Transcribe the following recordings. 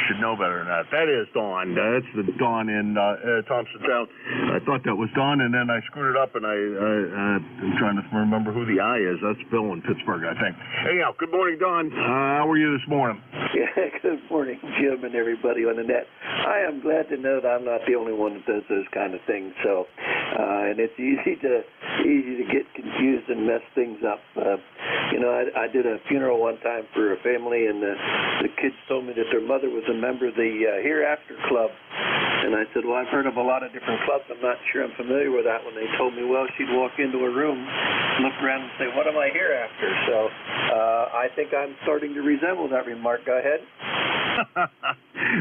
should know better than that. That is Dawn. That's the Dawn in Thompsontown. I thought that was Dawn, and then I screwed it up, and I'm trying to remember who the I is. That's Bill in Pittsburgh, I think. Anyhow, good morning, Dawn. How are you this morning? Yeah, good morning, Jim, and everybody on the net. I am glad to know that I'm not the only one that does those kind of things. So, and it's easy to get confused and mess things up. I did a funeral one time for a family, and the kids told me that their mother was a member of the Hereafter Club. And I said, well, I've heard of a lot of different clubs. I'm not sure I'm familiar with that one. They told me, well, she'd walk into a room, look around and say, what am I here after? So I think I'm starting to resemble that remark. Go ahead.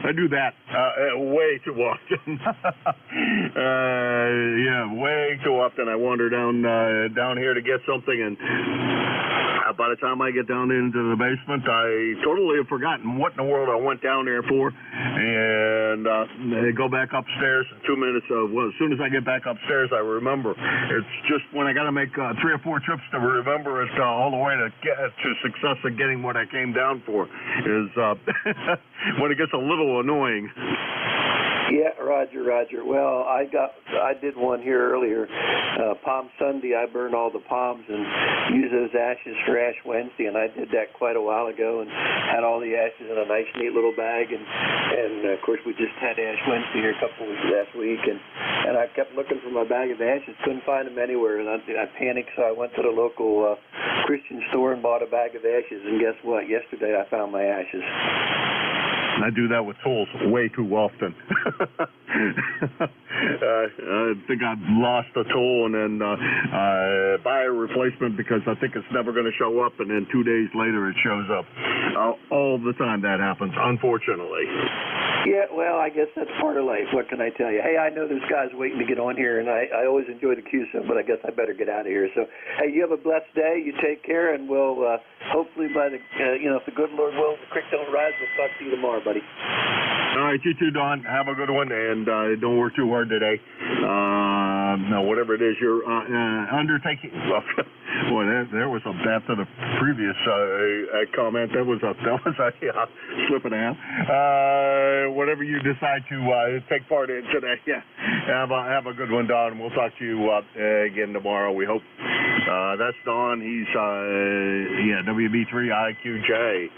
I do that way too often. Way too often. I wander down here to get something, and by the time I get down into the basement, I totally have forgotten what in the world I went down there for, and I go back upstairs in 2 minutes. As soon as I get back upstairs, I remember. It's just when I got to make 3 or 4 trips to remember it all the way to get to success of getting what I came down for is when it gets a little annoying. Yeah, Roger. Well, I did one here earlier. Palm Sunday, I burned all the palms and used those ashes for Ash Wednesday, and I did that quite a while ago and had all the ashes in a nice, neat little bag. And of course, we just had Ash Wednesday here a couple weeks last week, and I kept looking for my bag of ashes, couldn't find them anywhere, and I panicked, so I went to the local Christian store and bought a bag of ashes, and guess what? Yesterday, I found my ashes. I do that with tools way too often. I think I've lost a tool and then buy a replacement because I think it's never going to show up, and then 2 days later it shows up. All the time that happens, unfortunately. Yeah, well, I guess that's part of life. What can I tell you? Hey, I know there's guys waiting to get on here, and I always enjoy the QSO, but I guess I better get out of here. So, hey, you have a blessed day. You take care, and we'll hopefully by the, if the good Lord wills, the creek don't rise, we'll talk to you tomorrow, buddy. All right, you too, Don. Have a good one, and don't work too hard today. No, whatever it is you're undertaking. Boy, there was a after the previous comment. That was a slip and a half. Whatever you decide to take part in today, have a good one, Don. We'll talk to you again tomorrow, we hope. That's Don. He's WB3IQJ.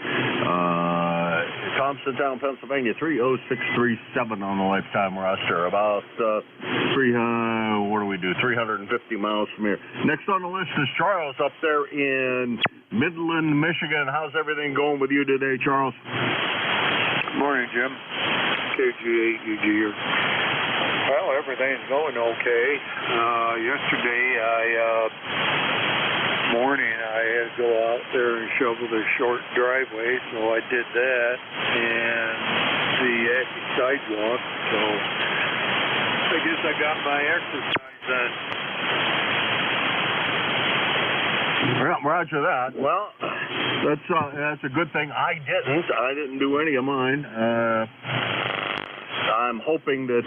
Thompsontown, Pennsylvania, 30637 on the lifetime roster. About 350 miles from here. Next on the list is Charles up there in Midland, Michigan. How's everything going with you today, Charles? Morning, Jim. KG8UG here. Well, everything's going okay. Yesterday, morning, I had to go out there and shovel the short driveway, so I did that, and the active sidewalk, so I guess I got my exercise done. Roger that. Well, that's a good thing. I didn't do any of mine. I'm hoping that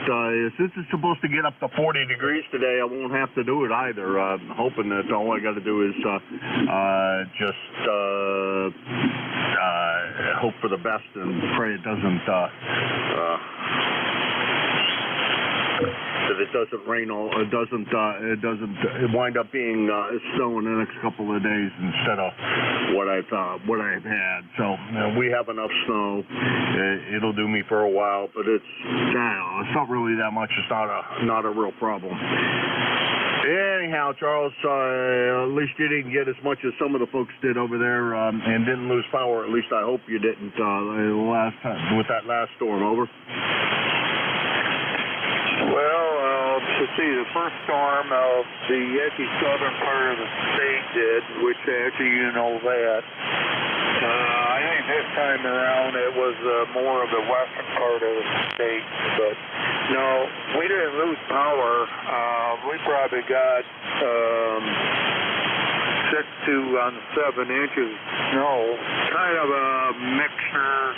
since it's supposed to get up to 40 degrees today, I won't have to do it either. I'm hoping that all I got to do is just hope for the best and pray it doesn't that it doesn't rain it doesn't wind up being snow in the next couple of days instead of what I've had. So we have enough snow. It'll do me for a while, but it's not really that much. It's not a real problem. Anyhow, Charles, at least you didn't get as much as some of the folks did over there, and didn't lose power. At least I hope you didn't last time with that last storm. Over. Well, to see the first storm of the Yeti southern part of the state did, which actually you know that. I think this time around it was more of the western part of the state, but no, we didn't lose power. We probably got 6 to 7 inches snow, kind of a mixture.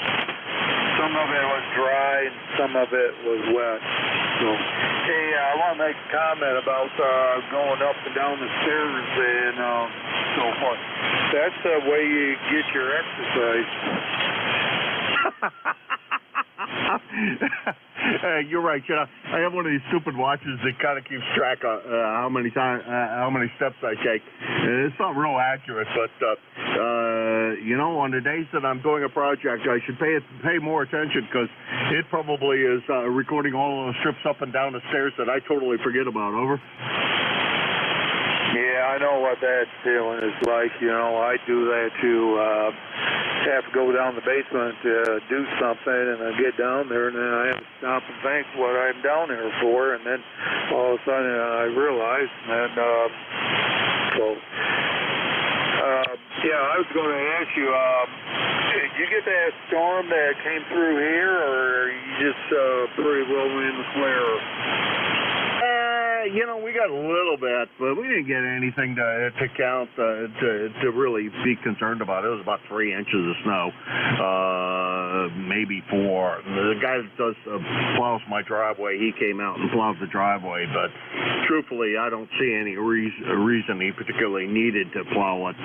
Some of it was dry and some of it was wet. So, hey, I want to make a comment about going up and down the stairs and so forth. That's the way you get your exercise. You're right. You know, I have one of these stupid watches that kind of keeps track of how many steps I take. It's not real accurate, but you know, on the days that I'm doing a project, I should pay more attention because it probably is recording all of those trips up and down the stairs that I totally forget about. Over. Yeah, I know what that feeling is like. You know, I do that too. Have to go down the basement to do something, and I get down there, and then I have to stop and think what I'm down there for, and then all of a sudden I realize, and yeah, I was going to ask you, did you get that storm that came through here, or are you just pretty well in the clear? You know, we got a little bit, but we didn't get anything to count to really be concerned about. It was about 3 inches of snow, maybe 4. The guy that does plows my driveway, he came out and plowed the driveway, but truthfully, I don't see any reason he particularly needed to plow it.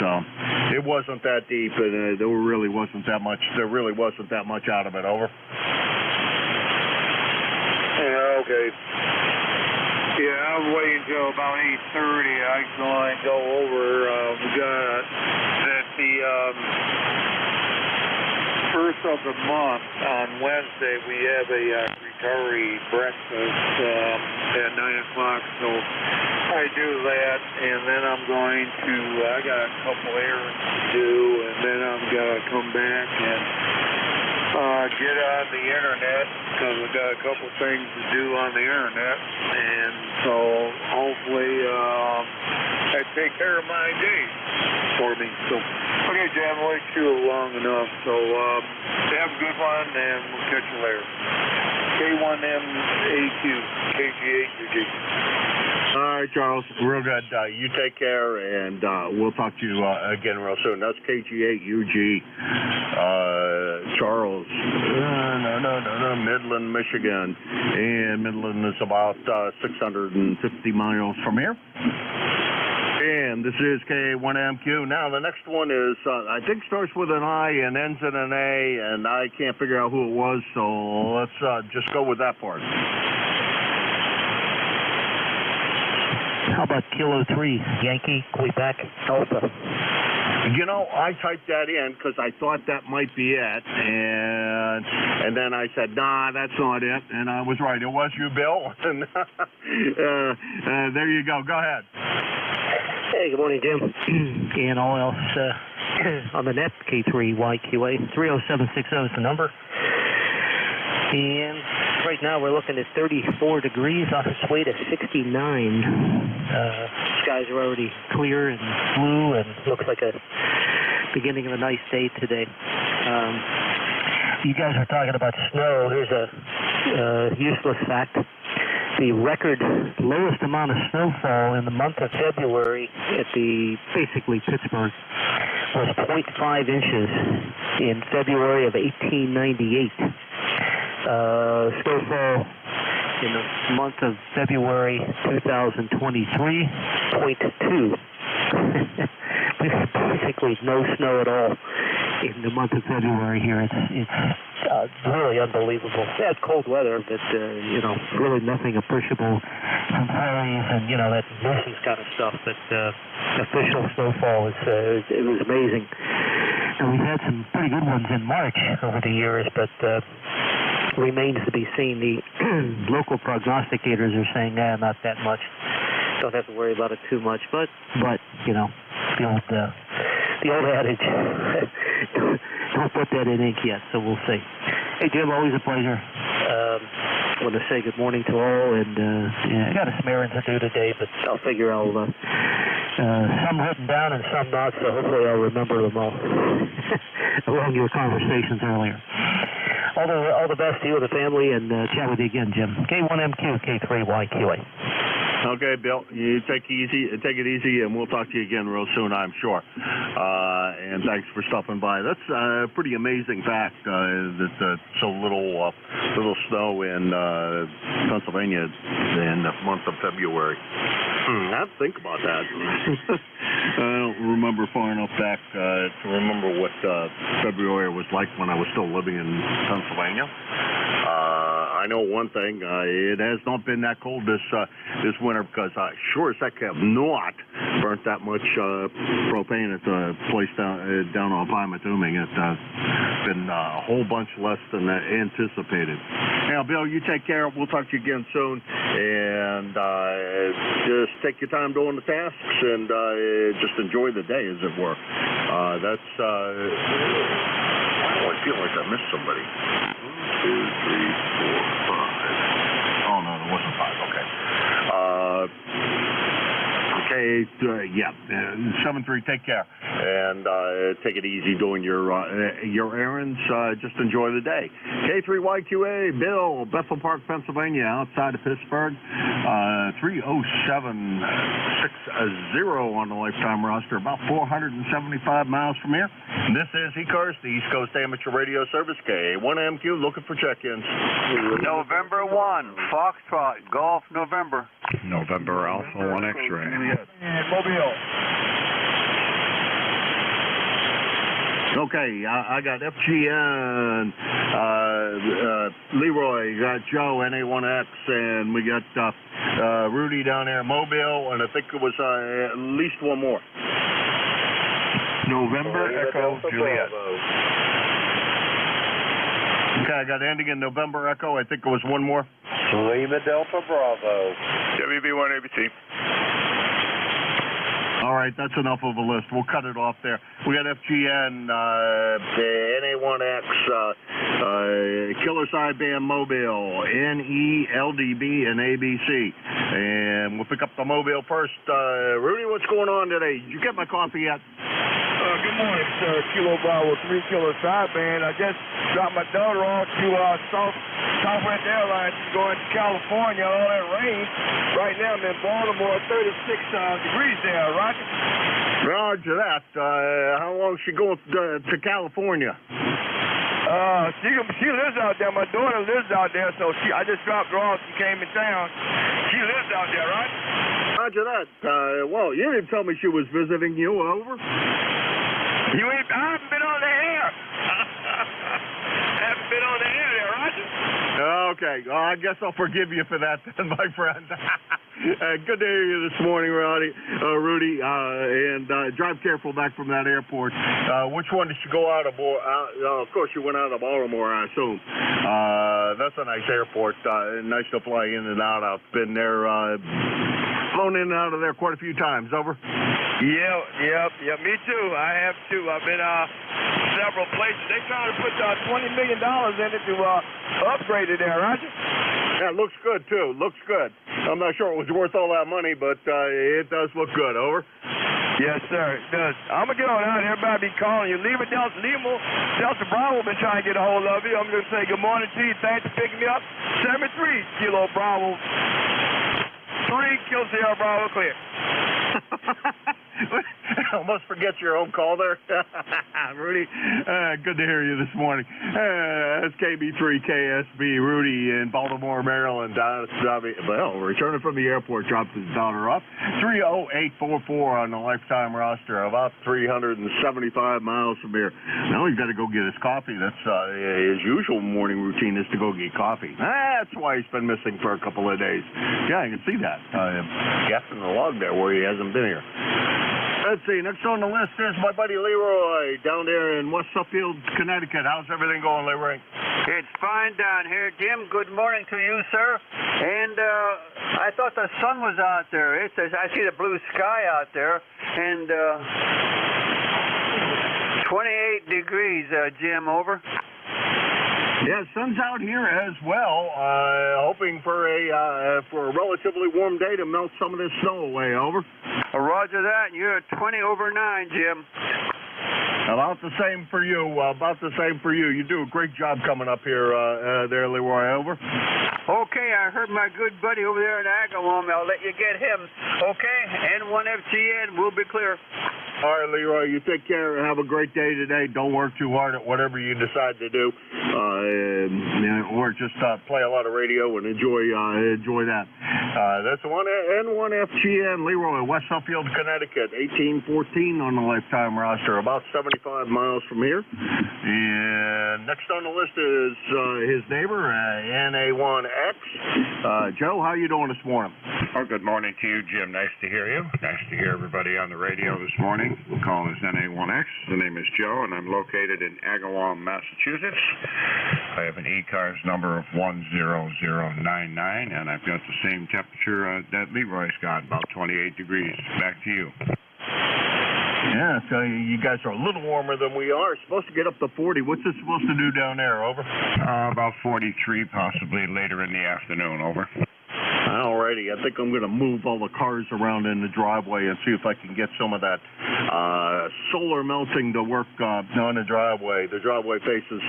It wasn't that deep, and there really wasn't that much. There really wasn't that much out of it. Over. Yeah, okay. Yeah, I'm waiting until about 8:30. I'm going to go over. We got at the first of the month on Wednesday. We have a retiree breakfast at 9 o'clock. So I do that, and then I'm going to. I got a couple errands to do, and then I'm gonna come back and get on the internet because we got a couple things to do on the internet, and so hopefully that take care of my day for me. So okay, Jim, I'll wait you long enough. So have a good one, and we'll catch you later. K1MAQ, KG8UG. All right, Charles, real good. You take care, and we'll talk to you again real soon. That's KG8UG. Charles, Midland, Michigan, and Midland is about 650 miles from here. And this is K1MQ. Now, the next one is, I think starts with an I and ends in an A, and I can't figure out who it was, so let's just go with that part. How about Kilo 3, Yankee, Quebec, Alpha? You know, I typed that in because I thought that might be it, and then I said, nah, that's not it, and I was right. It was you, Bill, and there you go. Go ahead. Hey, good morning, Jim. And all else on the net, K3YQA, 30760 is the number. And right now we're looking at 34 degrees off its way to 69. Skies are already clear and blue and looks like a beginning of a nice day today. You guys are talking about snow. Here's a useless fact. The record lowest amount of snowfall in the month of February at basically Pittsburgh was 0.5 inches in February of 1898. Snowfall in the month of February 2023, 0.2. Basically no snow at all in the month of February here. It's really unbelievable. Yeah, it's cold weather, but you know, really nothing appreciable from prairies and you know that nuisance kind of stuff. But official snowfall it was amazing. And we've had some pretty good ones in March over the years, but remains to be seen. The local prognosticators are saying, not that much. Don't have to worry about it too much. But you know, the old adage, don't put that in ink yet. So we'll see. Hey Jim, always a pleasure. I want to say good morning to all, and yeah, I got some errands to do today, but I'll figure I'll some written down and some not. So hopefully I'll remember them all along your conversations earlier. All the best to you and the family, and chat with you again, Jim. K1MQ, K3YQA. Okay, Bill, you take it easy, and we'll talk to you again real soon, I'm sure. And thanks for stopping by. That's a pretty amazing fact that so little snow in Pennsylvania in the month of February. I have to think about that. I don't remember far enough back to remember what February was like when I was still living in Pennsylvania. I know one thing. It has not been that cold this winter because I sure as heck have not burnt that much propane at the place down on Pymatuming. It's been a whole bunch less than anticipated. Now, Bill, you take care. We'll talk to you again soon. And just take your time doing the tasks and just enjoy the day, as it were. That's... I feel like I missed somebody. 1, 2, 3, 4, 5. Oh, no, there wasn't 5. Okay. Okay, yeah, 7-3, take care. And take it easy doing your errands. Just enjoy the day. K3YQA, Bill, Bethel Park, Pennsylvania, outside of Pittsburgh. 30760 on the lifetime roster, about 475 miles from here. And this is ECARS, the East Coast Amateur Radio Service, K1MQ, looking for check-ins. November 1, Foxtrot, Golf, November. November Alpha 1 X-ray. And Mobile. Okay, I got FGN, Leroy, got Joe, NA1X, and we got Rudy down there, Mobile, and I think it was at least one more. November Echo Juliet. Okay, I got ending in November Echo. I think it was one more. Lima Delta Bravo. WB1 ABC. All right, that's enough of a list. We'll cut it off there. We got FGN, NA1X, Killer Sideband Mobile, NE, LDB, and ABC. And we'll pick up the Mobile first. Rudy, what's going on today? Did you get my coffee yet? Good morning, sir. Kilo Bravo 3 Killer Sideband. I just dropped my daughter off to Southwest Airlines. She's going to California, all that rain. Right now I'm in Baltimore, 36 degrees there, Roger. Roger that. How long is she going to California? She lives out there. My daughter lives out there, so I just dropped her off. She came in town. She lives out there, right? Roger that. Well, you didn't tell me she was visiting you. Over. I haven't been on the air. Haven't been on the air there, Roger. Okay. Well, I guess I'll forgive you for that, then, my friend. Good to hear you this morning, Rudy. And drive careful back from that airport. Which one did you go out of? Of course, you went out of Baltimore, I assume. That's a nice airport. Nice to fly in and out. I've been there, flown in and out of there quite a few times. Over. Yep. Me too. I have too. I've been several places. They trying to put $20 million in it to upgrade it there, Roger. Yeah, it looks good too. Looks good. I'm not sure it was worth all that money, but it does look good. Over. Yes, sir. It does. I'm gonna get on out. Everybody be calling you. Lima Delta Bravo been trying to get a hold of you. I'm gonna say good morning to you. Thanks for picking me up. 7-3 Kilo Bravo. 3 Kilo Sierra Bravo clear. Almost forget your own call there. Rudy, good to hear you this morning. It's KB3KSB, Rudy in Baltimore, Maryland. Well, returning from the airport, dropped his daughter off. 30844 on the lifetime roster, about 375 miles from here. Now he's got to go get his coffee. That's his usual morning routine is to go get coffee. That's why he's been missing for a couple of days. Yeah, I can see that. Gapping the log there where he hasn't been here. Let's see, next on the list is my buddy Leroy down there in West Suffield, Connecticut. How's everything going, Leroy? It's fine down here, Jim. Good morning to you, sir. And I thought the sun was out there. I see the blue sky out there, and 28 degrees, Jim, over. Yeah, sun's out here as well. Hoping for a relatively warm day to melt some of this snow away. Over. Roger that. You're at 20 over 9, Jim. About the same for you. You do a great job coming up here, there, Leroy. Over. Okay, I heard my good buddy over there in Agawam. I'll let you get him. Okay, N1FGN, we'll be clear. All right, Leroy, you take care. Have a great day today. Don't work too hard at whatever you decide to do. or just play a lot of radio and enjoy that. That's one N1FGN, Leroy, West Suffield, Connecticut, 1814 on the lifetime roster, about 75 miles from here. And next on the list is his neighbor, NA1X. Joe, how you doing this morning? Oh, good morning to you, Jim. Nice to hear you. Nice to hear everybody on the radio this morning. We'll call us NA1X. The name is Joe, and I'm located in Agawam, Massachusetts. I have an ECARS number of 10099, and I've got the same temperature that Leroy's got, about 28 degrees. Back to you. Yeah, so you guys are a little warmer than we are. It's supposed to get up to 40. What's it supposed to do down there? Over? About 43, possibly later in the afternoon. Over. Alrighty, I think I'm going to move all the cars around in the driveway and see if I can get some of that solar melting to work on the driveway. The driveway faces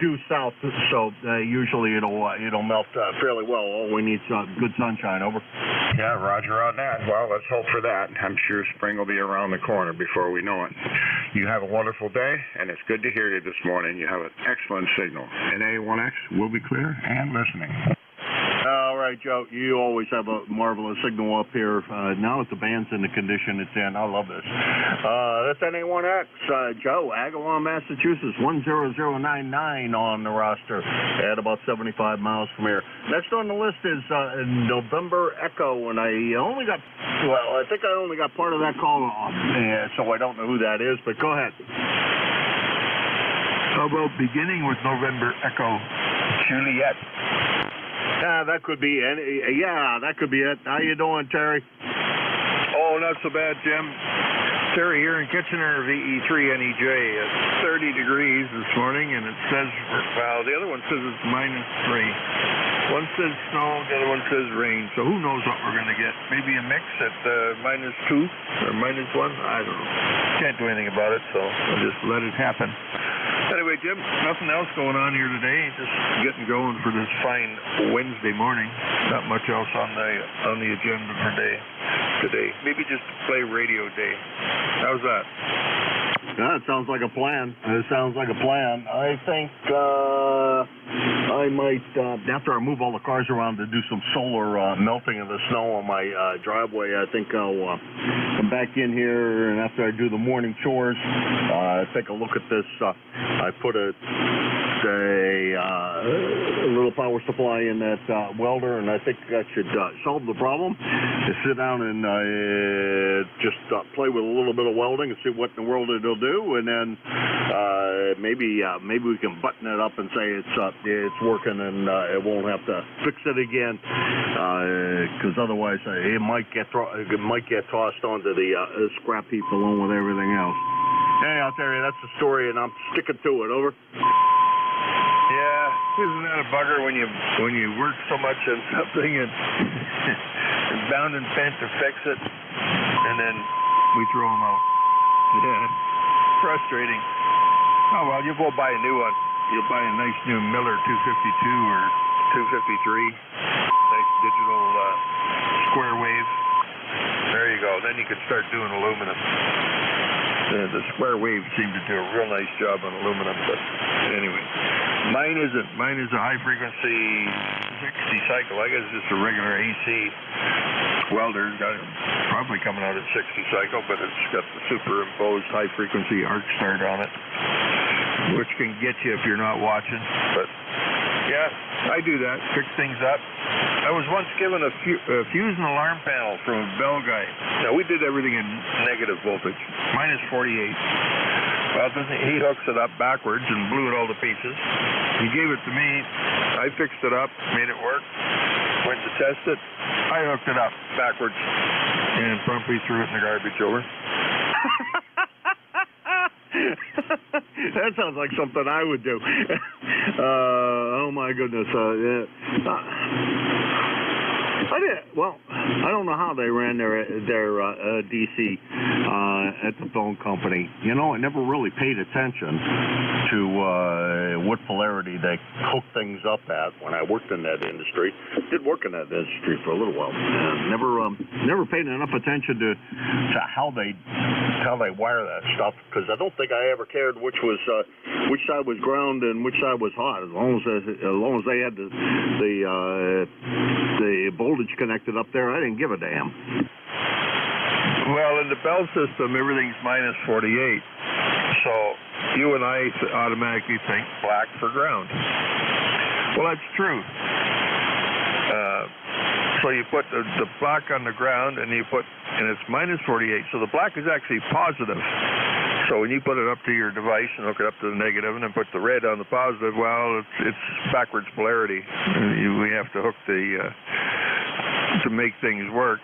due south, so usually it'll melt fairly well. All we need is good sunshine. Over. Yeah, roger on that. Well, let's hope for that. I'm sure spring will be around the corner before we know it. You have a wonderful day, and it's good to hear you this morning. You have an excellent signal. NA1X will be clear and listening. All right, Joe, you always have a marvelous signal up here. Now that the band's in the condition it's in, I love this. That's NA1X, Joe, Agawam, Massachusetts, 10099 on the roster at about 75 miles from here. Next on the list is November Echo, and I think I only got part of that call, so I don't know who that is, but go ahead. How about beginning with November Echo, Juliet? That could be that could be it. How you doing, Terry? Oh, not so bad, Jim. Terry here in Kitchener, VE3NEJ. It's 30 degrees this morning, and it says, well, the other one says it's -3. One says snow, the other one says rain. So who knows what we're going to get? Maybe a mix at -2 or -1. I don't know. Can't do anything about it, so I'll just let it happen. Anyway, Jim, nothing else going on here today. Just getting going for this fine Wednesday morning. Not much else on the agenda for today. Maybe just play radio day. How's that? That sounds like a plan. I think I might, after I move all the cars around to do some solar melting of the snow on my driveway, I think I'll come back in here, and after I do the morning chores, take a look at this. I put a little power supply in that welder, and I think that should solve the problem. To sit down and just play with a little bit of welding and see what in the world it'll do, and then maybe we can button it up and say it's working, and it won't have to fix it again, because otherwise it might get tossed onto the scrap heap along with everything else. Hey, I'll tell you, that's the story, and I'm sticking to it. Over. Yeah, isn't that a bugger when you work so much on something and it's bound and bent to fix it, and then we throw them out. Yeah, frustrating. Oh well, you'll go buy a new one. You'll buy a nice new Miller 252 or 253, nice digital square wave. There you go. Then you could start doing aluminum. The square wave seemed to do a real nice job on aluminum, but anyway. Mine isn't. Mine is a high frequency 60 cycle. I guess it's just a regular AC welder. Got it probably coming out at 60 cycle, but it's got the superimposed high frequency arc start on it, which can get you if you're not watching. But yeah, I do that. Fix things up. I was once given a fuse and alarm panel from a Bell guy. Now, we did everything in negative voltage. Mine is 48. Well, he hooks it up backwards and blew it all to pieces. He gave it to me. I fixed it up, made it work. Went to test it. I hooked it up backwards and promptly threw it in the garbage. Over. That sounds like something I would do. Oh my goodness! Yeah. Well, I don't know how they ran their DC at the phone company. You know, I never really paid attention to what polarity they cook things up at when I worked in that industry. Did work in that industry for a little while. Never paid enough attention to how they wire that stuff, because I don't think I ever cared which side was ground and which side was hot. As long as they had the voltage connected up there, I didn't give a damn. Well, in the bell system, everything's minus 48. So you and I automatically think black for ground. Well, that's true. So you put the black on the ground, and it's minus 48. So the black is actually positive. So when you put it up to your device and hook it up to the negative, and then put the red on the positive, well, it's backwards polarity. We have to hook to make things work.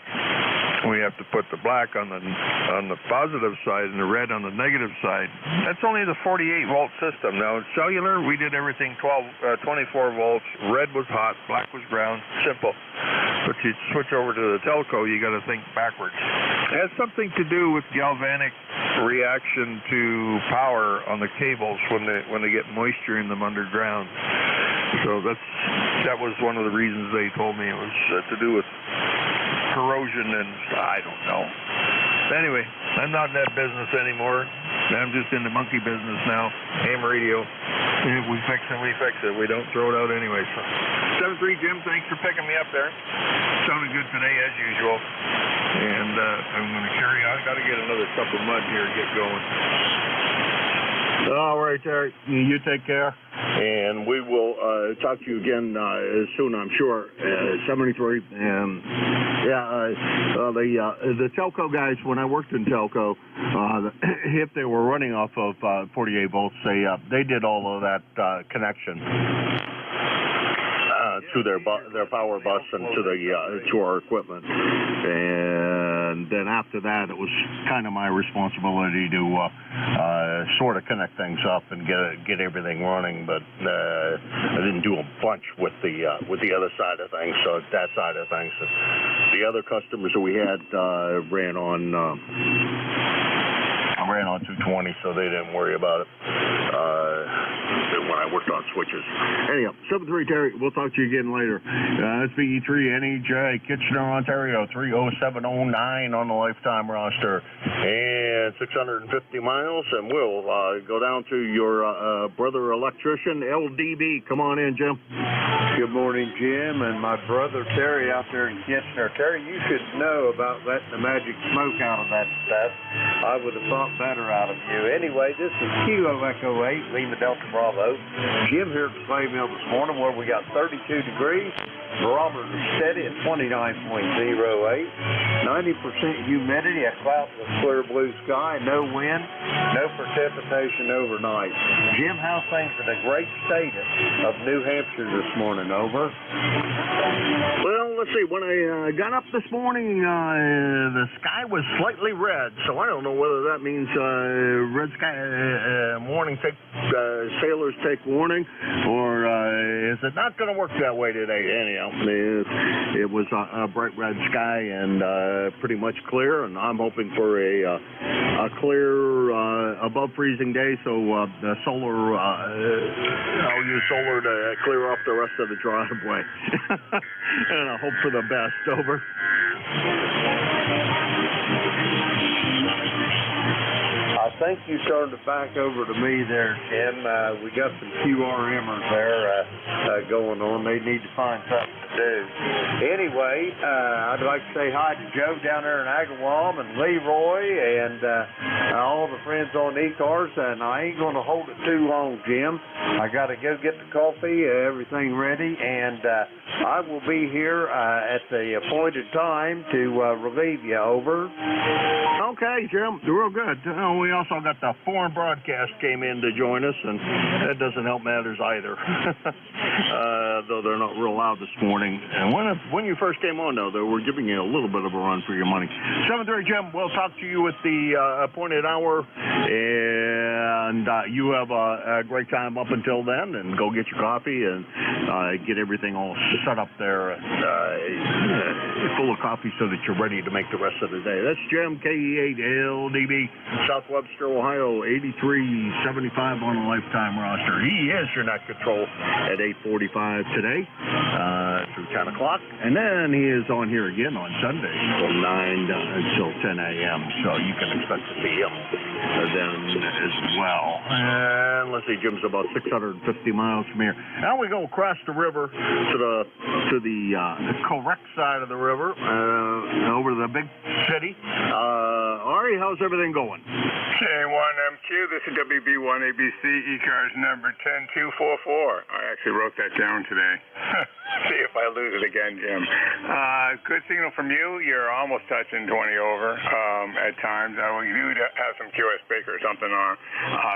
We have to put the black on the positive side and the red on the negative side. That's only the 48-volt system. Now, in cellular, we did everything 24 volts. Red was hot, black was ground. Simple. But you switch over to the telco, you got to think backwards. It has something to do with galvanic reaction to power on the cables when they get moisture in them underground. So that was one of the reasons they told me it was to do with corrosion, and I don't know. Anyway, I'm not in that business anymore. I'm just in the monkey business now. Ham radio. If we fix it, we fix it. We don't throw it out anyway. So, 7-3 Jim, thanks for picking me up there. Sounded good today as usual. And I'm going to carry on. I've got to get another cup of mud here and get going. All right, Terry. You take care, and we will talk to you again soon, I'm sure. 73, and the telco guys. When I worked in telco, if they were running off of 48 volts, they did all of that connection to their power bus and to our equipment. And then after that, it was kind of my responsibility to sort of connect things up and get everything running. But I didn't do a bunch with the other side of things. So that side of things, the other customers that we had ran on 220, so they didn't worry about it when I worked on switches. Anyhow, 7-3 Terry, we'll talk to you again later. SBE3 NEJ, Kitchener, Ontario, 30709 on the lifetime roster, and 650 miles, and we'll go down to your brother electrician, LDB. Come on in, Jim. Good morning, Jim, and my brother Terry out there in Kitchener. Terry, you should know about letting the magic smoke out of that stuff. I would have thought better out of you. Anyway, this is Kilo Echo 8, Lima Delta Bravo. Jim here at the clay mill this morning where we got 32 degrees. Barometer steady at 29.08. 90% humidity, a cloudless clear blue sky, no wind, no precipitation overnight. Jim, how's things in the great state of New Hampshire this morning? Over. Well, let's see. When I got up this morning, the sky was slightly red, so I don't know whether that means red sky warning, sailors take warning, or is it not going to work that way today? Anyhow, it was a bright red sky and pretty much clear, and I'm hoping for a clear above freezing day, so the solar, I'll use solar to clear off the rest of the driveway. And I hope for the best. Over. I think you started to back over to me there, Jim. We got some QRMers there going on. They need to find something to do. Anyway, I'd like to say hi to Joe down there in Agawam and Leroy and all the friends on ECARS, and I ain't going to hold it too long, Jim. I got to go get the coffee, everything ready, and I will be here at the appointed time to relieve you. Over. Okay, Jim. Real good. We also got the foreign broadcast came in to join us, and that doesn't help matters either. though they're not real loud this morning. And when you first came on, though, they were giving you a little bit of a run for your money. 7:30, Jim. We'll talk to you at the appointed hour, and you have a great time up until then, and go get your coffee and get everything all set up there, full of coffee so that you're ready to make the rest of the day. That's Jim, KE8LDB, South Webster, Ohio, 8375 on a lifetime roster. He is your net control at 8:45 today through 10 o'clock, and then he is on here again on Sunday from 9 until 10 a.m., so you can expect to see him then as well. And let's see, Jim's about 650 miles from here. Now we go across the river to the correct side of the river, over to the big city. Ari, how's everything going? K1MQ, this is WB1ABC, ECARS number 10244. I actually wrote that down today. See if I lose it again, Jim. Good signal from you. You're almost touching 20 over at times. We do have some QS Baker or something on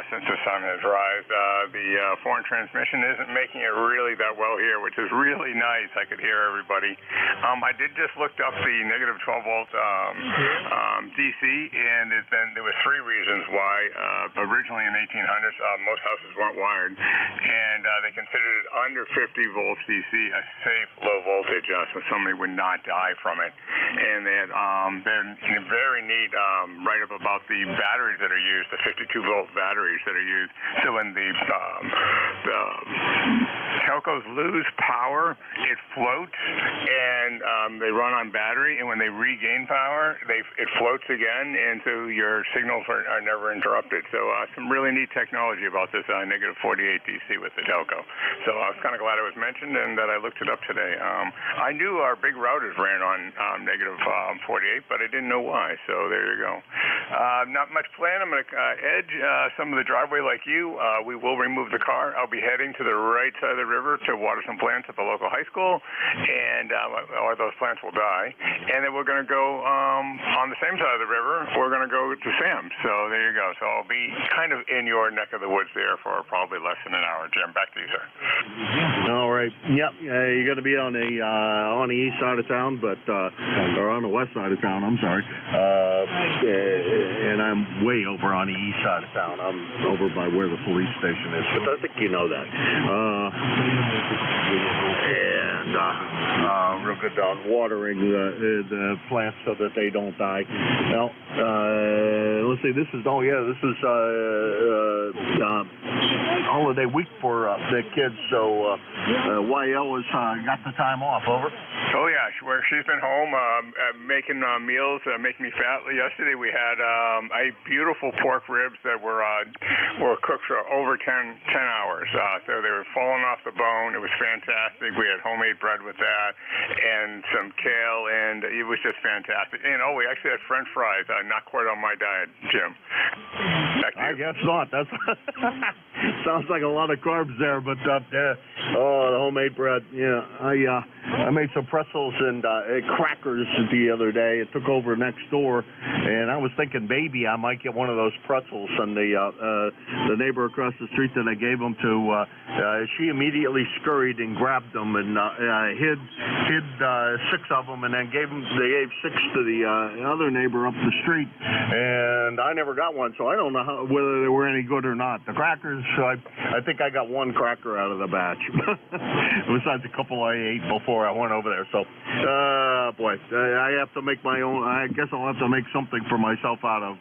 since the sun has risen. The foreign transmission isn't making it really that well here, which is really nice. I could hear everybody. I did just look up the negative 12 volt DC, and there was 3 reasons why. Originally in 1800s, most houses weren't wired, and they considered it under 50 volts DC a safe low voltage, so somebody would not die from it. And they had they're very neat write-up about the batteries that are used, the 52 volt batteries that are used. So when the telcos lose power, it floats, and they run on battery, and when they regain power, it floats again, and so your signals are never interrupted. So some really neat technology about this negative 48 DC with the telco. So I was kind of glad it was mentioned and that I looked it up today. I knew our big routers ran on negative 48, but I didn't know why. So there you go. Not much plan. I'm going to edge some of the driveway like you. We will remove the car. I'll be heading to the right side of the river to water some plants at the local high school, and or those plants will die. And then we're going to go on the same side of the river. We're going to go to Sam's. So there you go. So I'll be kind of in your neck of the woods there for probably less than an hour. Jim, back to you, sir. All right. Yep. You're going to be on the east side of town, but or on the west side of town. I'm sorry. And I'm way over on the east side of town. I'm over by where the police station is, but I think you know that. And real good on watering the plants so that they don't die. Now, let's see. This is holiday week for the kids, so YL has got the time off. Over. Oh yeah, she's been home making meals, making me fat. Yesterday we had beautiful pork ribs that were cooked for over 10 hours. So they were falling off the bone. It was fantastic. We had homemade bread with that and some kale, and it was just fantastic. And we actually had French fries. Not quite on my diet, Jim. I guess not. That's sounds like a lot of carbs there, but the homemade bread. Yeah, I made some pretzels and crackers the other day. It took over next door, and I was thinking maybe I might get one of those pretzels. And the neighbor across the street that I gave them to, she immediately scurried and grabbed them and hid 6 of them, and then gave 6 to the other neighbor up the street. And I never got one, so I don't know whether they were any good or not. The crackers, I think I got 1 cracker out of the batch, besides a couple I ate before I went over there. So, boy, I have to make my own. I guess I'll have to make something for myself out of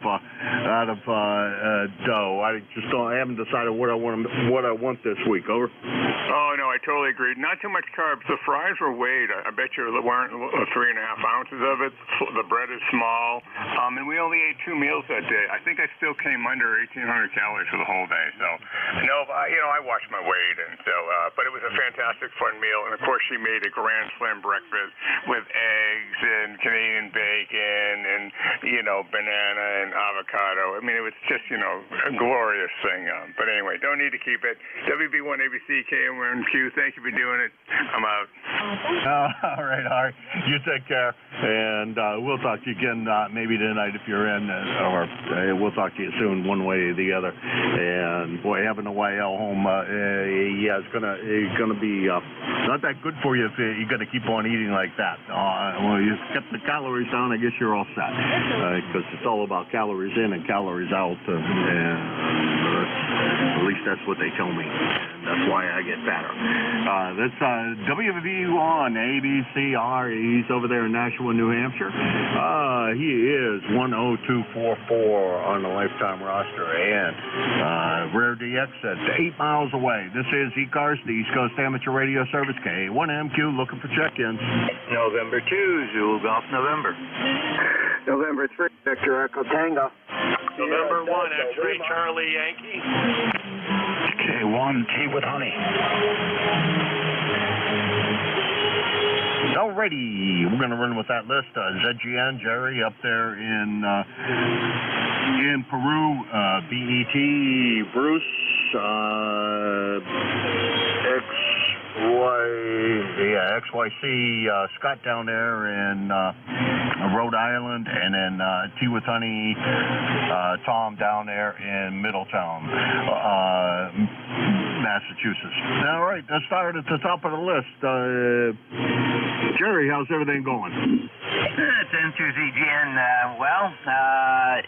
dough. I haven't decided what I want this week. Over. Oh no, I totally agree. Not too much carbs. The fries were weighed. I bet you weren't 3.5 ounces of it. The bread is small, and we only ate 2 meals that day. I think I still came under 1,800 calories for the whole day. So, no, I watched my weight, and so, but it was a fantastic, fun meal. And of course, she made a grand slam breakfast with eggs and Canadian bacon and banana and avocado. I mean, it was just a glorious thing. But anyway, don't need to keep it. WB1ABC KM1Q. Thank you for doing it. I'm out. All right. You take care, and we'll talk to you again maybe tonight if you're in, or we'll talk to you soon, one way or the other. And boy, having a YL home, yeah, it's gonna be not that good for you if you're gonna keep on eating like that. Well, you get the calories down, I guess you're all set, because it's all about calories in and calories out, and at least that's what they tell me. And that's why I get fatter. That's WV1 ABCR. He's over there in Nashua, New Hampshire. He is 10244 on the lifetime roster, and Rare DX at 8 miles away. This is ECARS, the East Coast Amateur Radio Service, K1MQ, looking for check-ins. November 2, Zulu Golf November. November 3, Victor Echo Tango. November 1, X-Ray Charlie Yankee. K1, T with honey. Alrighty, we're going to run with that list. ZGN, Jerry up there in Peru, BET, Bruce, XYC, Scott down there in Rhode Island, and then T with Honey, Tom down there in Middletown, Massachusetts. All right, let's start at the top of the list. Jerry, how's everything going? It's N2ZGN.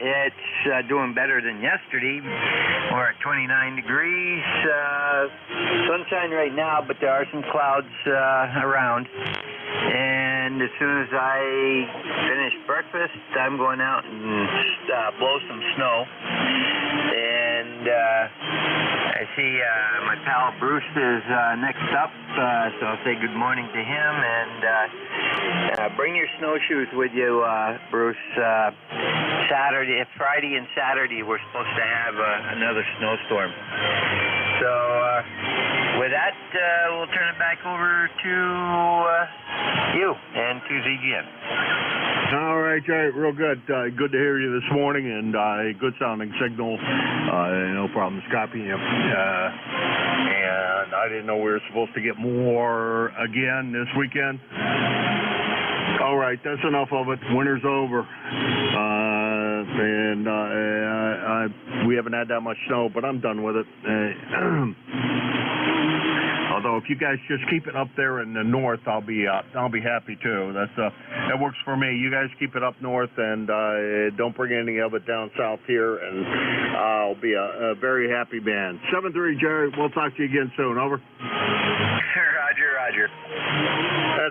It's doing better than yesterday. We're at 29 degrees. Sunshine right now, but there are some clouds around. And as soon as I finish breakfast, I'm going out and blow some snow. And I see my pal Bruce is next up, so I'll say good morning to him. And bring your snowshoes with you, Bruce. Friday and Saturday, we're supposed to have another snowstorm. So with that, we'll turn it back over to you and to ZGN. All right, Jerry, real good. Good to hear you this morning, and a good sounding signal. No problems copying you. And I didn't know we were supposed to get more again this weekend. All right, that's enough of it. Winter's over. We haven't had that much snow, but I'm done with it. Although if you guys just keep it up there in the north, I'll be happy too. That works for me. You guys keep it up north, and don't bring any of it down south here, and I'll be a very happy man. 7-3, Jerry. We'll talk to you again soon. Over. Roger.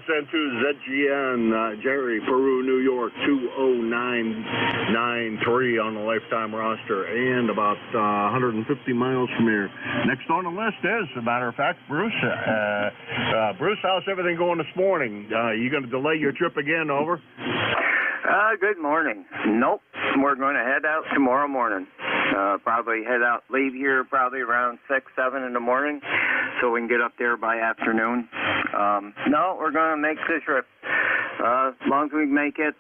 SN2ZGN, Jerry, Peru, New York, 20993 on the lifetime roster, and about 150 miles from here. Next on the list is, as a matter of fact, Bruce. Bruce, how's everything going this morning? You going to delay your trip again? Over. Good morning. Nope. We're going to head out tomorrow morning. Probably leave here probably around 6, 7 in the morning, so we can get up there by afternoon. No, we're going to make the trip. As long as we make it,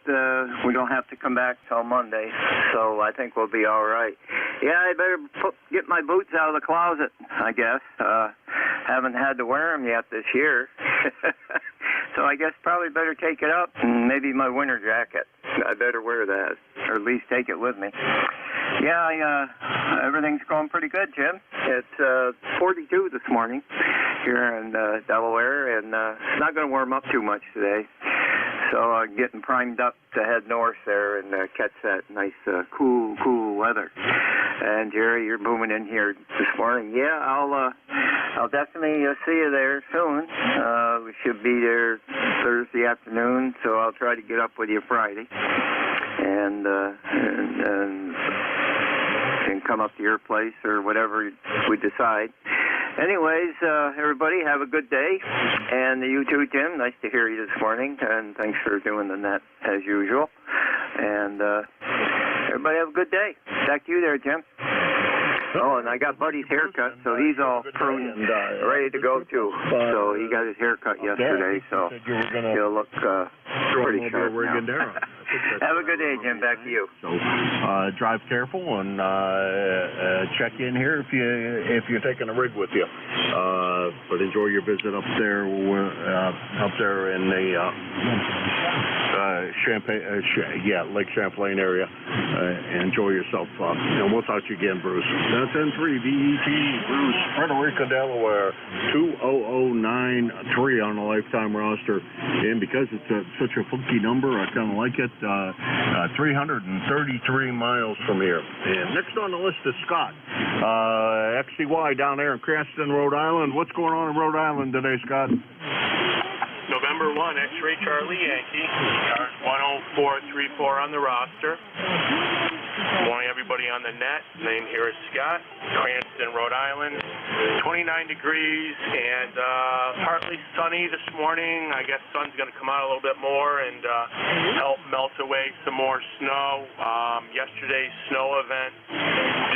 we don't have to come back till Monday, so I think we'll be all right. Yeah, I better get my boots out of the closet, I guess. Haven't had to wear them yet this year. So I guess probably better take it up, and maybe my winter jacket. I better wear that, or at least take it with me. Yeah, everything's going pretty good, Jim. It's 42 this morning here in Delaware, and it's not going to warm up too much today. So I'm getting primed up to head north there and catch that nice, cool weather. And Jerry, you're booming in here this morning. Yeah, I'll definitely see you there soon. We should be there Thursday afternoon, so I'll try to get up with you Friday, and come up to your place or whatever we decide. Anyways, everybody, have a good day. And you too, Jim. Nice to hear you this morning. And thanks for doing the net as usual. And everybody have a good day. Back to you there, Jim. Oh, and I got Buddy's haircut, so he's all pruned and ready to go, too. So he got his haircut yesterday, so he'll look Pretty sharp now. Have a good day, Jim. Back to you. So drive careful and check in here if you're taking a rig with you. But enjoy your visit up there in the Lake Champlain area. Enjoy yourself. And we'll talk to you again, Bruce. That's N3VET, Bruce, Frederica, Delaware, 20093 on the lifetime roster. And because it's such a funky number, I kind of like it. 333 miles from here. And next on the list is Scott. XCY down there in Cranston, Rhode Island. What's going on in Rhode Island today, Scott? November 1, X-Ray Charlie Yankee, ECARS 10434 on the roster. Good morning, everybody on the net. Name here is Scott, Cranston, Rhode Island. 29 degrees and partly sunny this morning. I guess sun's going to come out a little bit more and help melt away some more snow. Yesterday's snow event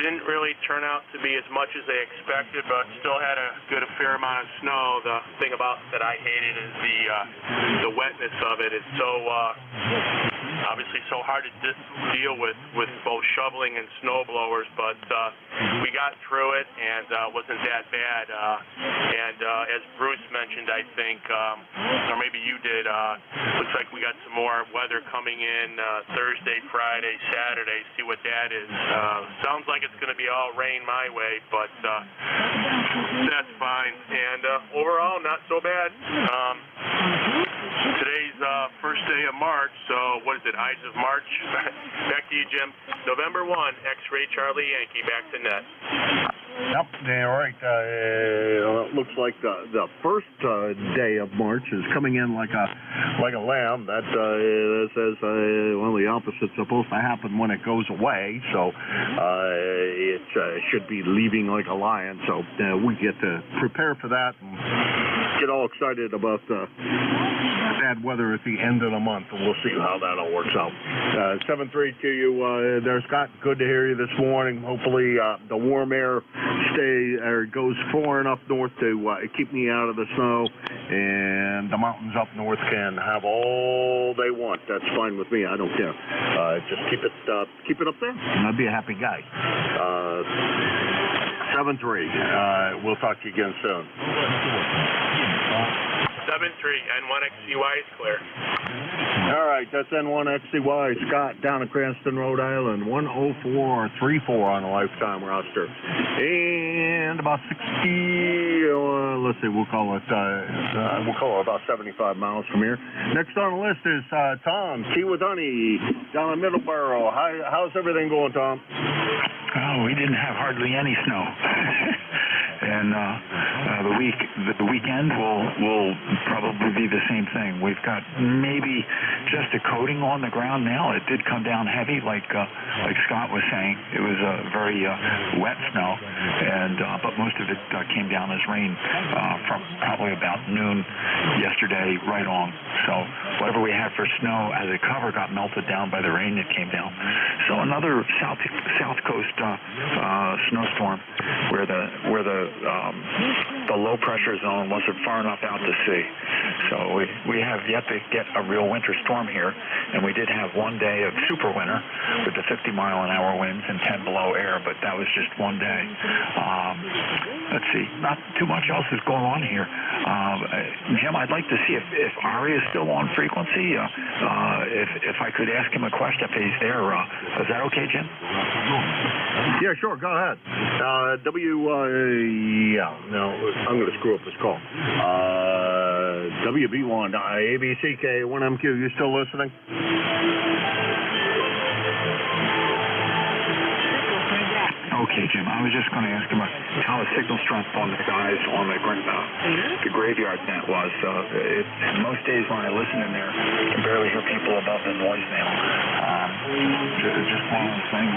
didn't really turn out to be as much as they expected, but still had a fair amount of snow. The thing about that I hated is the wetness of it. It's so obviously so hard to deal with both shoveling and snow blowers, but we got through it and wasn't that bad. And as Bruce mentioned, I think, or maybe you did, looks like we got some more weather coming in Thursday, Friday, Saturday. See what that is. Sounds like it's going to be all rain my way, but that's fine. And overall, not so bad. Today's first day of March, so what is it, Ides of March? Back to you, Jim. November 1, X-Ray Charlie Yankee, back to net. Yep, all right. It looks like the first day of March is coming in like a lamb. That says the opposite's supposed to happen when it goes away. So it should be leaving like a lion. So we get to prepare for that and get all excited about bad weather at the end of the month, and we'll see how that all works out. 7-3 to you there, Scott. Good to hear you this morning. Hopefully the warm air goes far enough north to keep me out of the snow, and the mountains up north can have all they want. That's fine with me. I don't care. Just keep it up there, and I'd be a happy guy. 7-3. We'll talk to you again soon. 7-3, N1XCY is clear. All right, that's N1XCY, Scott, down in Cranston, Rhode Island, 10434 on the lifetime roster. And about 60, let's see, we'll call it about 75 miles from here. Next on the list is Tom, Key with Honey, down in Middleborough. How's everything going, Tom? Oh, we didn't have hardly any snow. And the weekend will probably be the same thing. We've got maybe just a coating on the ground now. It did come down heavy, like Scott was saying. It was very wet snow, and but most of it came down as rain from probably about noon yesterday right on. So whatever we had for snow as a cover got melted down by the rain that came down. So another south coast snowstorm where the low pressure zone wasn't far enough out to sea. So we have yet to get a real winter storm here, and we did have one day of super winter with the 50-mile-an-hour winds and 10 below air, but that was just one day. Let's see, not too much else is going on here. Jim, I'd like to see if Ari is still on frequency. If I could ask him a question if he's there. Is that okay, Jim? Yeah, sure. Go ahead. No, I'm going to screw up this call. WB1, ABCK1MQ, you still listening? Okay, Jim, I was just going to ask him how the signal strength on the guys on the graveyard net was. Most days when I listen in there, I can barely hear people above the noise now. Just one of those things.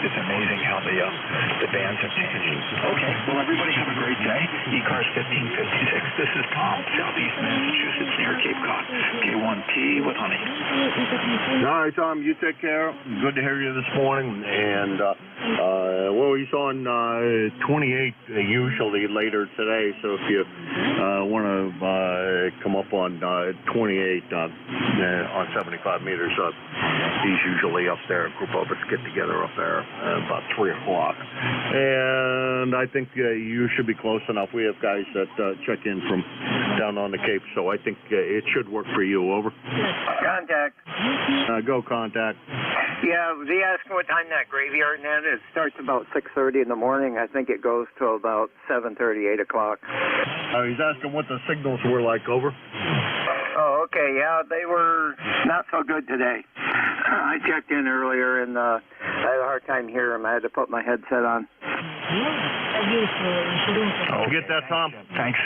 It's amazing how the bands have changed. Okay, well, everybody have a great day. ECARS 1556. This is Tom, Southeast Massachusetts, near Cape Cod. K1T tea with honey. All right, Tom, you take care. Good to hear you this morning. And, well, he's on 28 usually later today, so if you want to come up on 28 on 75 meters, he's usually up there. A group of us get together up there about 3 o'clock. And I think you should be close enough. We have guys that check in from down on the Cape, so I think it should work for you. Over. Contact. Go contact. Yeah, was he asking what time that graveyard net is? It starts about 6:30 in the morning. I think it goes till about 7:30, 8 o'clock. He's asking what the signals were like. Over. Oh, okay. Yeah, they were not so good today. I checked in earlier, and I had a hard time hearing him. I had to put my headset on. Oh, get that, Tom? Thanks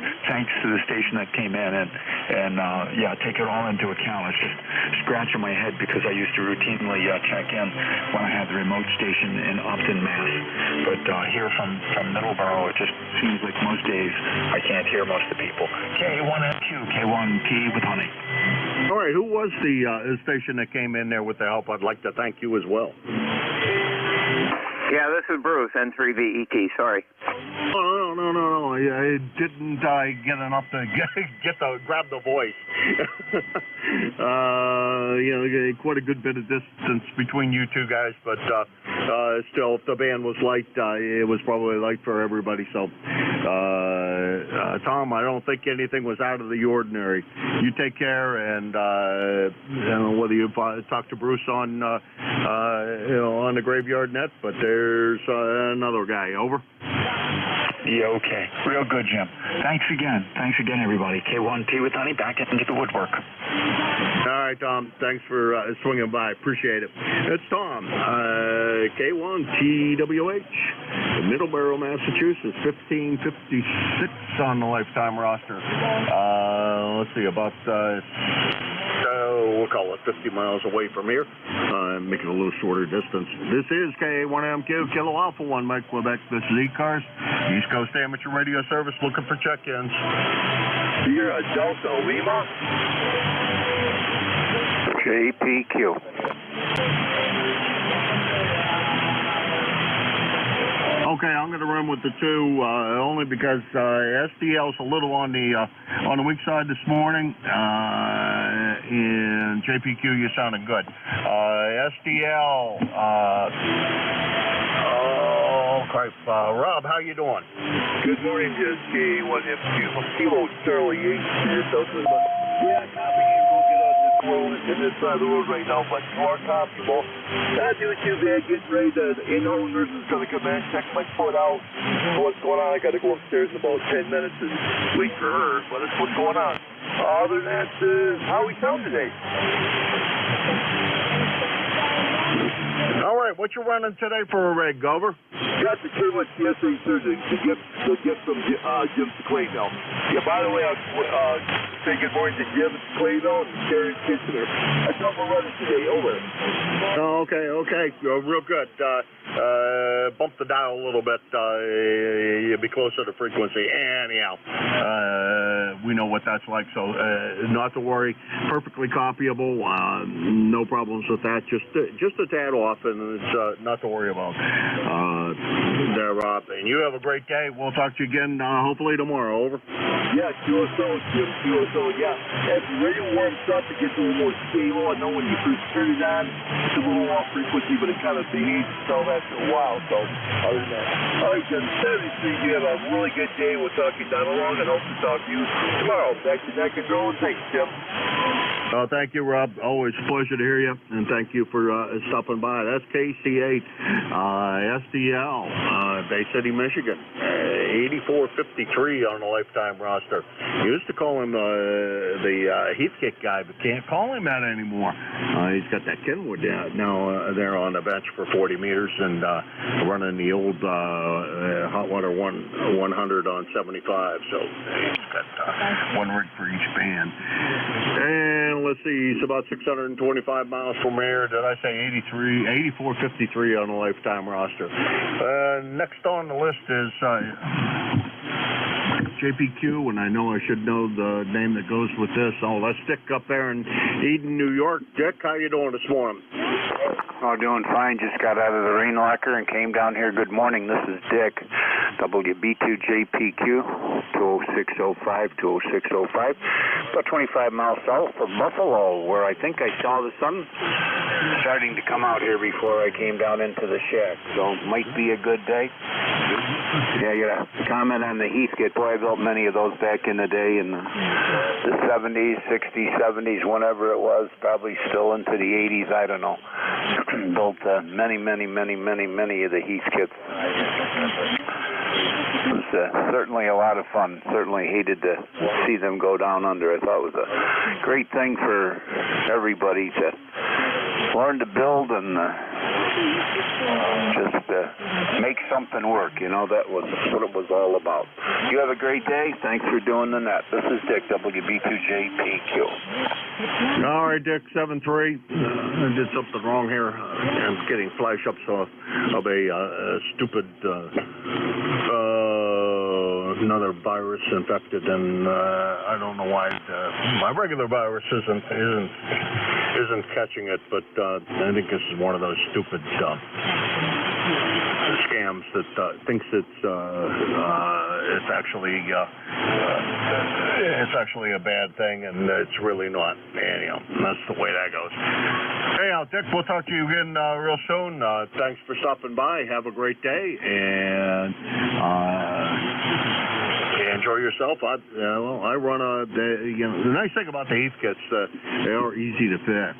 to the station that came in, and yeah, take it all into account. I was just scratching my head because I used to routinely check in when I had the remote station in Upton, Mass. But here from Middleborough, it just seems like most days I can't hear most of the people. K1Q, K1T with honey. All right, who was the station that came in there with the help? I'd like to thank you as well. Yeah, this is Bruce, N3VET, sorry. Oh, no. I didn't get enough to grab the voice. Quite a good bit of distance between you two guys, but still, if the band was light, it was probably light for everybody. So, Tom, I don't think anything was out of the ordinary. You take care, and whether you talk to Bruce on the graveyard net, but there's another guy. Over. Yeah, okay. Real good, Jim. Thanks again, everybody. K1T with honey, back into the woodwork. All right, Tom. Thanks for swinging by. Appreciate it. It's Tom, K1TWH, Middleborough, Massachusetts, 1556 on the lifetime roster. Let's see, about we'll call it 50 miles away from here. Make it a little shorter distance. This is K1MQ, Kilo Alpha 1, Mike, Quebec. This is ECARS, East Coast Amateur Radio Service, looking for check-ins. You're a Delta Lima. JPQ. Okay, I'm going to run with the two only because SDL's a little on the weak side this morning, and JPQ, you sounded good. SDL, Rob, how you doing? Good morning, just K1MQ, Kilo Charlie 8. Yeah, copy you. We'll get on this road in this side of the road right now, but you are copyable. Not doing too bad. Getting ready to, in-home nurse is going to come in, check my foot out. What's going on? I got to go upstairs in about 10 minutes and wait for her, but that's what's going on. Other than that, how we sound today? All right, what you running today for a rig, Gover? Got the K1 TSA surgery to get some Jim to Clayville. Yeah, by the way, I'll say good morning to Jim at Clayville and Sharon Kitchener. That's how we're running today. Over. Oh, okay. Real good. Bump the dial a little bit. You'll be closer to frequency. Anyhow, we know what that's like, so not to worry. Perfectly copyable. No problems with that. Just a tad off, and it's not to worry about. There, Rob. And you have a great day. We'll talk to you again hopefully tomorrow. Over. Yeah, QSO, Jim, QSO, yeah. As the radio warms up, it gets a little more stable. I know when you first turn it on, it's a little off frequency, but it kind of behaves itself after a while. So, other than that. All right, Jim, 73, you have a really good day. We'll talk to you down along and hope to talk to you tomorrow. Back to Neck Control. Thanks, Jim. Thank you, Rob. Always a pleasure to hear you, and thank you for stopping by. That's KC8, SDL, Bay City, Michigan, 8453 on the lifetime roster. Used to call him the Heathkick guy, but can't call him that anymore. He's got that Kenwood now there on the bench for 40 meters and running the old hot water 100 on 75. So he's got one rig for each band. And let's see, he's about 625 miles from here. Did I say 8453 on the lifetime roster? Next on the list is JPQ, and I know I should know the name that goes with this. Oh, that's Dick up there in Eden, New York. Dick, how you doing this morning? Oh, doing fine. Just got out of the rain locker and came down here. Good morning. This is Dick, WB2JPQ, 20605, 20605. About 25 miles south of Buffalo, where I think I saw the sun starting to come out here before I came down into the shack. So might be a good day. Yeah, you got a comment on the Heathkit. Boy, I built many of those back in the day in the 70s, 60s, 70s, whenever it was, probably still into the 80s, I don't know. Built many of the Heathkits. It was certainly a lot of fun. Certainly hated to see them go down under. I thought it was a great thing for everybody to learn to build and just make something work. You know, that was what it was all about. You have a great day. Thanks for doing the net. This is Dick, WB2JPQ. All right, Dick, 7-3. I did something wrong here. I'm getting flash-ups of a stupid another virus infected, and I don't know why my regular virus isn't catching it, but I think this is one of those stupid scams that thinks it's actually a bad thing, and it's really not. And, you know, that's the way that goes. Anyhow, Dick, we'll talk to you again real soon. Thanks for stopping by. Have a great day, and enjoy yourself. I run the nice thing about the Heathkits, they are easy to fix,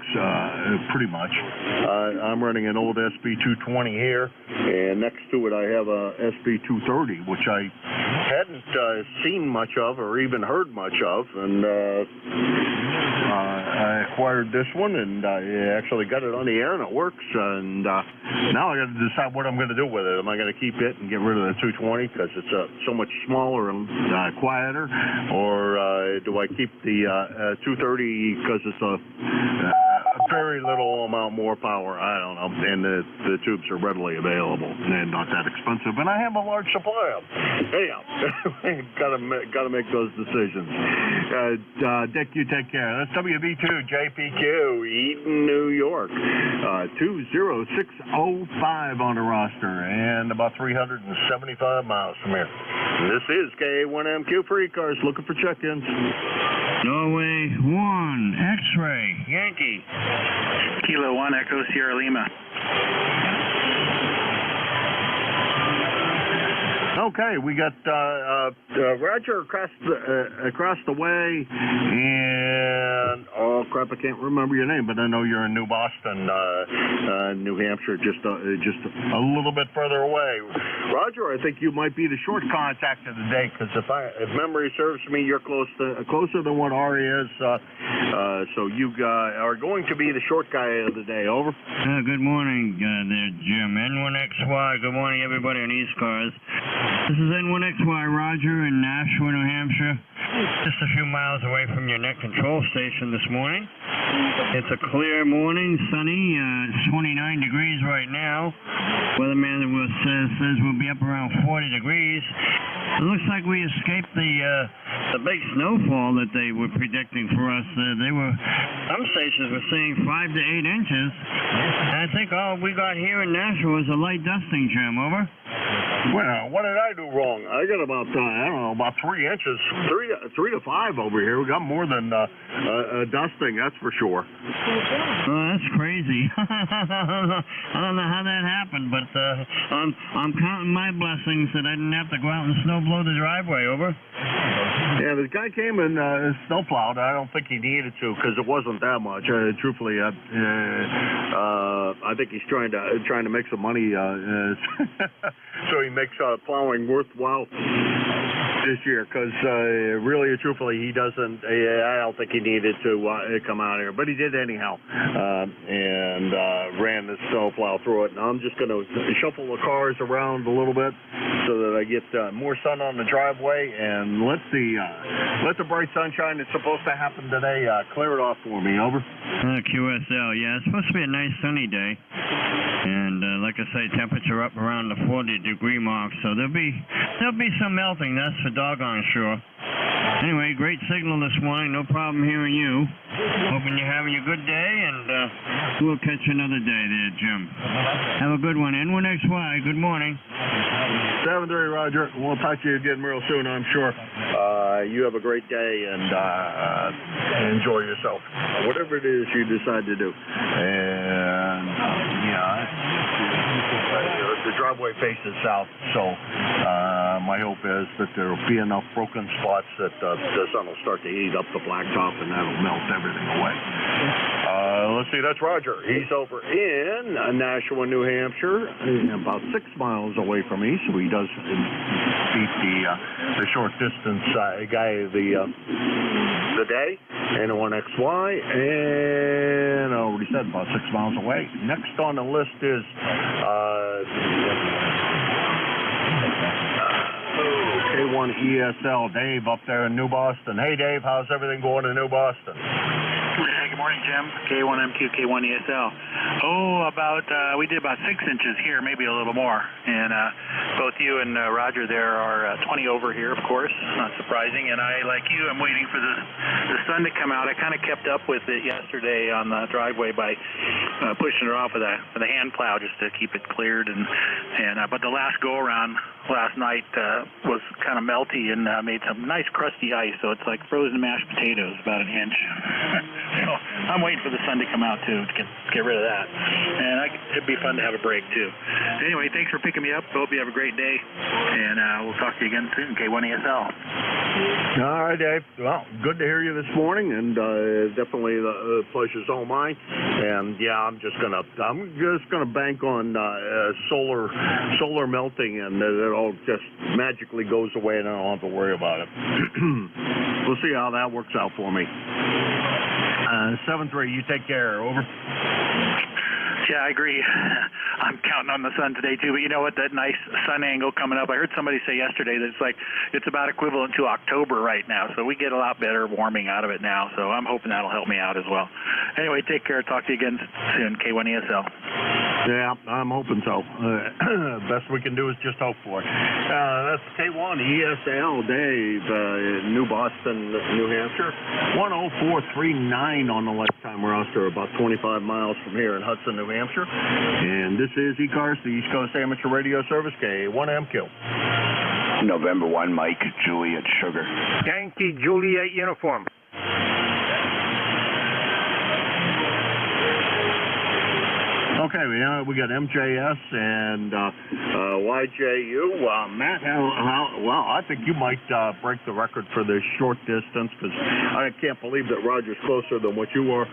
pretty much. I'm running an old SB220 here, and next to it I have a SB230, which I hadn't seen much of or even heard much of, and I acquired this one, and I actually got it on the air, and it works, and now I got to decide what I'm going to do with it. Am I going to keep it and get rid of the 220 because it's so much smaller and quieter, or do I keep the 230 because it's a very little amount more power? I don't know, and the tubes are readily available and not that expensive, and I have a large supply of them. Anyhow, gotta make those decisions. Dick, you take care. That's WB2JPQ, Eden, New York, 20605 on the roster, and about 375 miles from here. This is KA1MQ for ECARS, looking for check-ins. Norway 1, X-ray, Yankee. Kilo 1, Echo Sierra Lima. Okay, we got Roger across the way, and oh crap, I can't remember your name, but I know you're in New Boston, New Hampshire, just a little bit further away. Roger, I think you might be the short contact of the day, because if memory serves me, you're closer than what Ari is, so you are going to be the short guy of the day. Over. Good morning, there, Jim. N1XY. Good morning, everybody on ECARS. This is N1XY Roger in Nashua, New Hampshire. Just a few miles away from your net control station this morning. It's a clear morning, sunny. It's 29 degrees right now. Weatherman says we'll be up around 40 degrees. It looks like we escaped the big snowfall that they were predicting for us. Some stations were saying 5 to 8 inches. And I think all we got here in Nashua was a light dusting, Jim. Over. Well, what did I do wrong? I got about, I don't know, about 3 inches, 3 to 5 over here. We got more than a dusting, that's for sure. Oh, that's crazy. I don't know how that happened, but I'm counting my blessings that I didn't have to go out and snow blow the driveway. Over. Yeah, the guy came and snowplowed. I don't think he needed to because it wasn't that much. Truthfully, I think he's trying to make some money, so he makes plowing worthwhile this year. Because really, truthfully, he doesn't. I don't think he needed to come out here, but he did anyhow, and ran the snowplow through it. And I'm just going to shuffle the cars around a little bit so that I get more sun on the driveway and let the bright sunshine that's supposed to happen today clear it off for me. Over. QSL. Yeah, it's supposed to be a nice sunny day. And like I say, temperature up around the 40-degree mark, so there'll be some melting. That's for doggone sure. Anyway, great signal this morning. No problem hearing you. Hoping you're having a good day, and we'll catch you another day there, Jim. Have a good one. N1XY, good morning. 7-3, Roger. We'll talk to you again real soon, I'm sure. You have a great day, and enjoy yourself. Whatever it is you decide to do. And, the driveway faces south, so my hope is that there will be enough broken spots that the sun will start to heat up the blacktop, and that'll melt everything away. Let's see, that's Roger. He's over in Nashua, New Hampshire, about 6 miles away from me, so he does beat the short distance guy of the day, N1XY, and I already said about 6 miles away. Next on the list is K1 ESL, Dave up there in New Boston. Hey, Dave, how's everything going in New Boston? Hey, good morning, Jim. K1MQ, K1 ESL. We did about 6 inches here, maybe a little more. And both you and Roger there are 20 over here, of course, not surprising. And I, like you, I'm waiting for the sun to come out. I kind of kept up with it yesterday on the driveway by pushing it off with a hand plow just to keep it cleared. But the last go around last night was kind of melty and made some nice crusty ice. So it's like frozen mashed potatoes, about an inch. So I'm waiting for the sun to come out too to get rid of that. And it'd be fun to have a break too. Anyway, thanks for picking me up. Hope you have a great day. And we'll talk to you again soon, K1 ESL. All right, Dave. Well, good to hear you this morning, and definitely the pleasure's all mine. And yeah, I'm just gonna bank on solar melting, and it all just magically goes away, and I don't have to worry about it. We'll see how that works out for me. 7-3, you take care. Over. Yeah, I agree. I'm counting on the sun today too, but you know what? That nice sun angle coming up. I heard somebody say yesterday that it's about equivalent to October right now, so we get a lot better warming out of it now. So I'm hoping that'll help me out as well. Anyway, take care. Talk to you again soon. K1 ESL. Yeah, I'm hoping so. Best we can do is just hope for it. That's K1 ESL, Dave, in New Boston, New Hampshire. 10439 on the lifetime roster, about 25 miles from here in Hudson, New Hampshire. And this is ECARS, the East Coast Amateur Radio Service, K1MQ. November 1, Mike, Juliet, Sugar. Yankee Juliet uniform. Okay, we got MJS and YJU. Matt, I think you might break the record for the short distance, because I can't believe that Roger's closer than what you are.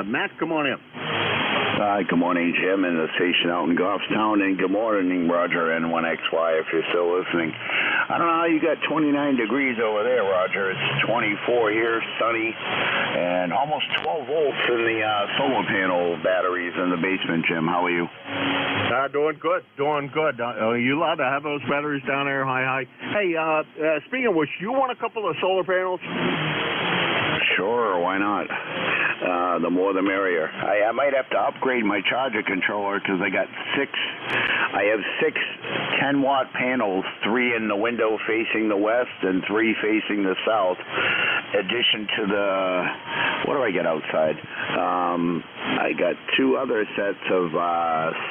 Matt, come on in. Hi, good morning, Jim, in the station out in Goffstown, and good morning, Roger, N1XY, if you're still listening. I don't know how you got 29 degrees over there, Roger. It's 24 here, sunny, and almost 12 volts in the solar panel batteries in the basement, Jim. How are you? Doing good, doing good. Are you allowed to have those batteries down there? Hi. Hey, speaking of which, you want a couple of solar panels? Sure, why not? The more the merrier. I might have to upgrade my charger controller, because I have 6 10-watt panels, 3 in the window facing the west and 3 facing the south. Addition to what do I get outside? I got 2 other sets of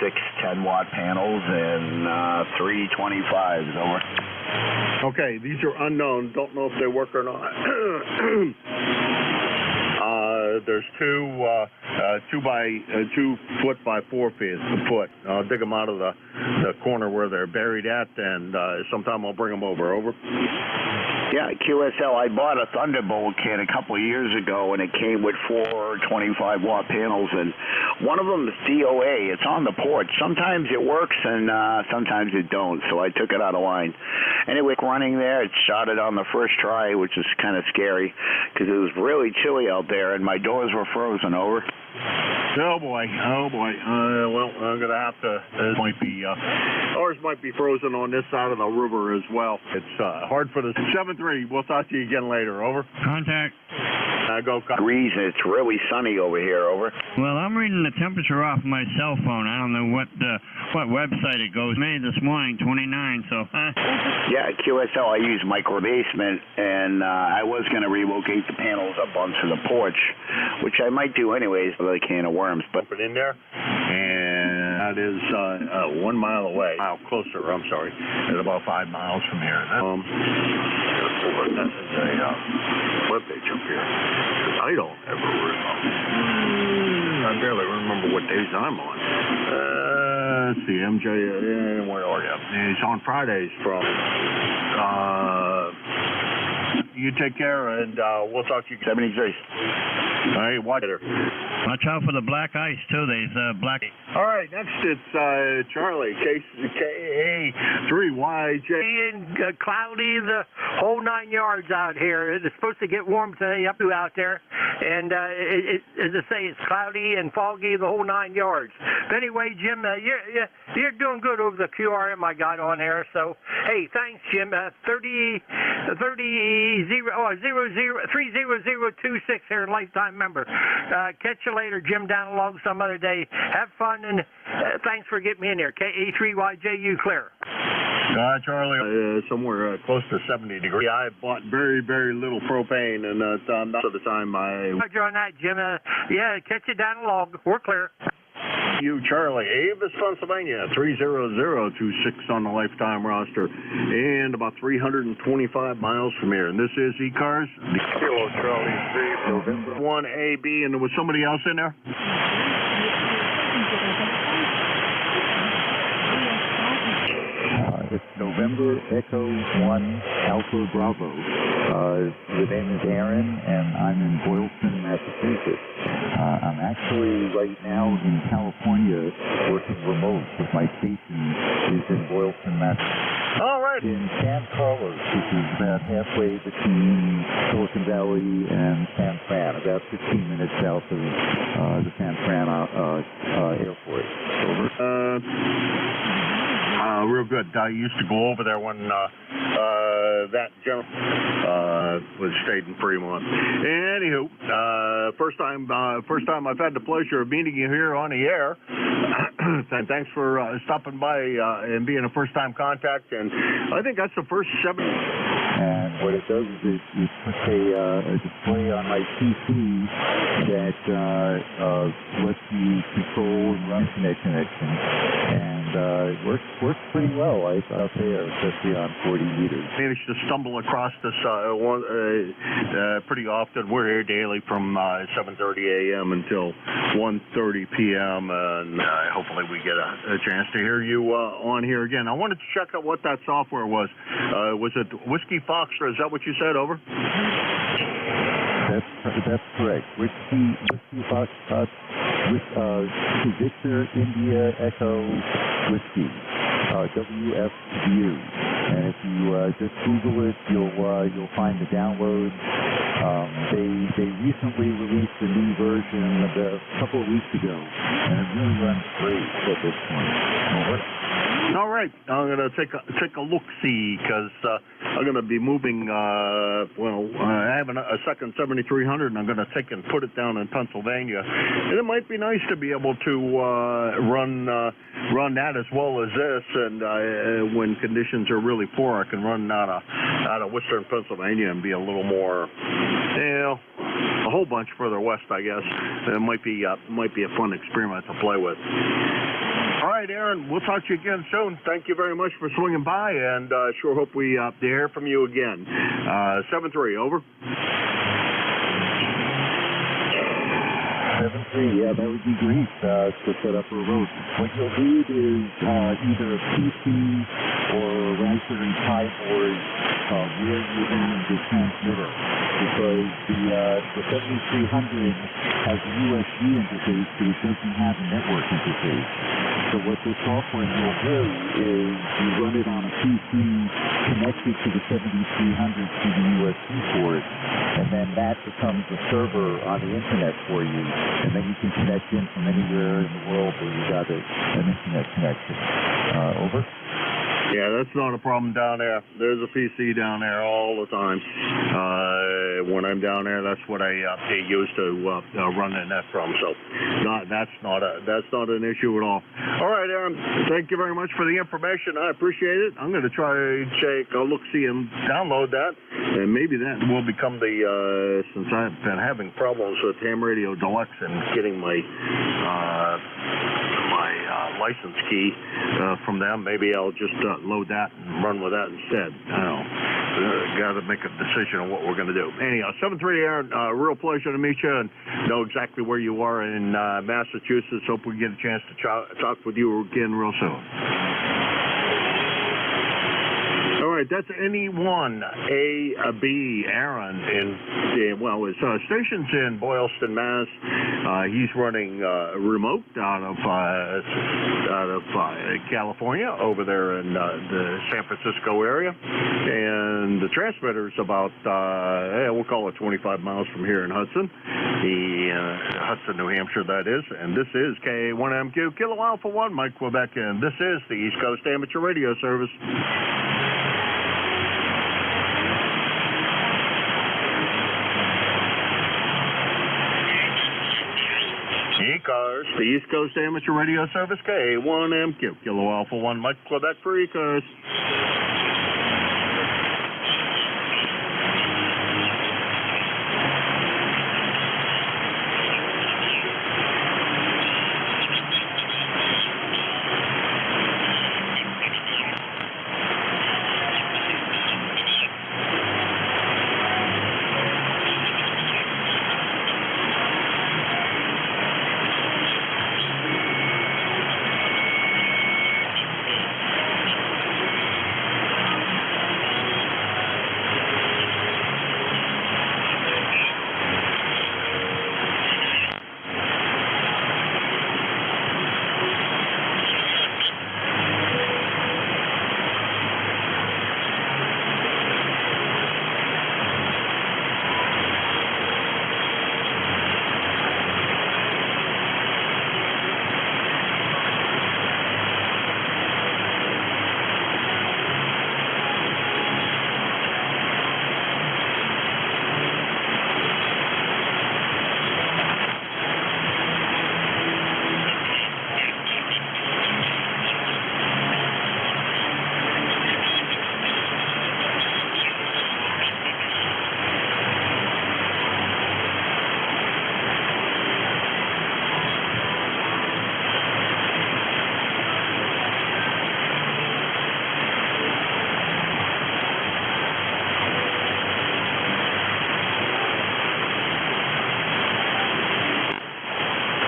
6 10-watt panels and 3 25s. Over. Okay, these are unknown. Don't know if they work or not. There's 2 foot by 4 foot. I'll dig them out of the corner where they're buried at, and sometime I'll bring them over. Over. Yeah, QSL, I bought a Thunderbolt kit a couple of years ago, and it came with 4 25-watt panels, and one of them is DOA. It's on the porch. Sometimes it works, and sometimes it don't, so I took it out of line. Anyway, running there, it shot it on the first try, which is kind of scary, because it was really chilly out there, and my doors were frozen. Over. Oh boy. Well, I'm gonna have to. Ours might be frozen on this side of the river as well. It's hard for the 7-3. We'll talk to you again later. Over. Contact. degrees, and it's really sunny over here. Over. Well, I'm reading the temperature off my cell phone. I don't know what website it goes. Made this morning, 29. So. Yeah, QSL. I use micro basement, and I was going to relocate the panels up onto the porch, which I might do anyways with a can of worms. But put in there, and that is 1 mile away. Mile closer. I'm sorry, at about 5 miles from here. That is a webpage up here. I don't ever remember. I barely remember what days I'm on. Let's see, MJ, where are you? It's on Fridays from. You take care, and we'll talk to you. 73. All right, watch it. Watch out for the black ice, too. There's black. All right, next it's Charlie, KA3YJ. Cloudy, the whole 9 yards out here. It's supposed to get warm today up out there. And as I say, it's cloudy and foggy, the whole 9 yards. But anyway, Jim, you're doing good over the QRM I got on here. So, hey, thanks, Jim. 30026 here, lifetime member. Catch you later, Jim, down along some other day. Have fun, and thanks for getting me in there. KA3YJU clear. Charlie, somewhere close to 70 degrees. I bought very, very little propane, and most of the time Roger on that, Jim. Yeah, catch you down along. We're clear. You, Charlie, Avis, Pennsylvania, 30026 on the lifetime roster, and about 325 miles from here. And this is ECARS. Kilo Charlie 3, November 1AB, and there was somebody else in there? It's November Echo 1 Alpha Bravo. The name is Aaron, and I'm in Boylston, Massachusetts. I'm actually right now in California working remote, but my station is in Boylston, Massachusetts. All right. In San Carlos, which is about halfway between Silicon Valley and San Fran, about 15 minutes south of the San Fran airport. Over. Real good. I used to go over there when that general was stayed in Fremont. Anywho, first time I've had the pleasure of meeting you here on the air. And thanks for stopping by and being a first-time contact. And I think that's the first 7. And what it does is it puts a display on my PC that lets you control and run internet connection. And it works pretty well out there, especially on 40 meters. Managed to stumble across this pretty often. We're here daily from 7:30 a.m. until 1:30 p.m. And hopefully we get a chance to hear you on here again. I wanted to check out what that software was. Was it Whiskey Foxtrot? Is that what you said? Over. That's correct. Whiskey Foxtrot, Victor India Echo Whiskey, WFU. And if you just Google it, you'll find the download. They recently released a new version a couple of weeks ago, and it really runs great at this point. All right, I'm gonna take a look-see because I'm gonna be moving. I have a second 7300, and I'm gonna take and put it down in Pennsylvania. And it might be nice to be able to run that as well as this. And when conditions are really poor, I can run out of Western Pennsylvania and be a little more, a whole bunch further west, I guess. It might be a fun experiment to play with. All right, Aaron, we'll talk to you again soon. Thank you very much for swinging by, and sure hope we hear from you again. 7-3, over. 7-3, yeah, that would be great to set up a remote. What you'll need is either a PC or a Raspberry Pi board where you're running the transmitter, because the 7300 has a USB interface, but it doesn't have a network interface. So what the software will do is you run it on a PC connected to the 7300 through the USB port, and then that becomes a server on the internet for you, and then you can connect in from anywhere in the world where you got an internet connection. Over. Yeah, that's not a problem down there. There's a PC down there all the time. When I'm down there, that's what I use to run the net from. So, that's not an issue at all. All right, Aaron. Thank you very much for the information. I appreciate it. I'm going to try to take a look, see, and download that, and maybe that will become the. Since I've been having problems with Ham Radio Deluxe and getting my license key from them, maybe I'll just load that and run with that instead. I don't know. Got to make a decision on what we're going to do. Anyhow, 730 Aaron, real pleasure to meet you and know exactly where you are in Massachusetts. Hope we get a chance to talk with you again real soon. All right, that's NE1AB Aaron his station's in Boylston, Mass. He's running remote out of California over there in the San Francisco area, and the transmitter is about we'll call it 25 miles from here in Hudson, Hudson, New Hampshire, that is. And this is K1MQ Kilo Alpha 1, Mike, Quebec, and this is the East Coast Amateur Radio Service. ECARS, the East Coast Amateur Radio Service, K1MQ, Kilo Alpha 1, Mike, Quebec for ECARS.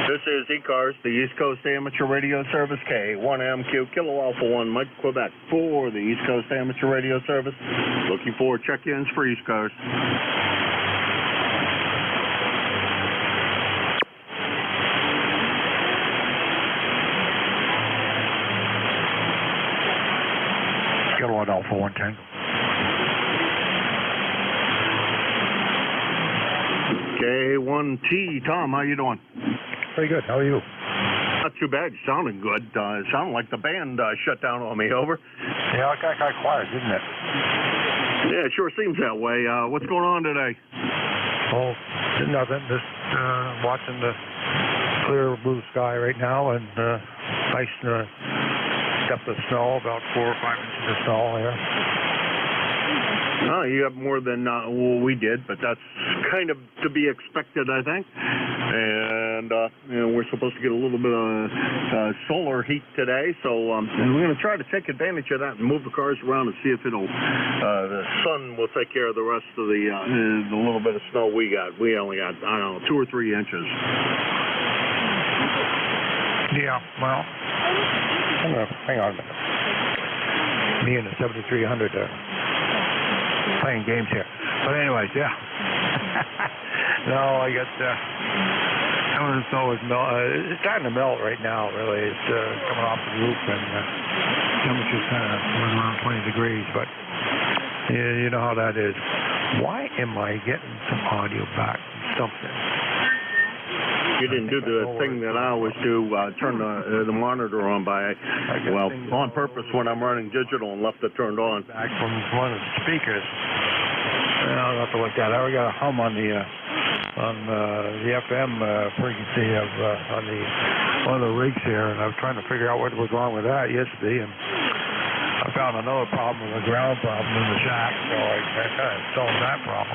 This is ECARS, the East Coast Amateur Radio Service, K1MQ, Kilo Alpha 1, Mike, Quebec, for the East Coast Amateur Radio Service. Looking for check-ins for ECARS. Kilo Alpha 1 Tango. K1T, Tom, how you doing? Pretty good. How are you? Not too bad. Sounding good. Sounded like the band shut down on me. Over. Yeah, it got kind of quiet, didn't it? Yeah, it sure seems that way. What's going on today? Oh, nothing. Just watching the clear blue sky right now, and nice depth of snow, about 4 or 5 inches of snow here. Oh, you have more than we did, but that's kind of to be expected, I think. And we're supposed to get a little bit of solar heat today, so and we're going to try to take advantage of that and move the cars around and see if it'll the sun will take care of the rest of the little bit of snow we got. We only got, I don't know, 2 or 3 inches. Yeah, well, hang on a minute. Me and the 7300 playing games here. But anyways, yeah. No, I got some of the snow is it's starting to melt right now, really. It's coming off the roof, and temperature's kind of around 20 degrees, but you know how that is. Why am I getting some audio back from something? You didn't do the thing that I always do, turn the monitor on on purpose when I'm running digital and left it turned on. Back from one of the speakers. I'll have to look at it. We got a hum on the FM frequency of on the one of the rigs here, and I was trying to figure out what was wrong with that yesterday, and I found another problem, a ground problem in the shack, so I kind of solved that problem.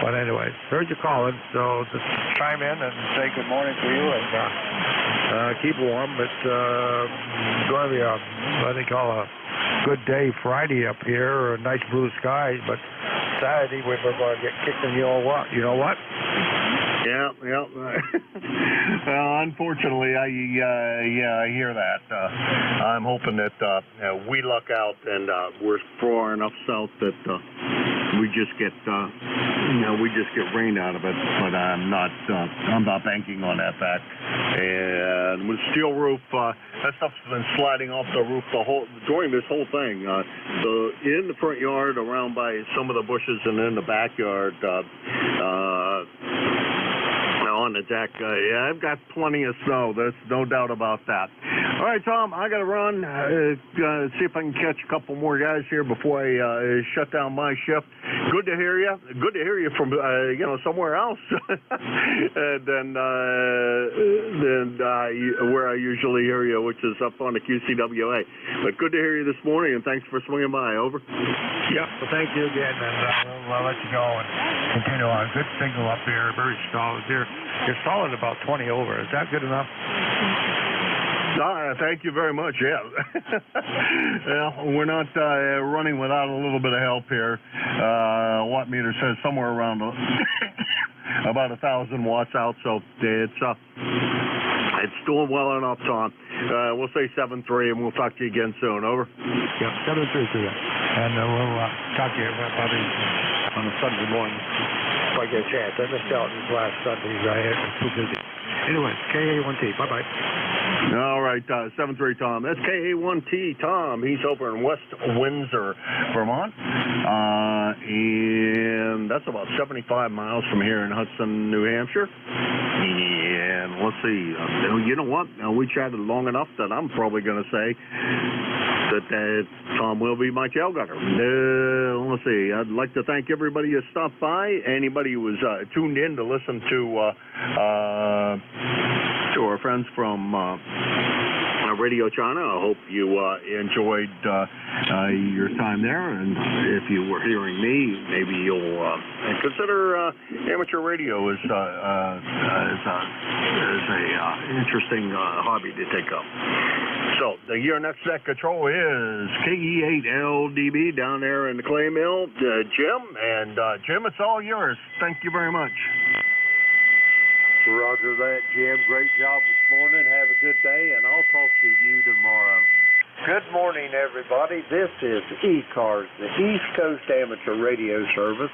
But anyway, heard you calling, so just chime in and say good morning to you, and keep warm. It's going to be what they call a good day Friday up here, nice blue skies, but Saturday we're going to get kicked in the old what? You know what? Yeah. Well, unfortunately, I hear that. I'm hoping that we luck out and we're far enough south that we just get rain out of it. But I'm not banking on that fact. And with steel roof, that stuff's been sliding off the roof during this whole thing. So in the front yard, around by some of the bushes, and in the backyard. On the deck, I've got plenty of snow. There's no doubt about that. All right, Tom, I got to run. See if I can catch a couple more guys here before I shut down my shift. Good to hear you. Good to hear you from somewhere else than where I usually hear you, which is up on the QCWA. But good to hear you this morning, and thanks for swinging by. Over. Yeah, well, thank you again, and we'll let you go and continue on. Good signal up here, very solid. You're solid about 20 over. Is that good enough? Thank you very much. Yeah. Well, we're not running without a little bit of help here. Watt meter says somewhere around about 1,000 watts out, so it's doing well enough, Tom. We'll say 7-3, and we'll talk to you again soon. Over. Yeah, 7-3 to you. And we'll talk to you probably on a Sunday morning. If I get a chance. I missed out this last Sunday. I was too busy. Anyway, KA1T. Bye-bye. All right, 7-3 Tom. That's KA1T Tom. He's over in West Windsor, Vermont. And that's about 75 miles from here in Hudson, New Hampshire. And let's see. You know what? We chatted long enough that I'm probably going to say that Tom will be my tail gunner. Let's see. I'd like to thank everybody who stopped by, anybody who was tuned in to listen to our friends from Radio China. I hope you enjoyed your time there, and if you were hearing me, maybe you'll consider amateur radio as a interesting hobby to take up. So your next net control is KE8LDB down there in the clay mill, Jim, and Jim, it's all yours. Thank you very much. Roger that, Jim. Great job this morning. Have a good day, and I'll talk to you tomorrow. Good morning, everybody. This is ECARS, the East Coast Amateur Radio Service,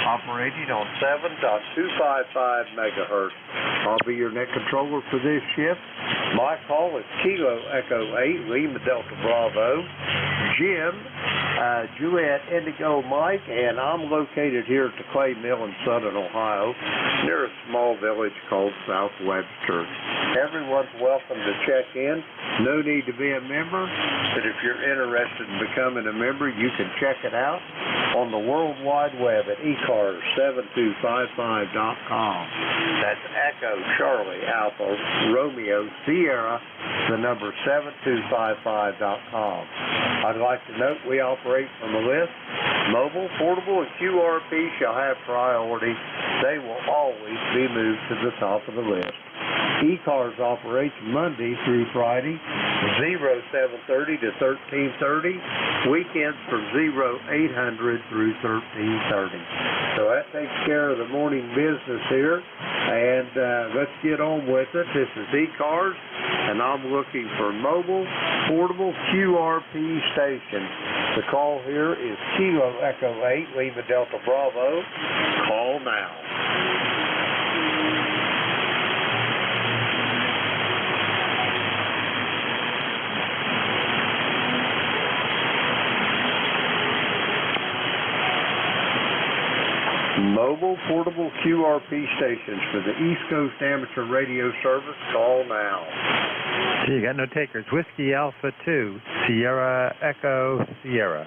operating on 7.255 megahertz. I'll be your net controller for this shift. My call is Kilo Echo 8, Lima Delta Bravo, Jim, Juliet Indigo Mike, and I'm located here at the Clay Mill in Southern Ohio, near a small village called South Webster. Everyone's welcome to check in. No need to be a member, but if you're interested in becoming a member, you can check it out on the World Wide Web at ECARS7255.com. That's Echo Charlie Alpha Romeo Sierra, the number 7255.com. I'd like to note we operate from a list. Mobile, portable, and QRP shall have priority. They will always be moved to the top of the list. ECARS operates Monday through Friday, 0730 to 1330, weekends from 0800 through 1330. So that takes care of the morning business here, and let's get on with it. This is ECARS, and I'm looking for mobile, portable QRP stations. The call here is Kilo Echo 8, Lima Delta Bravo. Call now. mobile portable QRP stations for the East Coast Amateur Radio Service. Call now. Gee, you got no takers. Whiskey Alpha 2, Sierra Echo Sierra.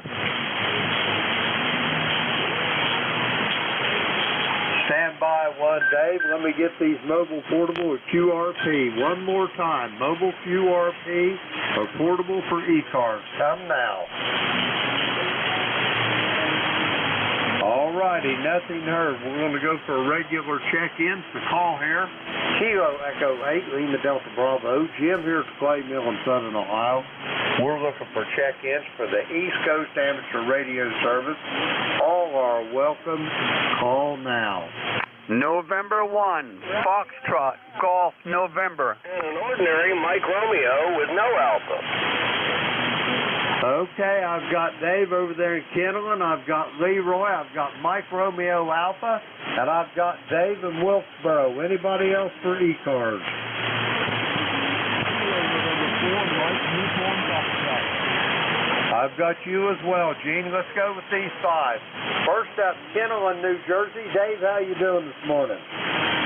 Stand by one, Dave. Let me get these mobile portable or QRP. One more time. Mobile QRP or portable for ECARS. Come now. All righty, nothing heard. We're going to go for a regular check-in. The call here. Kilo Echo 8, Lima Delta Bravo. Jim here at the Clay Mill in Southern Ohio. We're looking for check-ins for the East Coast Amateur Radio Service. All are welcome. Call now. November 1, Foxtrot, Golf, November. And an ordinary Mike Romeo with no alpha. Okay, I've got Dave over there in Kentland. I've got Leroy. I've got Mike Romeo Alpha. And I've got Dave in Wilkesboro. Anybody else for ECARS? I've got you as well, Gene. Let's go with these 5. First up, Kentland, New Jersey. Dave, how you doing this morning?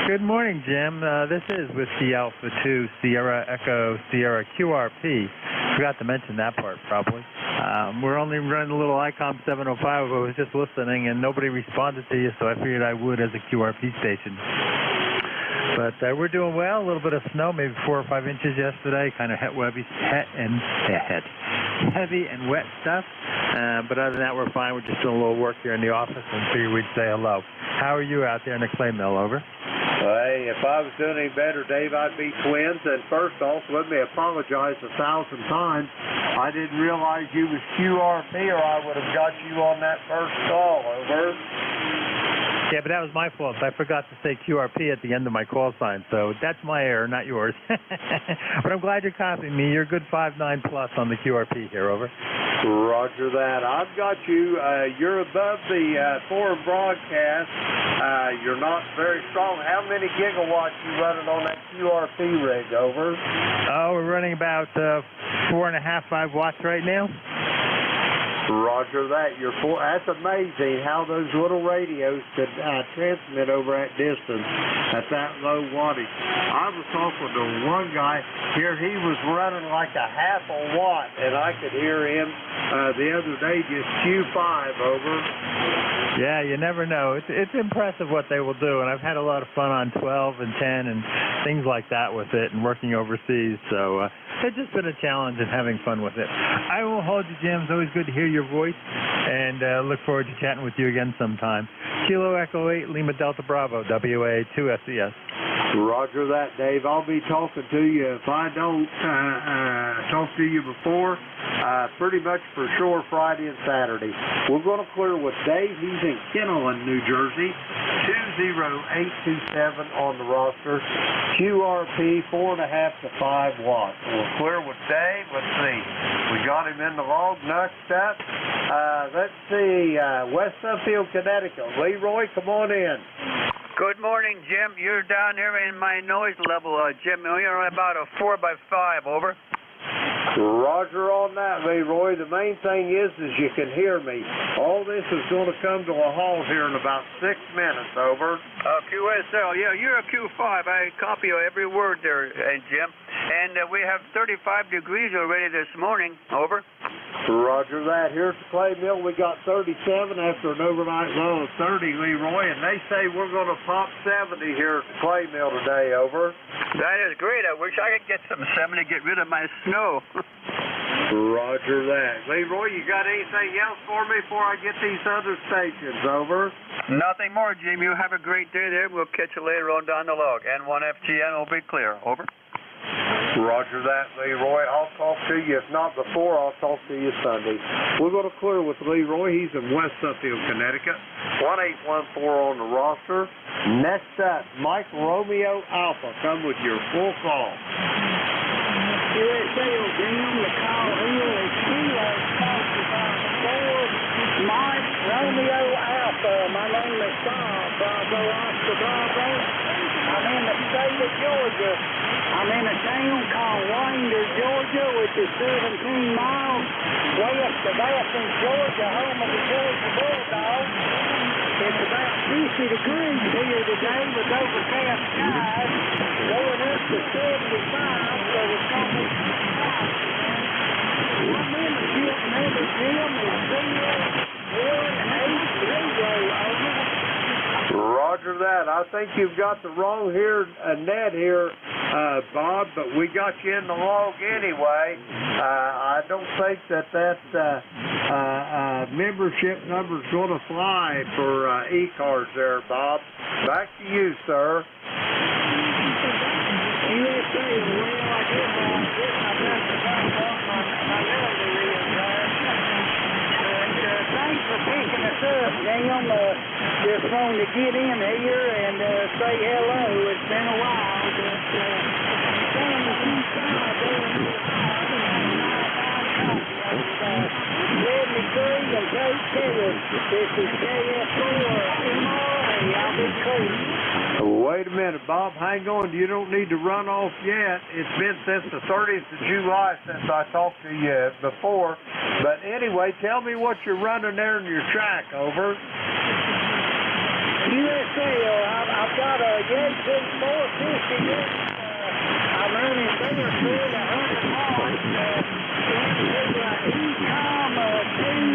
Good morning, Jim. This is Whiskey Alpha 2, Sierra Echo Sierra QRP. Forgot to mention that part, probably. We're only running a little ICOM 705. I was just listening, and nobody responded to you, so I figured I would as a QRP station. But we're doing well. A little bit of snow, maybe 4 or 5 inches yesterday. Kind of heavy and wet stuff. But other than that, we're fine. We're just doing a little work here in the office and figured we'd say hello. How are you out there in the clay mill? Over. Hey, if I was doing any better, Dave, I'd be twins. And first off, let me apologize 1,000 times. I didn't realize you was QRP, or I would have got you on that first call. Over. Yeah, but that was my fault. I forgot to say QRP at the end of my call sign, so that's my error, not yours. But I'm glad you're copying me. You're a good 5.9 plus on the QRP here, over. Roger that. I've got you. You're above the foreign broadcast. You're not very strong. How many gigawatts you running on that QRP rig, over? Oh, we're running about 4.5, 5 watts right now. Roger that. That's amazing how those little radios could transmit over that distance at that low wattage. I was talking to one guy here. He was running like a half a watt, and I could hear him the other day just Q5, over. Yeah, you never know. It's impressive what they will do, and I've had a lot of fun on 12 and 10 and things like that with it and working overseas. So it's just been a challenge and having fun with it. I will hold you, Jim. It's always good to hear your voice, and look forward to chatting with you again sometime. Kilo Echo 8, Lima Delta Bravo, WA2SES. Roger that, Dave. I'll be talking to you. If I don't talk to you before, pretty much for sure Friday and Saturday. We're going to clear with Dave. He's in Kentland, New Jersey. 20827 on the roster. QRP 4.5 to 5 watts. We'll clear with Dave. Let's see. We got him in the log. Next up, let's see, West Sunfield, Connecticut. Leroy, come on in. Good morning, Jim. You're down here in my noise level, Jim. You're about a 4x5, over. Roger on that, Leroy. The main thing is you can hear me. All this is going to come to a halt here in about 6 minutes, over. QSL, yeah, you're a Q5. I copy every word there, Jim. And we have 35 degrees already this morning, over. Roger that. Here at the clay mill, we got 37 after an overnight low of 30, Leroy, and they say we're going to pop 70 here at the clay mill today, over. That is great. I wish I could get some 70 to get rid of my snow. Roger that. Leroy, you got anything else for me before I get these other stations, over? Nothing more, Jim. You have a great day there. We'll catch you later on down the log. N1FGN will be clear, over. Roger that, Leroy. I'll talk to you. If not before, I'll talk to you Sunday. We're going to clear with Leroy. He's in West Sunfield, Connecticut. 1814 on the roster. Next up, Mike Romeo Alpha. Come with your full call. QSL, Jim. The call here is Kilo 4, Mike Romeo Alpha. My name is Bob. Bravo, Oscar, Bravo. I'm in the state of Georgia. I'm in a town called Winder, Georgia, which is 17 miles west of Athens, Georgia, home of the Georgia Bulldogs. It's about 50 degrees here today with overcast skies, going up to 75, so it's almost hot. My membership number, Jim, is 0180, over. Roger that. I think you've got the wrong net here, Bob, but we got you in the log anyway. I don't think that membership number's going to fly for ECARS there, Bob. Back to you, sir. USA, well, I guess I best about my relative is there. Thanks for picking us up, Jim. Just wanted to get in here and say hello. It's been a while, but let me see and take care of this is KS4 MRA. I'll be cool. Wait a minute, Bob. Hang on. You don't need to run off yet. It's been since the 30th of July since I talked to you before. But anyway, tell me what you're running there in your track, over. USA, I've got a Yates 450. I'm running Barefoot 100 miles into ECOM 2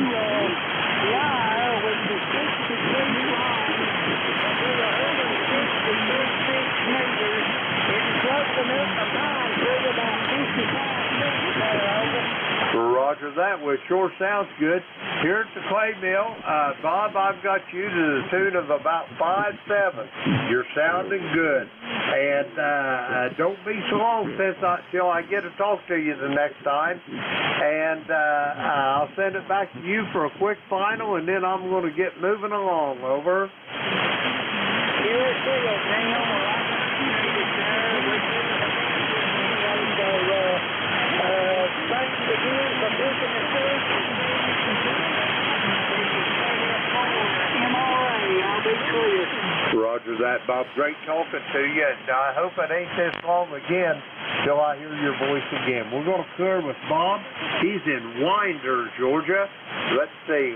wire, which is 62 lines. I do 166 meters. It's floating up the pine tree about 55 feet there, over. Roger that. Well, it sure sounds good. Here at the clay mill, Bob, I've got you to the tune of about 5.7. You're sounding good. And don't be so long till I get to talk to you the next time. And I'll send it back to you for a quick final, and then I'm going to get moving along, over. Thanks again for picking us up. MRA, I'll be clear. Roger that, Bob. Great talking to you. And I hope it ain't this long again till I hear your voice again. We're going to clear with Bob. He's in Winder, Georgia. Let's see.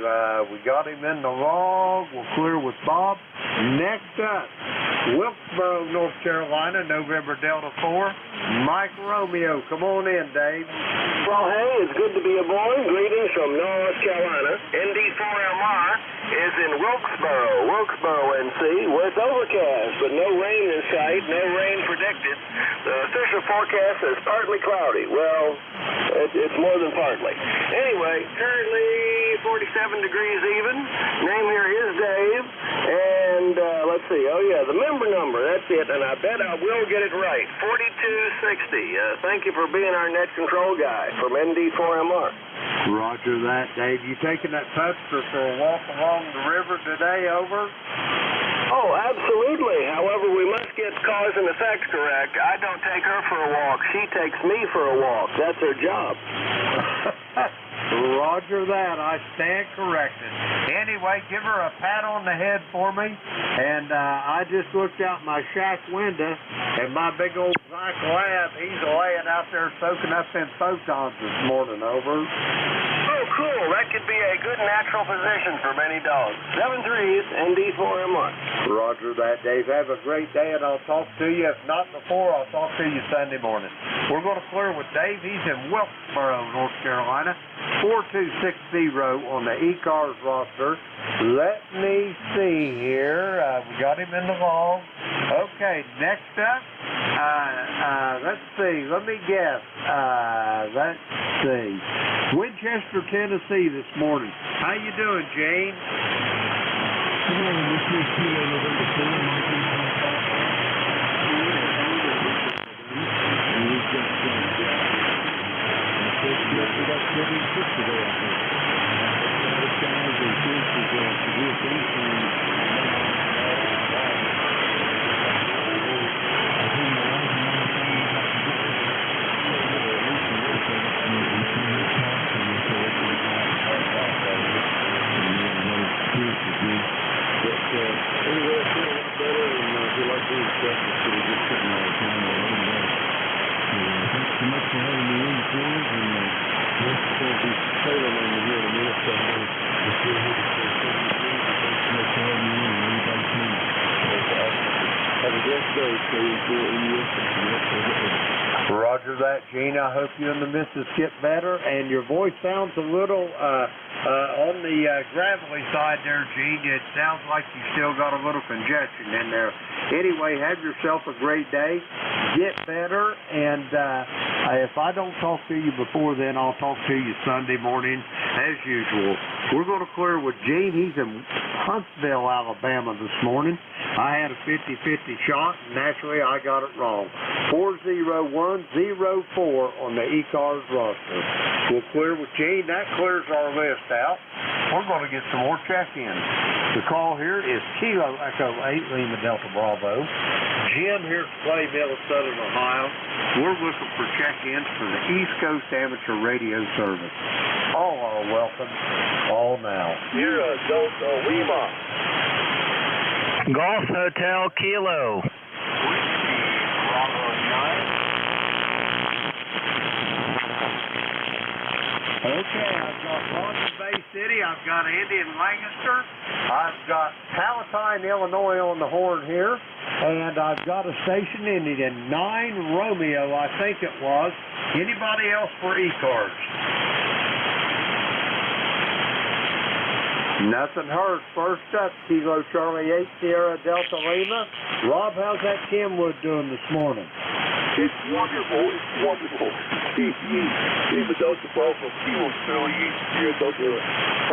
We got him in the log. We'll clear with Bob. Next up, Wilkesboro, North Carolina, November Delta 4. Mike Romeo. Come on in, Dave. Well, hey, it's good to be aboard. Greetings from North Carolina. ND4MR is in Wilkesboro, NC, where it's overcast, but no rain in sight, no rain predicted. The official forecast is partly cloudy. Well, it's more than partly. Anyway, currently 47 degrees even. Name here is Dave. And let's see. Oh, yeah, the member number. That's it. And I bet I will get it right. 4260. Thank you for being our net control guy from ND4MR. Roger that, Dave. You taking that Pupster for a walk along the river today, over? Oh, absolutely. However, we must get cause and effect correct. I don't take her for a walk. She takes me for a walk. That's her job. Roger that. I stand corrected. Anyway, give her a pat on the head for me. And I just looked out my shack window, and my big old black lab, he's laying out there soaking up in photons this morning, over. Oh, cool. That could be a good natural position for many dogs. 7-3s, ND4MR. Roger that, Dave. Have a great day, and I'll talk to you. If not before, I'll talk to you Sunday morning. We're going to clear with Dave. He's in Wilkesboro, North Carolina. 4260 on the ECARS roster. Let me see here. We got him in the log. Okay, next up, let's see. Let me guess. Let's see. Winchester, Tennessee this morning. How you doing, Jane? Have a great day, KJ2US. Roger that, Gene. I hope you and the missus get better. And your voice sounds a little on the gravelly side there, Gene. It sounds like you still got a little congestion in there. Anyway, have yourself a great day. Get better. And if I don't talk to you before then, I'll talk to you Sunday morning as usual. We're going to clear with Gene. He's in Huntsville, Alabama this morning. I had a 50-50 shot, and naturally I got it wrong. 40104 on the ECARS roster. We'll clear with Gene. That clears our list out. We're going to get some more check-ins. The call here is Kilo Echo 8 Lima Delta Bravo. Jim here at Clay Mill, Southern Ohio. We're looking for check-ins for the East Coast Amateur Radio Service. All are welcome. All now. Here at Delta Lima. Golf Hotel Kilo. Okay, I've got Boston Bay City, I've got Andy in Lancaster, I've got Palatine, Illinois on the horn here, and I've got a station ending in 9 Romeo, I think it was. Anybody else for ECARS? Nothing heard. First up, Kilo Charlie 8 Sierra Delta Lima. Rob, how's that Kenwood doing this morning? It's wonderful. It's wonderful. Lima Delta Bravo, Kilo Charlie 8 Sierra Delta Lima.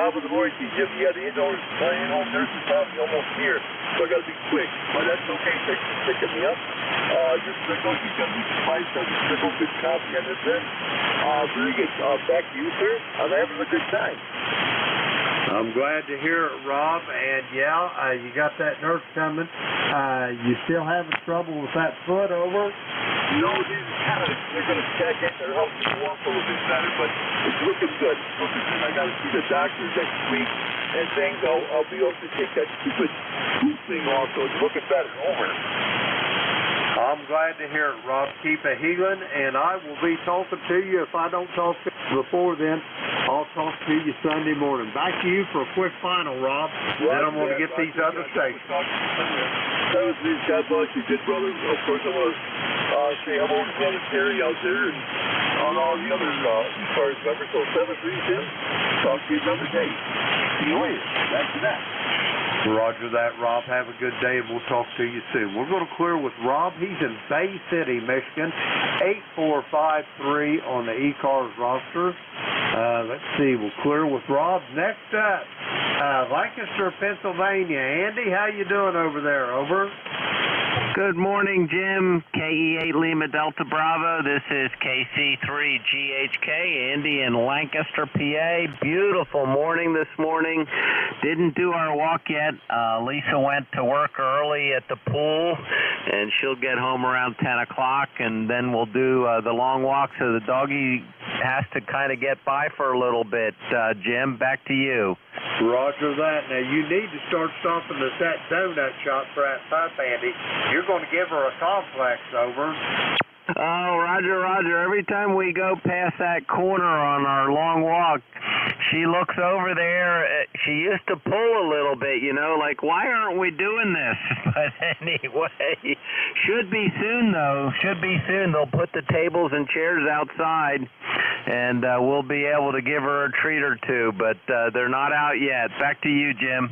Top of the morning, Jim. Yeah, the indoors playing home. There's the probably almost here. So I got to be quick. But that's okay. Thanks for picking me up. Your signal, you got me spice up. Signal, good copy on this end. Very good. Back to you, sir. I'm having a good time. I'm glad to hear it, Rob. And yeah, you got that nurse coming. You still having trouble with that foot over? No, they're going to check it. They're helping me walk a little bit better, but it's looking good. It's looking good. I got to see the doctor next week, and things I'll be able to take that stupid boot thing off, so it's looking better. Over. I'm glad to hear it, Rob. Keep a healing, and I will be talking to you. If I don't talk to you before then, I'll talk to you Sunday morning. Back to you for a quick final, Rob. Then I'm going to get these other stations. God bless you, good brother. Of course, I want to say hello to brother Terry out there and on all the other ECARS members. So 737, talk to you another day. See you later. Back to that. Roger that, Rob. Have a good day, and we'll talk to you soon. We're going to clear with Rob. He's in Bay City, Michigan. 8453 on the ECARS roster. Let's see. We'll clear with Rob. Next up, Lancaster, Pennsylvania. Andy, how you doing over there? Over. Good morning, Jim. KE8 Lima Delta Bravo. This is KC3GHK, Andy in Lancaster, PA. Beautiful morning this morning. Didn't do our walk yet. Lisa went to work early at the pool, and she'll get home around 10 o'clock, and then we'll do the long walk, so the doggy has to kind of get by for a little bit. Jim, back to you. Roger that. Now, you need to start stopping at that donut shop for that pup, Andy. You're going to give her a complex, over. Oh, Roger. Every time we go past that corner on our long walk, she looks over there. She used to pull a little bit, like, why aren't we doing this? But anyway, should be soon, though. Should be soon. They'll put the tables and chairs outside, and we'll be able to give her a treat or two, but they're not out yet. Back to you, Jim.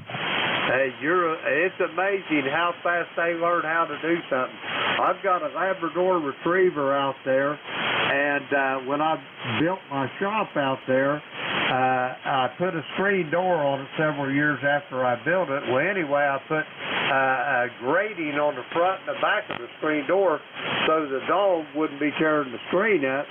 Hey, it's amazing how fast they learn how to do something. I've got a Labrador Retriever out there, and when I built my shop out there, I put a screen door on it several years after I built it. Well, anyway, I put a grating on the front and the back of the screen door so the dog wouldn't be tearing the screen up.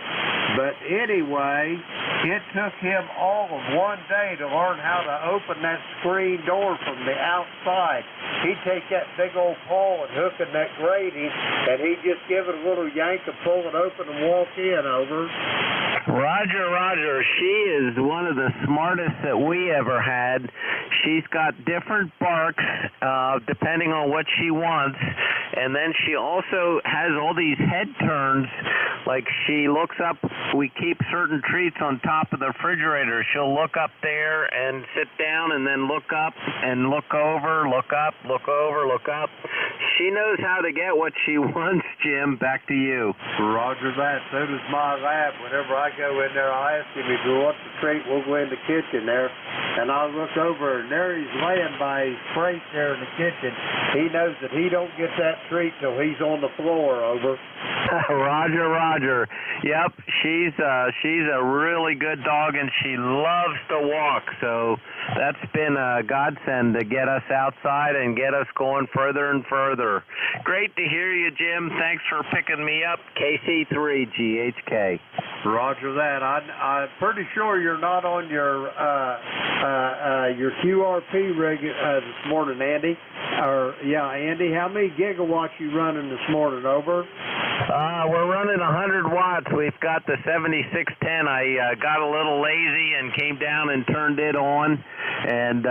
But anyway, it took him all of one day to learn how to open that screen door from the outside. He'd take that big old paw and hook in that grating, and he'd just give it a little yank and pull it open and walk in, over. Roger. She is one of the smartest that we ever had. She's got different barks depending on what she wants, and then she also has all these head turns like she looks up, we keep certain treats on top of the refrigerator. She'll look up there and sit down and then look up and look over, look up, look over, look up. She knows how to get what she wants, Jim. Back to you. Roger that. So does my lab. Whenever I go in there, I ask him if he wants a treat. We'll go in the kitchen there, and I'll look over, and there he's laying by his crate there in the kitchen. He knows that he don't get that treat till he's on the floor, over. Roger, Roger. Yep, she's a really good dog, and she loves to walk. So that's been a godsend to get us outside and get us going further and further. Great to hear you, Jim. Thanks for picking me up. KC3GHK. Roger that. I'm pretty sure you're not on your QRP rig this morning, Andy. Andy, how many gigawatts you running this morning, over? We're running 100 watts. We've got the 7610. I got a little lazy and came down and turned it on, and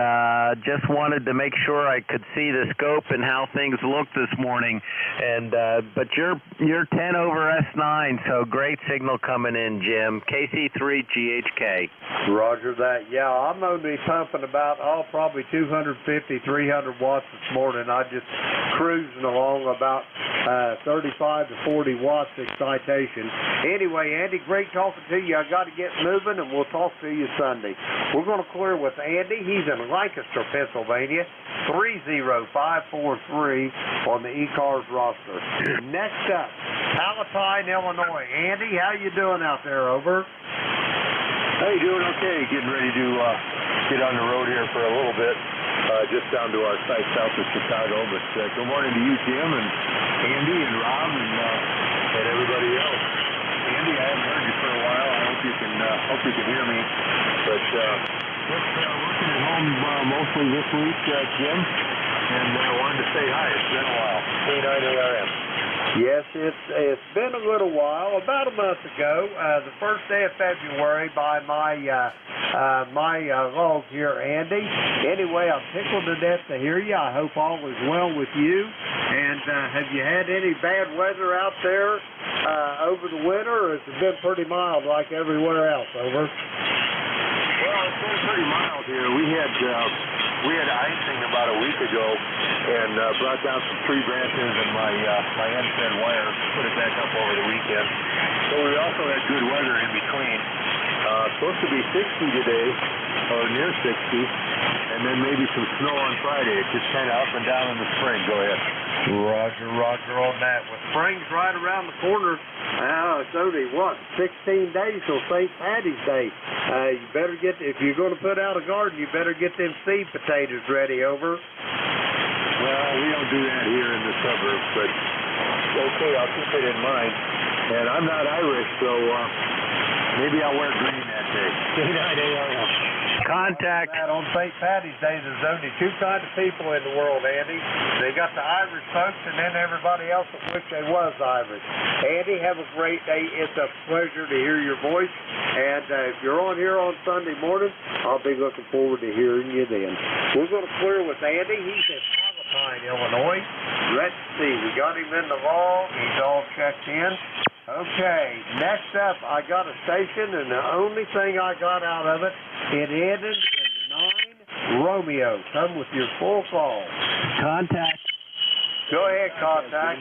just wanted to make sure I could see the scope and how things look this morning. And but you're 10 over S9, so great signal coming in, Jim. KC3GHK. Roger that. Yeah, I'm only pumping about probably 250, 300 watts this morning. I just cruising along about 35 to 40 watts excitation. Anyway, Andy, great talking to you. I got to get moving, and we'll talk to you Sunday. We're going to clear with Andy. He's in Lancaster, Pennsylvania, 30543 on the ECARS roster. Next up, Palatine, Illinois. Andy, how you doing out there, over? Hey, doing okay. Getting ready to get on the road here for a little bit, just down to our site south of Chicago. But good morning to you, Jim, and Andy, and Rob, and everybody else. Andy, I haven't heard you for a while. I hope you can hear me. But just working at home mostly this week, Jim, and I wanted to say hi. It's been a while. K9ARM. Yes, it's been a little while. About a month ago, the first day of February, by my log here, Andy. Anyway, I'm tickled to death to hear you. I hope all is well with you. And have you had any bad weather out there over the winter, or has it been pretty mild like everywhere else, over? Well, it's been pretty mild here. We had icing about a week ago, and brought down some tree branches and my end-fed wire, put it back up over the weekend. So we also had good weather in between. Supposed to be 60 today, or near 60, and then maybe some snow on Friday. It's just kind of up and down in the spring. Go ahead. Roger on that. Well, spring's right around the corner. It's only, 16 days till St. Patty's Day. You better if you're going to put out a garden, you better get them seed potatoes ready, over. Well, we don't do that here in the suburbs, but okay, I'll keep it in mind. And I'm not Irish, so maybe I'll wear green that day. K9ARM. Contact. On St. Patty's Day, there's only two kinds of people in the world, Andy. They got the Irish folks, and then everybody else that wish they was Irish. Andy, have a great day. It's a pleasure to hear your voice. And if you're on here on Sunday morning, I'll be looking forward to hearing you then. We're going to clear with Andy. He's in Palatine, Illinois. Let's see. We got him in the log. He's all checked in. Okay, next up, I got a station, and the only thing I got out of it, it ended in 9 Romeo. Come with your full call. Contact. Go ahead, contact.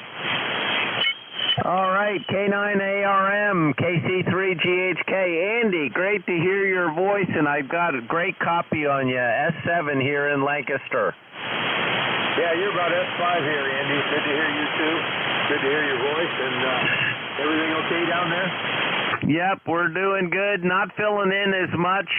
All right, K9ARM, KC3GHK. Andy, great to hear your voice, and I've got a great copy on you, S7 here in Lancaster. Yeah, you're about S5 here, Andy. Good to hear you, too. Good to hear your voice, and everything okay down there? Yep, we're doing good. Not filling in as much.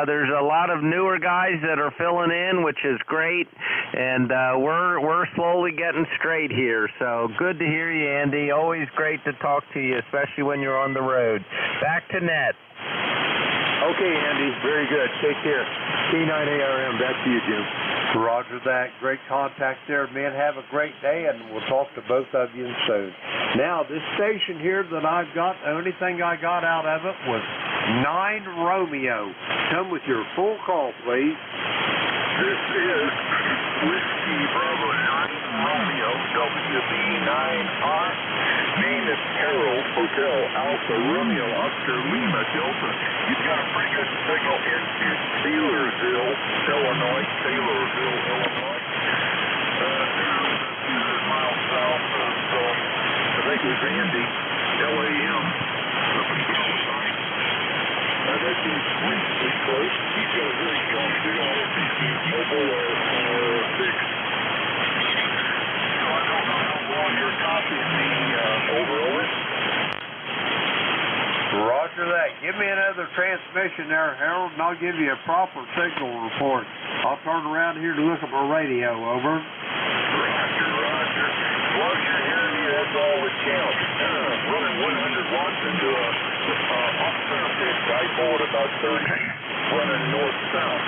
There's a lot of newer guys that are filling in, which is great, and we're slowly getting straight here. So good to hear you, Andy. Always great to talk to you, especially when you're on the road. Back to net. Okay, Andy. Very good. Take care. K9ARM. Back to you, Jim. Roger that. Great contact there, men. Have a great day, and we'll talk to both of you soon. Now, this station here that I've got, the only thing I got out of it was 9 Romeo. Come with your full call, please. This is Whiskey Bravo 9 Romeo, WB9R. Name is Harold for Hotel, Alpha, Romeo, Oscar, Lima, Delta. You've got a pretty good signal into Taylorsville, Illinois. Taylorsville, Illinois. 200 miles south of, I think it was Andy, LAM. This is reasonably close. He's got a very strong signal. I don't think he's mobile or fixed. So I don't know how long you're copying me over. Roger that. Give me another transmission there, Harold, and I'll give you a proper signal report. I'll turn around here to look at my radio, over. Roger. As long as you're hearing me, that's all that counts. Running 100 watts into a off-center pitch dipole at about 30, running north-south.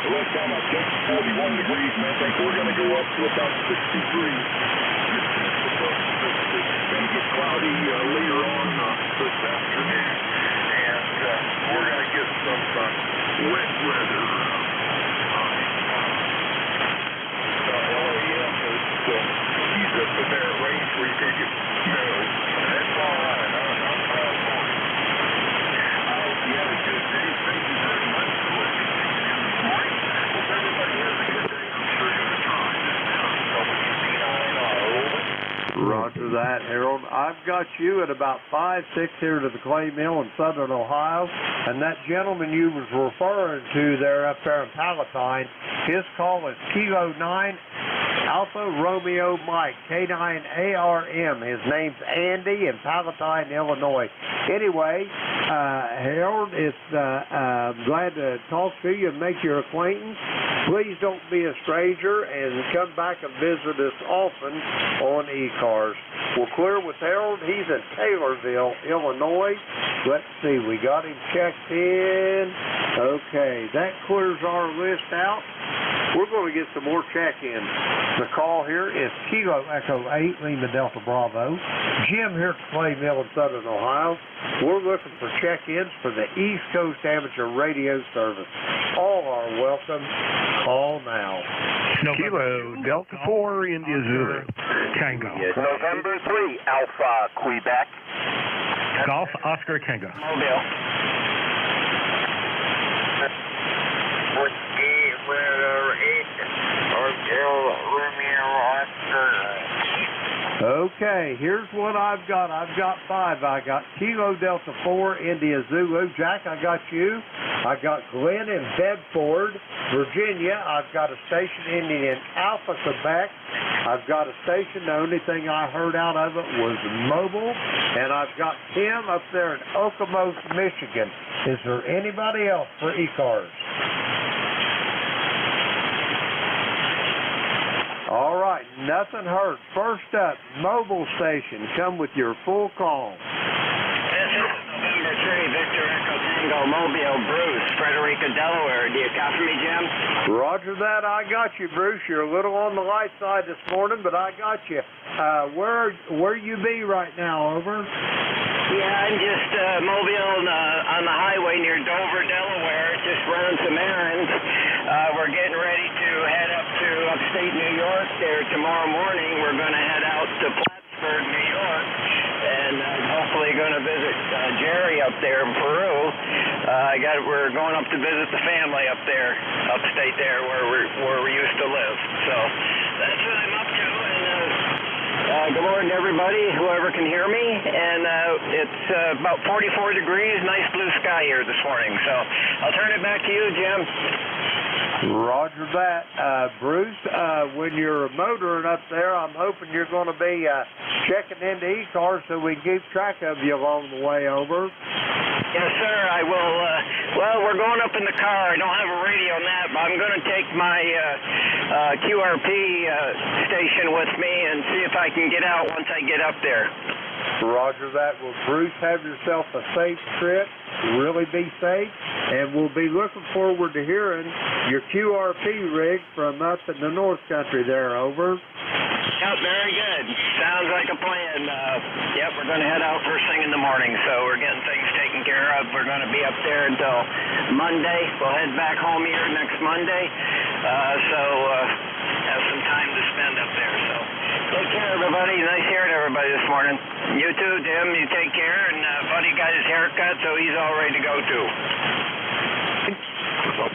Right down my check, 41 degrees, and I think we're going to go up to about 63. It's going to get cloudy later on this afternoon, and we're going to get some wet weather. LAM is he's up in that range where you can get snow, and that's all right. I'm proud of it. I hope you have a good day. Thank you very much for listening to me this morning. Hope everybody has a good day. I'm sure you're going to try this now. WC9R, over. Roger that, Harold. I've got you at about 5-6 here to the clay mill in southern Ohio, and that gentleman you was referring to there up there in Palatine, his call is Kilo 9 Alpha Romeo Mike, K9ARM. His name's Andy in Palatine, Illinois. Anyway, Harold, I'm glad to talk to you and make your acquaintance. Please don't be a stranger and come back and visit us often on ECARS. We're clear with Harold. He's in Taylorsville, Illinois. Let's see, we got him checked in. Okay, that clears our list out. We're going to get some more check-ins. The call here is Kilo Echo 8, Lima Delta Bravo. Jim here at the Clay Mill in southern Ohio. We're looking for check-ins for the East Coast Amateur Radio Service. All are welcome. Call now. Kilo Delta 4, India Zulu. Tango. November 3, Alpha, Quebec. Golf Oscar Tango. Mobile. Okay, here's what I've got. I've got 5. I got Kilo Delta 4, India Zulu. Jack, I got you. I got Glenn in Bedford, Virginia. I've got a station ending in Alpha, Quebec. I've got a station. The only thing I heard out of it was mobile. And I've got Tim up there in Okemos, Michigan. Is there anybody else for ECARS? All right, nothing hurt. First up, mobile station. Come with your full call. This is November 3, Victor Echo Tango, Mobile, Bruce, Frederica, Delaware. Do you copy me, Jim? Roger that. I got you, Bruce. You're a little on the light side this morning, but I got you. Where you be right now, over? Yeah, I'm just Mobile on the highway near Dover, Delaware, just running some errands. We're getting ready to head up to upstate New York there tomorrow morning. We're going to head out to Plattsburgh, New York, and hopefully going to visit Jerry up there in Peru. We're going up to visit the family up there, upstate there where we used to live. So that's what I'm up to. And good morning to everybody, whoever can hear me. And it's about 44 degrees, nice blue sky here this morning. So I'll turn it back to you, Jim. Roger that. Bruce, when you're motoring up there, I'm hoping you're going to be checking into ECARS so we can keep track of you along the way, over. Yes, sir, I will. Well, we're going up in the car. I don't have a radio on that, but I'm going to take my QRP station with me and see if I can get out once I get up there. Roger that. Well, Bruce, have yourself a safe trip. Really be safe. And we'll be looking forward to hearing your QRP rig from up in the North Country there, over. Yep, very good. Sounds like a plan. Yep, we're going to head out first thing in the morning, so we're getting things taken care of. We're going to be up there until Monday. We'll head back home here next Monday, so have some time to spend up there. So take care, everybody. Nice hearing morning. You too, Jim. You take care. And Buddy got his haircut, so he's all ready to go too.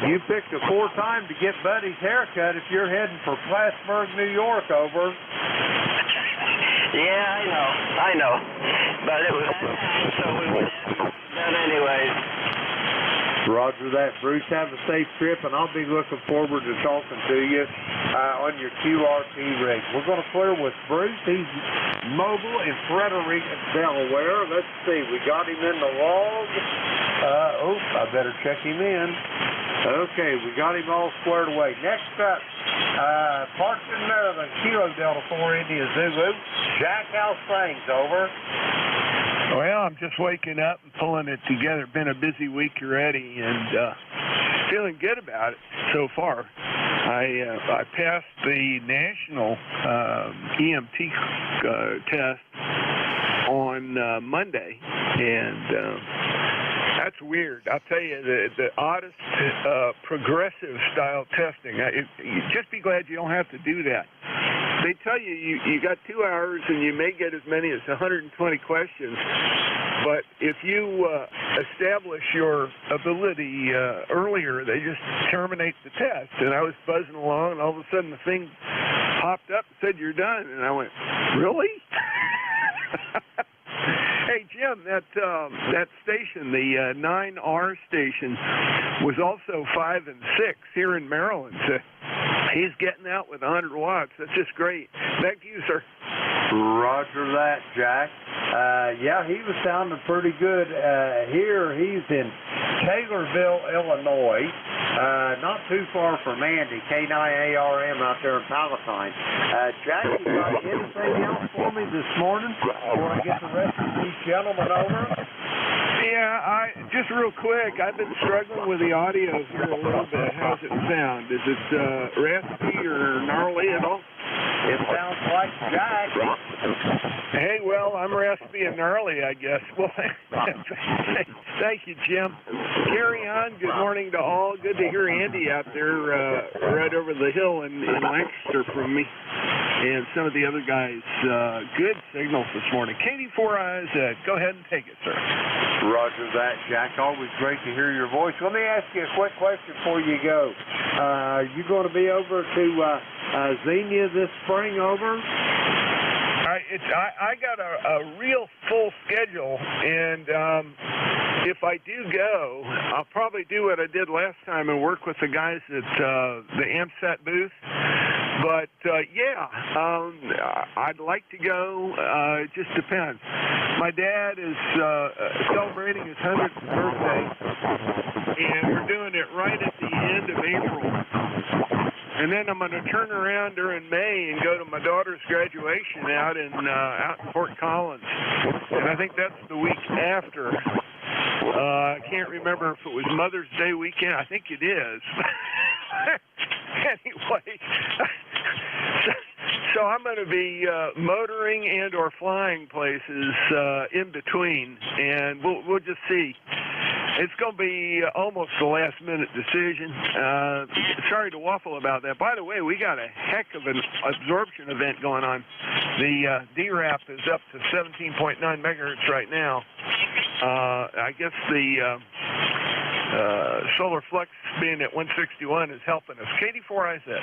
You picked a poor time to get Buddy's haircut if you're heading for Plattsburgh, New York, over. Yeah, I know. But it was so we went done anyways. Roger that, Bruce. Have a safe trip, and I'll be looking forward to talking to you on your QRP rig. We're going to clear with Bruce. He's mobile in Frederick, Delaware. Let's see. We got him in the log. I better check him in. Okay, we got him all squared away. Next up, Parkton, Maryland, Kilo Delta 4 India Zulu. Jack, how's things, over? Well, I'm just waking up and pulling it together. Been a busy week already, and feeling good about it so far. I passed the national EMT test on Monday, and that's weird. I'll tell you, the oddest progressive style testing. Just be glad you don't have to do that. They tell you got 2 hours and you may get as many as 120 questions, but if you establish your ability earlier, they just terminate the test. And I was buzzing along, and all of a sudden the thing popped up and said, "You're done." And I went, "Really?" Hey, Jim, that station, the 9R station, was also 5 and 6 here in Maryland. So he's getting out with 100 watts. That's just great. Back to you, sir. Roger that, Jack. Yeah, he was sounding pretty good. Here, he's in Taylorville, Illinois, not too far from Andy, K9ARM out there in Palatine. Jack, you got anything else for me this morning before I get the rest of these gentlemen over? Yeah, just real quick, I've been struggling with the audio here a little bit. How's it sound? Is it raspy or gnarly at all? It sounds like Jack. Hey, well, I'm raspy and gnarly, I guess. Well, thank you, Jim. Carry on. Good morning to all. Good to hear Andy out there right over the hill in Lancaster from me. And some of the other guys, good signals this morning. KD4IZ, go ahead and take it, sir. Roger that, Jack. Always great to hear your voice. Let me ask you a quick question before you go. Are you going to be over to Xenia this spring, over? I got a real full schedule, and if I do go, I'll probably do what I did last time and work with the guys at the AMSAT booth. But, I'd like to go. It just depends. My dad is celebrating his 100th birthday, and we're doing it right at the end of April. And then I'm going to turn around during May and go to my daughter's graduation out in Fort Collins. And I think that's the week after. I can't remember if it was Mother's Day weekend. I think it is. Anyway, so I'm going to be motoring and or flying places in between, and we'll just see. It's going to be almost a last-minute decision. Sorry to waffle about that. By the way, we got a heck of an absorption event going on. The DRAP is up to 17.9 megahertz right now. I guess the solar flux being at 161 is helping us. KD4IZ.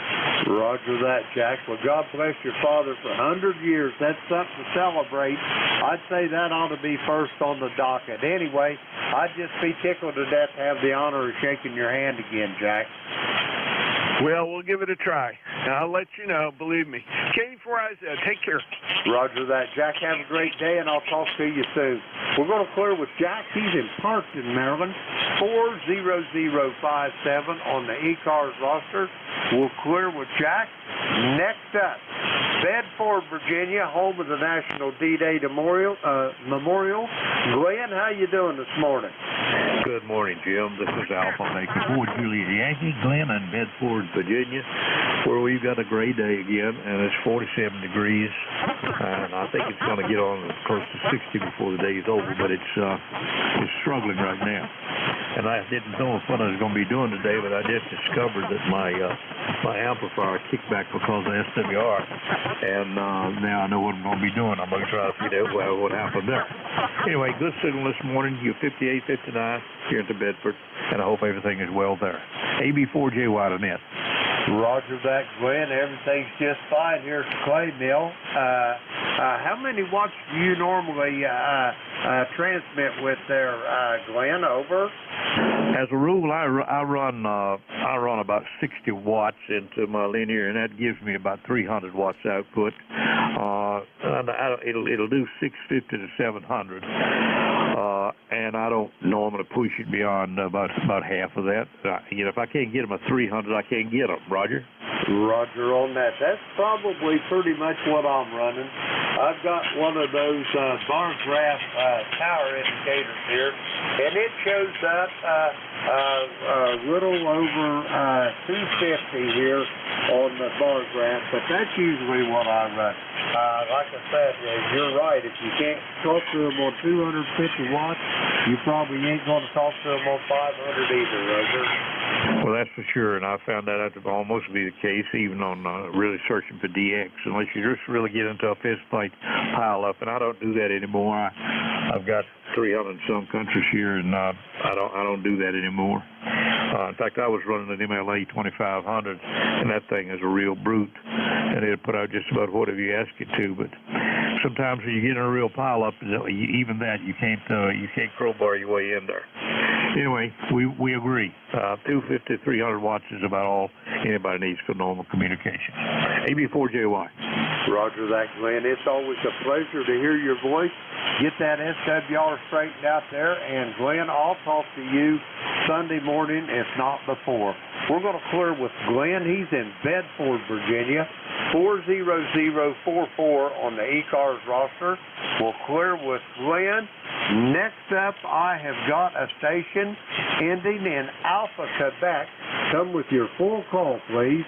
Roger that, Jack. Well, God bless your father for 100 years. That's something to celebrate. I'd say that ought to be first on the docket. Anyway, I'd just be tickled to death to have the honor of shaking your hand again, Jack. Well, we'll give it a try. I'll let you know, believe me. KD4IZ, take care. Roger that, Jack. Have a great day, and I'll talk to you soon. We're going to clear with Jack. He's in Parkton, Maryland, 40057 on the ECARS roster. We'll clear with Jack. Next up, Bedford, Virginia, home of the National D-Day Memorial. Glenn, how you doing this morning? Good morning, Jim. This is Alpha Maker 4 Juliet Yankee, Glenn in Bedford, Virginia, where we've got a great day again, and it's 47 degrees, and I think it's going to get on close to 60 before the day is over, but it's struggling right now. and I didn't know what I was going to be doing today, but I just discovered that my amplifier kicked back because of SWR, and now I know what I'm going to be doing. I'm going to try to figure out what happened there. Anyway, good signal this morning. You're 5859 here into Bedford, and I hope everything is well there. AB4JY to net. Roger that, Glenn. Everything's just fine here at the clay mill. How many watts do you normally transmit with there, Glenn? Over. As a rule, I run about 60 watts into my linear, and that gives me about 300 watts output. It'll do 650 to 700, and I don't normally push it beyond about half of that. If I can't get them at 300, I can't get them. Roger? Roger on that. That's probably pretty much what I'm running. I've got one of those bar graph tower indicators here, and it shows up a little over 250 here on the bar graph, but that's usually what I run. Like I said, you're right. If you can't talk to them on 250 watts, you probably ain't going to talk to them on 500 either, Roger. Well, that's for sure, and I found that out to almost be the case, even on really searching for DX, unless you just really get into a fist fight pile up, and I don't do that anymore. I've got 300 and some countries here, and I don't do that anymore. In fact, I was running an MLA 2500, and that thing is a real brute, and it'll put out just about whatever you ask it to. But sometimes when you get in a real pile up, even that you can't crowbar your way in there. Anyway, we agree. 250, 300 watts is about all anybody needs for normal communication. AB4JY. Roger that, Glenn. It's always a pleasure to hear your voice. Get that SWR straightened out there, and Glenn, I'll talk to you Sunday morning, if not before. We're going to clear with Glenn. He's in Bedford, Virginia, 40044 on the ECARS roster. We'll clear with Glenn. Next up, I have got a station ending in Alpha, Quebec. Come with your full call, please.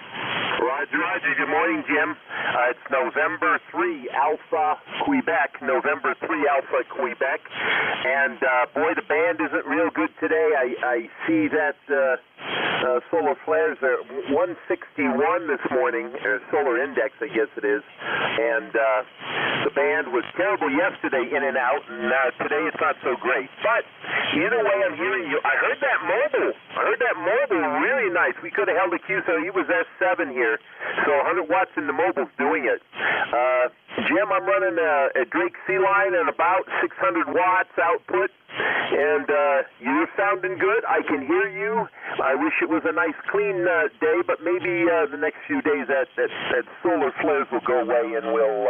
Roger. Good morning, Jim. It's November 3 Alpha, Quebec. November 3 Alpha, Quebec. And, boy, the band isn't real good today. I see that solar flares are 161 this morning, or solar index, I guess it is. And the band was terrible yesterday, in and out, and today it's not so great. But either way, I'm hearing you. I heard that mobile really nice. We could have held a QSO. He was S7 here, so 100 watts in the mobile's doing it. Jim, I'm running a Drake C-Line and about 600 watts output, and you're sounding good. I can hear you. I wish it was a nice, clean day, but maybe the next few days that solar flares will go away and we'll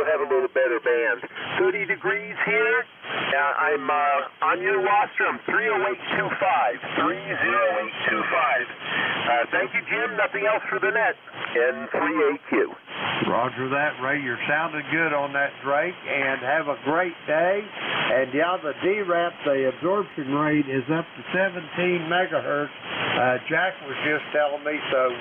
have a little better band. 30 degrees here. I'm on your roster. I'm 30825. 30825. Thank you, Jim. Nothing else for the net. And 3AQ. Roger that, Ray. You're sounding good on that Drake, and have a great day. And yeah, the DRAP, the absorption rate is up to 17 megahertz. Jack was just telling me, so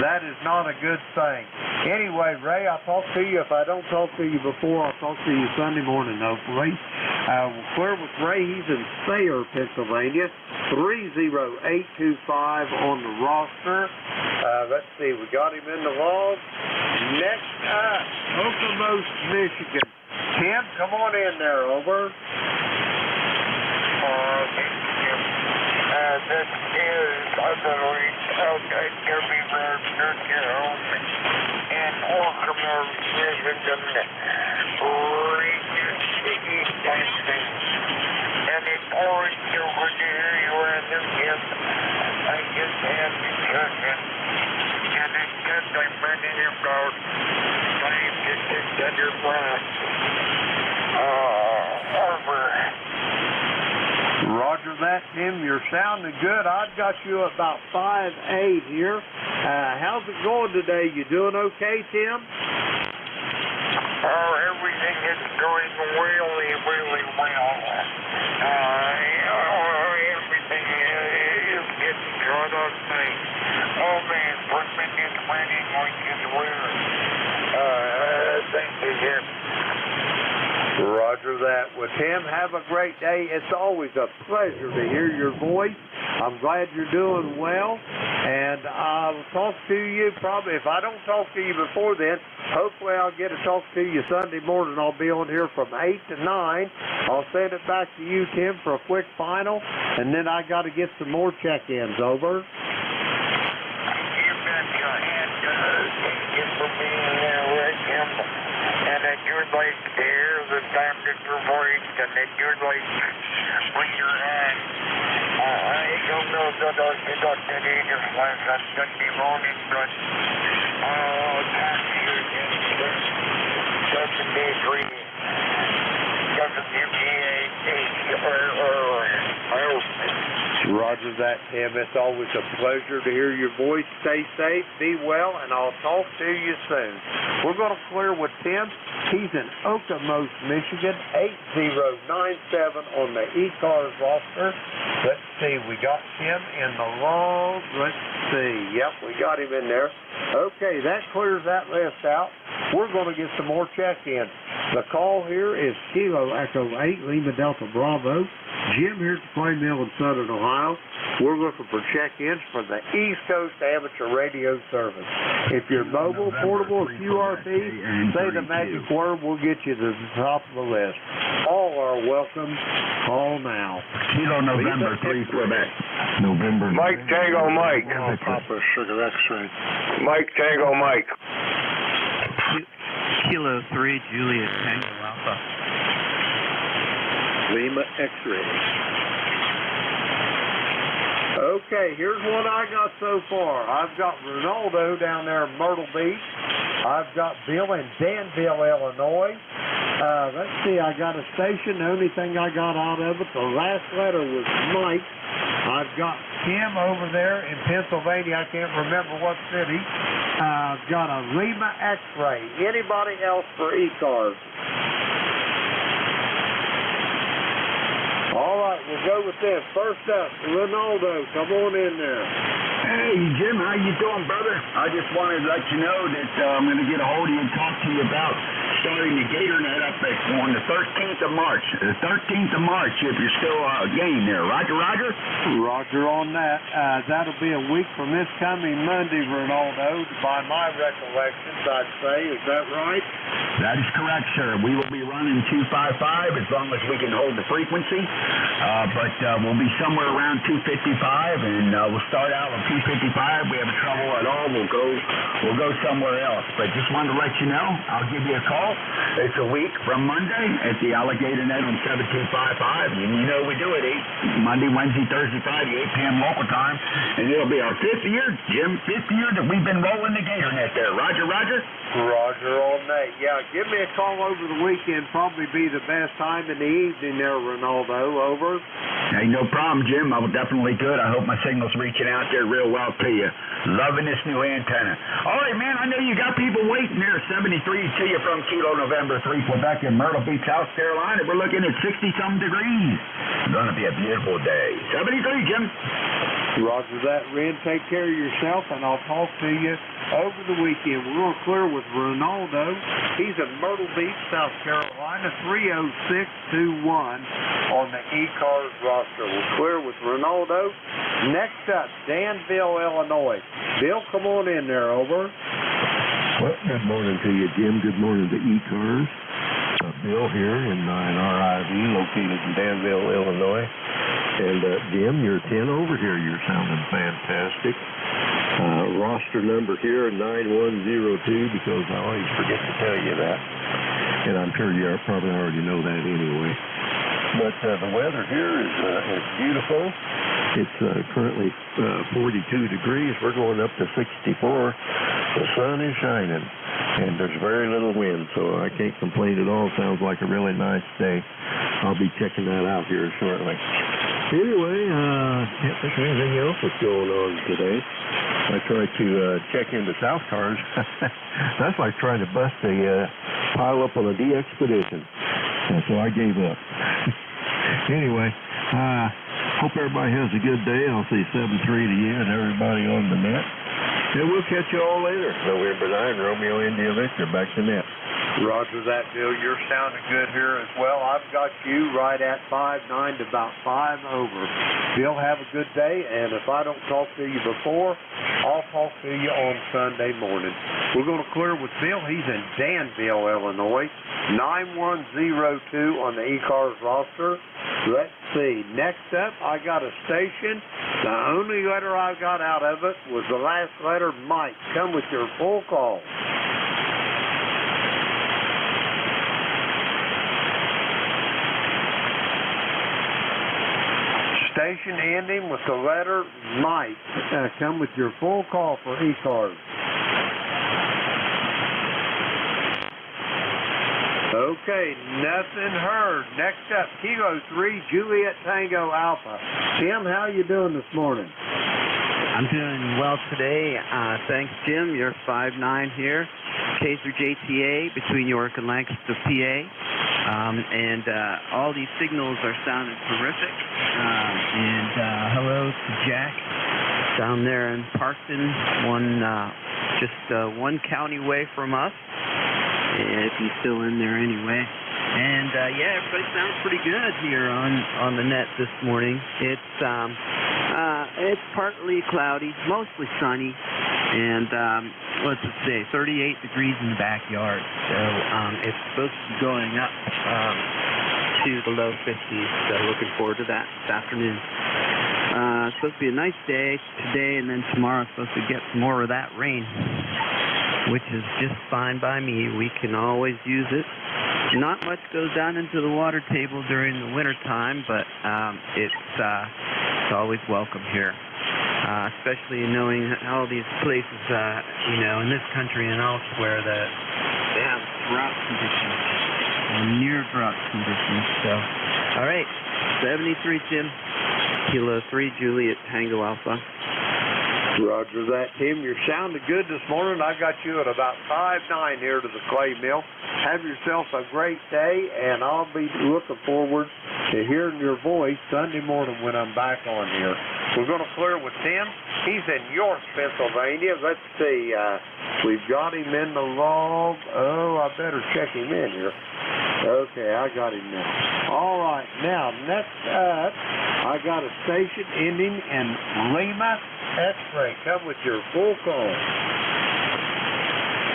that is not a good thing. Anyway, Ray, I'll talk to you. If I don't talk to you before, I'll talk to you Sunday morning, hopefully. We'll clear with Ray. He's in Thayer, Pennsylvania. 30825 on the roster. Let's see, we got him in the log. Next up, Okemos, Michigan. Tim, come on in there, over. This is utterly outside everywhere, nursing home in Okemos, Michigan. Sticky dancing. And it's always so good to hear you and Jim. I just had discussion. And it's just I'm running about time to get under breath. Over. Roger that, Tim. You're sounding good. I've got you about 5'8" here. How's it going today? You doing okay, Tim? Oh, everything is going really, really well. Everything is getting caught on things. Oh, man, equipment is running like it's weird. Thank you, Jim. Roger that. that. Well, Tim, have a great day. It's always a pleasure to hear your voice. I'm glad you're doing well, and I'll talk to you probably, if I don't talk to you before then, hopefully I'll get to talk to you Sunday morning. I'll be on here from 8 to 9. I'll send it back to you, Tim, for a quick final, and then I got to get some more check-ins. Over. You betcha, and thank you for being there with him. And that you'd like to hear the sound of your voice, and that you'd like when you're on. I don't know that I'll get up today just last on Sunday morning, but talk to you again. Doesn't agree. Doesn't give me Roger that, Tim. It's always a pleasure to hear your voice. Stay safe, be well, and I'll talk to you soon. We're going to clear with Tim. He's in Okemos, Michigan, 8097 on the ECARS roster. Let's see, we got Tim in the log. Let's see. Yep, we got him in there. Okay, that clears that list out. We're going to get some more check-ins. The call here is Kilo Echo 8, Lima Delta Bravo. Jim here at the Clay Mill in Southern Ohio. We're looking for check-ins for the East Coast Amateur Radio Service. If you're mobile, portable, or QRP, say the magic word, we'll get you to the top of the list. All are welcome. Call now. Kilo November 3, Quebec. November. Mike Tango Mike. Papa Sugar X-ray. Mike Tango Mike. Kilo 3, Juliet Tango Alpha. Lima X-ray. Okay, here's what I got so far. I've got Ronaldo down there in Myrtle Beach. I've got Bill in Danville, Illinois. Let's see, I got a station. The only thing I got out of it, the last letter was Mike. I've got Kim over there in Pennsylvania. I can't remember what city. I've got a Lima X-ray. Anybody else for ECARS? All right, we'll go with this. First up, Ronaldo. Come on in there. Hey, Jim, how you doing, brother? I just wanted to let you know that I'm going to get a hold of you and talk to you about starting the GatorNet up on the 13th of March. The 13th of March, if you're still game there. Roger, Roger? Roger on that. That'll be a week from this coming Monday, Ronaldo, by my recollections, I'd say. Is that right? That is correct, sir. We will be running 255 as long as we can hold the frequency. But we'll be somewhere around 255, and we'll start out with 255. We have trouble at all, we'll go somewhere else. But just wanted to let you know, I'll give you a call. It's a week from Monday at the Alligator Net on 7255. And you know we do it 8 Monday, Wednesday, Thursday, Friday, 8 p.m. local time. And it'll be our 5th year, Jim, 5th year that we've been rolling the Gator Net there. Roger, Roger? Roger on that. Yeah, give me a call over the weekend. Probably be the best time in the evening there, Ronaldo. Over. Hey, no problem, Jim. I will definitely do it. I hope my signal's reaching out there real well to you. Loving this new antenna. All right, man, I know you got people waiting there. 73 to you from Kilo November 3, Quebec in Myrtle Beach, South Carolina. We're looking at 60-some degrees. It's going to be a beautiful day. 73, Jim. Roger that, Ren. Take care of yourself, and I'll talk to you over the weekend. We're going to clear with Ronaldo. He's in Myrtle Beach, South Carolina, 30621 on the ECARS roster. We'll clear with Ronaldo. Next up, Danville, Illinois. Bill, come on in there. Over. Well, good morning to you, Jim. Good morning to ECARS. Bill here in RIV, located in Danville, Illinois. And Jim, you're 10 over here. You're sounding fantastic. Roster number here, 9102, because I always forget to tell you that. And I'm sure you probably already know that anyway. But the weather here is beautiful. It's currently 42 degrees. We're going up to 64. The sun is shining, and there's very little wind, so I can't complain at all. Sounds like a really nice day. I'll be checking that out here shortly. Anyway, can't think of anything else that's going on today. I tried to check into South Cars. That's like trying to bust a pile up on a DXpedition. And so I gave up. Anyway, hope everybody has a good day. I'll say 7-3 to you and everybody on the net. And we'll catch you all later. November 9, Romeo India Victor, back to net. Roger that, Bill. You're sounding good here as well. I've got you right at 5.9 to about 5 over. Bill, have a good day, and if I don't talk to you before, I'll talk to you on Sunday morning. We're going to clear with Bill. He's in Danville, Illinois. 9102 on the ECARS roster. Let's see. Next up, I got a station. The only letter I got out of it was the last letter, Mike. Come with your full call. Station ending with the letter Mike. Come with your full call for ECARS. Okay, nothing heard. Next up, Kilo 3, Juliet Tango Alpha. Tim, how you doing this morning? I'm doing well today. Thanks, Jim. You're 5'9" here. K through JTA between York and Lancaster, PA. And all these signals are sounding terrific. Hello to Jack down there in Parkton, just one county away from us, if he's still in there anyway. And yeah, everybody sounds pretty good here on the net this morning. It's partly cloudy, mostly sunny, and what's it say? 38 degrees in the backyard. So it's supposed to be going up to the low 50s. So looking forward to that this afternoon. It's supposed to be a nice day today, and then tomorrow it's supposed to get some more of that rain, which is just fine by me. We can always use it. Not much goes down into the water table during the winter time, but it's always welcome here, especially knowing all these places, in this country and elsewhere that they have drought conditions, or near drought conditions. So, all right, 73, Jim. Kilo 3, Juliet Tango Alpha. Roger that, Tim. You're sounding good this morning. I got you at about 5'9" here to the clay mill. Have yourself a great day, and I'll be looking forward to hearing your voice Sunday morning when I'm back on here. We're going to clear with Tim. He's in York, Pennsylvania. Let's see. We've got him in the log. Oh, I better check him in here. Okay, I got him now. All right, now, next up, I got a station ending in Lima X-ray. Come with your full call.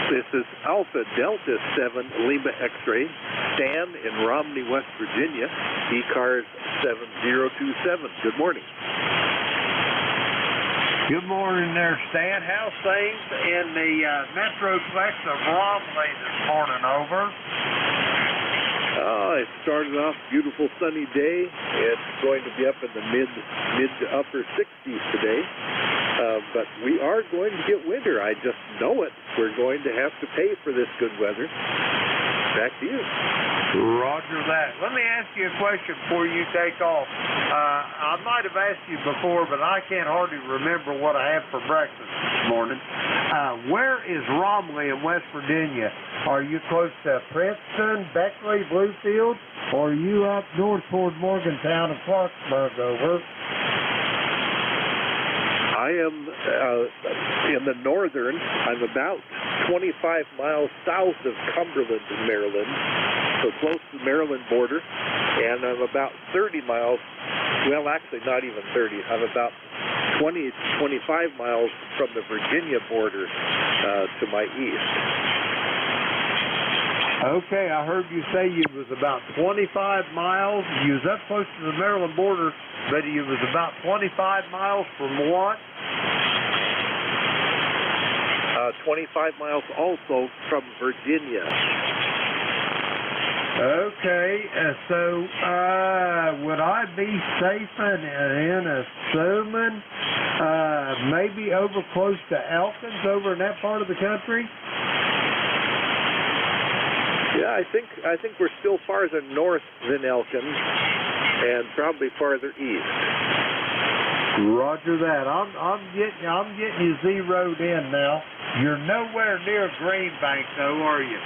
This is Alpha Delta 7 Lima X-ray, Stan in Romney, West Virginia, ECARS 7027. Good morning. Good morning there, Stan. How's things in the Metroplex of Romney this morning? Over. It started off beautiful sunny day. It's going to be up in the mid to upper 60s today. But we are going to get winter. I just know it. We're going to have to pay for this good weather. Back to you. Roger that. Let me ask you a question before you take off. I might have asked you before, but I can't hardly remember what I had for breakfast this morning. Where is Romley in West Virginia? Are you close to Princeton, Beckley, Bluefield, or are you up north toward Morgantown and Clarksburg? Over. I am in the northern. I'm about 25 miles south of Cumberland in Maryland, so close to the Maryland border, and I'm about 30 miles, well, actually not even 30, I'm about 20 to 25 miles from the Virginia border to my east. Okay, I heard you say you was about 25 miles. You was up close to the Maryland border, but you was about 25 miles from what? 25 miles also from Virginia. Okay, so would I be safe in assuming maybe over close to Elkins, over in that part of the country? Yeah, I think we're still farther north than Elkins, and probably farther east. Roger that. I'm getting you zeroed in now. You're nowhere near Greenbank, though, are you?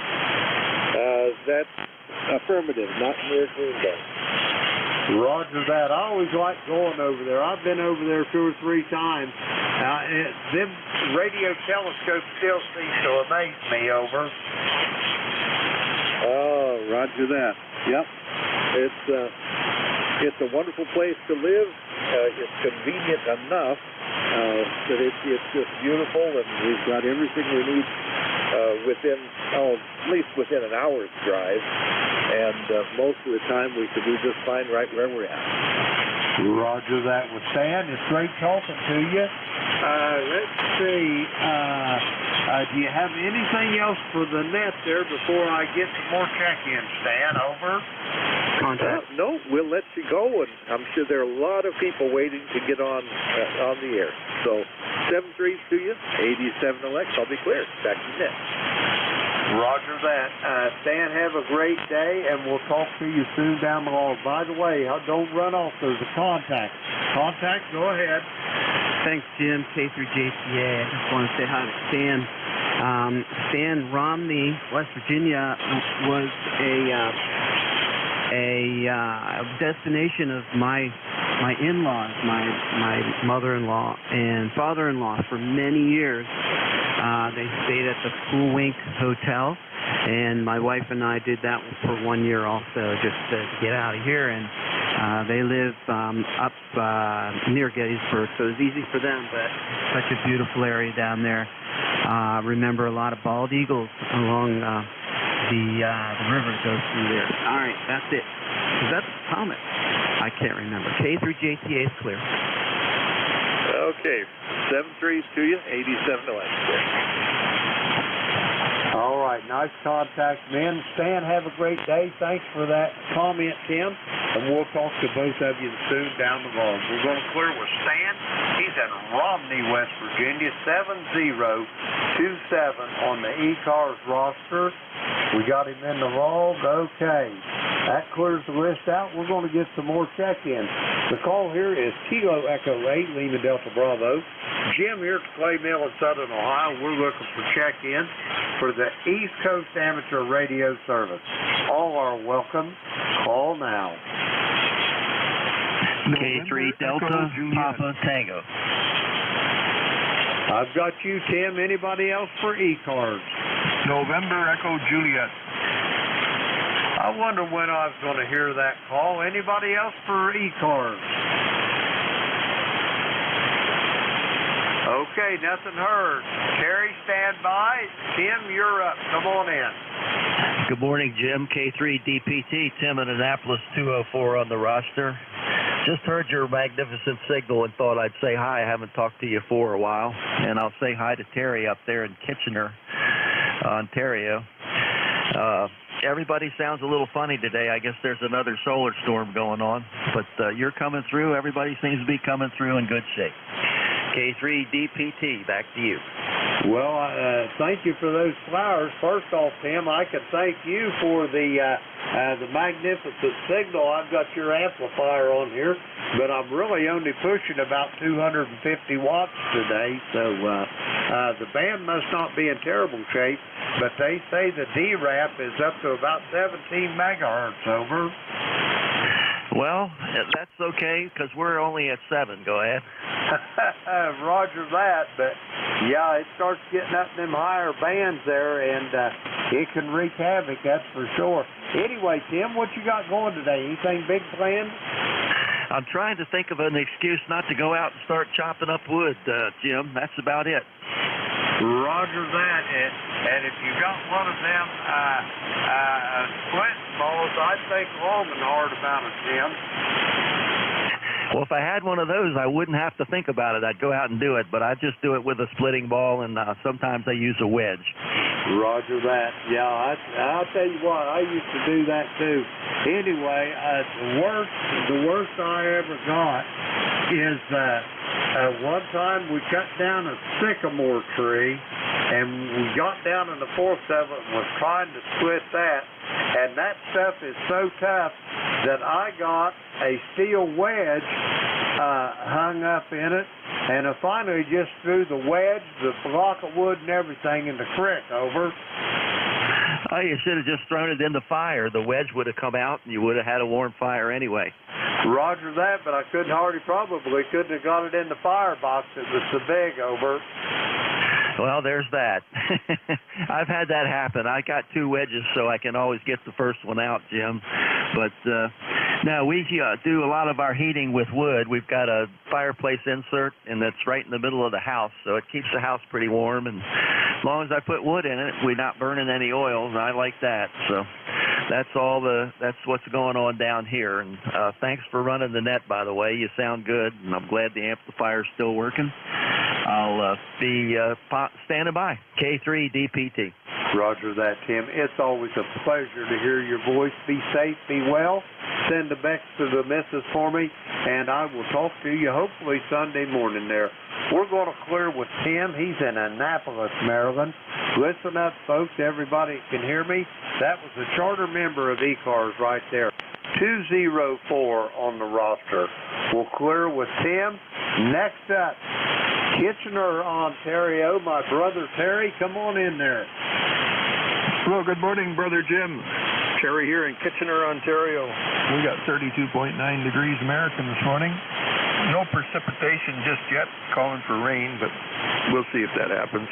That's affirmative, not near Greenbank. Roger that. I always like going over there. I've been over there 2 or 3 times. Them radio telescopes still seem to amaze me. Over. Roger that. Yep. It's a wonderful place to live. It's convenient enough that it's just beautiful, and we've got everything we need at least within an hour's drive. And most of the time we can do just fine right where we're at. Roger that with Stan. It's great talking to you. Let's see. Do you have anything else for the net there before I get some more check-ins, Stan? Over. No, we'll let you go, and I'm sure there are a lot of people waiting to get on the air. So 7-3 to you, 87 elect. I'll be clear. Back to net. Roger that. Stan, have a great day, and we'll talk to you soon down the road. By the way, don't run off. There's a contact. Contact, go ahead. Thanks, Jim. K through JTA. I just want to say hi to Stan. Stan, Romney, West Virginia was a destination of my in-laws, my mother-in-law and father-in-law for many years. They stayed at the Cool Wink Hotel, and my wife and I did that for 1 year also, just to get out of here. And they live up near Gettysburg, so it was easy for them, but such a beautiful area down there. Remember a lot of bald eagles along the river that goes through there. All right, that's it. Is that Thomas? I can't remember. K through JTA is clear. Okay, 7-3 to you, 87 elect. All right, nice contact, man. Stan, have a great day. Thanks for that comment, Tim. And we'll talk to both of you soon down the road. We're going to clear with Stan. He's in Romney, West Virginia, 7027 on the ECARS roster. We got him in the log. Okay. That clears the list out. We're going to get some more check-ins. The call here is Kilo Echo 8, Lima Delta Bravo. Jim here at Clay Mill in Southern Ohio. We're looking for check-in for the East Coast Amateur Radio Service. All are welcome. Call now. K3 Delta Papa Tango. I've got you, Tim. Anybody else for ECARS? November Echo Juliet. I wonder when I was going to hear that call. Anybody else for ECARS? Okay, nothing heard. Terry, stand by. Tim, you're up. Come on in. Good morning, Jim. K3 DPT, Tim in Annapolis 204 on the roster. Just heard your magnificent signal and thought I'd say hi. I haven't talked to you for a while. And I'll say hi to Terry up there in Kitchener, Ontario. Everybody sounds a little funny today. I guess there's another solar storm going on. But you're coming through. Everybody seems to be coming through in good shape. K3 DPT, back to you. Well, thank you for those flowers. First off, Tim, I can thank you for the magnificent signal. I've got your amplifier on here, but I'm really only pushing about 250 watts today, so the band must not be in terrible shape, but they say the D-Rap is up to about 17 megahertz, over. Well, that's okay, because we're only at 7. Go ahead. Roger that, but yeah, it starts getting up in them higher bands there, and it can wreak havoc, that's for sure. Anyway, Tim, what you got going today? Anything big planned? I'm trying to think of an excuse not to go out and start chopping up wood, Jim. That's about it. Roger that. And if you got one of them splint balls, I'd think long and hard about it, Jim. Well, if I had one of those, I wouldn't have to think about it. I'd go out and do it, but I just do it with a splitting ball, and sometimes I use a wedge. Roger that. Yeah, I'll tell you what, I used to do that too. Anyway, the worst I ever got is one time we cut down a sycamore tree, and we got down in the forks of it and was trying to split that, and that stuff is so tough that I got a steel wedge hung up in it, and I finally just threw the wedge, the block of wood, and everything in the creek, over. Oh, you should have just thrown it in the fire. The wedge would have come out, and you would have had a warm fire anyway. Roger that, but I probably couldn't have got it in the firebox. It was so big, over. Well, there's that. I've had that happen. I got 2 wedges, so I can always get the first one out, Jim. But no, we do a lot of our heating with wood. We've got a fireplace insert, and that's right in the middle of the house, so it keeps the house pretty warm. And as long as I put wood in it, we're not burning any oil, and I like that. So that's what's going on down here. And thanks for running the net, by the way. You sound good, and I'm glad the amplifier's still working. I'll be standing by. K3 DPT. Roger that, Tim. It's always a pleasure to hear your voice. Be safe, be well. Send the Bex to the missus for me, and I will talk to you hopefully Sunday morning there. We're going to clear with Tim. He's in Annapolis, Maryland. Listen up, folks. Everybody can hear me. That was a charter member of ECARS right there. 204 on the roster. We'll clear with Tim. Next up, Kitchener, Ontario. My brother Terry, come on in there. Well, good morning, Brother Jim. Terry here in Kitchener, Ontario. We got 32.9 degrees American this morning. No precipitation just yet, calling for rain, but we'll see if that happens.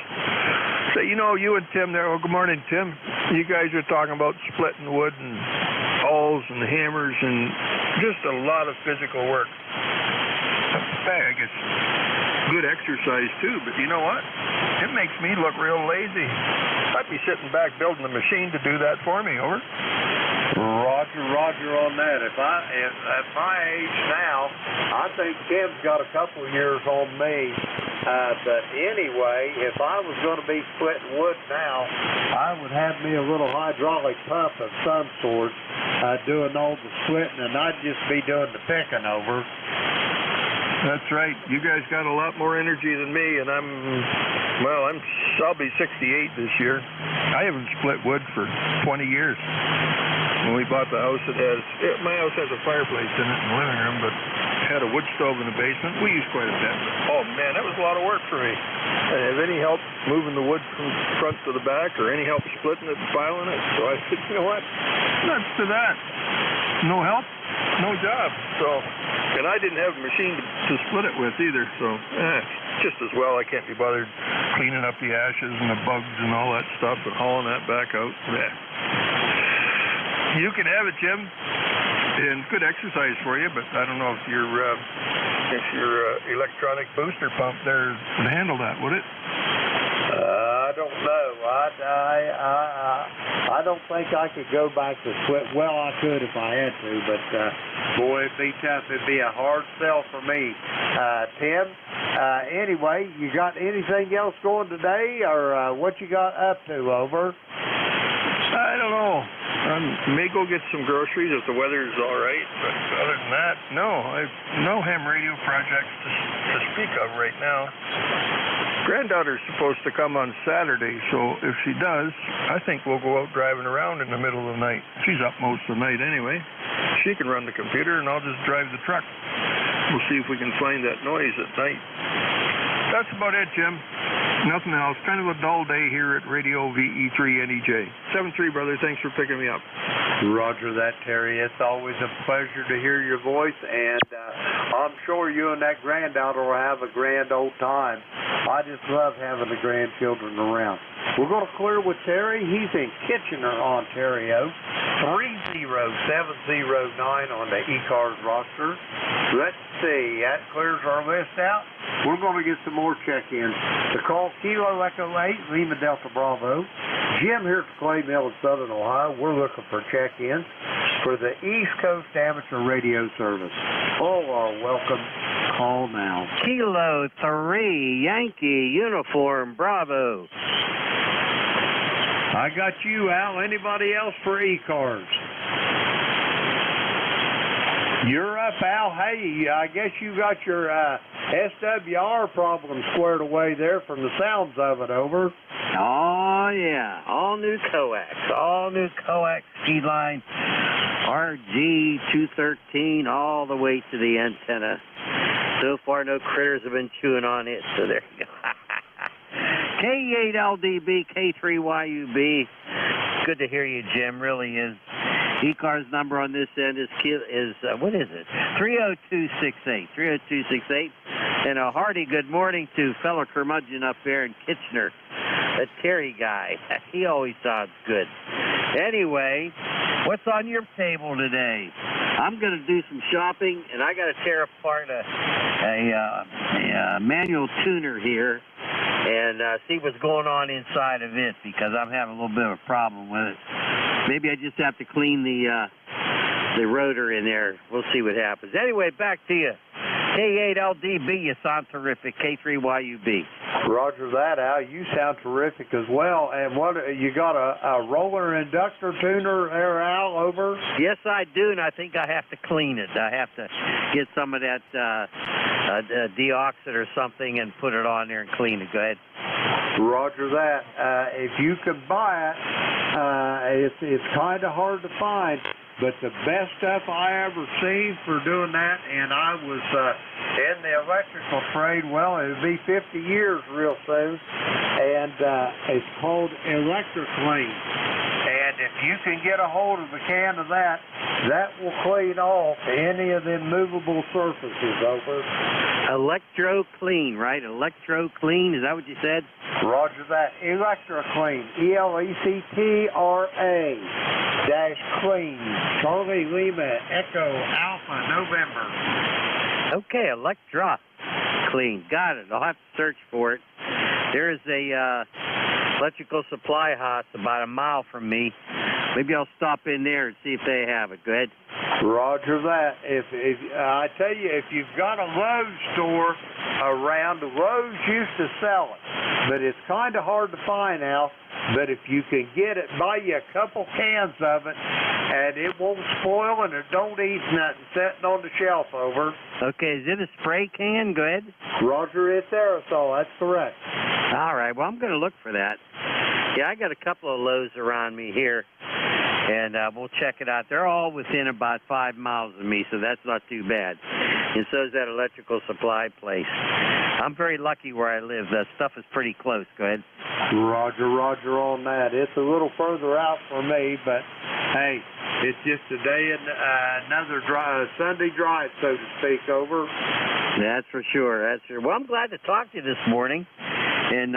So, you know, you and Tim there, good morning, Tim. You guys are talking about splitting wood and awls and hammers and just a lot of physical work. I guess good exercise too, but you know what? It makes me look real lazy. I'd be sitting back building a machine to do that for me, over. Roger on that. At my age now, I think Tim's got a couple of years on me. But anyway, if I was going to be splitting wood now, I would have me a little hydraulic pump of some sort doing all the splitting, and I'd just be doing the picking over. That's right. You guys got a lot more energy than me, and I'll be 68 this year. I haven't split wood for 20 years. When we bought the house, my house has a fireplace in it in the living room, but had a wood stove in the basement. We used quite a bit. Oh man, that was a lot of work for me. I didn't have any help moving the wood from front to the back, or any help splitting it and filing it. So I said, you know what? Nuts to that. No help, no job. So, and I didn't have a machine to split it with either. So, just as well, I can't be bothered cleaning up the ashes and the bugs and all that stuff and hauling that back out. You can have it, Jim, and good exercise for you. But I don't know if your electronic booster pump there would handle that, would it? I don't know. I don't think I could go back to split. Well, I could if I had to, but boy, it'd be tough. It'd be a hard sell for me. Tim, anyway, you got anything else going today, or what you got up to, over? I don't know. May go get some groceries if the weather's all right, but other than that, no. I've no ham radio projects to speak of right now. Granddaughter's supposed to come on Saturday, so if she does, I think we'll go out driving around in the middle of the night. She's up most of the night anyway. She can run the computer, and I'll just drive the truck. We'll see if we can find that noise at night. That's about it, Jim. Nothing else. Kind of a dull day here at Radio VE3NEJ. 7-3, brother. Thanks for picking me up. Roger that, Terry. It's always a pleasure to hear your voice, and I'm sure you and that granddaughter will have a grand old time. I just love having the grandchildren around. We're going to clear with Terry. He's in Kitchener, Ontario. 30709 on the ECARS roster. Let's see. That clears our list out. We're going to get some more check-ins. The call, Kilo Echo 8, Lima Delta Bravo. Jim here at Clay Mill in Southern Ohio. We're looking for check-ins for the East Coast Amateur Radio Service. All are welcome. Call now. Kilo 3, Yankee Uniform Bravo. I got you, Al. Anybody else for ECARS? You're up, Al. Hey, I guess you got your SWR problem squared away there from the sounds of it, over. Oh, yeah. All new coax. All new coax ski line. RG213 all the way to the antenna. So far, no critters have been chewing on it, so there you go. K8LDB, K3YUB. Good to hear you, Jim. Really is. ECARS number on this end is what is it? 30268. 30268. And a hearty good morning to fellow curmudgeon up there in Kitchener, that Terry guy. He always sounds good. Anyway, what's on your table today? I'm going to do some shopping, and I got to tear apart a manual tuner here and see what's going on inside of it, because I'm having a little bit of a problem with it. Maybe I just have to clean the rotor in there. We'll see what happens. Anyway, back to you. K8LDB, you sound terrific. K3YUB. Roger that, Al. You sound terrific as well. And what, you got a roller inductor tuner there, Al, over? Yes, I do, and I think I have to clean it. I have to get some of that deoxit or something and put it on there and clean it. Go ahead. Roger that. If you could buy it, it's kind of hard to find. But the best stuff I ever seen for doing that, and I was in the electrical trade, well, it'll be 50 years real soon, and it's called ElectroClean. And if you can get a hold of a can of that, that will clean off any of them movable surfaces over. ElectroClean, right? ElectroClean, is that what you said? Roger that. ElectroClean. ELECTRA-clean. Charlie Lima, Echo, Alpha, November. Okay, ElectroClean. Got it. I'll have to search for it. There is a electrical supply house about a mile from me. Maybe I'll stop in there and see if they have it. Go ahead. Roger that. If I tell you, if you've got a Lowe's store around, Lowe's used to sell it, but it's kind of hard to find now. But if you can get it, buy you a couple cans of it, and it won't spoil and it don't eat nothing sitting on the shelf over. Okay, is it a spray can? Go ahead. Roger, it's aerosol. That's correct. All right, well, I'm going to look for that. Yeah, I got a couple of Lowe's around me here, and we'll check it out. They're all within about 5 miles of me, so that's not too bad. And so is that electrical supply place. I'm very lucky where I live. That stuff is pretty close. Go ahead. Roger on that. It's a little further out for me, but hey, it's just a day and another Sunday drive, so to speak, over. That's for sure. That's for sure. Well, I'm glad to talk to you this morning. And,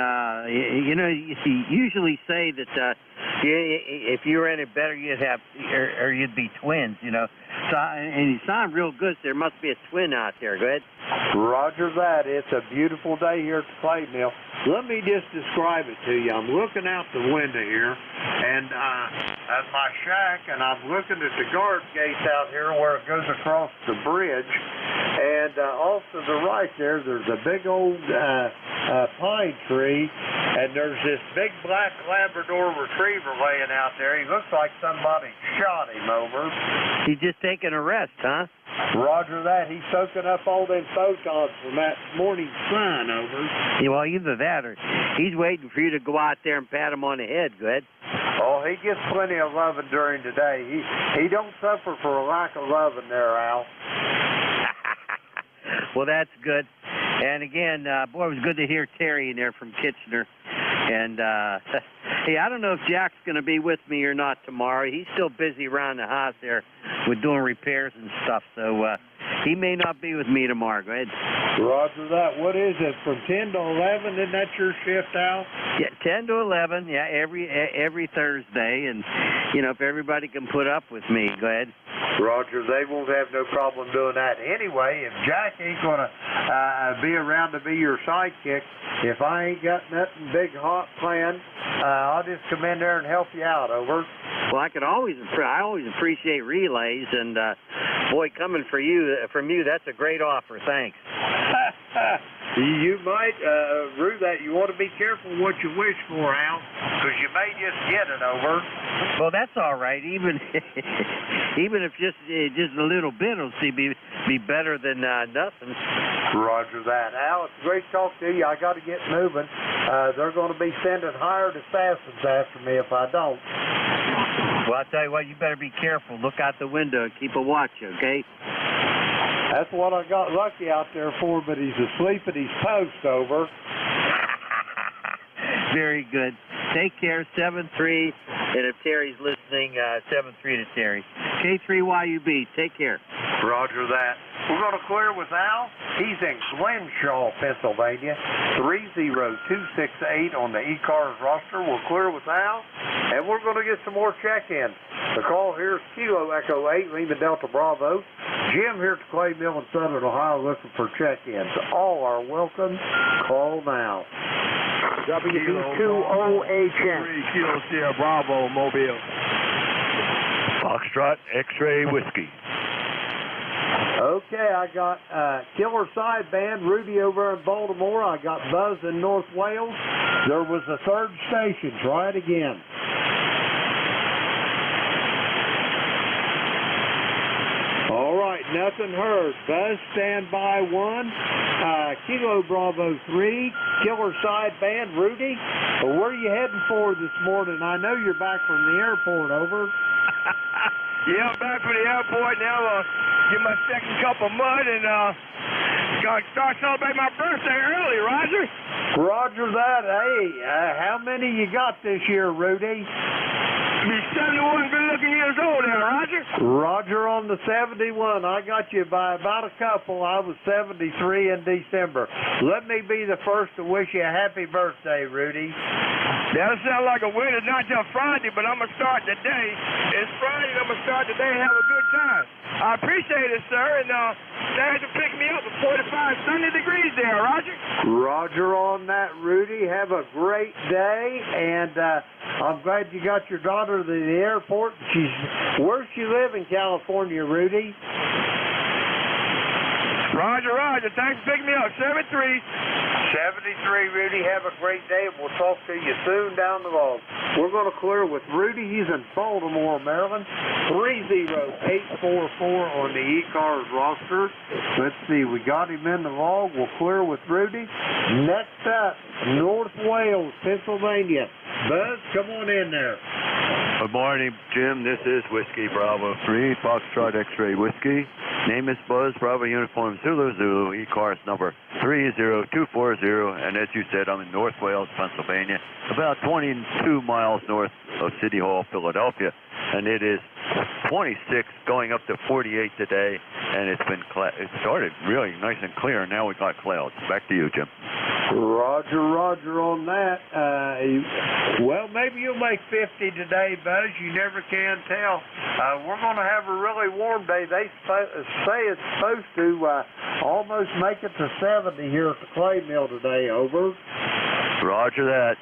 you know, you usually say that if you were any better, you'd have, or you'd be twins, you know. So, and you sound real good. So there must be a twin out there. Go ahead. Roger that. It's a beautiful day here at the plate mill. Let me just describe it to you. I'm looking out the window here, and at my shack, and I'm looking at the guard gates out here where it goes across the bridge. And off to the right there's a big old pine tree, and there's this big black Labrador retriever laying out there. He looks like somebody shot him over. He's just taking a rest, huh? Roger that. He's soaking up all them photons from that morning sun over. Yeah, well, either that or he's waiting for you to go out there and pat him on the head. Go ahead. Oh, he gets plenty of loving during the day. He don't suffer for a lack of loving there, Al. Well, that's good. And again, boy, it was good to hear Terry in there from Kitchener. And, hey, I don't know if Jack's going to be with me or not tomorrow. He's still busy around the house there with doing repairs and stuff. So he may not be with me tomorrow. Go ahead. Roger that. What is it, from 10 to 11? Isn't that your shift, Al? Yeah, 10 to 11, yeah, every Thursday. And, you know, if everybody can put up with me, go ahead. Roger, they won't have no problem doing that. Anyway, if Jack ain't going to be around to be your sidekick, if I ain't got nothing big hot planned, I'll just come in there and help you out, over. Well, I always appreciate relays, and boy, coming from you, that's a great offer. Thanks. You might rue that. You want to be careful what you wish for, Al, because you may just get it, over. Well, that's all right. Even if just a little bit will be better than nothing. Roger that. Al, it's great to talk to you. I got to get moving. They're going to be sending hired assassins after me if I don't. Well, I'll tell you what, you better be careful. Look out the window and keep a watch, okay? That's what I got lucky out there for, but he's asleep at his post, over. Very good. Take care, 7-3, and if Terry's listening, 7-3 to Terry. K3YUB, take care. Roger that. We're going to clear with Al. He's in Glenshaw, Pennsylvania. 30268 on the ECARS roster. We'll clear with Al, and we're going to get some more check-ins. The call here is Kilo Echo 8, Lima Delta Bravo. Jim here at the Clay Mill in Southern Ohio looking for check-ins. All are welcome. Call now. WB2OHN. 3 Kilo Sierra Bravo, Mobile. Foxtrot X-Ray Whiskey. Okay, I got Killer Sideband, Rudy over in Baltimore. I got Buzz in North Wales. There was a third station. Try it again. All right, nothing heard. Buzz, stand by 1. Kilo Bravo 3, Killer Sideband, Rudy. Where are you heading for this morning? I know you're back from the airport, over. Yeah, I'm back from the airport now. Get my second cup of mud and gonna start celebrating my birthday early, Roger. Roger that. Hey, how many you got this year, Rudy? Be 71 good-looking years old now, Roger. Roger on the 71. I got you by about a couple. I was 73 in December. Let me be the first to wish you a happy birthday, Rudy. That'll sound like a win. It's not till Friday, but I'm going to start today. It's Friday, and I'm going to start today and have a good time. I appreciate it, sir, and thanks for picking me up at 45 sunny degrees there, Roger. Roger on that, Rudy. Have a great day, and I'm glad you got your daughter to the airport. Where's she live in California, Rudy? Roger, Roger. Thanks for picking me up. 73. 73, Rudy. Have a great day. We'll talk to you soon down the road. We're going to clear with Rudy. He's in Baltimore, Maryland. 30844 on the ECARS roster. Let's see. We got him in the log. We'll clear with Rudy. Next up, North Wales, Pennsylvania. Buzz, come on in there. Good morning, Jim. This is Whiskey Bravo 3, Foxtrot X-Ray Whiskey. Name is Buzz, Bravo Uniform Zulu Zulu, ECARS number 30240. And as you said, I'm in North Wales, Pennsylvania, about 22 miles north of City Hall, Philadelphia. And it is 26 going up to 48 today. And it started really nice and clear. Now we got clouds. Back to you, Jim. Roger on that. Well, maybe you'll make 50 today, Buzz. You never can tell. We're going to have a really warm day. They say it's supposed to almost make it to 70 here at the Clay Mill today, over. Roger that.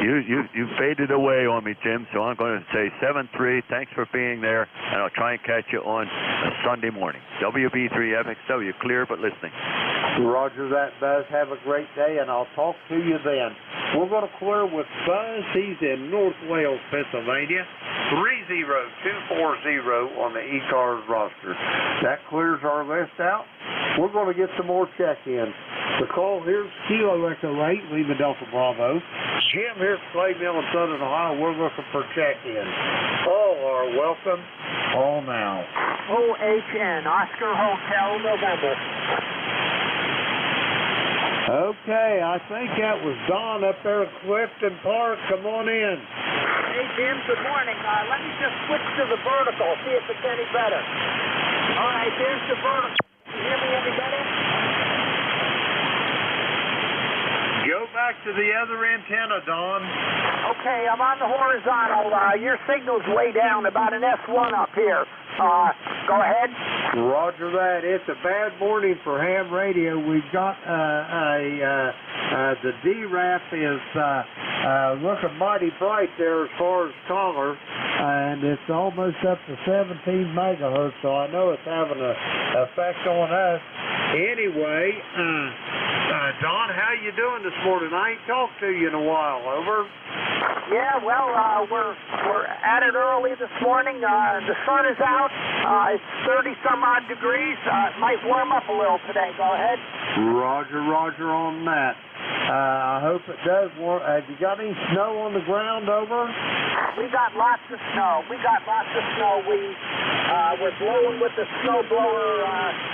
You faded away on me, Jim, so I'm going to say 7-3. Thanks for being there, and I'll try and catch you on a Sunday morning. WB3FXW, clear but listening. Roger that, Buzz. Have a great day, and I'll talk to you then. We're going to clear with Buzz. He's in North Wales, Pennsylvania. 30240 on the ECARS roster. That clears our list out. We're going to get some more check-ins. The call here's Kilo Echo 8, Lima Delta Bravo. Jim here at Clay Mill in Southern Ohio. We're looking for check-in. All are welcome. Call now. OHN, Oscar Hotel, November. Okay, I think that was Don up there at Clifton Park. Come on in. Hey, Jim, good morning. Let me just switch to the vertical, see if it's any better. All right, there's the vertical. Can you hear me any better? Go back to the other antenna, Don. Okay, I'm on the horizontal. Your signal's way down, about an S1 up here. Go ahead. Roger that. It's a bad morning for ham radio. We've got the DRAP is looking mighty bright there as far as color, and it's almost up to 17 megahertz, so I know it's having an effect on us. Anyway, Don, how you doing this morning? I ain't talked to you in a while, over. Yeah, well, we're at it early this morning. The sun is out. It's 30-some-odd degrees. It might warm up a little today. Go ahead. Roger on that. I hope it does warm. Have you got any snow on the ground, over? We got lots of snow. We were blowing with the snow blower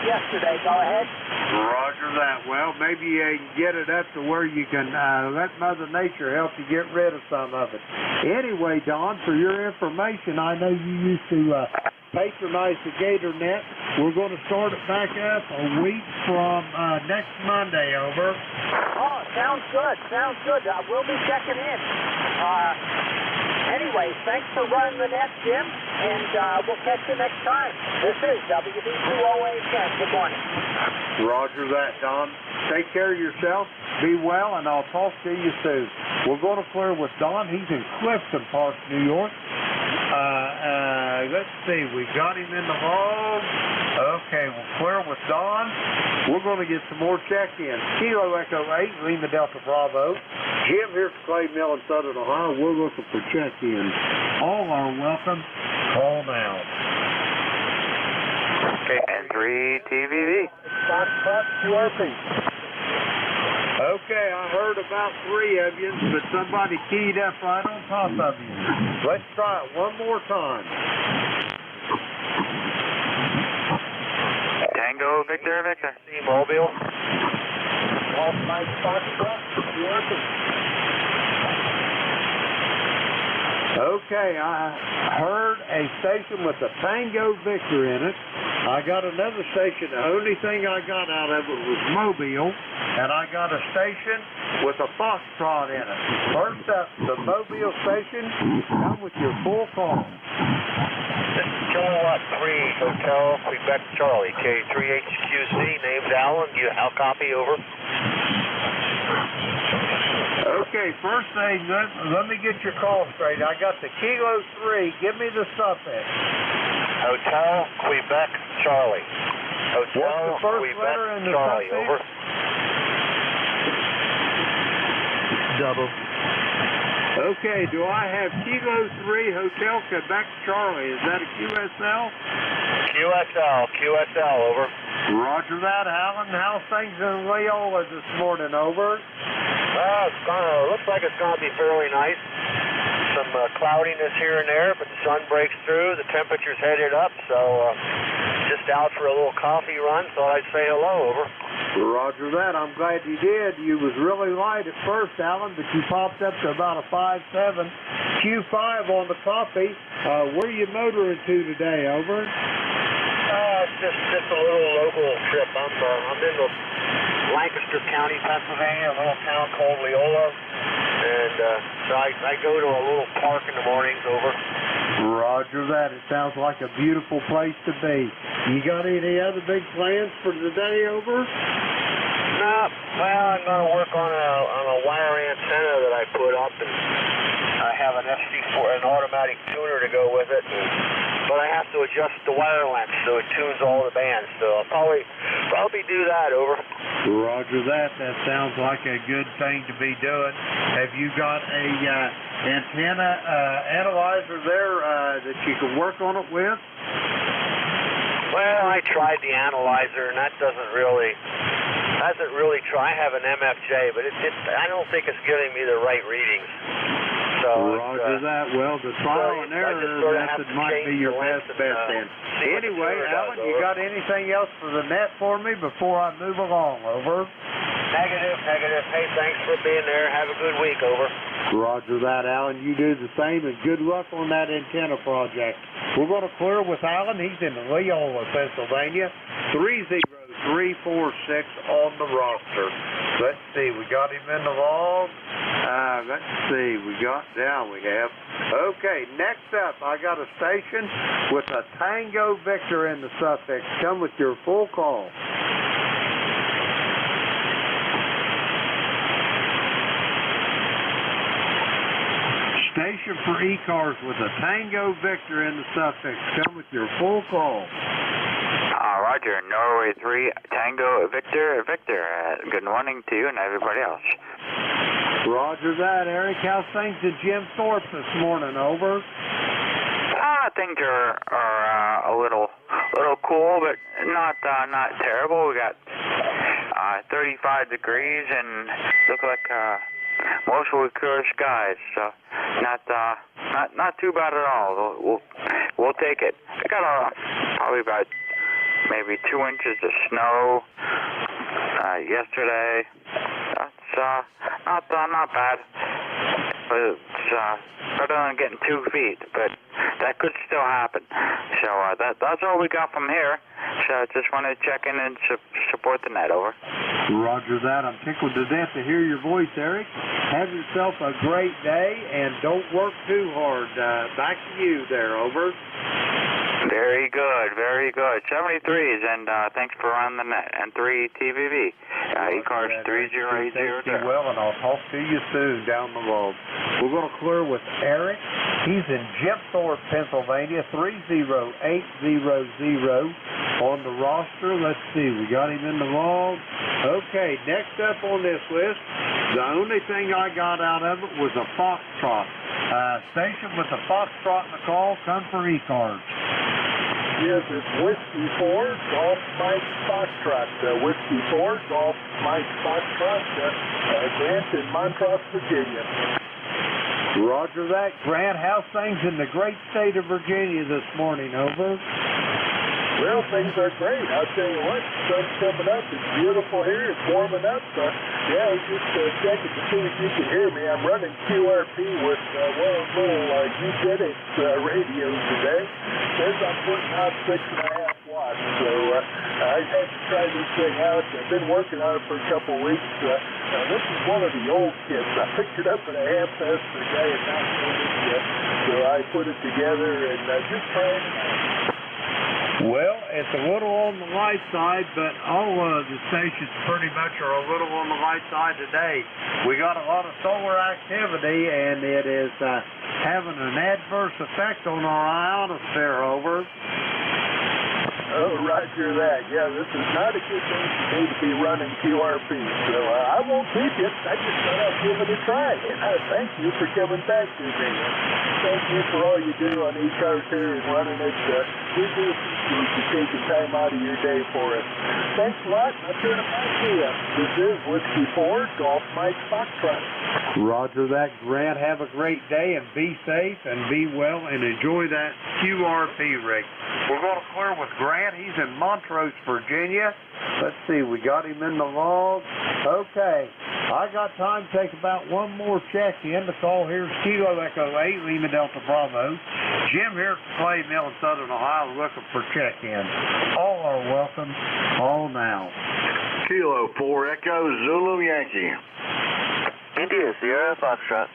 yesterday. Go ahead. Roger that. Well, maybe you can get it up to where you can let Mother Nature help you get rid of some of it. Anyway, Don, for your information, I know you used to patronize the Gator Net. We're going to start it back up a week from next Monday, over. Oh, sounds good. Sounds good. We'll be checking in. Anyway, thanks for running the net, Jim, and we'll catch you next time. This is WB2OA10. Good morning. Roger that, Don. Take care of yourself. Be well, and I'll talk to you soon. We're going to clear with Don. He's in Clifton Park, New York. Let's see. We got him in the log. Okay, we'll clear with Don. We're going to get some more check-ins. Kilo Echo 8, Lima Delta Bravo. Jim here from Clay Mill in Southern Ohio. We're looking for check-ins. All are welcome. Call now. Okay, and 3 TVV. Okay, I heard about 3 of you, but somebody keyed up right on top of you. Let's try it one more time. Tango, Victor, Victor. Mobile. Okay, I heard a station with a Tango Victor in it. I got another station. The only thing I got out of it was Mobile, and I got a station with a Foxtrot in it. First up, the Mobile station. Come with your full call. This is Kilowatt 3 Hotel, Quebec Charlie, K3HQC, named Allen. I'll copy, over. Okay, first thing, let me get your call straight. I got the Kilo 3. Give me the suffix. Hotel, Quebec Charlie. Hotel, What's the first Quebec letter in the Charlie, suffix? over. Double. Okay, do I have Kilo 3 Hotel Quebec Charlie? Is that a QSL? QSL, over. Roger that, Alan. How's things in Leola this morning, over? Looks like it's going to be fairly nice. Some cloudiness here and there, but the sun breaks through. The temperature's headed up, so just out for a little coffee run. Thought I'd say hello, over. Roger that. I'm glad you did. You was really light at first, Alan, but you popped up to about a 5.7. Q5 on the coffee. Where are you motoring to today, over? It's just a little local trip. I'm in the Lancaster County, Pennsylvania, a little town called Leola, and so I go to a little park in the mornings, over. Roger that. It sounds like a beautiful place to be. You got any other big plans for today, over? No, well, I'm going to work on a wire antenna that I put up, and I have an SC4, an automatic tuner to go with it. But I have to adjust the wire length so it tunes all the bands. So I'll probably do that, over. Roger that. That sounds like a good thing to be doing. Have you got a antenna analyzer there that you can work on it with? Well, I tried the analyzer, and that doesn't really try. I have an MFJ, but I don't think it's giving me the right readings. So Roger that. Well, the trial and error method might be your best bet then. Anyway, Alan, you got anything else for the net for me before I move along, over? Negative. Hey, thanks for being there. Have a good week, over. Roger that, Alan. You do the same, and good luck on that antenna project. We're going to clear with Alan. He's in Leola, Pennsylvania. 30346 on the roster. Let's see. We got him in the log. Let's see. We have. Okay, next up, I got a station with a Tango Victor in the suffix. Come with your full call. Station for ECARS with a Tango Victor in the suffix. Come with your full call. Roger, Norway 3, Tango, Victor. Good morning to you and everybody else. Roger that, Eric. How's things at Jim Thorpe this morning, over? Things are a little cool, but not terrible. We got 35 degrees and look like mostly clear skies, so not too bad at all. We'll take it. I got probably about maybe 2 inches of snow yesterday. That's not bad, but it's better than getting 2 feet. But that could still happen. So that's all we got from here. So just wanted to check in and support the net. Over. Roger that. I'm tickled to death to hear your voice, Eric. Have yourself a great day, and don't work too hard. Back to you there. Over. Very good, very good. 73s, and thanks for running the net. And 3 TVB. ECARS 3080. Well, and I'll talk to you soon down the road. We're going to clear with Eric. He's in Jimthorpe, Pennsylvania, 30800 on the roster. Let's see, we got him in the log. Okay, next up on this list, the only thing I got out of it was a Foxtrot. Station with the Foxtrot in the call, come for ECARS. Yes, it's Whiskey 4, Golf Mike Foxtrot. Whiskey 4, Golf Mike Foxtrot. Grant in Montrose, Virginia. Roger that. Grant, how's things in the great state of Virginia this morning? Over. Well, things are great. I'll tell you what, sun's coming up. It's beautiful here. It's warming up. Yeah, just checking to see if you can hear me. I'm running QRP with one of those little eugenics radios today. Says I'm putting out 6.5 watts. So I had to try this thing out. I've been working on it for a couple of weeks. Now, this is one of the old kits. I picked it up at a half fest for a guy at Mount Davis. So I put it together and just trying it out. Well, it's a little on the light side, but all the stations pretty much are a little on the light side today. We got a lot of solar activity, and it is having an adverse effect on our ionosphere. Over. Oh, roger that. Yeah, this is not a good thing for me to be running QRP, so I won't keep it. I just thought I'd give it a try, and thank you for coming back to me. Thank you for all you do on ECARS here and running it. We do appreciate you taking time out of your day for us. Thanks a lot, and I'll turn it back to you. This is Whiskey 4, Golf Mike Foxtrot. Roger that, Grant. Have a great day, and be safe, and be well, and enjoy that QRP rig. We're going to clear with Grant. He's in Montrose, Virginia. Let's see, we got him in the log. Okay, I got time to take about one more check in. The call here is Kilo Echo 8, Lima Delta Bravo. Jim here at the Clay Mill in Southern Ohio looking for check-in. All are welcome. All now. Kilo 4 Echo Zulu Yankee. India Sierra Foxtrot.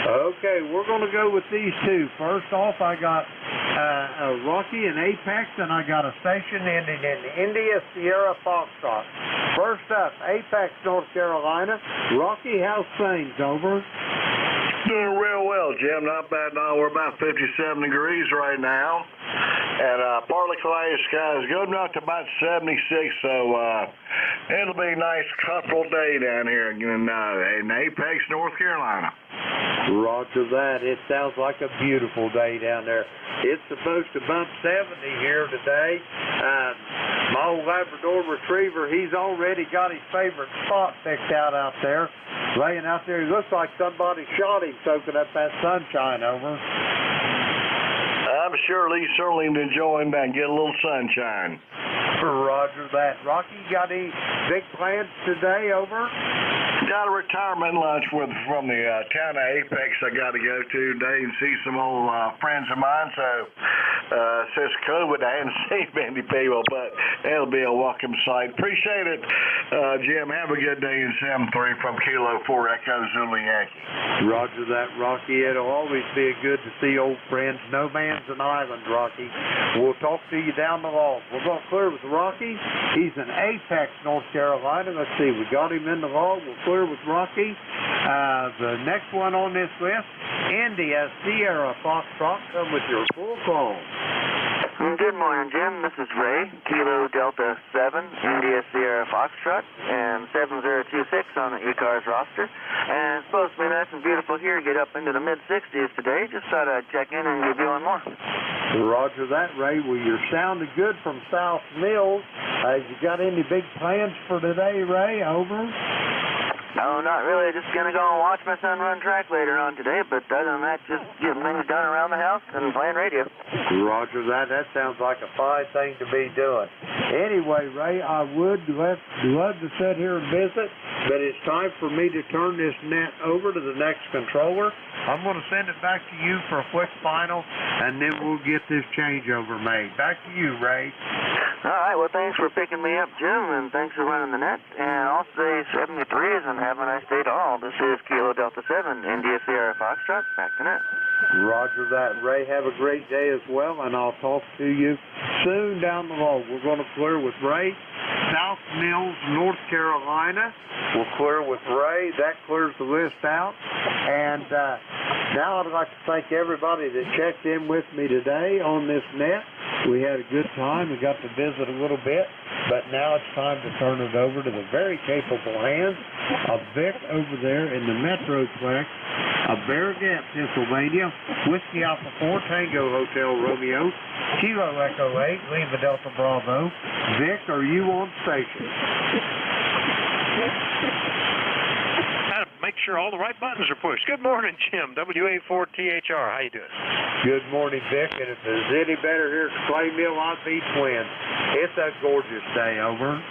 Okay, we're going to go with these two. First off, I got a Rocky and Apex, and I got a station ending in India Sierra Foxtrot. First up, Apex, North Carolina. Rocky, how's things? Over. Doing real well, Jim. Not bad at all. We're about 57 degrees right now. And partly cloudy skies. Good enough to about 76, so it'll be a nice, comfortable day down here in Apex, North Carolina. Roger that. It sounds like a beautiful day down there. It's supposed to bump 70 here today. My old Labrador Retriever, he's already got his favorite spot picked out there. Laying out there, he looks like somebody shot him soaking up that sunshine. Over. I'm sure he's certainly enjoying that and get a little sunshine. Roger that. Rocky, got any big plans today? Over. Got a retirement lunch from the town of Apex I got to go to today and see some old friends of mine. So since COVID, I hadn't seen many people, but it'll be a welcome sight. Appreciate it, Jim. Have a good day in 7-3 from Kilo 4 Echo Zulu Yankee. Roger that, Rocky. It'll always be good to see old friends. No man's an island, Rocky. We'll talk to you down the log. We're going to clear with Rocky. He's in Apex, North Carolina. Let's see. We got him in the log. We'll clear with Rocky. The next one on this list, India Sierra Foxtrot. Come with your full call. Good morning, Jim. This is Ray, Kilo Delta 7, India Sierra Foxtrot, and 7026 on the ECARS roster. And it's supposed to be nice and beautiful here, get up into the mid-60s today. Just thought I'd check in and give you one more. Roger that, Ray. Well, you're sounding good from South Mills. You got any big plans for today, Ray? Over. No, not really. Just going to go and watch my son run track later on today, but other than that, just getting things done around the house and playing radio. Roger that. That sounds like a fine thing to be doing. Anyway, Ray, I would love to sit here and visit, but it's time for me to turn this net over to the next controller. I'm going to send it back to you for a quick final, and then we'll get this changeover made. Back to you, Ray. All right, well, thanks for picking me up, Jim, and thanks for running the net. And I'll say 73s and have a nice day to all. This is Kilo Delta 7, India Sierra Foxtrot, back to net. Roger that, Ray. Have a great day as well, and I'll talk to you soon down the road. We're going to clear with Ray. South Mills, North Carolina. We'll clear with Ray. That clears the list out. And now I'd like to thank everybody that checked in with me today on this net. We had a good time. We got to visit a little bit. But now it's time to turn it over to the very capable hands of Vic over there in the Metroplex of Bear Gap, Pennsylvania. Whiskey Alpha 4, Tango Hotel Romeo, Kilo Echo 8, Lima Delta Bravo. Vic, are you on station? Make sure all the right buttons are pushed. Good morning, Jim. WA4THR. How you doing? Good morning, Vic. And if there's any better here at Clay Mill, I'd be twin. It's a gorgeous day, over.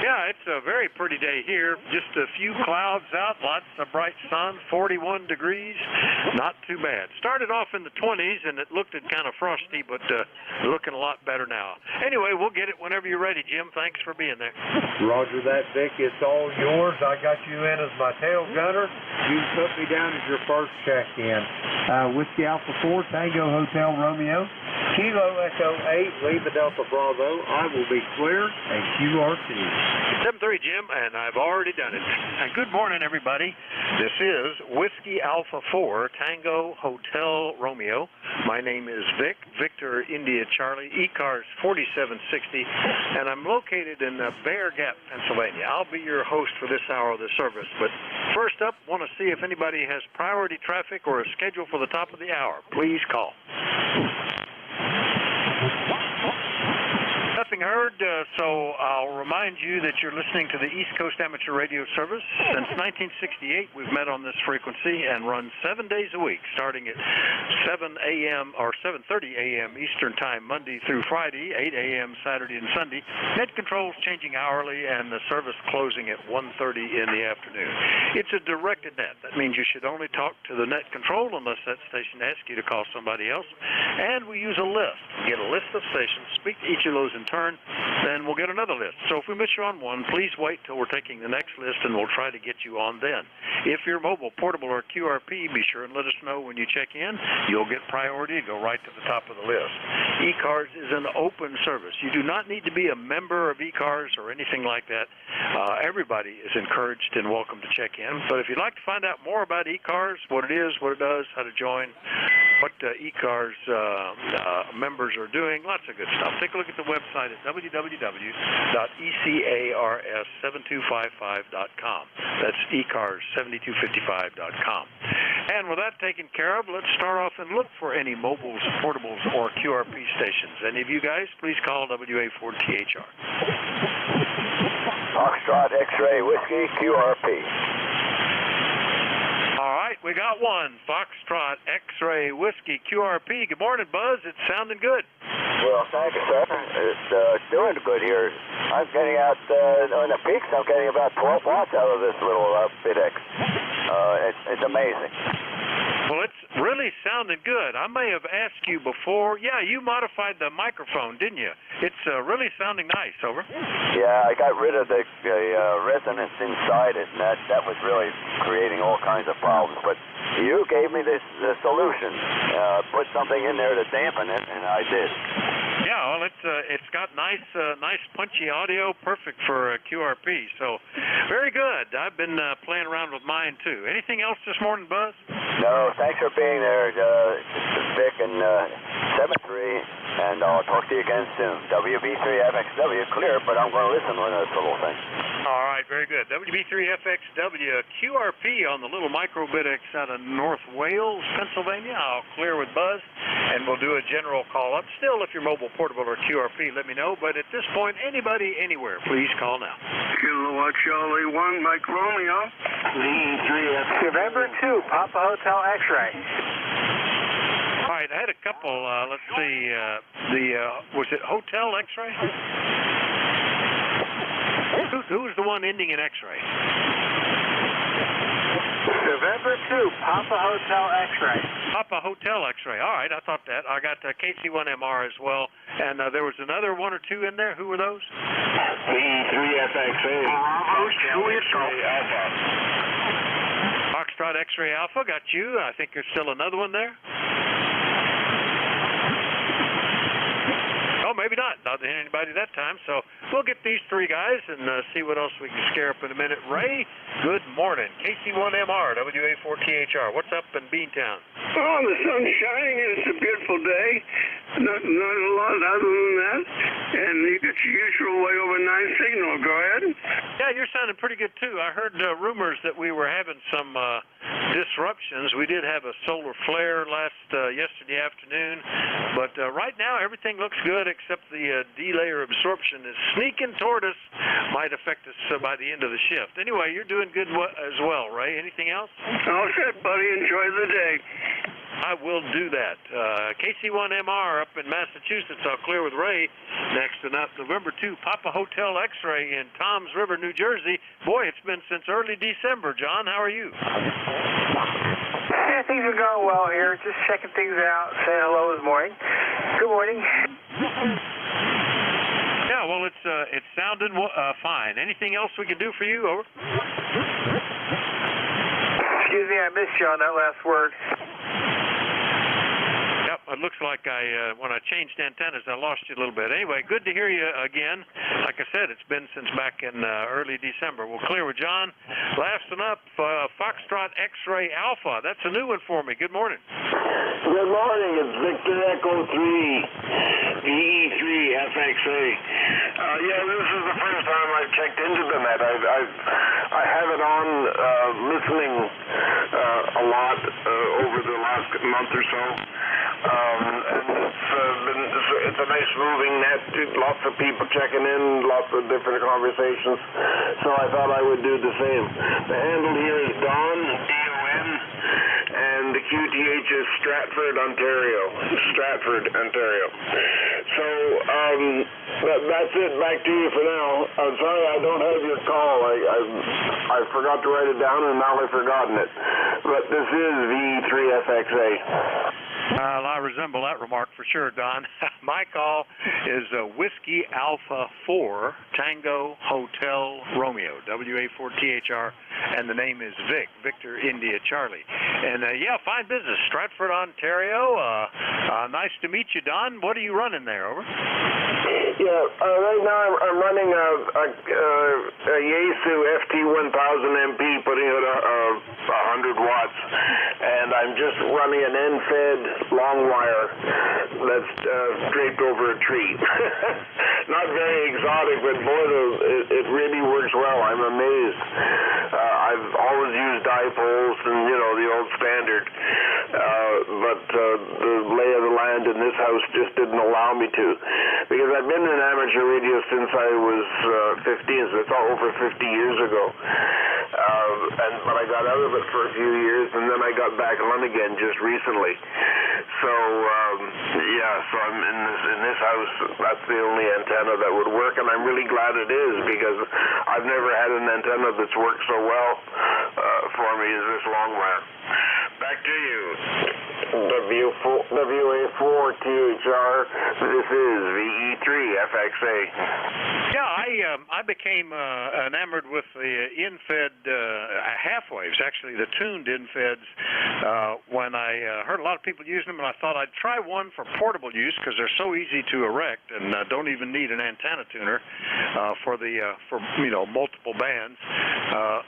Yeah, it's a very pretty day here. Just a few clouds out, lots of bright sun, 41 degrees. Not too bad. Started off in the 20s, and it looked kind of frosty, but looking a lot better now. Anyway, we'll get it whenever you're ready, Jim. Thanks for being there. Roger that, Vic. It's all yours. I got you in as my tail gunner. You can put me down as your first check-in. Whiskey Alpha 4, Tango Hotel Romeo, Kilo Echo 8, Lima Delta Bravo. I will be clear at QRT. 7:30, Jim, and I've already done it. And good morning, everybody. This is Whiskey Alpha 4, Tango Hotel Romeo. My name is Vic, Victor India Charlie, ECARS 4760, and I'm located in Bear Gap, Pennsylvania. I'll be your host for this hour of the service. But first up, want to see if anybody has priority traffic or a schedule for the top of the hour. Please call. Nothing heard, so I'll remind you that you're listening to the East Coast Amateur Radio Service. Since 1968, we've met on this frequency and run 7 days a week, starting at 7 a.m. or 7:30 a.m. Eastern Time, Monday through Friday, 8 a.m. Saturday and Sunday. Net controls changing hourly, and the service closing at 1:30 in the afternoon. It's a directed net. That means you should only talk to the net control unless that station asks you to call somebody else. And we use a list. We get a list of stations, speak to each of those in turn, then we'll get another list. So if we miss you on one, please wait till we're taking the next list, and we'll try to get you on then. If you're mobile, portable, or QRP, be sure and let us know when you check in. You'll get priority and go right to the top of the list. ECARS is an open service. You do not need to be a member of ECARS or anything like that. Everybody is encouraged and welcome to check in. But if you'd like to find out more about ECARS, what it is, what it does, how to join, what ECARS members are doing, lots of good stuff. Take a look at the website at www.ecars7255.com. That's ecars7255.com. And with that taken care of, let's start off and look for any mobiles, portables, or QRP stations. Any of you guys, please call WA4THR. Foxtrot X-Ray Whiskey QRP. All right, we got one. Foxtrot X-Ray Whiskey QRP. Good morning, Buzz. It's sounding good. Well, thank you, sir. It's doing good here. I'm getting out, on the peaks, I'm getting about 12 watts out of this little FitX. It's amazing. Well, it's really sounding good. I may have asked you before. Yeah, you modified the microphone, didn't you? It's really sounding nice. Over. Yeah, I got rid of the resonance inside it, and that was really creating all kinds of problems. But you gave me the solution. Put something in there to dampen it, and I did. Yeah, well, it's got nice punchy audio, perfect for QRP. So, very good. I've been playing around with mine too. Anything else this morning, Buzz? No, thanks for being there, Vic and 7-3, and I'll talk to you again soon. WB3FXW clear, but I'm going to listen to this little thing. All right, very good. WB3FXW QRP on the little microbit X out of North Wales, Pennsylvania. I'll clear with Buzz, and we'll do a general call-up. Still, if you're mobile, portable, or QRP, let me know. But at this point, anybody, anywhere, please call now. Kilowatt Charlie 1, Mike Romeo. November 2, Papa Hotel X-Ray. All right, I had a couple, let's see, was it Hotel X-Ray? Who was the one ending in X-Ray? November 2, Papa Hotel X-Ray. Papa Hotel X-Ray. All right, I thought that. I got KC1MR as well. And there was another one or two in there. Who were those? V3FXA. Foxtrot X-Ray Alpha, got you. I think there's still another one there. Oh, maybe not. Not anybody that time. So we'll get these three guys and see what else we can scare up in a minute. Ray, good morning. KC1MR, WA4THR. What's up in Beantown? Oh, the sun's shining and it's a beautiful day. Not a lot other than that. And you got your usual way over 9 signal. Go ahead. Yeah, you're sounding pretty good, too. I heard rumors that we were having some disruptions. We did have a solar flare yesterday afternoon. But right now, everything looks good except the delay or absorption is sneaking toward us. Might affect us by the end of the shift. Anyway, you're doing good as well, Ray. Anything else? All set, buddy. Enjoy the day. I will do that. KC1MR up in Massachusetts. I'll clear with Ray. Next and up, November 2, Papa Hotel X-Ray in Toms River, New Jersey. Boy, it's been since early December. John, how are you? Yeah, things are going well here. Just checking things out, saying hello this morning. Good morning. Yeah, well, it's sounding fine. Anything else we can do for you? Over. Excuse me, I missed you on that last word. It looks like when I changed antennas, I lost you a little bit. Anyway, good to hear you again. Like I said, it's been since back in early December. We'll clear with John. Last one up, Foxtrot X-Ray Alpha. That's a new one for me. Good morning. Good morning. It's Victor Echo 3, VE3FXA. Yeah, this is the first time I've checked into the net. I have it on listening a lot over the last month or so. And it's a nice moving net. Lots of people checking in, lots of different conversations. So I thought I would do the same. The handle here is Don, D-O-N, and the QTH is Stratford, Ontario. So that's it. Back to you for now. I'm sorry I don't have your call. I forgot to write it down, and now I've forgotten it. But this is V3FXA. I resemble that remark for sure, Don. My call is Whiskey Alpha 4 Tango Hotel Romeo, WA4THR, and the name is Vic, Victor India Charlie. And yeah, fine business, Stratford, Ontario. Nice to meet you, Don. What are you running there? Over. Yeah, right now I'm running a Yaesu FT1000MP, putting it 100 watts, and I'm just running an end-fed long wire that's draped over a tree. Not very exotic, but boy, it really works well. I'm amazed. I've always used dipoles and, the old standard, but the lay of the land in this house just didn't allow me to, because I've been in amateur radio since I was 15, so it's all over 50 years ago. But I got out of it for a few years, and then I got back on again just recently. So so I'm in this house. That's the only antenna that would work, and I'm really glad it is, because I've never had an antenna that's worked so well for me as this long wire. Back to you. WA4THR. This is VE3FXA. Yeah, I became enamored with the in-fed half-waves, actually the tuned in-feds, when I heard a lot of people using them, and I thought I'd try one for portable use because they're so easy to erect and don't even need an antenna tuner for multiple bands,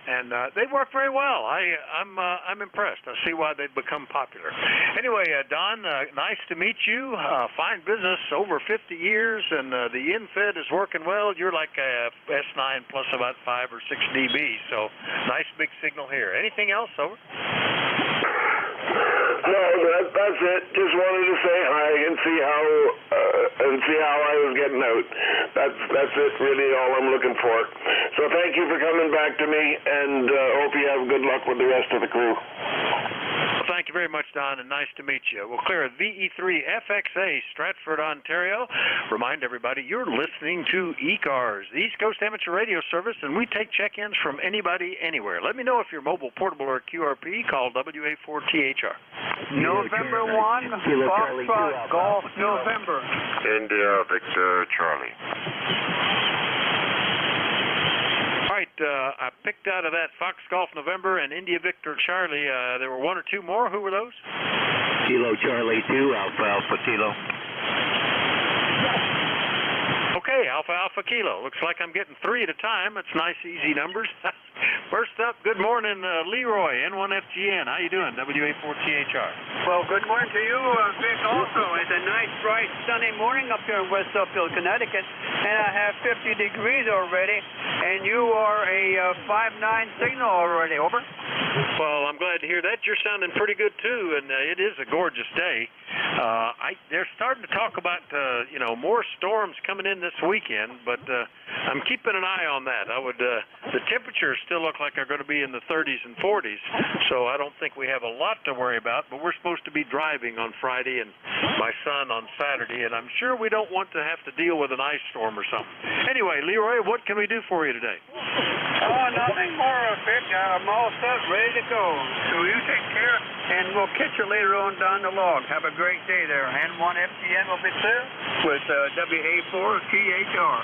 and they work very well. I'm impressed. I see why they've become popular. Anyway, Don, nice to meet you. Fine business, over 50 years, and the in-fed is working well. You're like a S9 plus about 5 or 6 dB, so nice big signal here. Anything else? Over. No, that's it. Just wanted to say hi and see how I was getting out. That's it. Really, all I'm looking for. So thank you for coming back to me, and hope you have good luck with the rest of the crew. Well, thank you very much, Don, and nice to meet you. We'll clear at VE3FXA, Stratford, Ontario. Remind everybody you're listening to ECARS, the East Coast Amateur Radio Service, and we take check-ins from anybody, anywhere. Let me know if you're mobile, portable, or QRP. Call WA4THR. November 1, Foxtrot, Golf, November. India, Victor, Charlie. All right, I picked out of that Fox Golf November and India Victor Charlie. There were one or two more. Who were those? Kilo Charlie 2, Alpha Kilo. Okay, Alpha Kilo. Looks like I'm getting three at a time. That's nice, easy numbers. First up, good morning, Leroy, N1FGN. How you doing, WA4THR? Well, good morning to you, Vic, also. It's a nice, bright, sunny morning up here in West Suffield, Connecticut, and I have 50 degrees already, and you are a 5-9 signal already, over? Well, I'm glad to hear that. You're sounding pretty good, too, and it is a gorgeous day. They're starting to talk about, more storms coming in this weekend, but I'm keeping an eye on that. The temperatures still look like they're going to be in the 30s and 40s, so I don't think we have a lot to worry about, but we're supposed to be driving on Friday and my son on Saturday, and I'm sure we don't want to have to deal with an ice storm or something. Anyway, Leroy, what can we do for you today? Oh, nothing more, Vic. I'm all set, ready to go. So you take care, and we'll catch you later on down the log. Have a great day there. N1FGN will be clear with WA4THR.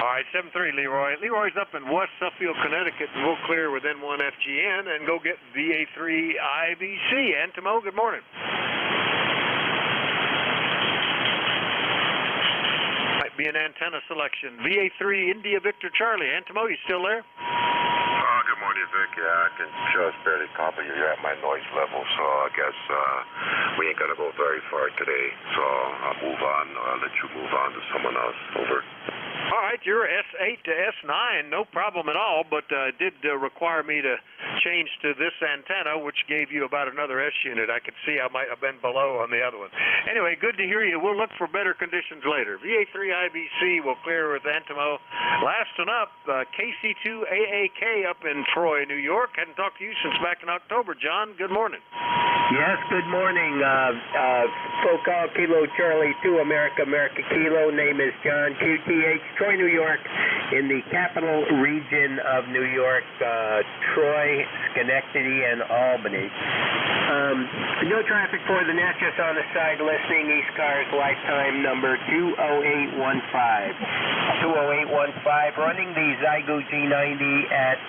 All right, 7-3, Leroy. Leroy's up in West Suffield, Connecticut, and we'll clear with N1FGN and go get VA3IBC. Antimo, good morning. Might be an antenna selection. VA3 India Victor Charlie. Antimo, you still there? Good morning, Vic. Yeah, I can just barely copy you at my noise level, so I guess we ain't gonna go very far today. So I'll move on. I'll let you move on to someone else. Over. All right, you're S8 to S9, no problem at all, but it did require me to change to this antenna, which gave you about another S unit. I could see I might have been below on the other one. Anyway, good to hear you. We'll look for better conditions later. VA3IBC will clear with Antimo. Last one up, KC2AAK up in Troy, New York. Hadn't talked to you since back in October. John, good morning. Yes, good morning. Full call, Kilo Charlie 2, America Kilo. Name is John, QTH, Troy, New York, in the capital region of New York, Troy, Schenectady, and Albany. No traffic for the Natchez on the side listening. ECARS lifetime number 20815. 20815, running the Zygo G90 at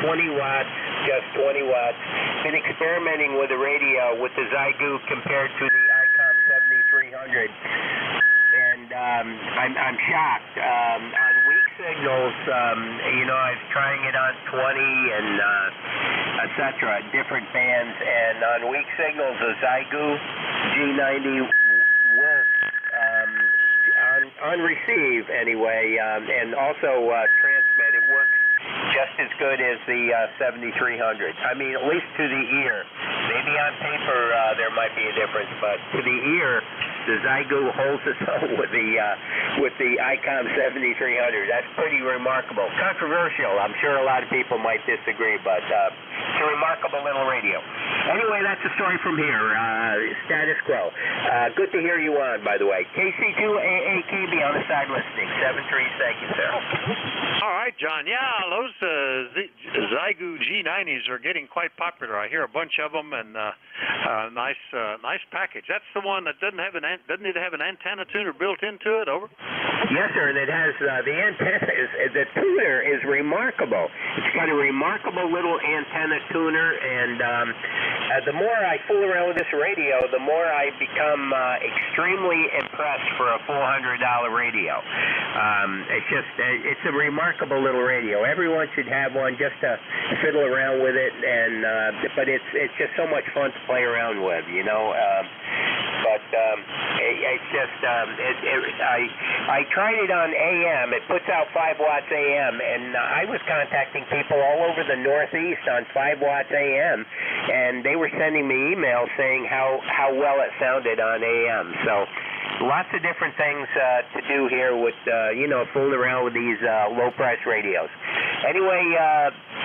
20 watts, just 20 watts. Been experimenting with the radio with the Zygo compared to the ICOM 7300. And I'm shocked. On weak signals, I was trying it on 20 and etc., different bands, and on weak signals, the Zygo G90 works on receive anyway, and also transmit. It works just as good as the 7300. I mean, at least to the ear. Maybe on paper there might be a difference, but to the ear, the Zygo holds its own with the ICOM 7300. That's pretty remarkable. Controversial. I'm sure a lot of people might disagree, but it's a remarkable little radio. Anyway, that's the story from here. Status quo. Good to hear you on, by the way. KC2AAKB on the side listening. 7-3, thank you, sir. All right, John. Yeah, those Zygo G90s are getting quite popular. I hear a bunch of them, and nice package. That's the one that doesn't it have an antenna tuner built into it? Over. Yes, sir. And it has the antenna. The tuner is remarkable. It's got a remarkable little antenna tuner, and the more I fool around with this radio, the more I become extremely impressed for a $400 radio. It's a remarkable little radio. Everyone should have one just to fiddle around with it, and but it's just so much fun to play around with, It's just I tried it on AM. It puts out 5 watts AM, and I was contacting people all over the Northeast on 5 watts AM, and they were sending me emails saying how well it sounded on AM. So lots of different things to do here with fooling around with these low price radios. Anyway,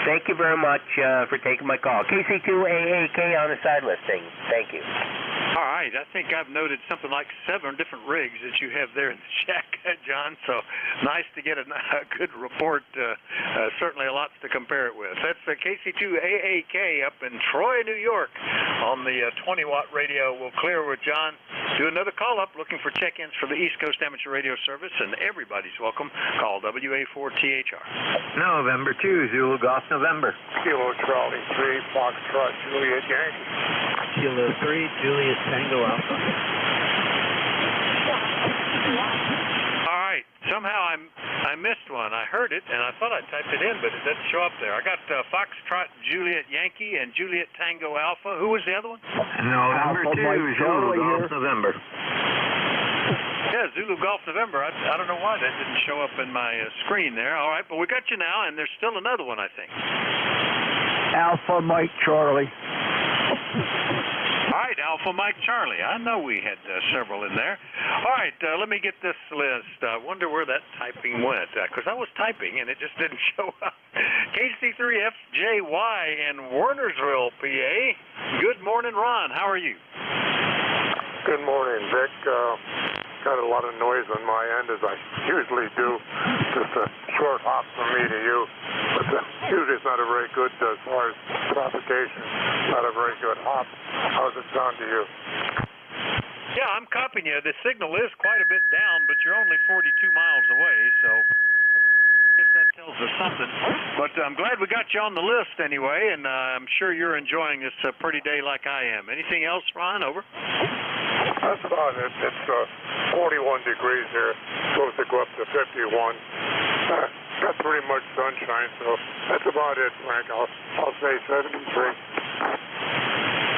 Thank you very much for taking my call. KC2AAK on the side listing. Thank you. All right. I think I've noted something like 7 different rigs that you have there in the shack, John. So nice to get a good report. Certainly a lot to compare it with. That's the KC2AAK up in Troy, New York on the 20-watt radio. We'll clear with John. Do another call-up looking for check-ins for the East Coast Amateur Radio Service, and everybody's welcome. Call WA4THR. November 2, Zulu Golf November. Kilo Charlie 3, Foxtrot, Juliet Yankee. Kilo 3, Juliet Tango Alpha. All right. Somehow I missed one. I heard it, and I thought I typed it in, but it doesn't show up there. I got Foxtrot, Juliet Yankee, and Juliet Tango Alpha. Who was the other one? November 2, Zulu Golf November. Yeah, Zulu Golf November. I don't know why that didn't show up in my screen there. All right, but we got you now, and there's still another one, I think. Alpha Mike Charlie. All right, Alpha Mike Charlie. I know we had several in there. All right, let me get this list. I wonder where that typing went, because I was typing and it just didn't show up. KC3FJY in Wernersville, PA. Good morning, Ron. How are you? Good morning, Vic. Got a lot of noise on my end, as I usually do. Just a short hop from me to you. But usually it's not a very good, as far as propagation, not a very good hop. How's it sound to you? Yeah, I'm copying you. The signal is quite a bit down, but you're only 42 miles away, so if that tells us something. But I'm glad we got you on the list anyway, and I'm sure you're enjoying this pretty day like I am. Anything else, Ron? Over. That's about it. It's 41 degrees here. Supposed to go up to 51. Got pretty much sunshine, so that's about it, Frank. I'll say 73.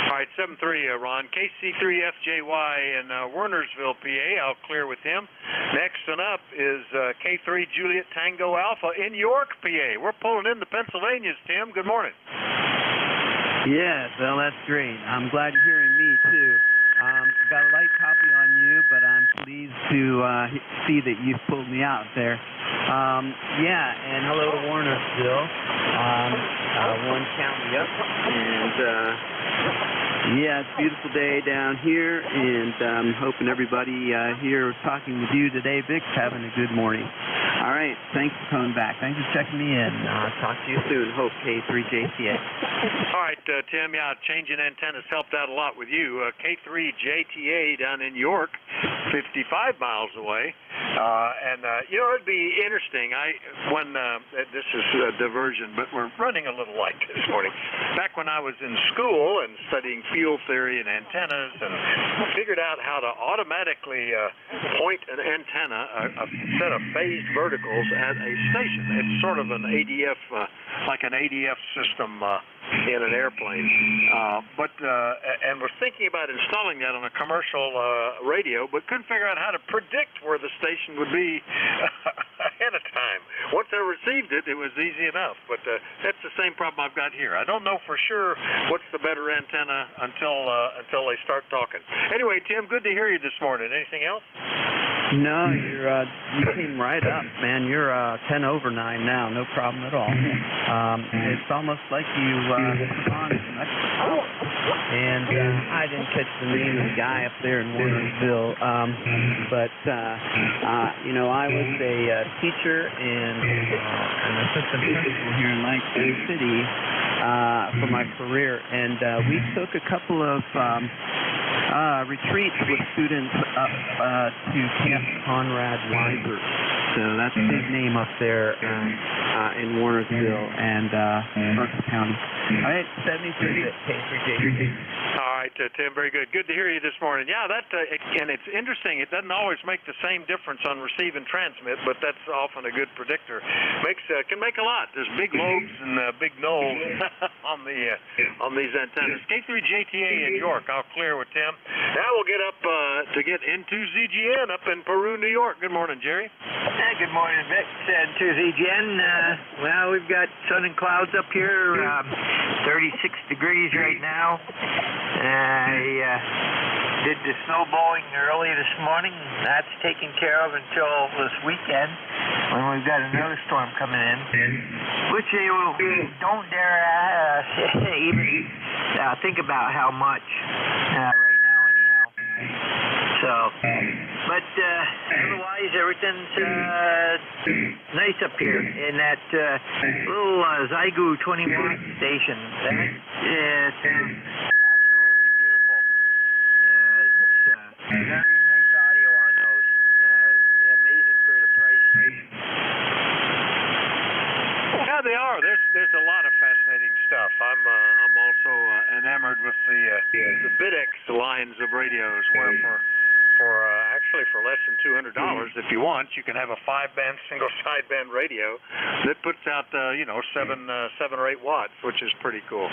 All right, 7-3, Ron. KC3FJY in Wernersville, PA. I'll clear with him. Next one up is K3 Juliet Tango Alpha in York, PA. We're pulling in the Pennsylvanias, Tim. Good morning. Yes, well, that's great. I'm glad you're hearing me, too. Got a light copy on you, but I'm pleased to see that you've pulled me out there. Yeah, and hello to Warnersville, one county up, and yeah, it's a beautiful day down here, and I'm hoping everybody here talking with you today, Vic's having a good morning. All right, thanks for coming back. Thanks for checking me in. Talk to you soon. Hope K3JTA. All right, Tim, yeah, changing antennas helped out a lot with you. K3JTA down in York, 55 miles away. You know, it'd be interesting. This is a diversion, but we're running a little light this morning. Back when I was in school and studying field theory and antennas, and figured out how to automatically point an antenna, a set of phased verticals at a station. It's sort of an ADF, like an ADF system in an airplane. And was thinking about installing that on a commercial radio, but couldn't figure out how to predict where the station would be ahead of time. Once I received it, it was easy enough. But that's the same problem I've got here. I don't know for sure what's the better antenna until they start talking. Anyway, Tim, good to hear you this morning. Anything else? No, you came right up, man. You're 10 over 9 now, no problem at all. It's almost like you on Mexico. And I didn't catch the name of the guy up there in Warnersville, but you know, I was a teacher and an assistant principal here in Langston City for my career, and we took a couple of retreats with students up to Camp Conrad Weiser. So that's a big name up there in Warnersville and Mercer County. All right, 73 K3J. All right, Tim, very good. Good to hear you this morning. Yeah, and it's interesting. It doesn't always make the same difference on receive and transmit, but that's often a good predictor. Can make a lot. There's big lobes and big knolls on these antennas. K3JTA in York. I'll clear with Tim. Now we'll get up to get N2ZGN up in Peru, New York. Good morning, Jerry. Hey, good morning, Vic. N2ZGN. Well, we've got sun and clouds up here. 36 degrees right now. I did the snowballing early this morning. That's taken care of until this weekend. when we've got another storm coming in, which they don't dare even think about how much right now anyhow. So, but otherwise everything's nice up here in that little Zygu 20-watt station. That sounds absolutely beautiful. It's very nice audio on those. Amazing for the price. Yeah, they are. There's a lot of fascinating stuff. I'm also enamored with the Bidex lines of radios, where actually for less than $200, if you want, you can have a 5-band single sideband radio that puts out 7 or 8 watts, which is pretty cool.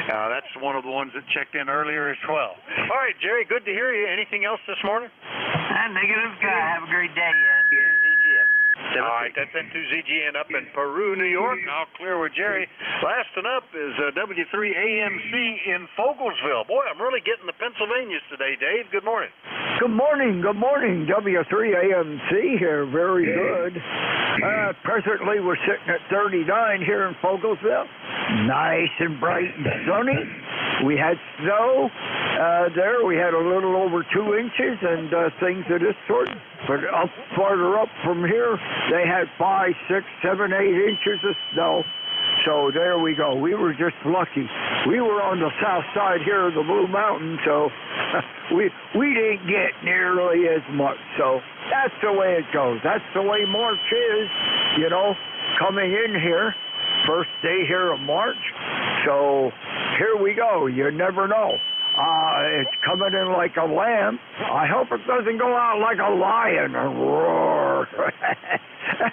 That's one of the ones that checked in earlier as well. All right, Jerry, good to hear you. Anything else this morning? Negative guy. Have a great day, ZGN. All right, that's N2ZGN up in Peru, New York. I'll clear with Jerry. Lasting up is W3AMC in Fogelsville. Boy, I'm really getting the Pennsylvanias today, Dave. Good morning. Good morning. W3AMC here. Very good. Presently, we're sitting at 39 here in Fogelsville. Nice and bright and sunny. We had snow there. We had a little over 2 inches and things of this sort. But farther up from here, they had 5, 6, 7, 8 inches of snow. So there we go. We were just lucky. We were on the south side here of the Blue Mountain, so we didn't get nearly as much. So that's the way it goes. That's the way March is, coming in here. First day here of March. So here we go. You never know. It's coming in like a lamb. I hope it doesn't go out like a lion and roar.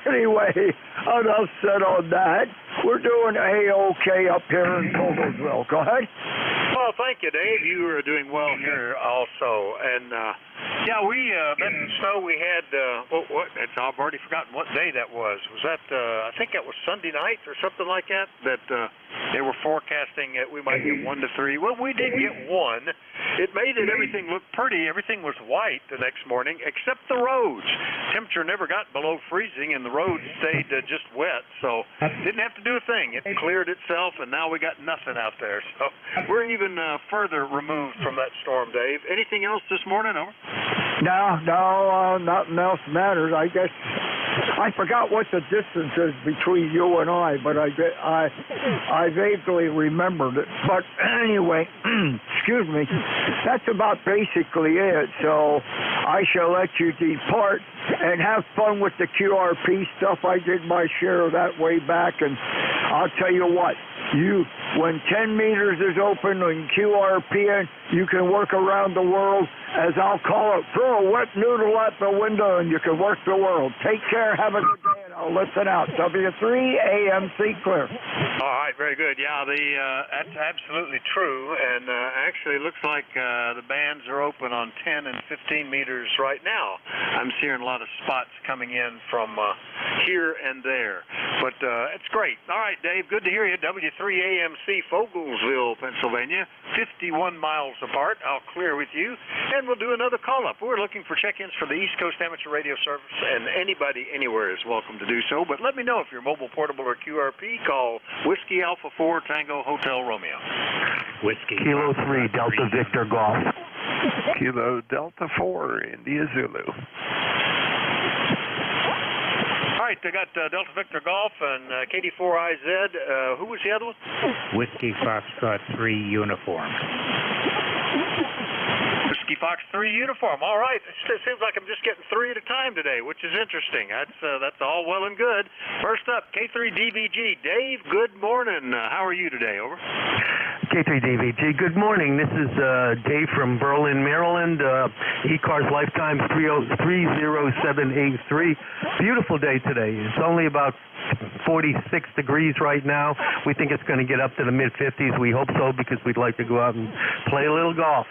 Anyway, enough said on that. We're doing A-OK up here in Fogelsville. Go ahead. Well, thank you, Dave. You are doing well here also. And, that snow we had, I've already forgotten what day that was. Was that, I think that was Sunday night or something like that, they were forecasting we might get 1 to 3. Well, we did get 1. It made everything look pretty. Everything was white the next morning, except the roads. Temperature never got below freezing, and the roads stayed just wet, so didn't have to do a thing. It cleared itself, and now we got nothing out there. So we're even further removed from that storm, Dave. Anything else this morning, over? No, nothing else matters. I guess I forgot what the distance is between you and I, but I vaguely remembered it. But anyway, excuse me, that's about basically it. So I shall let you depart and have fun with the QRP stuff. I did my share of that way back, and I'll tell you what, when 10 meters is open and QRP, you can work around the world, as I'll call it, throw a wet noodle at the window and you can work the world. Take care, have a good day, and I'll listen out. W3AMC clear. All right, very good. Yeah, that's absolutely true, and actually it looks like the bands are open on 10 and 15 meters right now. I'm seeing a lot of spots coming in from here and there, but it's great. All right, Dave, good to hear you. W3AMC, Fogelsville, Pennsylvania, 51 miles apart. I'll clear with you, and we'll do another call-up. We're looking for check-ins for the East Coast Amateur Radio Service, and anybody anywhere is welcome to do so, but let me know if you're mobile, portable, or QRP. Call Whiskey Alpha 4 Tango Hotel Romeo. Whiskey Kilo 3 Delta Victor Golf. Kilo Delta 4 India Zulu. All right, they got Delta Victor Golf and KD4IZ. Who was the other one? Whiskey Foxtrot 3 Uniform. Whiskey Fox 3 Uniform. All right. It seems like I'm just getting 3 at a time today, which is interesting. That's all well and good. First up, K3DVG. Dave, good morning. How are you today? Over. K3DVG, good morning. This is Dave from Berlin, Maryland. ECARS Lifetime 30783. Beautiful day today. It's only about 46 degrees right now. We think it's going to get up to the mid-50s. We hope so, because we'd like to go out and play a little golf.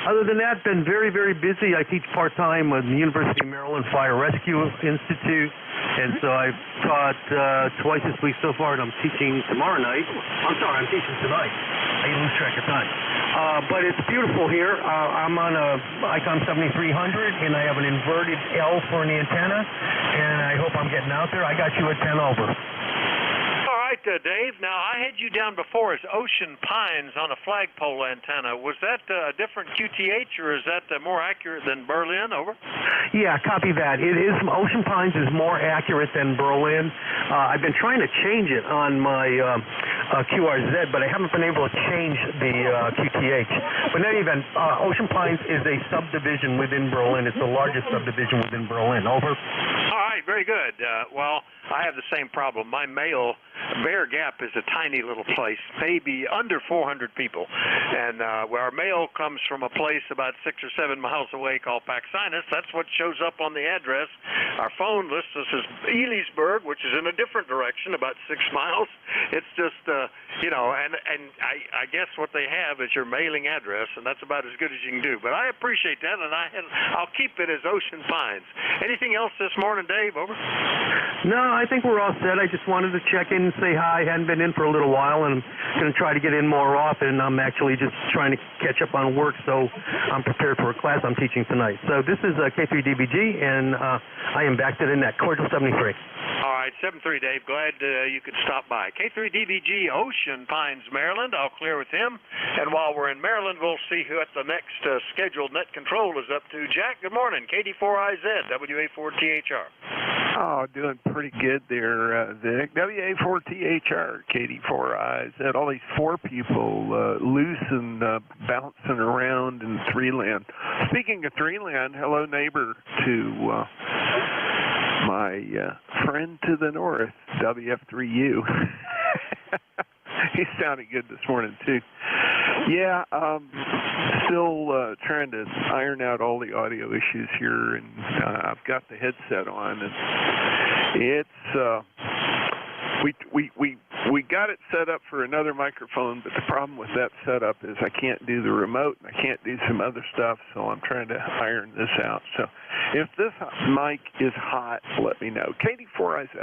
Other than that, been very, very busy. I teach part-time with the University of Maryland Fire Rescue Institute, and so I've taught twice this week so far, and I'm teaching tomorrow night. I'm teaching tonight. I lose track of time. but it's beautiful here. I'm on a Icon 7300, and I have an inverted L for an antenna, and I hope I'm getting out there. I got you at 10 over. All right, Dave. Now, I had you down before as Ocean Pines on a flagpole antenna. Was that a different QTH, or is that more accurate than Berlin? Over. Yeah, copy that. It is. Ocean Pines is more accurate than Berlin. I've been trying to change it on my QRZ, but I haven't been able to change the QTH. But in any event, Ocean Pines is a subdivision within Berlin. It's the largest subdivision within Berlin. Over. All right, very good. Well, I have the same problem. My mail, Bear Gap is a tiny little place, maybe under 400 people. And where our mail comes from a place about 6 or 7 miles away called Paxinus, that's what shows up on the address. Our phone lists us as Elisburg, which is in a different direction, about 6 miles. It's just, and I guess what they have is your mailing address, and that's about as good as you can do. But I appreciate that, and I'll keep it as Ocean Pines. Anything else this morning, Dave? Over. No, I think we're all set. I just wanted to check in and say hi. I hadn't been in for a little while, and I'm going to try to get in more often. I'm actually just trying to catch up on work, so I'm prepared for a class I'm teaching tonight. So this is K3DBG, and I am back to the net. Cordial 73. All right, 73, Dave. Glad you could stop by. K3DBG, Ocean Pines, Maryland. I'll clear with him. And while we're in Maryland, we'll see who at the next scheduled net control is up to. Jack, good morning. KD4IZ, WA4THR. Oh, doing pretty good there, Vic. WA4THR, KD4IZ. All these 4 people loose and bouncing around in 3-land. Speaking of 3-land, hello, neighbor to my friend to the north, WF3U. He sounded good this morning, too. Yeah, still trying to iron out all the audio issues here, and I've got the headset on, and it's we got it set up for another microphone, but the problem with that setup is I can't do the remote, and I can't do some other stuff, so I'm trying to iron this out. So if this mic is hot, let me know. KD4IZ.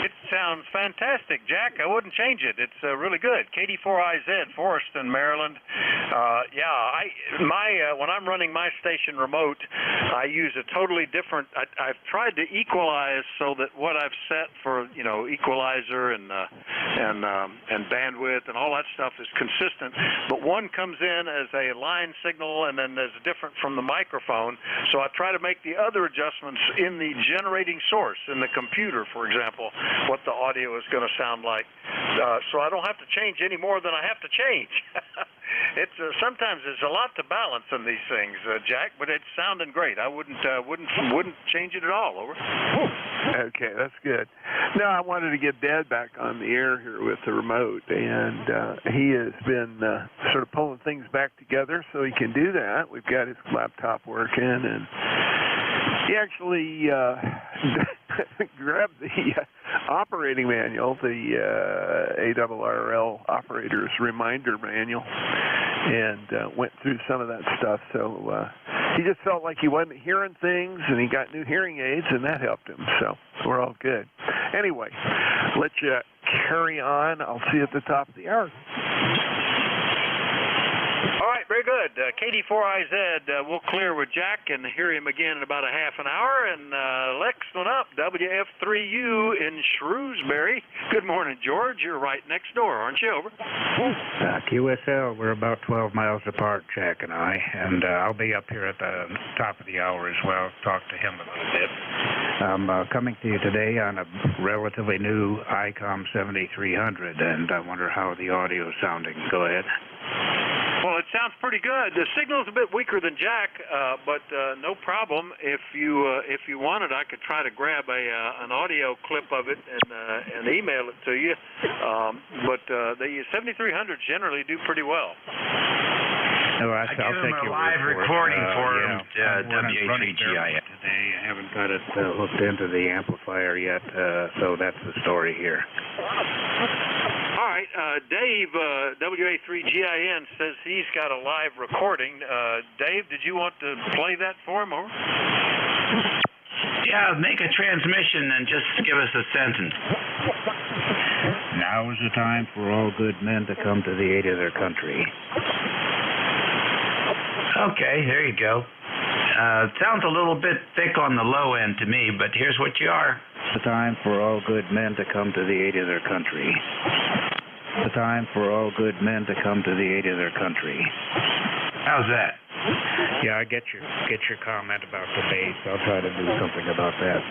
It sounds fantastic, Jack. I wouldn't change it. It's really good. KD4IZ, Forreston, Maryland. When I'm running my station remote, I use a totally different. I've tried to equalize so that what I've set for equalizer and bandwidth and all that stuff is consistent. But one comes in as a line signal and then is different from the microphone. So I try to make the other adjustments in the generating source in the computer, for example, what the audio is going to sound like. So I don't have to change any more than I have to change. It's sometimes there's a lot to balance in these things, Jack, but it's sounding great. I wouldn't change it at all. Over. Okay, that's good. No, I wanted to get Dad back on the air here with the remote, and he has been sort of pulling things back together so he can do that. We've got his laptop working, and he actually grabbed the operating manual, the ARRL operator's reminder manual, and went through some of that stuff. So he just felt like he wasn't hearing things, and he got new hearing aids, and that helped him. So we're all good. Anyway, let you carry on. I'll see you at the top of the hour. All right, very good. KD4IZ, we'll clear with Jack and hear him again in about a half an hour. And next one up, WF3U in Shrewsbury. Good morning, George. You're right next door, aren't you? Over. QSL, we're about 12 miles apart, Jack and I, and I'll be up here at the top of the hour as well, talk to him a little bit. I'm coming to you today on a relatively new ICOM 7300, and I wonder how the audio is sounding. Go ahead. Well, it sounds pretty good. The signal's a bit weaker than Jack, but no problem. If you wanted, I could try to grab an audio clip of it and email it to you. But the 7300s generally do pretty well. No, I'll take a live recording for him. WA3GIS today. I haven't got it hooked into the amplifier yet, so that's the story here. All right, Dave, WA3GIN says he's got a live recording. Dave, did you want to play that for him? Or? Yeah, make a transmission and just give us a sentence. Now is the time for all good men to come to the aid of their country. Okay, there you go. Sounds a little bit thick on the low end to me, but here's what you are. The time for all good men to come to the aid of their country. The time for all good men to come to the aid of their country. How's that? Yeah, I get your comment about the bass. I'll try to do something about that.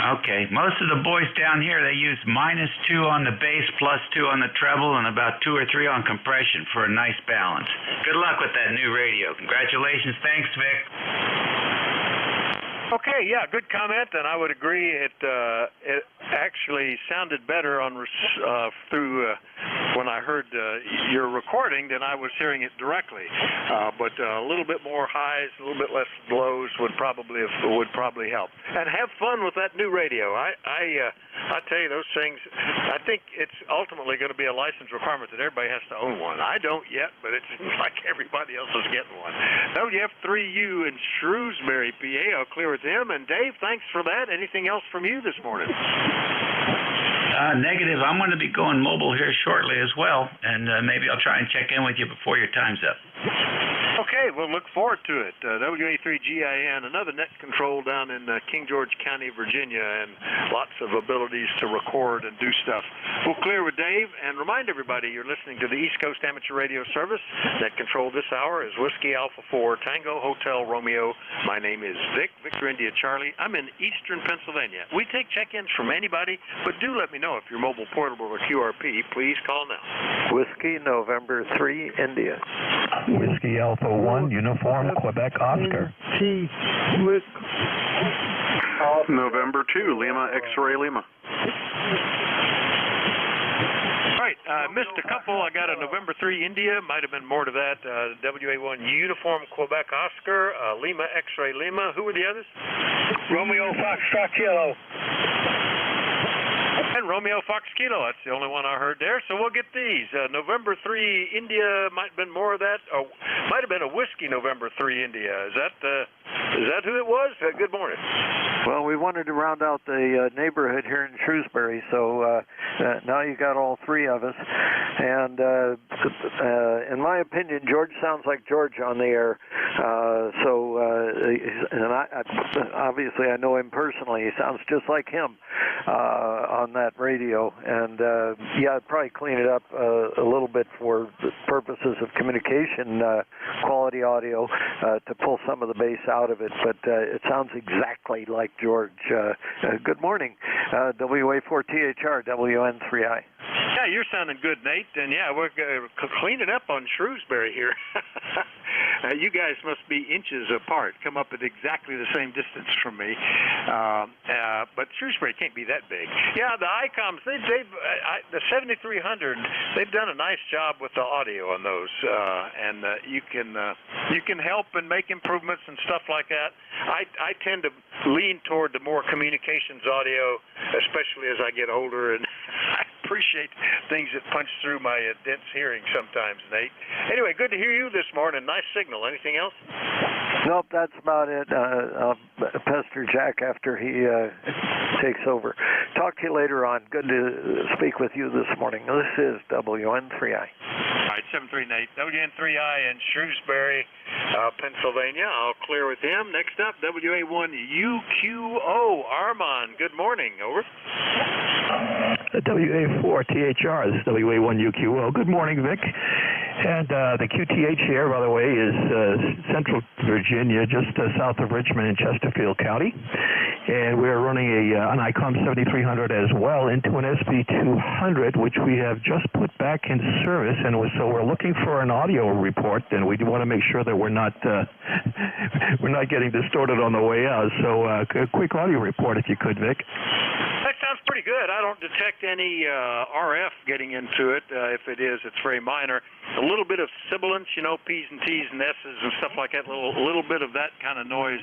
Okay, most of the boys down here, they use -2 on the bass, +2 on the treble, and about 2 or 3 on compression for a nice balance. Good luck with that new radio. Congratulations. Thanks, Vic. Okay, yeah, good comment, and I would agree. It actually sounded better on through when I heard your recording than I was hearing it directly. But a little bit more highs, a little bit less lows would probably help. And have fun with that new radio. I tell you, those things. I think it's ultimately going to be a license requirement that everybody has to own one. I don't yet, but it seems like everybody else is getting one. WF3U in Shrewsbury, PA. I'll clear with him. And Dave, thanks for that. Anything else from you this morning? Negative. I'm going to be going mobile here shortly as well, and maybe I'll try and check in with you before your time's up. Okay, we'll look forward to it. WA3GIN, another net control down in King George County, Virginia, and lots of abilities to record and do stuff. We'll clear with Dave and remind everybody you're listening to the East Coast Amateur Radio Service. Net control this hour is Whiskey Alpha 4 Tango Hotel Romeo. My name is Vic, Victor India Charlie. I'm in eastern Pennsylvania. We take check-ins from anybody, but do let me know if you're mobile, portable, or QRP. Please call now. Whiskey November 3 India. Whiskey Alpha 1 Uniform Quebec Oscar. November 2 Lima X-Ray Lima. All right, missed a couple. I got a November 3 India. Might have been more to that. WA1 Uniform Quebec Oscar. Lima X-Ray Lima. Who were the others? Romeo Foxtrot Kilo. And Romeo Fox Kilo, that's the only one I heard there. So we'll get these. November 3 India might have been more of that. Oh, might have been a Whiskey November 3 India. Is that who it was? Good morning. Well, we wanted to round out the neighborhood here in Shrewsbury, so now you got all three of us. And in my opinion, George sounds like George on the air. And obviously I know him personally. He sounds just like him on that radio. And yeah, I'd probably clean it up a little bit for the purposes of communication, quality audio, to pull some of the bass out of it. But it sounds exactly like George. Good morning, WA4THR, WN3I. Yeah, you're sounding good, Nate. And yeah, we're cleaning up on Shrewsbury here. You guys must be inches apart, come up at exactly the same distance from me. But Shrewsbury can't be that big. Yeah, the ICOMs, the 7300, they've done a nice job with the audio on those, and you can help and make improvements and stuff like that. I tend to lean toward the more communications audio, especially as I get older, and I appreciate things that punch through my dense hearing sometimes, Nate. Anyway, good to hear you this morning. Nice signal. Anything else? Nope, that's about it. Pester Jack after he takes over. Talk to you later on. Good to speak with you this morning. This is WN3I. All right, 738 WN3I in Shrewsbury, Pennsylvania. I'll clear with him. Next up, WA1UQO. Armand, good morning. Over. WA4THR, this is WA1UQO. Good morning, Vic. And the QTH here, by the way, is Central Virginia, just south of Richmond in Chesterfield County. And we're running an ICOM 7300 as well into an SB200, which we have just put back in service. And so we're looking for an audio report, and we want to make sure that we're not getting distorted on the way out. So a quick audio report, if you could, Vic. That sounds pretty good. I don't detect any RF getting into it. If it is, it's very minor. A little bit of sibilance, P's and T's and S's and stuff like that. A little bit of that kind of noise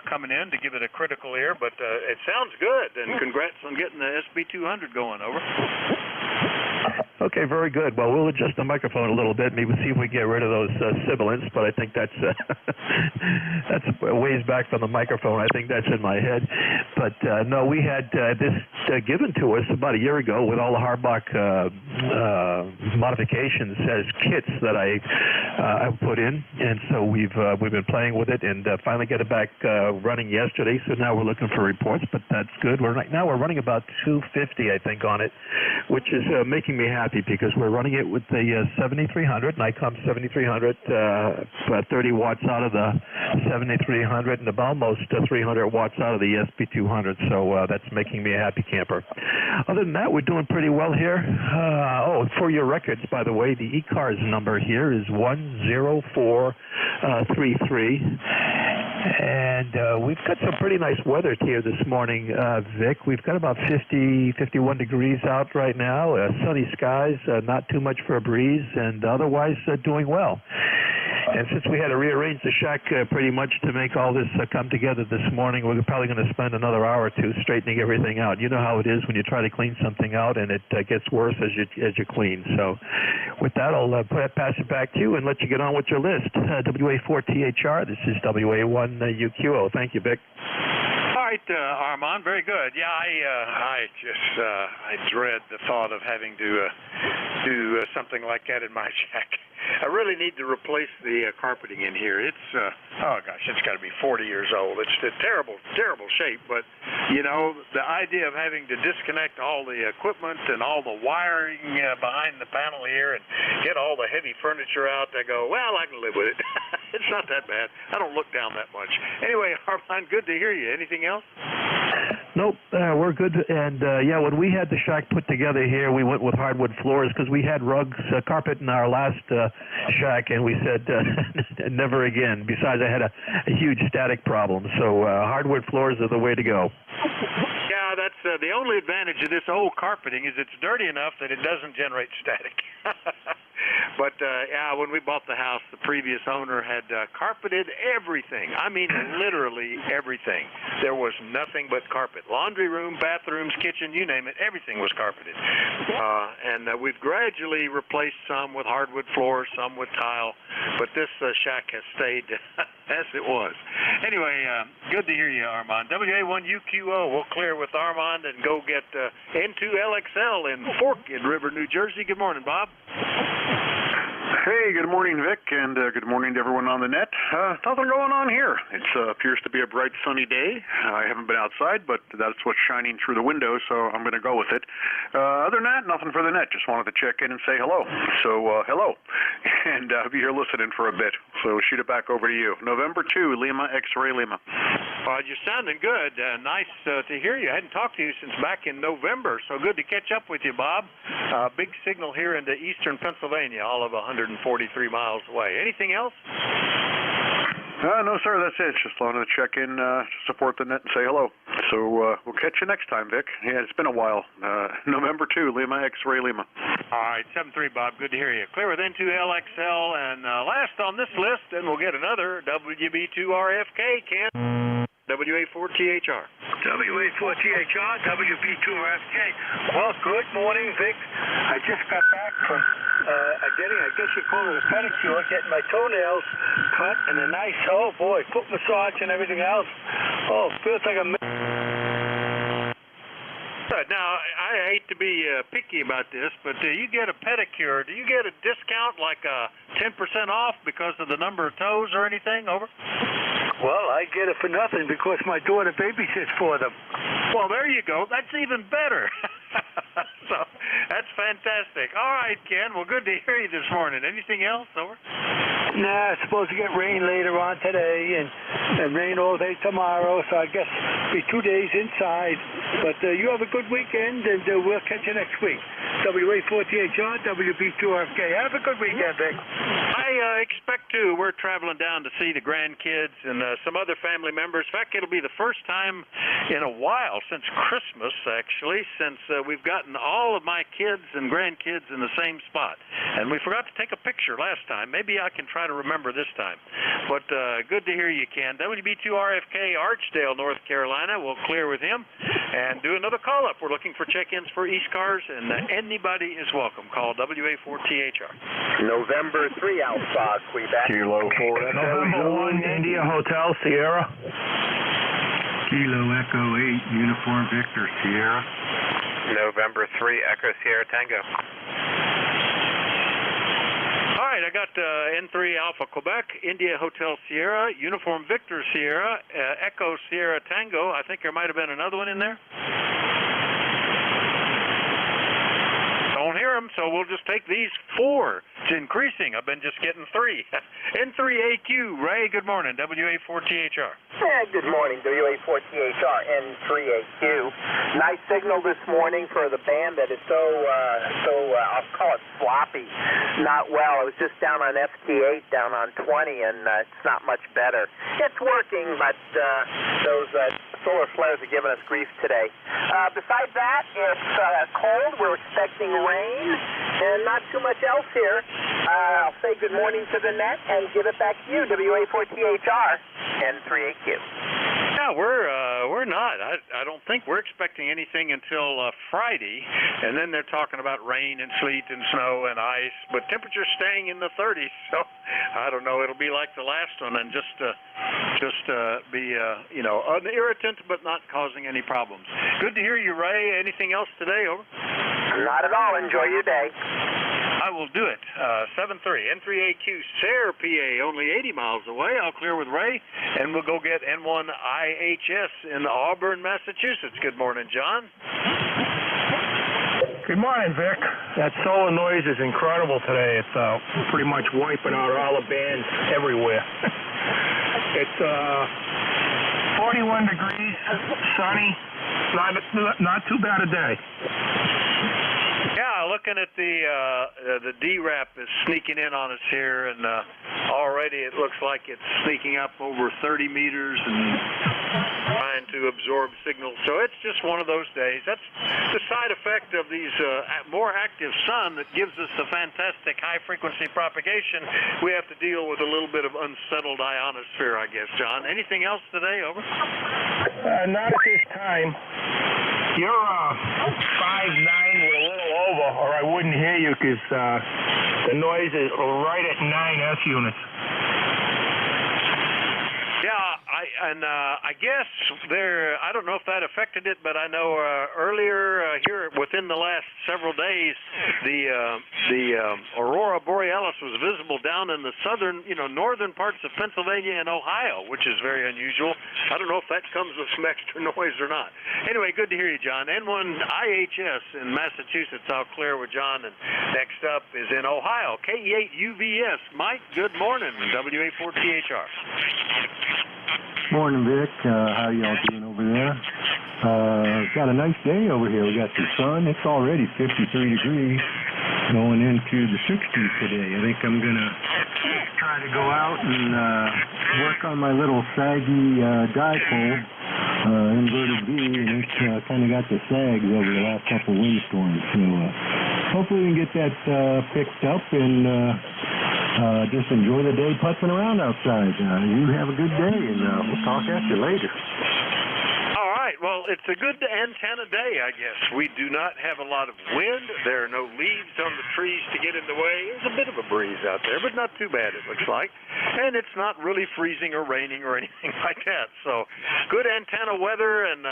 coming in to give it a critical ear. But it sounds good. And congrats on getting the SB200 going. Over. Okay, very good. Well, we'll adjust the microphone a little bit, maybe see if we get rid of those sibilants, but I think that's a ways back from the microphone. I think that's in my head. But no, we had this given to us about a year ago with all the Harbach modifications as kits that I put in, and so we've been playing with it and finally got it back running yesterday. So now we're looking for reports, but that's good. Right now we're running about 250, I think, on it, which is making me happy because we're running it with the 7300, Nikon 7300, 30 watts out of the 7300 and about almost 300 watts out of the SP200. So that's making me a happy camper. Other than that, we're doing pretty well here. For your records, by the way, the ECARS number here is 10433. And we've got some pretty nice weather here this morning, Vic. We've got about 50, 51 degrees out right now, sunny skies, not too much for a breeze, and otherwise doing well. And since we had to rearrange the shack pretty much to make all this come together this morning, we're probably going to spend another hour or two straightening everything out. You know how it is when you try to clean something out and it gets worse as you clean. So with that, I'll pass it back to you and let you get on with your list. WA4THR, this is WA1UQO. Thank you, Vic. All right, Armand, very good. Yeah, I dread the thought of having to do something like that in my shack. I really need to replace the carpeting in here. It's, oh gosh, it's got to be 40 years old. It's in terrible, terrible shape. But, you know, the idea of having to disconnect all the equipment and all the wiring behind the panel here and get all the heavy furniture out, I go, well, I can live with it. It's not that bad. I don't look down that much. Anyway, Armand, good to hear you. Anything else? Nope, we're good. And yeah, when we had the shack put together here, we went with hardwood floors because we had rugs, carpet in our last shack, and we said never again. Besides, I had a huge static problem, so hardwood floors are the way to go. Yeah, that's the only advantage of this old carpeting is it's dirty enough that it doesn't generate static. But, yeah, when we bought the house, the previous owner had carpeted everything. I mean, literally everything. There was nothing but carpet. Laundry room, bathrooms, kitchen, you name it, everything was carpeted. And we've gradually replaced some with hardwood floors, some with tile, but this shack has stayed as it was. Anyway, good to hear you, Armand. WA1UQO, we'll clear with Armand and go get N2LXL in Fork in River, New Jersey. Good morning, Bob. Hey, good morning, Vic, and good morning to everyone on the net. Nothing going on here. It appears to be a bright, sunny day. I haven't been outside, but that's what's shining through the window, so I'm going to go with it. Other than that, nothing for the net. Just wanted to check in and say hello. So, hello. And I'll be here listening for a bit. So, shoot it back over to you. November 2, Lima, X-Ray Lima. You're sounding good. Nice to hear you. I hadn't talked to you since back in November, so good to catch up with you, Bob. Big signal here into eastern Pennsylvania, all of 143 miles away. Anything else? No, sir, that's it. Just wanted to check in, support the net, and say hello. So we'll catch you next time, Vic. Yeah, it's been a while. November 2, Lima, X-Ray Lima. All right, 7-3, Bob. Good to hear you. Clear with N2LXL, and last on this list, and we'll get another WB2RFK, Ken. WA4THR. WA4THR, WB2RFK. Well, good morning, Vic. I just got back from I guess you call it a pedicure, getting my toenails cut and a nice, oh boy, foot massage and everything else. Oh, feels like a... Now, I hate to be picky about this, but do you get a pedicure? Do you get a discount, like 10% off because of the number of toes or anything? Over? Well, I get it for nothing because my daughter babysits for them. Well, there you go. That's even better. So, that's fantastic. All right, Ken. Well, good to hear you this morning. Anything else? Over? Nah, it's supposed to get rain later on today and rain all day tomorrow, so I guess be 2 days inside. But you have a good weekend, and we'll catch you next week. WA4THR, WB2RFK. Have a good weekend, Vic. I expect to. We're traveling down to see the grandkids and some other family members. In fact, it'll be the first time in a while, since Christmas, actually, since we've gotten all of my kids and grandkids in the same spot. And we forgot to take a picture last time. Maybe I can try to remember this time. But good to hear you, Ken. WB2RFK, Archdale, North Carolina. We'll clear with him and do another call-up. We're looking for check-ins for ECARS, and anybody is welcome. Call WA4THR. November 3, Alpha, Quebec. Kilo 4. November 1, India Hotel, Sierra. Kilo Echo 8, Uniform Victor, Sierra. November 3, Echo Sierra Tango. All right, I got N3 Alpha Quebec, India Hotel Sierra, Uniform Victor Sierra, Echo Sierra Tango. I think there might have been another one in there. Don't hear them, so we'll just take these 4. It's increasing. I've been just getting 3. N3AQ, Ray, good morning, WA4THR. Yeah, good morning, WA4THR, N3AQ. Nice signal this morning for the band that is so I'll call it sloppy. Not well. It was just down on FT8, down on 20, and it's not much better. It's working, but those solar flares are giving us grief today. Besides that, it's cold. We're expecting rain, and not too much else here. I'll say good morning to the net and give it back to you, WA4THR and 3AQ. Yeah, we're not. I don't think we're expecting anything until Friday, and then they're talking about rain and sleet and snow and ice, but temperatures staying in the 30s. So I don't know. It'll be like the last one, and just be an irritant, but not causing any problems. Good to hear you, Ray. Anything else today? Over. Not at all. Enjoy your day. I will do it. 7-3, N3AQ, Sayre, PA, only 80 miles away. I'll clear with Ray, and we'll go get N1IHS in Auburn, Massachusetts. Good morning, John. Good morning, Vic. That solar noise is incredible today. It's pretty much wiping out all the bands everywhere. It's 41 degrees, sunny, not too bad a day. Yeah, looking at the DRAP is sneaking in on us here, and already it looks like it's sneaking up over 30 meters and trying to absorb signals. So it's just one of those days. That's the side effect of these more active sun that gives us the fantastic high-frequency propagation. We have to deal with a little bit of unsettled ionosphere, I guess, John. Anything else today? Over? Not at this time. You're 5'9" with a little over, or I wouldn't hear you because the noise is right at 9 S units. Yeah, I guess I don't know if that affected it, but I know earlier here within the last several days, the Aurora Borealis was visible down in the northern parts of Pennsylvania and Ohio, which is very unusual. I don't know if that comes with some extra noise or not. Anyway, good to hear you, John. N1IHS in Massachusetts, I'll clear with John, and next up is in Ohio, KE8UVS. Mike, good morning, WA4THR. Morning, Vic. How y'all doing over there? Got a nice day over here. We got some sun. It's already 53 degrees, going into the 60s today. I think I'm going to try to go out and work on my little saggy dipole, inverted V, and it's kind of got the sags over the last couple windstorms. So hopefully we can get that fixed up and just enjoy the day putzing around outside. You have a good day, and we'll talk at you later. All right. Well, it's a good antenna day, I guess. We do not have a lot of wind. There are no leaves on the trees to get in the way. There's a bit of a breeze out there, but not too bad, it looks like. And it's not really freezing or raining or anything like that. So good antenna weather, and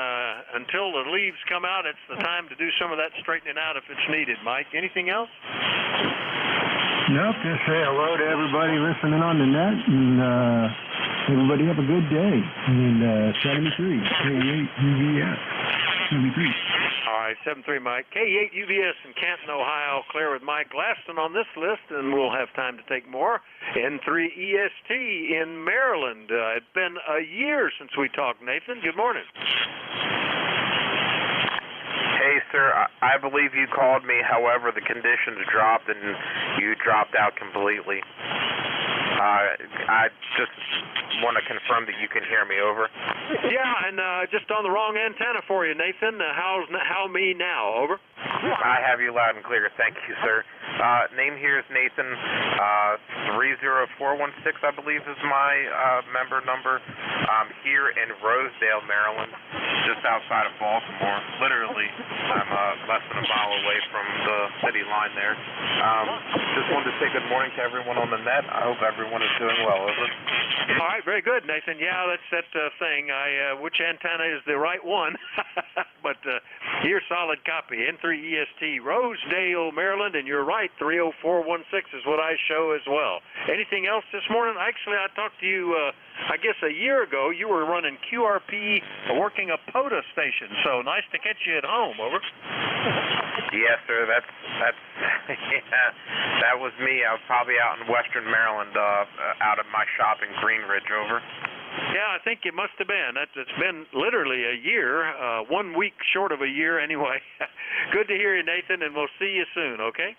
until the leaves come out, it's the time to do some of that straightening out if it's needed. Mike, anything else? Nope, just say hello to everybody listening on the net, and everybody have a good day. And 73, K8 UVS, 73. All right, 7-3, Mike. K8 UVS in Canton, Ohio. Clear with Mike Glaston on this list, and we'll have time to take more. N3 EST in Maryland. It's been a year since we talked, Nathan. Good morning. Hey, sir, I believe you called me. However, the conditions dropped and you dropped out completely. I just want to confirm that you can hear me. Over. Yeah, and just on the wrong antenna for you, Nathan. How me now? Over. I have you loud and clear. Thank you, sir. Name here is Nathan. 30416, I believe, is my member number. I'm here in Rosedale, Maryland, just outside of Baltimore. Literally, I'm less than a mile away from the city line there. Just wanted to say good morning to everyone on the net. I hope everyone is doing well. well. Over. All right, very good, Nathan. Yeah, that's that thing. Which antenna is the right one? But here's solid copy. N3EST, Rosedale, Maryland, and you're right, 30416 is what I show as well. Anything else this morning? Actually, I talked to you, I guess a year ago. You were running QRP, working a POTA station. So nice to catch you at home. Over. Yes, sir. That's yeah, that was me. I was probably out in Western Maryland, out of my shop in Green Ridge. Over. Yeah, I think it must have been. It's been literally a year, 1 week short of a year anyway. Good to hear you, Nathan, and we'll see you soon, okay?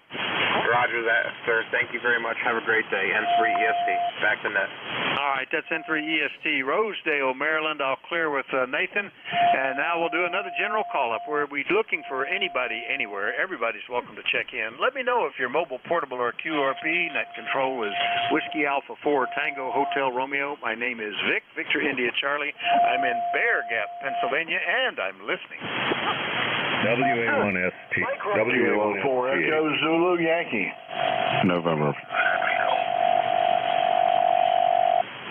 Roger that, sir. Thank you very much. Have a great day. N3EST, back to net. All right, that's N3EST, Rosedale, Maryland. I'll clear with Nathan, and now we'll do another general call-up where we're looking for anybody, anywhere. Everybody's welcome to check in. Let me know if you're mobile, portable, or QRP. Net control is Whiskey Alpha 4 Tango Hotel Romeo. My name is Vic, Victor India Charlie. I'm in Bear Gap, Pennsylvania, and I'm listening. WA1ST. WA1 Echo Zulu Yankee. November.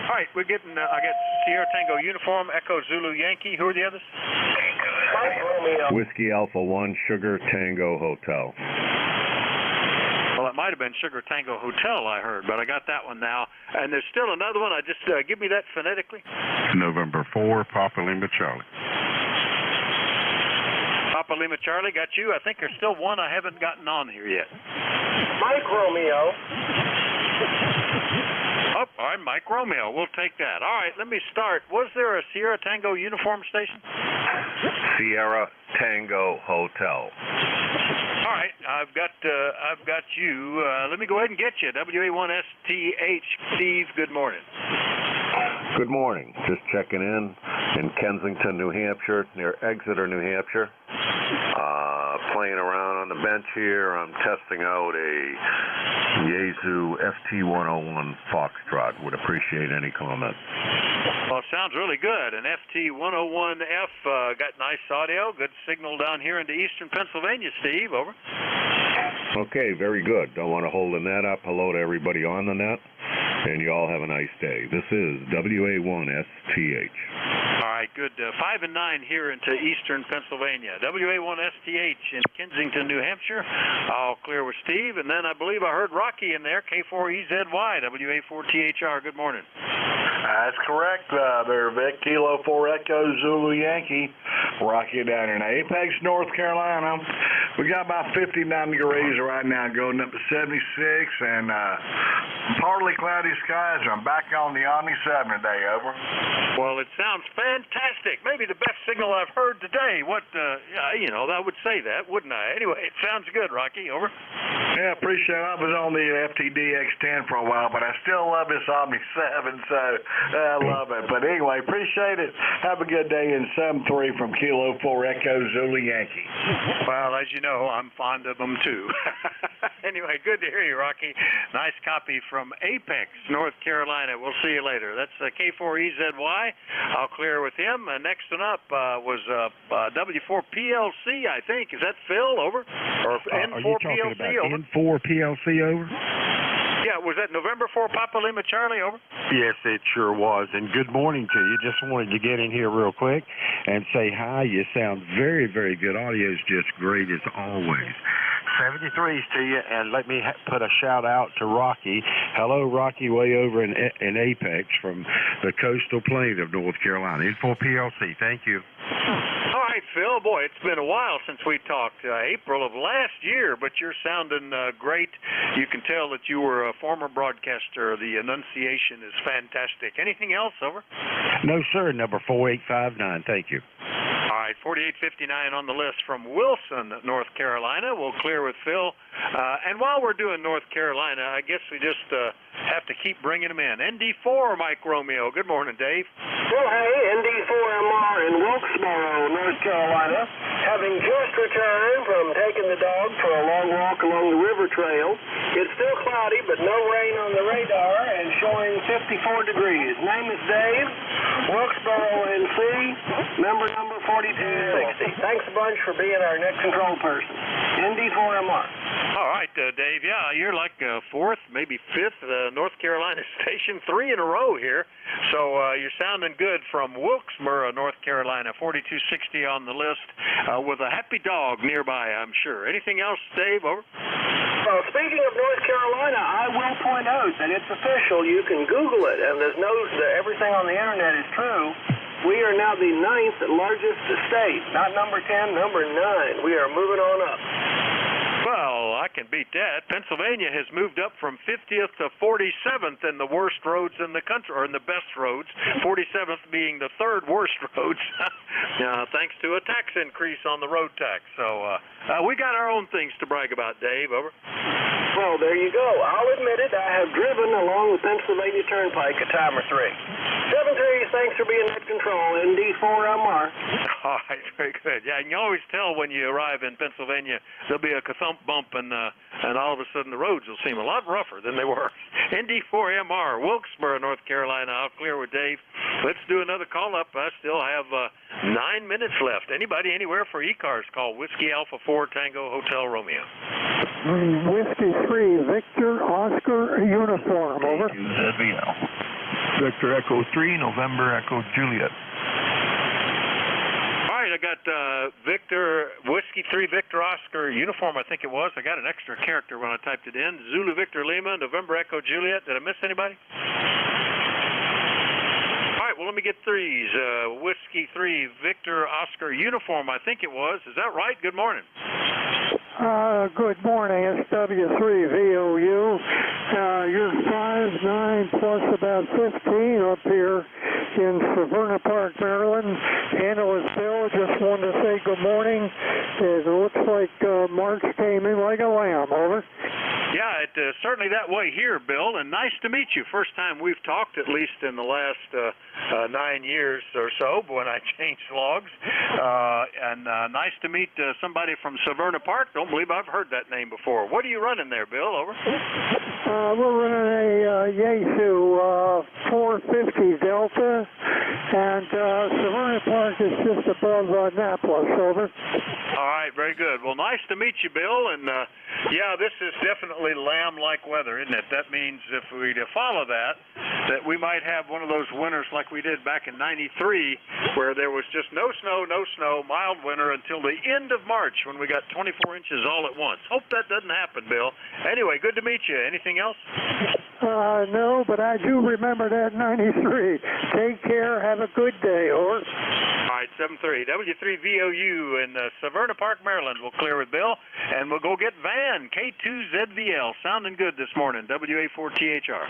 All right, we're getting, I got Sierra Tango Uniform, Echo Zulu Yankee. Who are the others? Whiskey Alpha 1 Sugar Tango Hotel. Well, it might have been Sugar Tango Hotel, I heard, but I got that one now. And there's still another one. Just give me that phonetically. November 4, Papa Lima Charlie. Papa Lima Charlie, got you. I think there's still one I haven't gotten on here yet. Mike Romeo. Oh, all right, Mike Romeo. We'll take that. All right, let me start. Was there a Sierra Tango uniform station? Sierra Tango Hotel. All right, I've got you. Let me go ahead and get you. WA1STH, Steve. Good morning. Good morning. Just checking in Kensington, New Hampshire, near Exeter, New Hampshire. Playing around on the bench here. I'm testing out a Yaesu FT101 Foxtrot. Would appreciate any comments. Well, it sounds really good. An FT101F got nice audio, good signal down here into eastern Pennsylvania, Steve. Over. Okay, very good. Don't want to hold the net up. Hello to everybody on the net, and you all have a nice day. This is WA1STH. All right, good. 5 and 9 here into eastern Pennsylvania. WA1STH in Kensington, New Hampshire. I'll clear with Steve, and then I believe I heard Rocky in there, K4EZY, WA4THR. Good morning. That's correct there, Vic. Kilo 4 Echo Zulu Yankee. Rocky down in Apex, North Carolina. We got about 59 degrees right now, going up to 76, and partly cloudy skies. I'm back on the Omni 7 today. Over. Well, it sounds fantastic. Maybe the best signal I've heard today. What, I would say that, wouldn't I? Anyway, it sounds good, Rocky. Over. Yeah, appreciate it. I was on the FTDX10 for a while, but I still love this Omni 7, so I love it. But anyway, appreciate it. Have a good day in 7-3 from Kilo 4 Echo Zulu Yankee. Well, as you know, I'm fond of them too. Anyway, good to hear you, Rocky. Nice copy from Apex, North Carolina. We'll see you later. That's K4EZY. I'll clear with him. Next one up was W4PLC, I think. Is that Phil? Over? Or N4PLC? Are you talking about over? N4PLC? Over? Yeah, was that November 4 Papa Lima Charlie? Over? Yes, it sure was. And good morning to you. Just wanted to get in here real quick and say hi. You sound very, very good. Audio is just great as always. 73s to you, and let me put a shout out to Rocky. Hello, Rocky, way over in Apex from the coastal plain of North Carolina. N4PLC, thank you. All right, Phil. Boy, it's been a while since we talked. April of last year, but you're sounding great. You can tell that you were a former broadcaster. The enunciation is fantastic. Anything else? Over? No, sir. Number 4859. Thank you. All right, 4859 on the list from Wilson, North Carolina. We'll clear with Phil. And while we're doing North Carolina, I guess we just have to keep bringing them in. ND4, Mike Romeo. Good morning, Dave. Well, hey, ND4MR in Wilkesboro, North Carolina. Having just returned from taking the dog for a long walk along the river trail. It's still cloudy, but no rain on the radar and showing 54 degrees. Name is Dave, Wilkesboro, NC, number 4260. thanks a bunch for being our net control person. ND4MR. All right, Dave. Yeah, you're like fourth, maybe fifth North Carolina station, 3 in a row here. So you're sounding good from Wilkesboro, North Carolina, 4260 on the list, with a happy dog nearby, I'm sure. Anything else, Dave? Over. Well, speaking of North Carolina, I will point out that it's official. You can Google it, and everything on the internet is true. We are now the 9th largest state, not number 10, number 9. We are moving on up. Well, I can beat that. Pennsylvania has moved up from 50th to 47th in the worst roads in the country, or in the best roads, 47th being the third worst roads, thanks to a tax increase on the road tax. So we got our own things to brag about, Dave. Over. Well, there you go. I'll admit it. I have driven along the Pennsylvania Turnpike a time or 3. 7-3, thanks for being at control. ND4MR. All right, very good. Yeah, you can always tell when you arrive in Pennsylvania, there'll be a thump bump, and all of a sudden the roads will seem a lot rougher than they were. ND4MR, Wilkesboro, North Carolina. I'll clear with Dave. Let's do another call-up. I still have 9 minutes left. Anybody, anywhere for ECARS, call Whiskey Alpha 4 Tango Hotel Romeo. Whiskey 3, Victor Oscar Uniform, over. ZVL. Victor Echo 3, November Echo Juliet. All right, I got Victor, Whiskey 3, Victor Oscar Uniform, I think it was. I got an extra character when I typed it in. Zulu Victor Lima, November Echo Juliet. Did I miss anybody? All right, well, let me get threes. Whiskey 3, Victor Oscar Uniform, I think it was. Is that right? Good morning. Good morning. It's W3VOU. You're 5'9" plus about 15 up here in Severna Park, Maryland. And it was Bill. Just wanted to say good morning. It looks like March came in like a lamb. Over. Yeah, it's certainly that way here, Bill, and nice to meet you. First time we've talked, at least in the last 9 years or so, when I changed logs. And nice to meet somebody from Severna Park. Don't believe I've heard that name before. What are you running there, Bill? Over. We're running a Yaesu 450 Delta, and Severna Park is just above Annapolis. Over. All right, very good. Well, nice to meet you, Bill. And yeah, this is definitely lamb-like weather, isn't it? That means if we follow that we might have one of those winters like we did back in '93, where there was just no snow, mild winter until the end of March when we got 24 inches all at once. Hope that doesn't happen, Bill. Anyway, good to meet you. Anything else? No, but I do remember that '93. Take care. Have a good day. Over. All right, 7-3. W3VOU in Severna Park, Maryland. We'll clear with Bill, and we'll go get Van, K2ZVL. Sounding good this morning. WA4THR.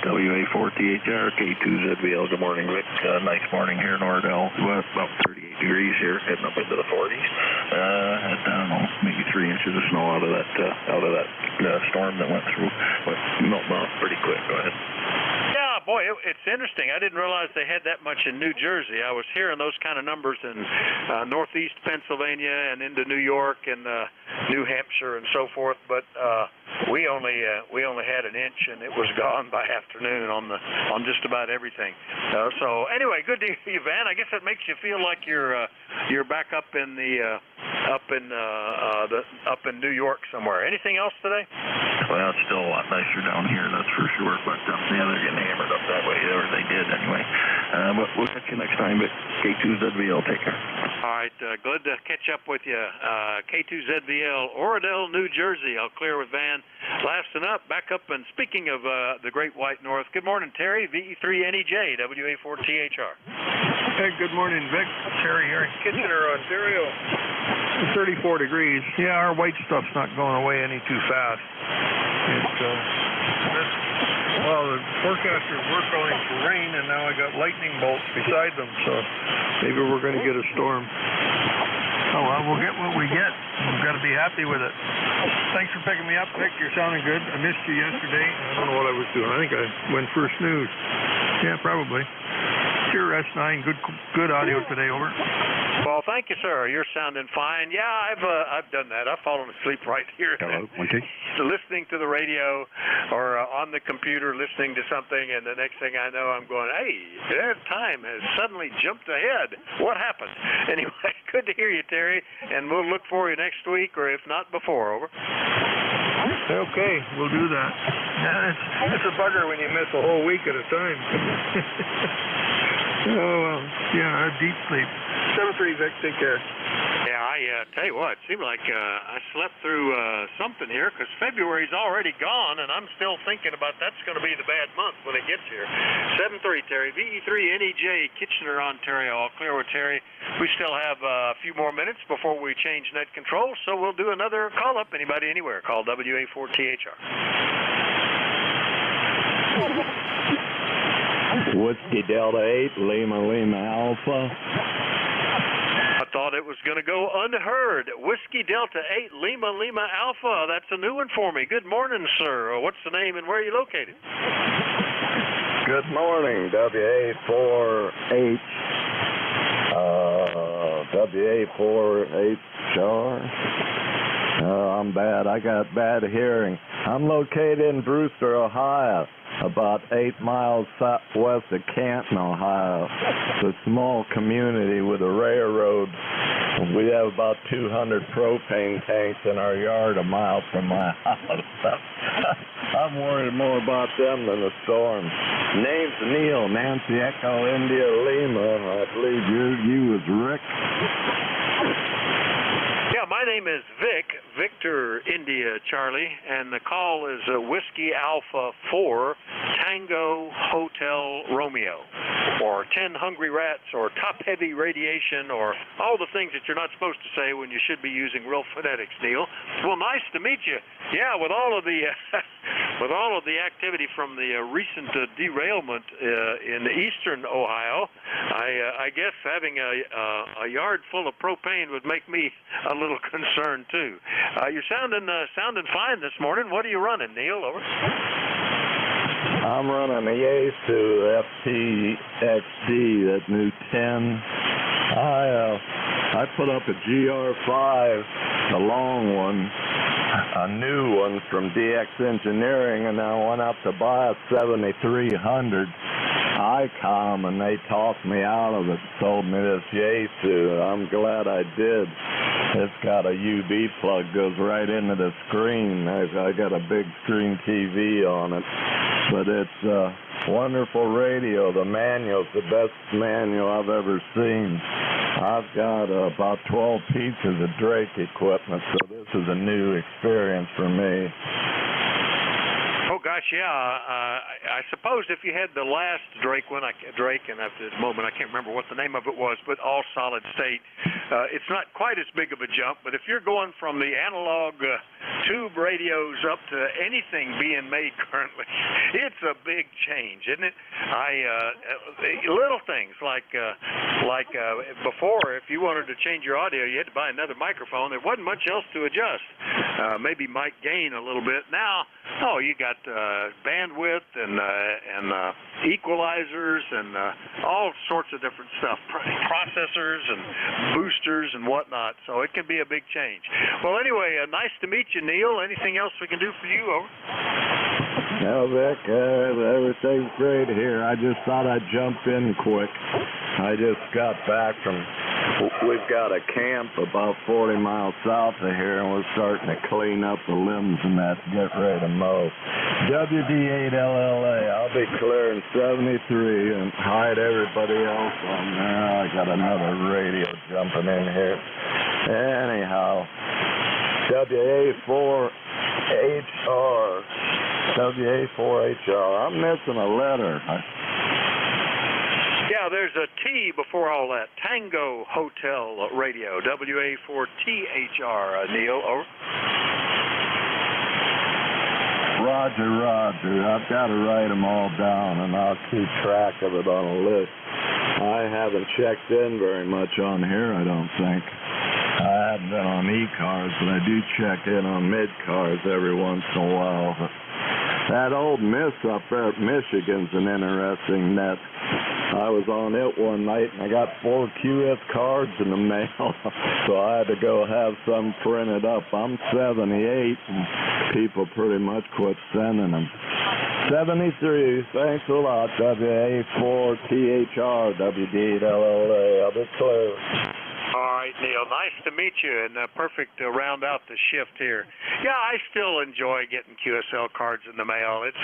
WA4THR, K2ZVL. Good morning, Rick. Nice morning here in Ordell. Well, about 38 degrees here, heading up into the 40s. Had, I don't know, maybe 3 inches of snow out of that storm that went through. But melting off pretty quick. Go ahead. Yeah, boy, it's interesting. I didn't realize they had that much in New Jersey. I was hearing those kind of numbers in northeast Pennsylvania and into New York and New Hampshire and so forth, but we only had an inch, and it was gone by afternoon on just about everything. So anyway, good to hear you, Van. I guess that makes you feel like you're back up in the up in New York somewhere. Anything else today? Well, it's still a lot nicer down here, that's for sure. But yeah, they're getting hammered up that way, or they did anyway. But we'll catch you next time. But K2ZVL, take care. All right, good to catch up with you. K2ZVL, Oradell, New Jersey. I'll clear with Van. Last and up, back up, and speaking of the Great White North, good morning, Terry, VE3NEJ, WA4THR. Hey, good morning, Vic. Terry here in Kitchener, Ontario. 34 degrees. Yeah, our white stuff's not going away any too fast. Well, the forecasters were calling for rain, and now I got lightning bolts beside them, so maybe we're going to get a storm. Oh, well, we'll get what we get. We've got to be happy with it. Thanks for picking me up, Vic. You're sounding good. I missed you yesterday. I don't know what I was doing. I think I went first news. Yeah, probably. Sure, S9. Good audio today. Over. Well, thank you, sir. You're sounding fine. Yeah, I've done that. I've fallen asleep right here. Hello, 1, 2. Listening to the radio or on the computer, listening to something, and the next thing I know, I'm going, hey, that time has suddenly jumped ahead. What happened? Anyway, good to hear you, Terry, and we'll look for you next week, or if not before. Over. Okay, we'll do that. Yeah, it's a bugger when you miss a whole week at a time. Oh, well, yeah, deep sleep. 7-3, Vic, take care. Yeah, I tell you what, it seemed like I slept through something here because February's already gone, and I'm still thinking about that's going to be the bad month when it gets here. 7-3, Terry, VE3 NEJ, Kitchener, Ontario. All clear with Terry. We still have a few more minutes before we change net control, so we'll do another call-up. Anybody anywhere, call WA4THR. Whiskey Delta 8, Lima Alpha. I thought it was going to go unheard. Whiskey Delta 8, Lima Alpha. That's a new one for me. Good morning, sir. What's the name and where are you located? Good morning, WA4H. WA4HR. I'm bad. I got bad hearing. I'm located in Brewster, Ohio, about 8 miles southwest of Canton, Ohio. It's a small community with a railroad. We have about 200 propane tanks in our yard a mile from my house. I'm worried more about them than the storm. Name's Neil, Nancy Echo, India, Lima. I believe you was Rick. Yeah, my name is Vic, Victor India Charlie, and the call is Whiskey Alpha 4, Tango Hotel Romeo, or 10 Hungry Rats, or Top Heavy Radiation, or all the things that you're not supposed to say when you should be using real phonetics, Neil. Well, nice to meet you. Yeah, with all of the activity from the recent derailment in eastern Ohio, I guess having a yard full of propane would make me a little concerned too. You're sounding fine this morning. What are you running, Neil? Over. I'm running the Yaesu FTXD, that new 10. I put up a GR5, the long one, a new one from DX Engineering, and I went up to buy a 7300 ICOM, and they talked me out of it, sold me this Yaesu. I'm glad I did. It's got a UV plug, goes right into the screen. I got a big screen TV on it, but it's a wonderful radio. The manual's the best manual I've ever seen. I've got about 12 pieces of Drake equipment, so this is a new experience for me. Oh gosh, yeah. I suppose if you had the last Drake one, and at the moment I can't remember what the name of it was, but all solid state, it's not quite as big of a jump. But if you're going from the analog tube radios up to anything being made currently, it's a big change, isn't it? Little things like before, if you wanted to change your audio, you had to buy another microphone. There wasn't much else to adjust. Maybe mic gain a little bit. Now, you got bandwidth and equalizers and all sorts of different stuff, processors and boosters and whatnot. So it can be a big change. Well, anyway, nice to meet you, Neil. Anything else we can do for you? Over. No, Vic, everything's great here. I just thought I'd jump in quick. I just got back from, we've got a camp about 40 miles south of here, and we're starting to clean up the limbs and that to get ready to mow. WD8LLA, I'll be clearing 73 and hide everybody else on there. I got another radio jumping in here. Anyhow, WA4HR. WA4HR. I'm missing a letter. Yeah, there's a T before all that. Tango Hotel Radio. WA4THR. Neil, over. Roger. I've got to write them all down, and I'll keep track of it on a list. I haven't checked in very much on here, I don't think. I haven't been on ECARS, but I do check in on mid-cars every once in a while. That old miss up there at Michigan's an interesting net. I was on it one night, and I got 4 QS cards in the mail, so I had to go have some printed up. I'm 78, and people pretty much quit sending them. 73, thanks a lot, WA4THR, WD8LLA, I'll be clear. All right, Neil, nice to meet you, and perfect to round out the shift here. Yeah, I still enjoy getting QSL cards in the mail. It's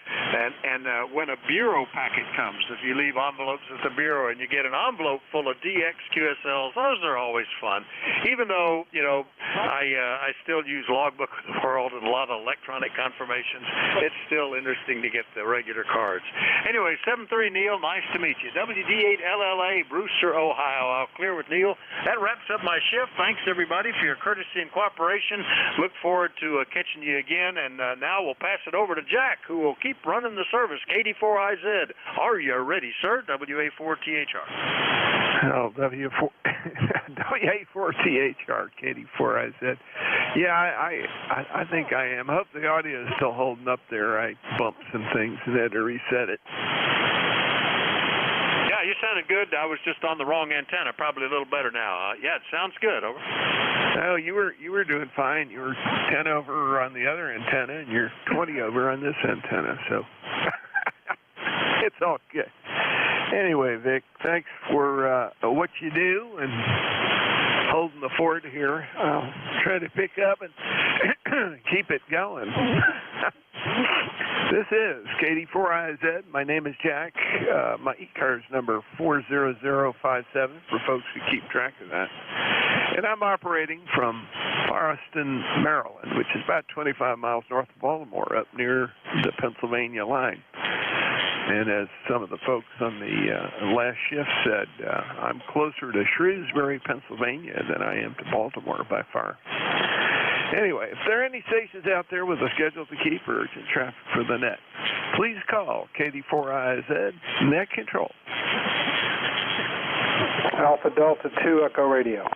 and when a bureau packet comes, if you leave envelopes at the bureau and you get an envelope full of DX QSLs, those are always fun. Even though, you know, I still use Logbook of the World and a lot of electronic confirmations, it's still interesting to get the regular cards. Anyway, 73 Neil, nice to meet you. WD8LLA, Brewster, Ohio. I'll clear with Neil. That wraps up my shift. Thanks, everybody, for your courtesy and cooperation. Look forward to catching you again. And now we'll pass it over to Jack, who will keep running the service. KD4IZ. Are you ready, sir? WA4THR. Oh, WA4THR, KD4IZ. Yeah, I think I am. I hope the audio is still holding up there. I bumped some things and had to reset it. Yeah, you sounded good. I was just on the wrong antenna. Probably a little better now. Yeah, it sounds good. Over. Oh, you were doing fine. You were 10 over on the other antenna, and you're 20 over on this antenna. So it's all good. Anyway, Vic, thanks for what you do and holding the fort here. I'll try to pick up and keep it going. This is KD4IZ. My name is Jack. My ECARS number 40057 for folks who keep track of that. And I'm operating from Boston, Maryland, which is about 25 miles north of Baltimore, up near the Pennsylvania line. And as some of the folks on the last shift said, I'm closer to Shrewsbury, Pennsylvania than I am to Baltimore by far. Anyway, if there are any stations out there with a schedule to keep or urgent traffic for the net, please call KD4IZ Net Control. Alpha Delta 2 Echo Radio.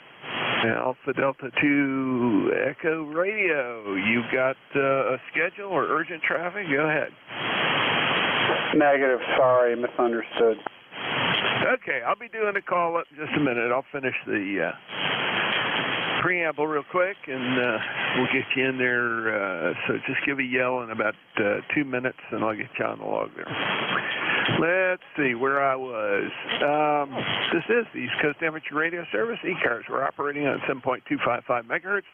Alpha Delta 2 Echo Radio. You got a schedule or urgent traffic? Go ahead. Negative, sorry, misunderstood. Okay, I'll be doing a call up in just a minute. I'll finish the preamble real quick, and we'll get you in there. So just give a yell in about 2 minutes, and I'll get you on the log there. Let's see where I was. This is the East Coast Amateur Radio Service, ECARS. We're operating on 7.255 megahertz.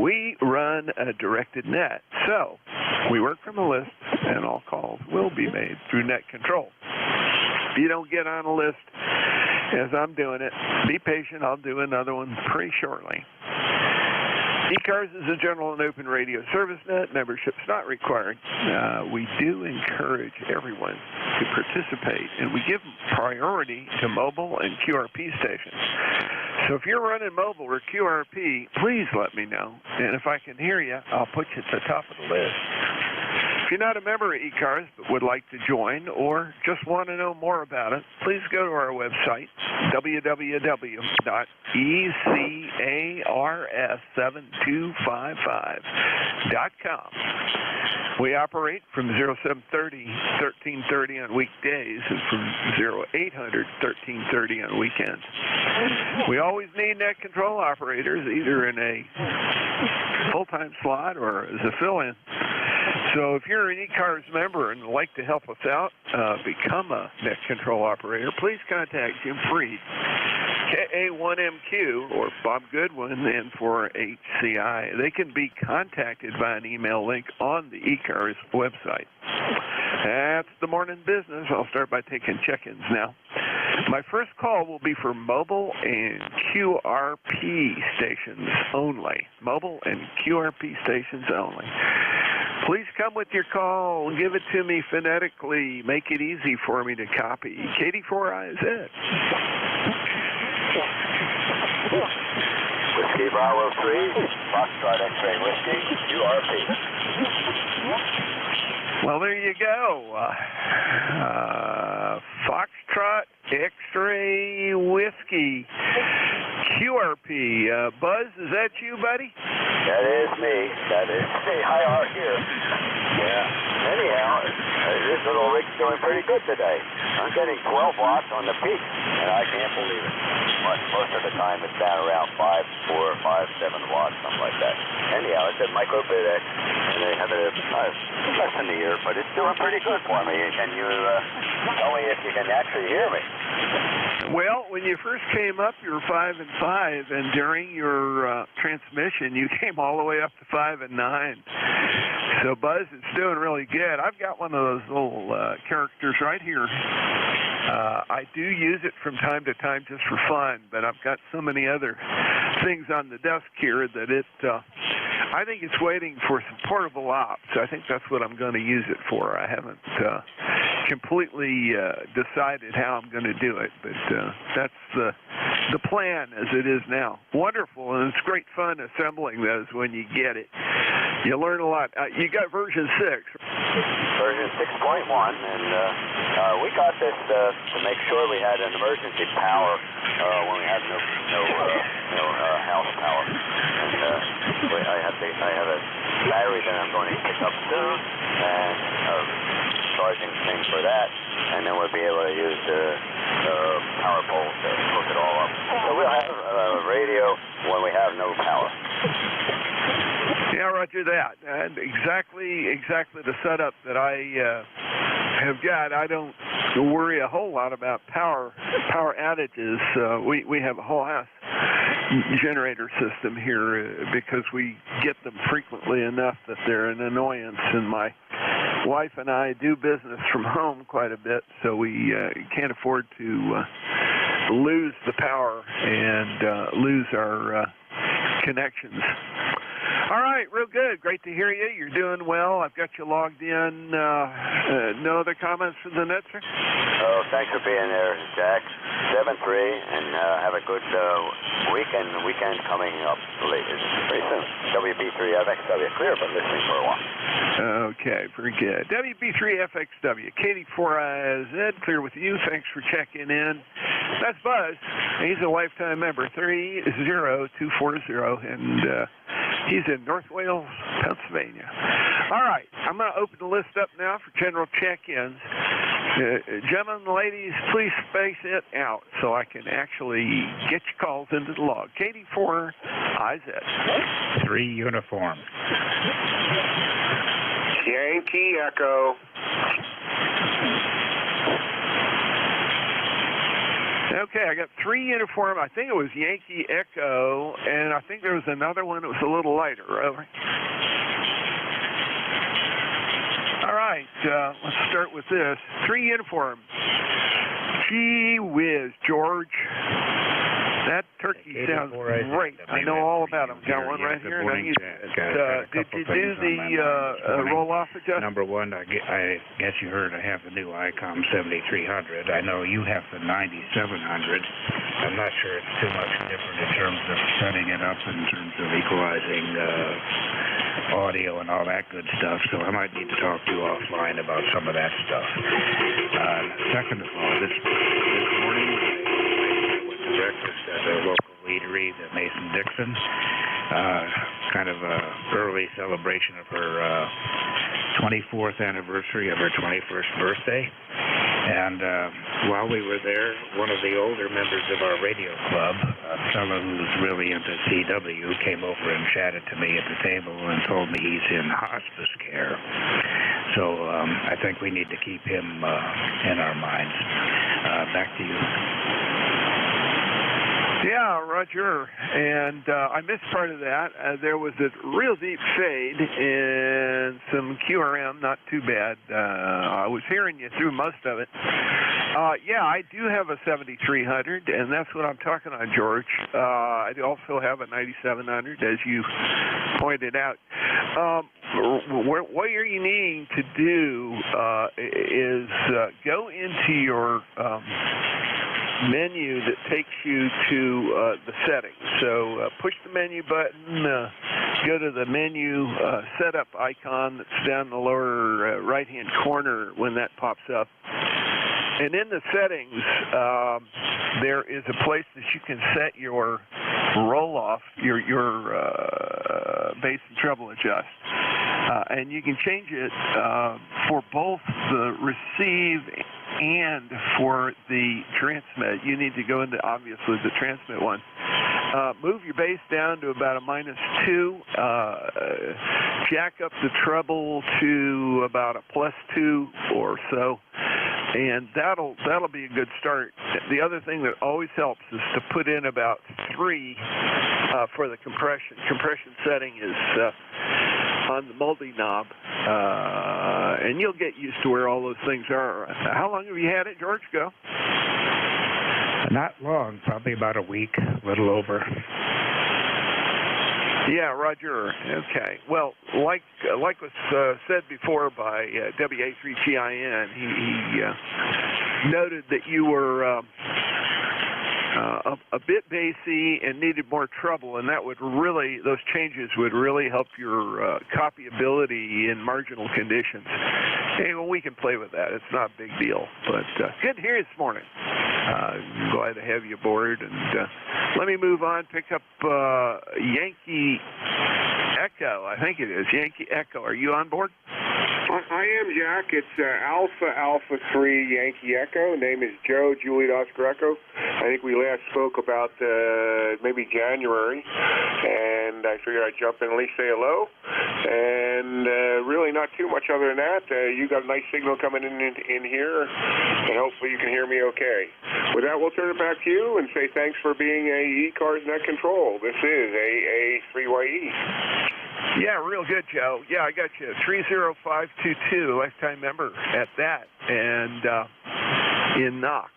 We run a directed net, so we work from a list, and all calls will be made through net control. If you don't get on a list as I'm doing it, be patient. I'll do another one pretty shortly. ECARS is a general and open radio service net. Membership's not required. We do encourage everyone to participate, and we give priority to mobile and QRP stations. So if you're running mobile or QRP, please let me know. And if I can hear you, I'll put you at the top of the list. If you're not a member of ECARS but would like to join or just want to know more about it, please go to our website, www.ECARS7255.com. We operate from 0730, 1330 on weekdays and from 0800, 1330 on weekends. We always need net control operators, either in a full-time slot or as a fill-in. So if you're an ECARS member and would like to help us out, become a net control operator, please contact Jim Freed, KA1MQ, or Bob Goodwin, N4HCI. They can be contacted by an email link on the ECARS website. That's the morning business. I'll start by taking check-ins now. My first call will be for mobile and QRP stations only. Mobile and QRP stations only. Please come with your call. Give it to me phonetically. Make it easy for me to copy. KD4IZ. Whiskey Bravo 3, Foxtrot X-Ray Whiskey, QRP. Well, there you go. Foxtrot X-Ray Whiskey. QRP. Buzz, is that you, buddy? That is me. That is me. Hi, Art here. Yeah. Anyhow, this little rig's doing pretty good today. I'm getting 12 watts on the peak, and I can't believe it. Most of the time it's down around 5, 4, 5, 7 watts, something like that. Anyhow, it's a microbit X, and they have it less than a year, but it's doing pretty good for me. Can you tell me if you can actually hear me? Well, when you first came up, you were 5 and 5, and during your transmission, you came all the way up to 5 and 9. So Buzz is doing really good. I've got one of those little characters right here. I do use it from time to time just for fun, but I've got so many other things on the desk here that I think it's waiting for some portable ops. I think that's what I'm going to use it for. I haven't completely decided how I'm going to do it, but that's the plan as it is now. Wonderful, and it's great fun assembling those when you get it. You learn a lot. You got version 6. Version 6.1, and we got this to make sure we had an emergency power when we have no house power. And I have a battery that I'm going to pick up soon, and charging thing for that, and then we'll be able to use the power pole to hook it all up. So we'll have a radio when we have no power. Yeah, roger that. And exactly the setup that I have got. I don't worry a whole lot about power outages. We have a whole house generator system here because we get them frequently enough that they're an annoyance, and my wife and I do business from home quite a bit, so we can't afford to lose the power and lose our connections. All right, real good. Great to hear you. You're doing well. I've got you logged in. No other comments from the net, sir? Oh, thanks for being there, Jack. 7-3, and have a good weekend coming up pretty soon. WB3FXW. Clear, but listening for a while. Okay, very good. WB3FXW. Katie4IZ, clear with you. Thanks for checking in. That's Buzz. He's a lifetime member, 30240, and he's in North Wales, Pennsylvania. All right, I'm going to open the list up now for general check-ins. Gentlemen, ladies, please space it out so I can actually get your calls into the log. KD4IZ. 3 uniform. Yankee Echo. Okay, I got 3 uniform. I think it was Yankee Echo, and I think there was another one that was a little lighter. Over. All right, let's start with this. 3 uniform. Gee whiz, George. That turkey sounds great. I know all about them. Got one right here, and I use it. Did you do the roll-off adjustment? Number one, I guess you heard I have the new ICOM 7300. I know you have the 9700. I'm not sure it's too much different in terms of setting it up, in terms of equalizing audio and all that good stuff, so I might need to talk to you offline about some of that stuff. Second of all, this morning, breakfast at a local eatery, the Mason Dixon, kind of a early celebration of her 24th anniversary of her 21st birthday. And while we were there, one of the older members of our radio club, a fellow who's really into CW, came over and chatted to me at the table and told me he's in hospice care. So I think we need to keep him in our minds. Back to you. Yeah, Roger. And I missed part of that. There was a real deep fade and some QRM, not too bad. I was hearing you through most of it. Yeah, I do have a 7300, and that's what I'm talking on, George. I also have a 9700, as you pointed out. What you're needing to do is go into your menu that takes you to the settings. So push the menu button, go to the menu setup icon that's down in the lower right-hand corner when that pops up. And in the settings, there is a place that you can set your roll-off, your bass and treble adjust. And you can change it for both the receive and for the transmit. You need to go into, obviously, the transmit one. Move your bass down to about a -2. Jack up the treble to about a +2 or so. And that'll be a good start. The other thing that always helps is to put in about 3 for the compression. Compression setting is on the multi-knob, and you'll get used to where all those things are. How long have you had it, George? Go. Not long, probably about a week, a little over. Yeah, Roger. Okay. Well, like was said before by WA3GIN, he noted that you were a bit bassy and needed more treble, and that would really, those changes would really help your copyability in marginal conditions. Hey, well, we can play with that. It's not a big deal. But good to hear you this morning. Glad to have you aboard. And let me move on, pick up Yankee Echo. I think it is Yankee Echo. Are you on board? I am, Jack. It's Alpha 3 Yankee Echo. Name is Joe, Juliet Oscar Echo. I think we last spoke about maybe January, and I figured I'd jump in and at least say hello. And really not too much other than that. You got a nice signal coming in here, and hopefully you can hear me okay. With that, we'll turn it back to you and say thanks for being a ECARS Net Control. This is AA3YE. Yeah, real good, Joe. Yeah, I got you. 30522, lifetime member at that. And in Knox.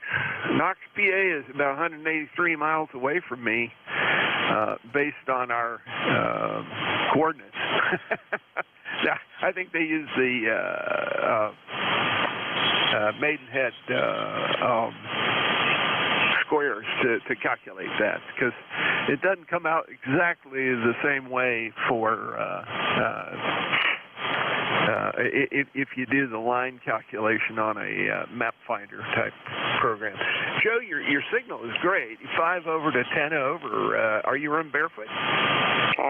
Knox, PA is about 183 miles away from me based on our coordinates. I think they use the Maidenhead squares to calculate that, because it doesn't come out exactly the same way for if you do the line calculation on a map finder type program. Joe, your signal is great. 5 over to 10 over. Are you running barefoot?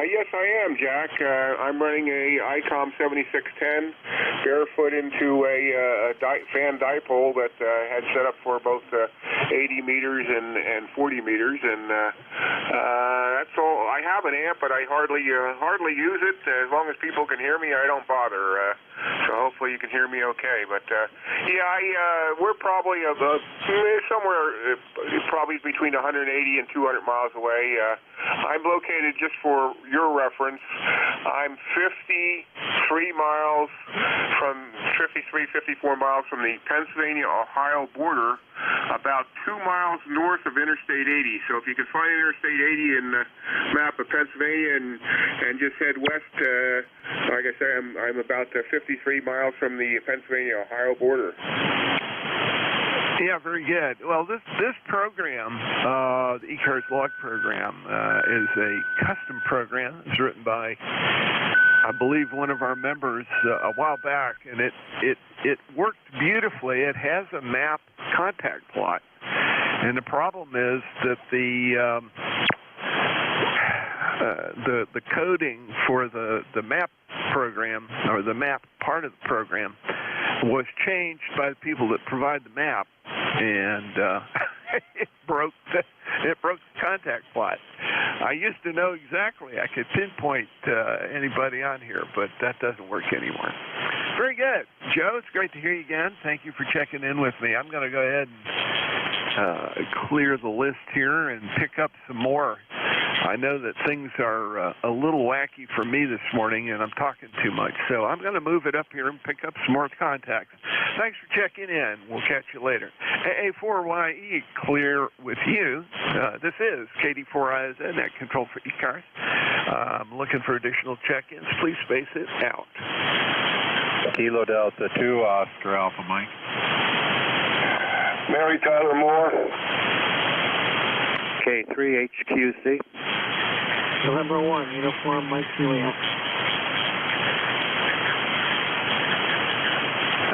Yes, I am, Jack. I'm running a ICOM 7610 barefoot into a fan dipole that had set up for both 80 meters and 40 meters, and that's all. I have an amp, but I hardly use it. As long as people can hear me, I don't bother. So hopefully you can hear me okay. But we're probably somewhere probably between 180 and 200 miles away. I'm located, just for your reference, I'm 54 miles from the Pennsylvania-Ohio border, about 2 miles north of Interstate 80. So if you can find Interstate 80 in the map of Pennsylvania and just head west, like I say, I'm about 53 miles from the Pennsylvania-Ohio border. Yeah, very good. Well, this program, the ECARS log program, is a custom program. It's written by, I believe, one of our members a while back, and it worked beautifully. It has a map contact plot, and the problem is that the coding for the map program, or the map part of the program, was changed by the people that provide the map, and it broke the contact plot. I used to know exactly. I could pinpoint anybody on here, but that doesn't work anymore. Very good. Joe, it's great to hear you again. Thank you for checking in with me. I'm going to go ahead and clear the list here and pick up some more. I know that things are a little wacky for me this morning, and I'm talking too much, so I'm going to move it up here and pick up some more contacts. Thanks for checking in. We'll catch you later. AA4YE, clear with you. This is KD4IZ, Net Control for ECARS. I'm looking for additional check-ins. Please space it out. Kilo Delta 2, Oscar Alpha Mike. Mary Tyler Moore. K3HQC. November 1, Uniform Mike Juliet.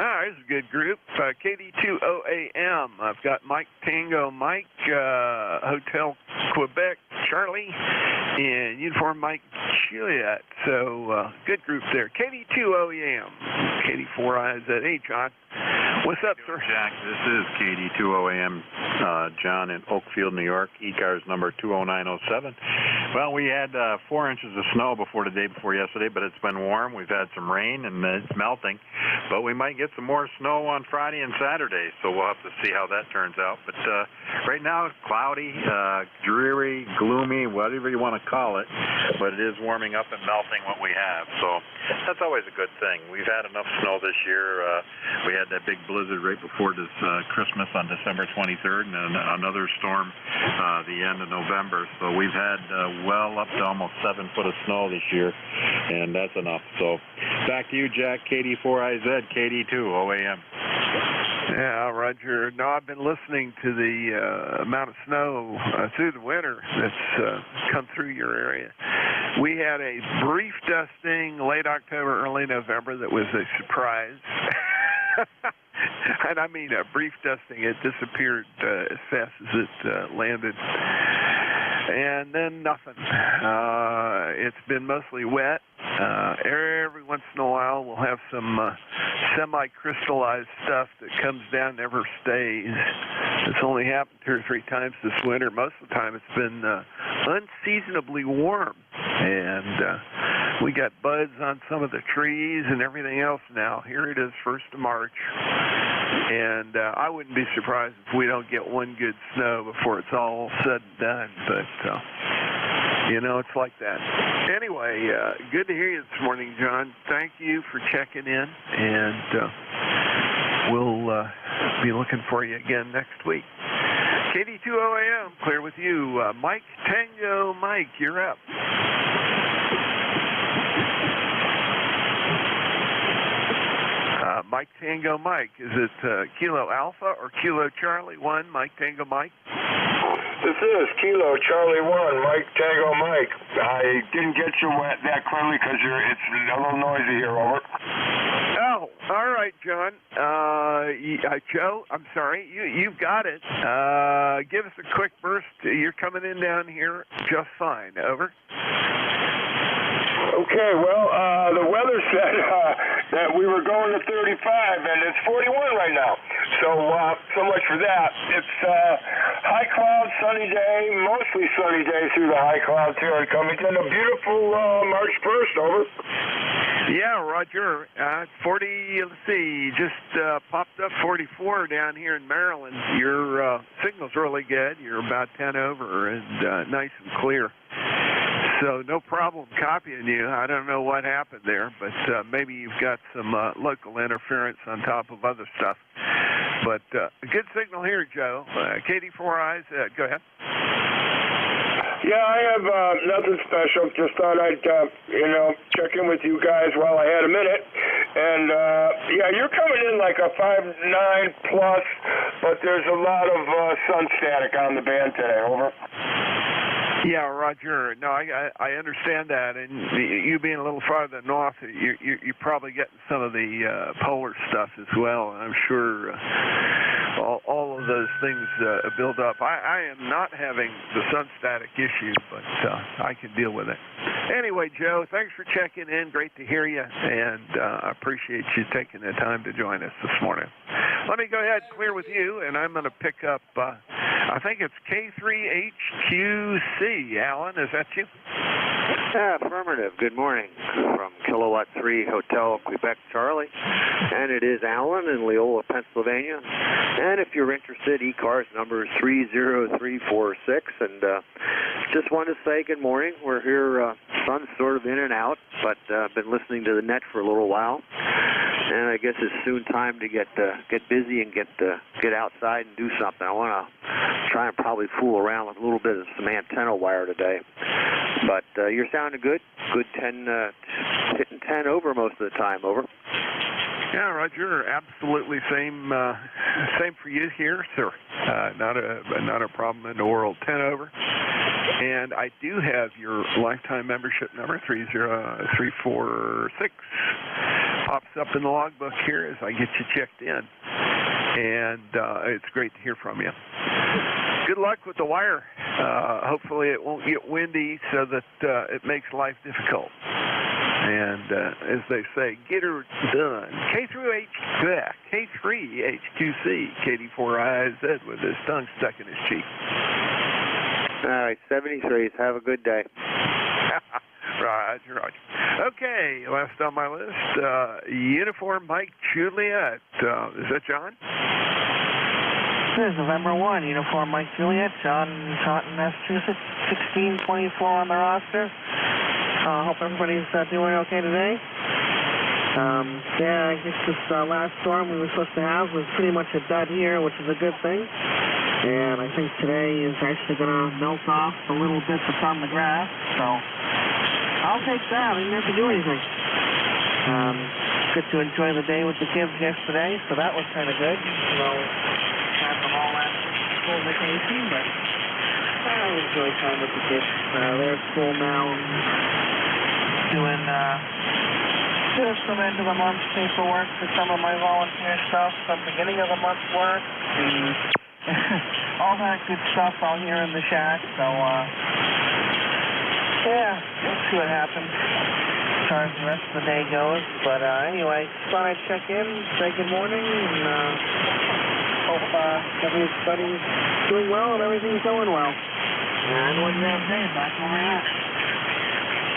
All right, this is good group. KD2OAM. I've got Mike Tango Mike, Hotel Quebec Charlie, and Uniform Mike Juliet. So good group there. KD2OAM. KD4IZ. Hey, John. What's up, sir? Jack, this is KD2OAM, John in Oakfield, New York, ECARS number 20907. Well, we had 4 inches of snow the day before yesterday, but it's been warm. We've had some rain, and it's melting. But we might get some more snow on Friday and Saturday, so we'll have to see how that turns out. But right now, it's cloudy, dreary, gloomy, whatever you want to call it. But it is warming up and melting what we have, so that's always a good thing. We've had enough snow this year. We had that big blizzard right before this Christmas on December 23rd, and then another storm the end of November. So we've had well up to almost 7 foot of snow this year, and that's enough. So back to you, Jack. KD4IZ, KD2OAM. Yeah, Roger. No, I've been listening to the amount of snow through the winter that's come through your area. We had a brief dusting late October, early November that was a surprise. And I mean a brief dusting. It disappeared as fast as it landed. And then nothing. It's been mostly wet. Every once in a while we'll have some semi-crystallized stuff that comes down, never stays. It's only happened 2 or 3 times this winter. Most of the time it's been unseasonably warm. And we got buds on some of the trees and everything else now. Here it is, 1st of March. And I wouldn't be surprised if we don't get one good snow before it's all said and done. But, it's like that. Anyway, good to hear you this morning, John. Thank you for checking in. And we'll be looking for you again next week. KD2OAM, clear with you. Mike Tango Mike, you're up. Mike Tango Mike. Is it Kilo Alpha or Kilo Charlie 1, Mike Tango Mike? This is Kilo Charlie 1, Mike Tango Mike. I didn't get you that clearly because it's a little noisy here, over. Oh, all right, John. Joe, I'm sorry. You've got it. Give us a quick burst. You're coming in down here just fine. Over. Okay, well, the weather said that we were going to 35, and it's 41 right now. So much for that. It's high cloud, sunny day, mostly sunny day through the high clouds here in Covington. A beautiful March 1st, over. Yeah, Roger. 40, let's see, just popped up 44 down here in Maryland. Your signal's really good. You're about 10 over and nice and clear. So no problem copying you. I don't know what happened there, but maybe you've got some local interference on top of other stuff. But a good signal here, Joe. KD4Is, go ahead. Yeah, I have nothing special. Just thought I'd, check in with you guys while I had a minute. And, you're coming in like a 5.9 plus, but there's a lot of sun static on the band today, over. Yeah, Roger. No, I understand that, and you being a little farther north, you're probably getting some of the polar stuff as well. I'm sure all of those things build up. I am not having the sun static issue, but I can deal with it. Anyway, Joe, thanks for checking in. Great to hear you, and I appreciate you taking the time to join us this morning. Let me go ahead and clear with you, and I'm going to pick up, I think it's K3HQC. Alan, is that you? Affirmative. Good morning from Kilowatt 3 Hotel Quebec Charlie. And it is Alan in Leola, Pennsylvania. And if you're interested, ECARS number 30346. And just wanted to say good morning. We're here, sun's sort of in and out, but I've been listening to the net for a little while. And I guess it's soon time to get busy and get outside and do something. I want to try and probably fool around with a little bit of some antenna wire today. But you're sounding good. Good 10, hitting 10 over most of the time, over. Yeah, Roger. Absolutely same for you here, sir. Not a problem in the world. 10 over. And I do have your lifetime membership number, 30346. Pops up in the logbook here as I get you checked in. And it's great to hear from you. Good luck with the wire. Hopefully it won't get windy so that it makes life difficult. And as they say, get her done. K3H2C, KD4IZ with his tongue stuck in his cheek. All right, 73s. Have a good day. Roger. Okay, last on my list, Uniform Mike Juliet. Is that John? This is November 1, Uniform Mike Juliet, John in Taunton, Massachusetts, 1624 on the roster. Hope everybody's doing okay today. Yeah, I guess this last storm we were supposed to have was pretty much a dud here, which is a good thing. And I think today is actually going to melt off a little bit that's on the grass, so I'll take that. I didn't have to do anything. Good to enjoy the day with the kids yesterday, so that was kind of good. You know, had them all last school vacation, but I enjoy time with the kids. They're at school now, doing some end of the month paperwork for some of my volunteer stuff, some beginning of the month work, and all that good stuff out here in the shack. So yeah, we'll see what happens as far as the rest of the day goes. But anyway, just thought I'd check in, say good morning, and hope everybody's doing well and everything's going well. And when you have day, back over here.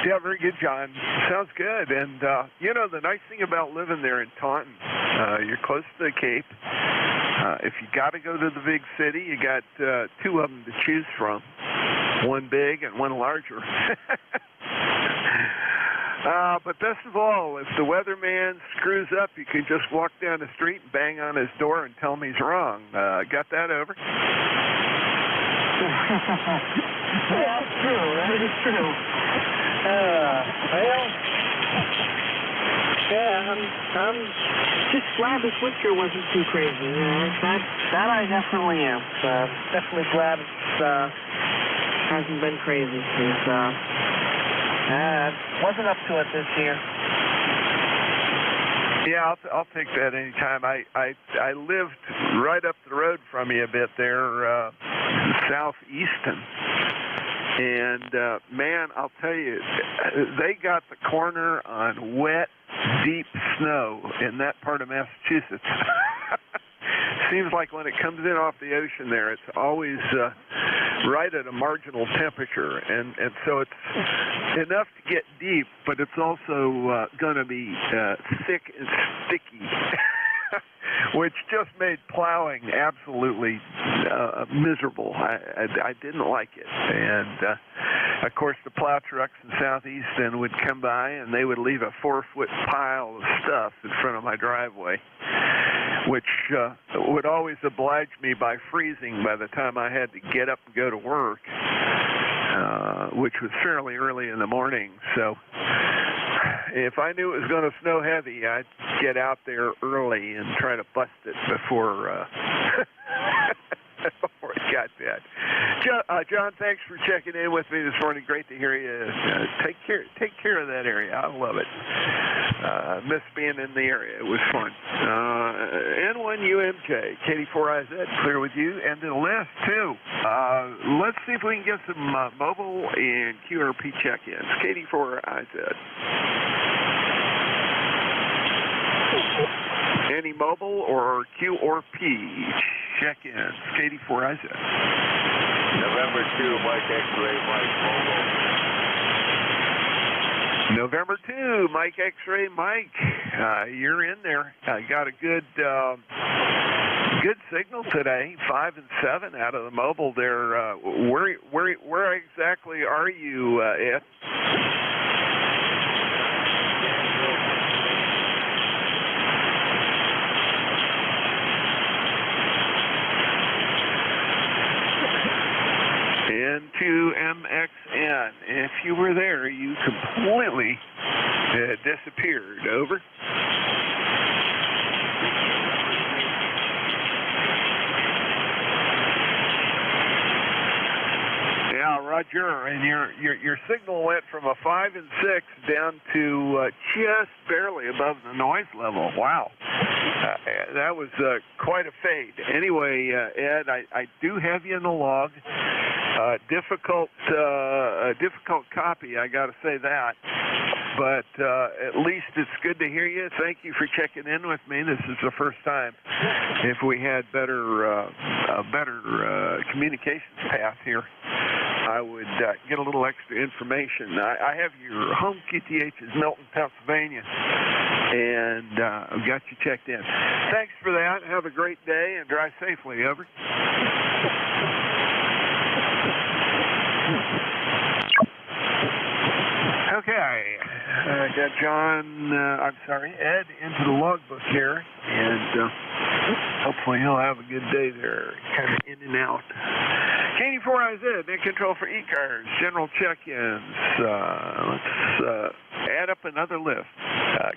Yeah, very good, John. Sounds good. And, you know, the nice thing about living there in Taunton, you're close to the Cape. If you got to go to the big city, you got two of them to choose from, one big and one larger. But best of all, if the weatherman screws up, you can just walk down the street and bang on his door and tell him he's wrong. Got that over? Yeah, that's true. That is true. Well, yeah, I'm just glad this winter wasn't too crazy. That I definitely am. Definitely glad it hasn't been crazy. Wasn't up to it this year. Yeah, I'll take that anytime. I lived right up the road from you a bit there, southeastern. And, man, I'll tell you, they got the corner on wet, deep snow in that part of Massachusetts. Seems like when it comes in off the ocean there, it's always right at a marginal temperature. And so it's enough to get deep, but it's also going to be thick and sticky. Which just made plowing absolutely miserable. I didn't like it. And, of course, the plow trucks in Southeastern would come by, and they would leave a 4-foot pile of stuff in front of my driveway, which would always oblige me by freezing by the time I had to get up and go to work, which was fairly early in the morning. So if I knew it was going to snow heavy, I'd get out there early and try to bust it before before it got bad. John, thanks for checking in with me this morning. Great to hear you. Take care of that area. I love it. Miss being in the area. It was fun. N1UMJ, KD4IZ, clear with you. And the list, too. Let's see if we can get some mobile and QRP check-ins. KD4IZ. Any mobile or Q or P check-ins? KD4IZ. November 2, Mike X-Ray, Mike Mobile. November 2, Mike X-Ray, Mike. You're in there. Got a good signal today. 5 and 7 out of the mobile there. Where exactly are you, Ed? N2MXN. If you were there, you completely disappeared. Over. Yeah, Roger. And your signal went from a 5 and 6 down to just barely above the noise level. Wow. That was quite a fade. Anyway, Ed, I do have you in the log. Difficult copy, I got to say that. But at least it's good to hear you. Thank you for checking in with me. This is the first time. If we had a better communications path here, I would get a little extra information. I have your home QTH is Milton, Pennsylvania, and I've got you checked in. Thanks for that. Have a great day and drive safely. Over. Okay, I got Ed into the logbook here, and hopefully he'll have a good day there, kind of in and out. K84IZ, in control for ECARS, general check-ins. Let's add up another list.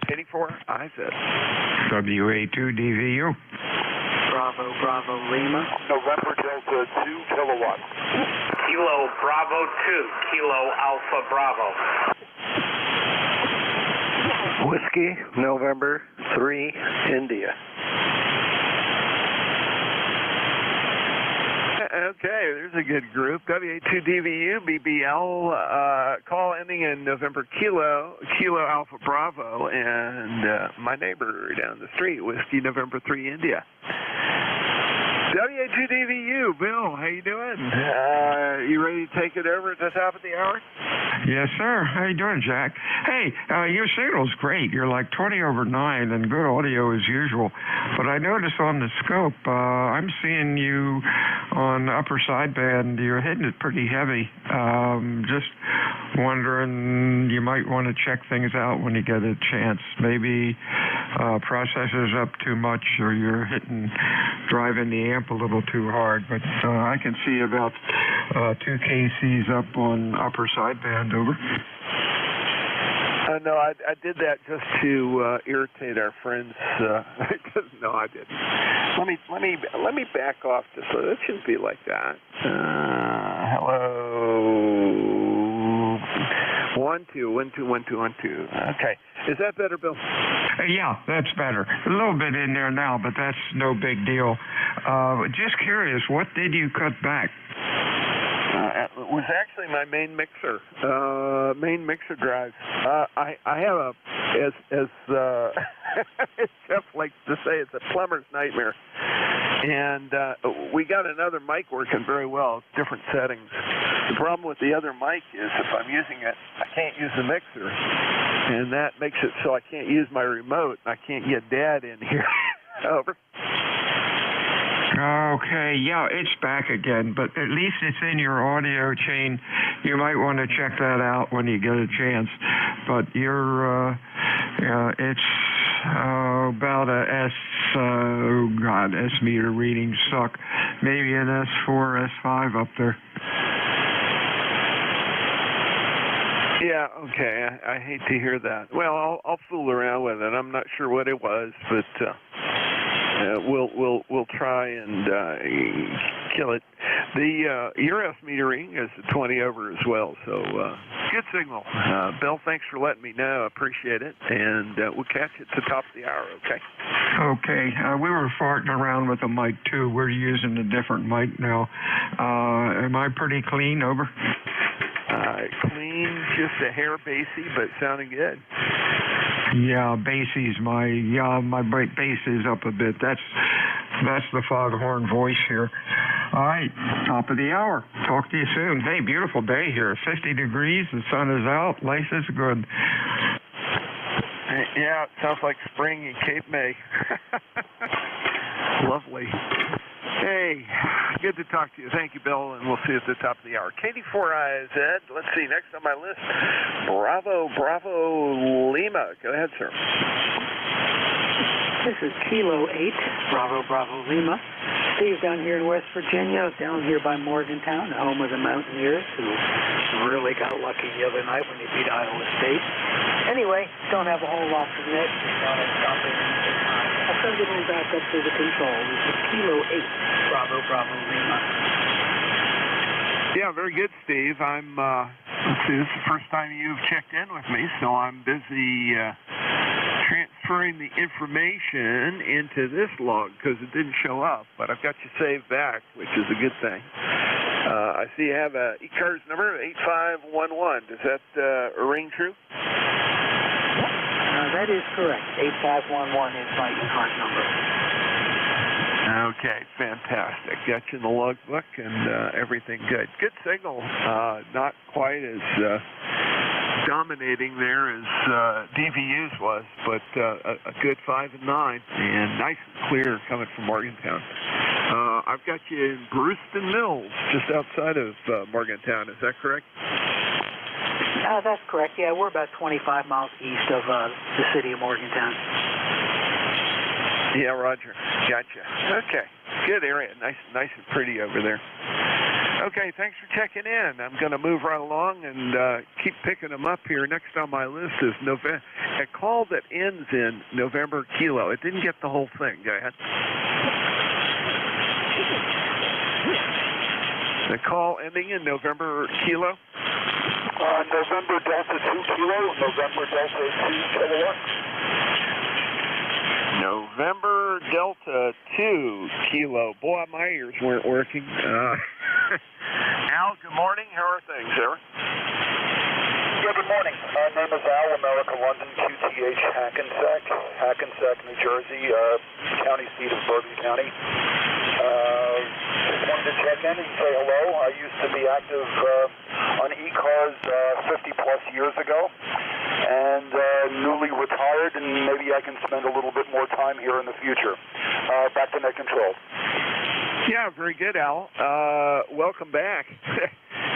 K84IZ. WA2DVU. Bravo, Lima. November Delta 2 kilowatts. Kilo Bravo 2, Kilo Alpha Bravo. Whiskey, November 3, India. Okay, there's a good group. WA2DVU, BBL, call ending in November Kilo Alpha Bravo, and my neighbor down the street, Whiskey November 3, India. WA2DVU, Bill, how you doing? You ready to take it over at the top of the hour? Yes, sir. How you doing, Jack? Hey, your signal's great. You're like 20 over 9 and good audio as usual. But I noticed on the scope, I'm seeing you on upper sideband. You're hitting it pretty heavy. Just wondering, you might want to check things out when you get a chance. Maybe processor's up too much, or you're driving the amp a little too hard. But I can see about 2 kcs up on upper sideband. Over. No, I did that just to irritate our friends. No, I didn't. Let me back off just so it shouldn't be like that. Hello. 1 2 1 2 1 2 1 2. Okay, is that better, Bill? Yeah, that's better. A little bit in there now, but that's no big deal. Just curious, what did you cut back? It was actually my main mixer drive. I have a, as Jeff likes to say, it's a plumber's nightmare. And we got another mic working very well, different settings. The problem with the other mic is if I'm using it, I can't use the mixer. And that makes it so I can't use my remote. I can't get Dad in here. Over. Okay, yeah, it's back again, but at least it's in your audio chain. You might want to check that out when you get a chance. But it's about a S meter readings suck. Maybe an S4, S5 up there. Yeah, okay. I hate to hear that. Well, I'll fool around with it. I'm not sure what it was, but we'll try and kill it. The your metering is a 20 over as well, so good signal. Bill, thanks for letting me know. I appreciate it, and we'll catch you at the top of the hour. Okay. Okay. We were farting around with the mic too. We're using a different mic now. Am I pretty clean? Over. Clean, just a hair bassy, but sounding good. Yeah, bassy's my bass is up a bit. That's the foghorn voice here. All right, top of the hour. Talk to you soon. Hey, beautiful day here. 50 degrees. The sun is out. Life is good. Yeah, it sounds like spring in Cape May. Lovely. Hey, good to talk to you. Thank you, Bill, and we'll see you at the top of the hour. K84IZ, let's see, next on my list, Bravo Lima. Go ahead, sir. This is Kilo 8, Bravo Lima. Steve down here in West Virginia, down here by Morgantown, home of the Mountaineers, who really got lucky the other night when they beat Iowa State. Anyway, don't have a whole lot from it. I'll send it on back up to the control. This is Kilo 8, Bravo Lima. Yeah, very good, Steve. I'm, let's see, this is the first time you've checked in with me, so I'm busy transferring the information into this log because it didn't show up, but I've got you saved back, which is a good thing. I see you have a ECARS number, 8511. Does that ring true? That is correct. 8511 is my ECARS number. Okay, fantastic. Got you in the logbook and everything good. Good signal. Not quite as dominating there as DVU's was, but a good 5 and 9, and nice and clear coming from Morgantown. I've got you in Brewston Mills, just outside of Morgantown. Is that correct? That's correct. Yeah, we're about 25 miles east of the city of Morgantown. Yeah, Roger. Gotcha. Okay. Good area. Nice and pretty over there. Okay, thanks for checking in. I'm going to move right along and keep picking them up here. Next on my list is a call that ends in November Kilo. It didn't get the whole thing. Go ahead. The call ending in November Kilo? November Delta 2 Kilo, November Delta 2 Kilowatt. November Delta 2 Kilo. Boy, my ears weren't working. Al, good morning. How are things, sir? Yeah, good morning. My name is Al, America London, QTH Hackensack, New Jersey, county seat of Bergen County. Just wanted to check in and say hello. I used to be active on ECARS 50-plus years ago, and newly retired, and maybe I can spend a little bit more time here in the future. Back to net control. Yeah, very good, Al. Welcome back.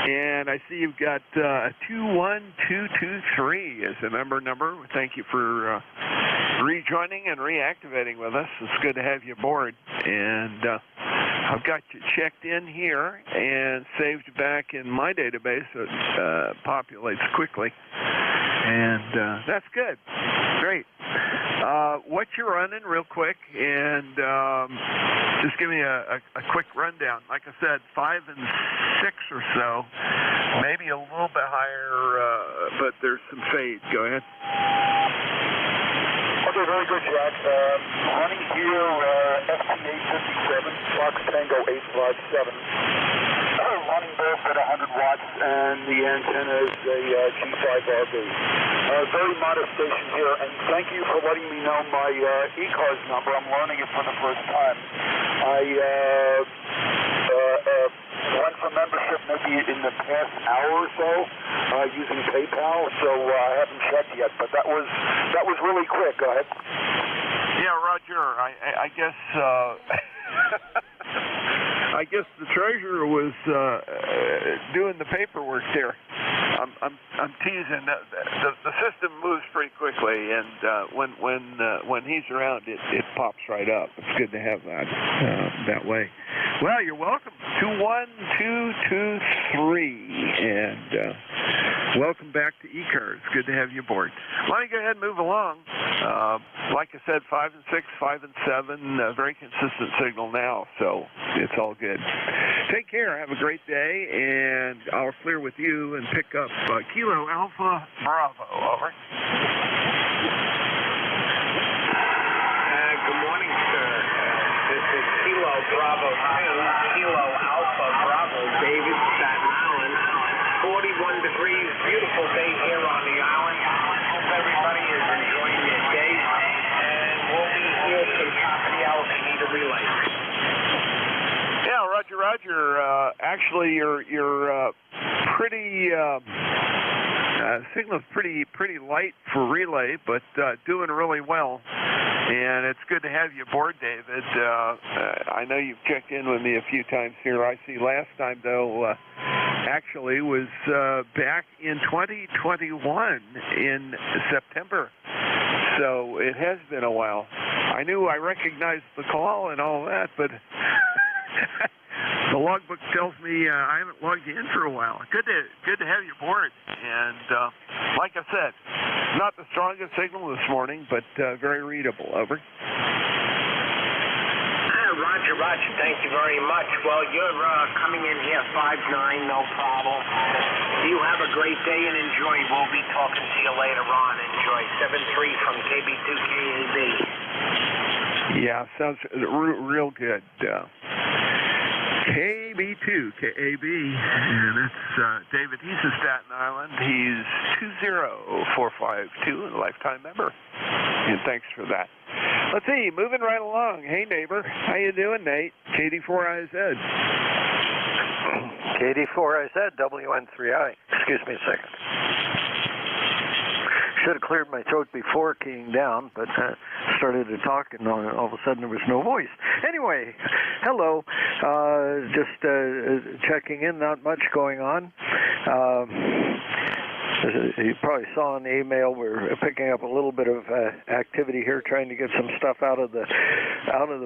And I see you've got 21223 as a member number. Thank you for rejoining and reactivating with us. It's good to have you aboard. And I've got you checked in here and saved back in my database. So it populates quickly. And that's good. Great. What you're running real quick, and just give me a quick rundown. Like I said, 5 and 6 or so, maybe a little bit higher, but there's some fade. Go ahead. Okay, very good, Jack. Running here, FT857, Fox Tango 857. Running both at 100 watts, and the antenna is a G5RB. Very modest station here, and thank you for letting me know my ECARS number. I'm learning it for the first time. I went for membership maybe in the past hour or so using PayPal, so I haven't checked yet, but that was really quick. Go ahead. Yeah, Roger. I guess I guess the treasurer was doing the paperwork there. I'm teasing. The system moves pretty quickly, and when he's around, it pops right up. It's good to have that way. Well, you're welcome. 21223, and welcome back to ECARS. Good to have you aboard. Why don't you go ahead and move along? Like I said, 5 and 6, 5 and 7, very consistent signal now, so it's all good. Take care. Have a great day, and I'll clear with you and pick up Kilo Alpha Bravo. Over. Good morning, sir. This is Kilo Bravo 2, Kilo Alpha Bravo, David, Staten Island. 41 degrees, beautiful day here on the island. Hope everybody is enjoying their day, and we'll be here till the top of the hour if you need a relay. Yeah, Roger. Actually, you're pretty. Signal's pretty light for relay, but doing really well. And it's good to have you aboard, David. I know you've checked in with me a few times here. I see last time, though, actually was back in 2021 in September. So it has been a while. I knew I recognized the call and all that, but the logbook tells me I haven't logged you in for a while. Good to have you aboard. And like I said, not the strongest signal this morning, but very readable. Over. Roger. Roger, thank you very much. Well, you're coming in here 5-9, no problem. You have a great day and enjoy. We'll be talking to you later on. Enjoy. 7-3 from KB2KAB. Yeah, sounds real good. KB2KAB, and it's David. He's in Staten Island. He's 20452 and a lifetime member. And thanks for that. Let's see, moving right along. Hey, neighbor. How you doing, Nate? KD4IZ. KD4IZ, WN3I. Excuse me a second. Should have cleared my throat before keying down, but started to talk, and all of a sudden there was no voice. Anyway, hello. Just checking in. Not much going on. You probably saw in the email we're picking up a little bit of activity here, trying to get some stuff out of the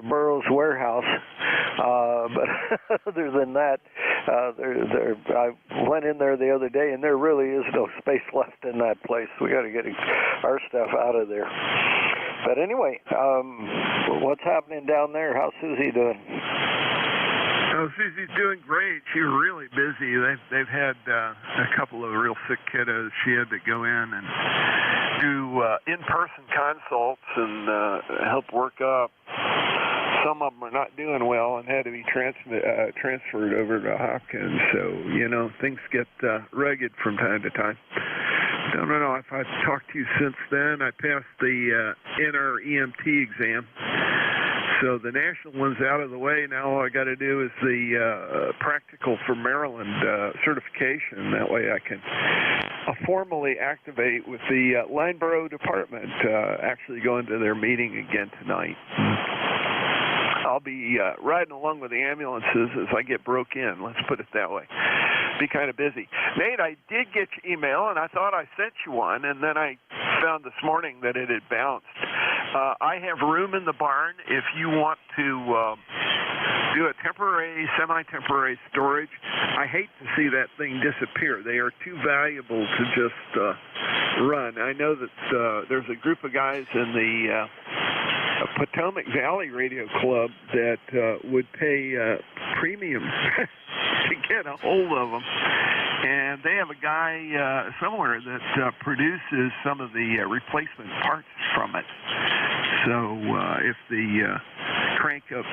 borough's warehouse. But other than that, I went in there the other day, and there really is no space left in that place. We got to get our stuff out of there. But anyway, what's happening down there? How's Susie doing? Oh, Susie's doing great. She's really busy. They've had a couple of real sick kiddos. She had to go in and do in-person consults and help work up. Some of them are not doing well and had to be transferred over to Hopkins. So, you know, things get rugged from time to time. I don't know if I've talked to you since then. I passed the NREMT exam. So the national one's out of the way. Now all I got to do is the practical for Maryland certification. That way I can formally activate with the Lineborough Department, actually going to their meeting again tonight. I'll be riding along with the ambulances as I get broke in. Let's put it that way. Be kind of busy. Nate, I did get your email, and I thought I sent you one, and then I found this morning that it had bounced. I have room in the barn if you want to do a temporary, semi-temporary storage. I hate to see that thing disappear. They are too valuable to just run. I know that there's a group of guys in the Potomac Valley Radio Club that would pay premiums to get a hold of them. And they have a guy somewhere that produces some of the replacement parts from it. So if the crank-up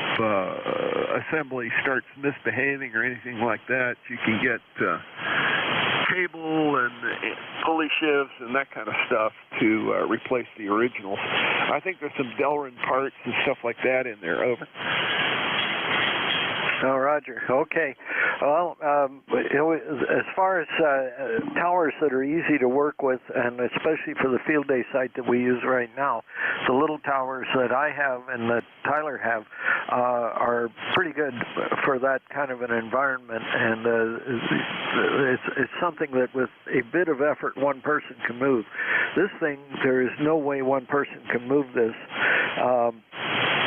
assembly starts misbehaving or anything like that, you can get cable and pulley shifts and that kind of stuff to replace the originals. I think there's some Delrin parts and stuff like that in there. Over. Oh, Roger. Okay. Well, as far as towers that are easy to work with, and especially for the field day site that we use right now, the little towers that I have and that Tyler have are pretty good for that kind of an environment. And it's something that with a bit of effort, one person can move. This thing, there is no way one person can move this.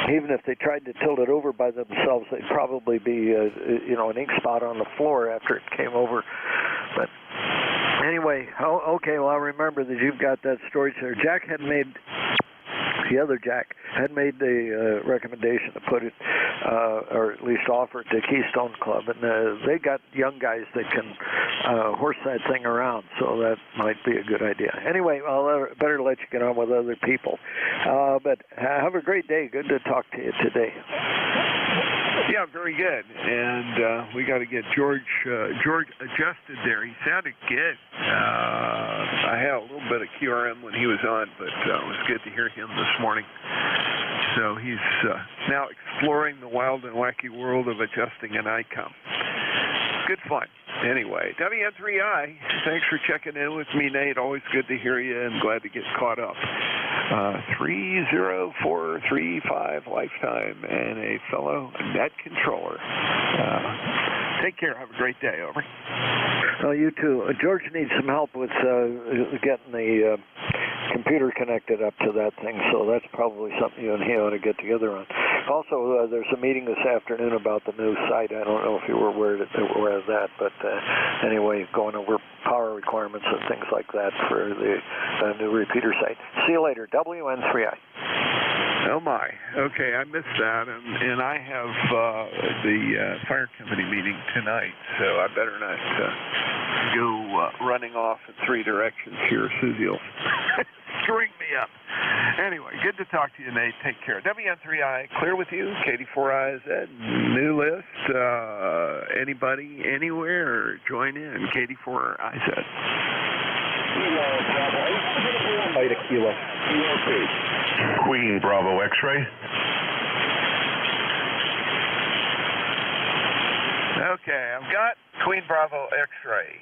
Even if they tried to tilt it over by themselves, they'd probably be, an ink spot on the floor after it came over. But anyway, okay, well, I remember that you've got that storage there. The other Jack had made the recommendation to put it, or at least offer it to Keystone Club, and they got young guys that can horse that thing around, so that might be a good idea. Anyway, I'll better let you get on with other people. But have a great day. Good to talk to you today. Yeah, very good. And we got to get George adjusted there. He sounded good. I had a little bit of QRM when he was on, but it was good to hear him this morning. So he's now exploring the wild and wacky world of adjusting an ICOM. Good fun. Anyway, WN3I, thanks for checking in with me, Nate. Always good to hear you and glad to get caught up. 30435 lifetime and a fellow net controller. Take care. Have a great day. Over. Well, you too. George needs some help with getting the computer connected up to that thing, so that's probably something you and he ought to get together on. Also, there's a meeting this afternoon about the new site. I don't know if you were aware of that, but anyway, going over power requirements and things like that for the new repeater site. See you later. WN3I. Oh my. Okay, I missed that, and I have the fire company meeting tonight, so I better not go running off in three directions here. Susie will string me up. Anyway, good to talk to you, Nate. Take care. WN3I, clear with you. KD4IZ, new list. Anybody, anywhere, join in. KD4IZ. Beta Kilo. Queen Bravo X-ray. Okay, I've got Queen Bravo X-ray.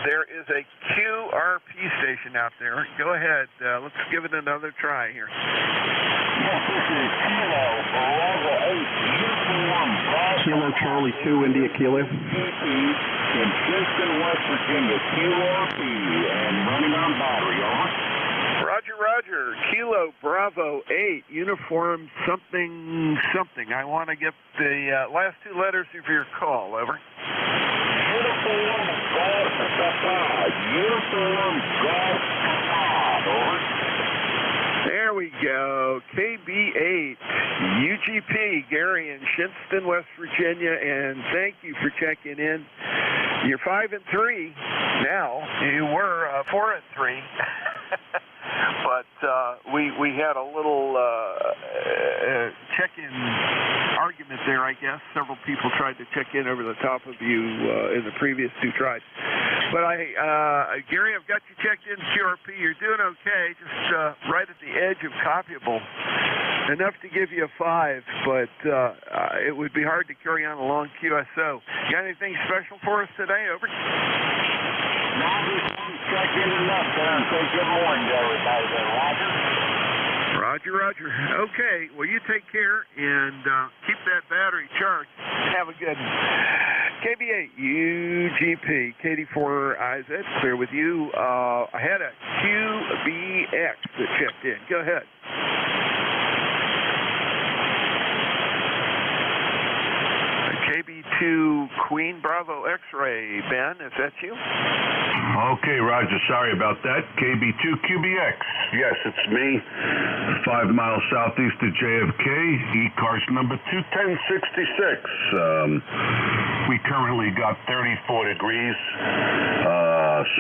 There is a QRP station out there. Go ahead. Let's give it another try here. Kilo Charlie 2, India Kilo. In Princeton, West Virginia, QRP, and running on battery, over. Roger, Roger. Kilo Bravo 8, uniform something something. I want to get the last two letters of your call, over. Uniform Golf Papa. Uniform Golf Papa, over. There we go. KB8, UGP, Gary in Shinston, West Virginia, and thank you for checking in. You're 5 and 3 now. You were 4 and 3. But we had a little check-in argument there, I guess. Several people tried to check in over the top of you in the previous two tries. But Gary, I've got you checked in QRP. You're doing okay, just right at the edge of copyable. Enough to give you a 5, but it would be hard to carry on a long QSO. Got anything special for us today, over? Check in enough there and say good morning to everybody there, Roger. Roger, Roger. Okay, well, you take care and keep that battery charged. Have a good one. KB8, UGP, KD4IZ, clear with you. I had a QBX that checked in. Go ahead. KB2 Queen Bravo X-ray. Ben, is that you? Okay, Roger. Sorry about that. KB2QBX. Yes, it's me. 5 miles southeast of JFK. ECARS number 21066. We currently got 34 degrees.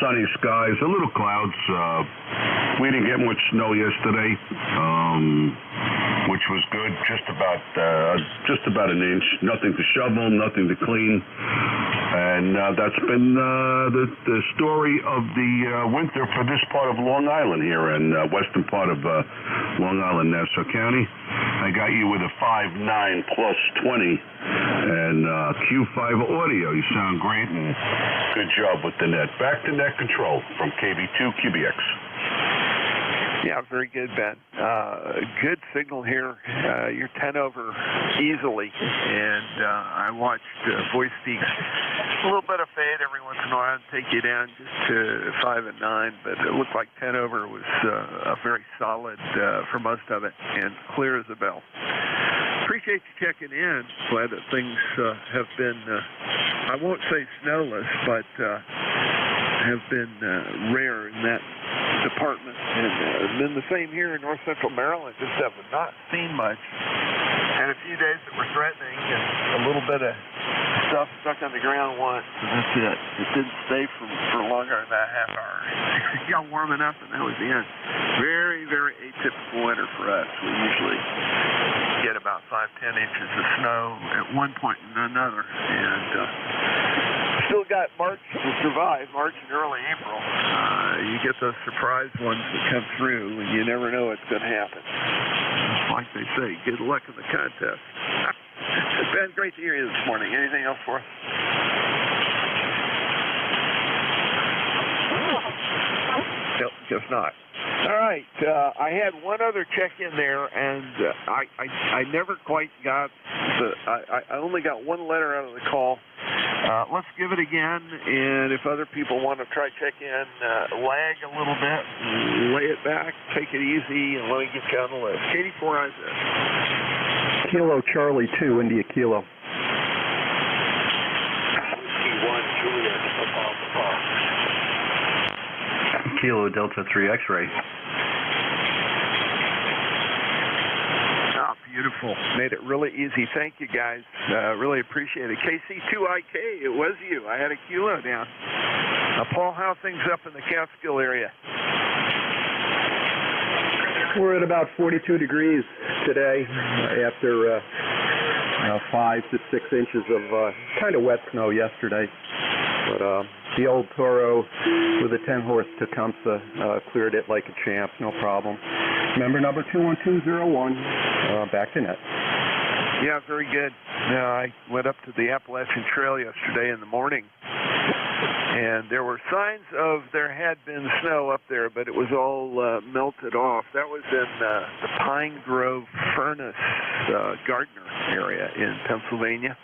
Sunny skies. A little clouds. We didn't get much snow yesterday, which was good. Just about an inch. Nothing to shovel, nothing to clean. And that's been the story of the winter for this part of Long Island here in western part of Long Island, Nassau County. I got you with a 5.9 plus 20 and Q5 audio. You sound great and good job with the net. Back to net control from KB2QBX. Yeah, very good, Ben. Good signal here. You're 10 over easily, and I watched voice peaks. A little bit of fade every once in a while and take you down just to 5 and 9, but it looked like 10 over was a very solid for most of it, and clear as a bell. Appreciate you checking in. Glad that things have been, I won't say snowless, but have been rare in that department, and then the same here in north central Maryland. Just have not seen much. Had a few days that were threatening, and a little bit of stuff stuck on the ground once, and that's it. It didn't stay for longer than that half hour. It got warm enough, and that was the end. Very, very atypical winter for us. We usually get about 5-10 inches of snow at one point and another, and still got March to survive, March and early April. You get those surprise ones that come through, and you never know what's going to happen. Like they say, good luck in the contest. Ben, great to hear you this morning. Anything else for us? Nope, guess not. All right, I had one other check in there, and I never quite got I only got one letter out of the call. Let's give it again, and if other people want to try check in, lag a little bit, lay it back, take it easy, and let me get you on the list. KD4IZ. Kilo Charlie 2, India Kilo. Kilo Delta 3 X-ray. Beautiful. Made it really easy. Thank you, guys. Really appreciate it. KC2IK, it was you. I had a kilo down. Paul, how are things up in the Catskill area? We're at about 42 degrees today after 5 to 6 inches of kind of wet snow yesterday. But the old Toro with a 10-horse Tecumseh cleared it like a champ, no problem. Member number 21201, back to net. Yeah, very good. Now, I went up to the Appalachian Trail yesterday in the morning, and there were signs of there had been snow up there, but it was all melted off. That was in the Pine Grove Furnace Gardner area in Pennsylvania.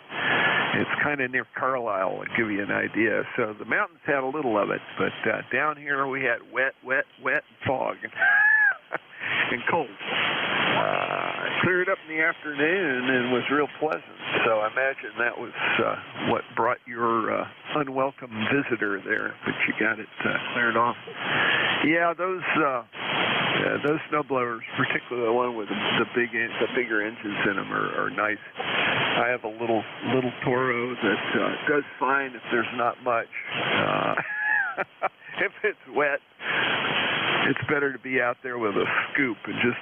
It's kind of near Carlisle, to give you an idea. So the mountains had a little of it, but down here we had wet, and fog, and cold. Cleared up in the afternoon and was real pleasant. So I imagine that was what brought your unwelcome visitor there, but you got it cleared off. Yeah, those snowblowers, particularly the one with the bigger engines in them, are nice. I have a little Toro that does fine if there's not much. If it's wet, it's better to be out there with a scoop and just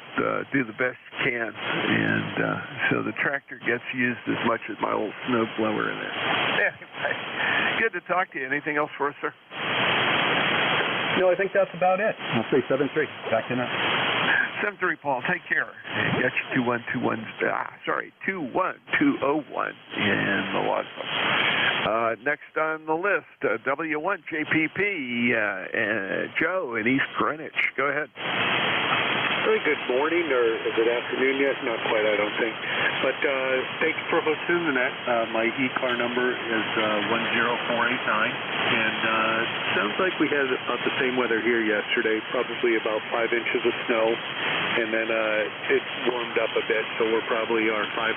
do the best you can. And so the tractor gets used as much as my old snow blower in there. Anyway, good to talk to you. Anything else for us, sir? No, I think that's about it. I'll say 7-3. Back to net. 7-3, Paul. Take care. Got you 21201 in the log book. Next on the list, W1JPP, Joe in East Greenwich. Go ahead. Very good morning, or is it afternoon yet? Not quite, I don't think. But thank you for hosting the net. My ECAR number is 10489, and sounds like we had about the same weather here yesterday, probably about 5 inches of snow, and then it warmed up a bit, so our 5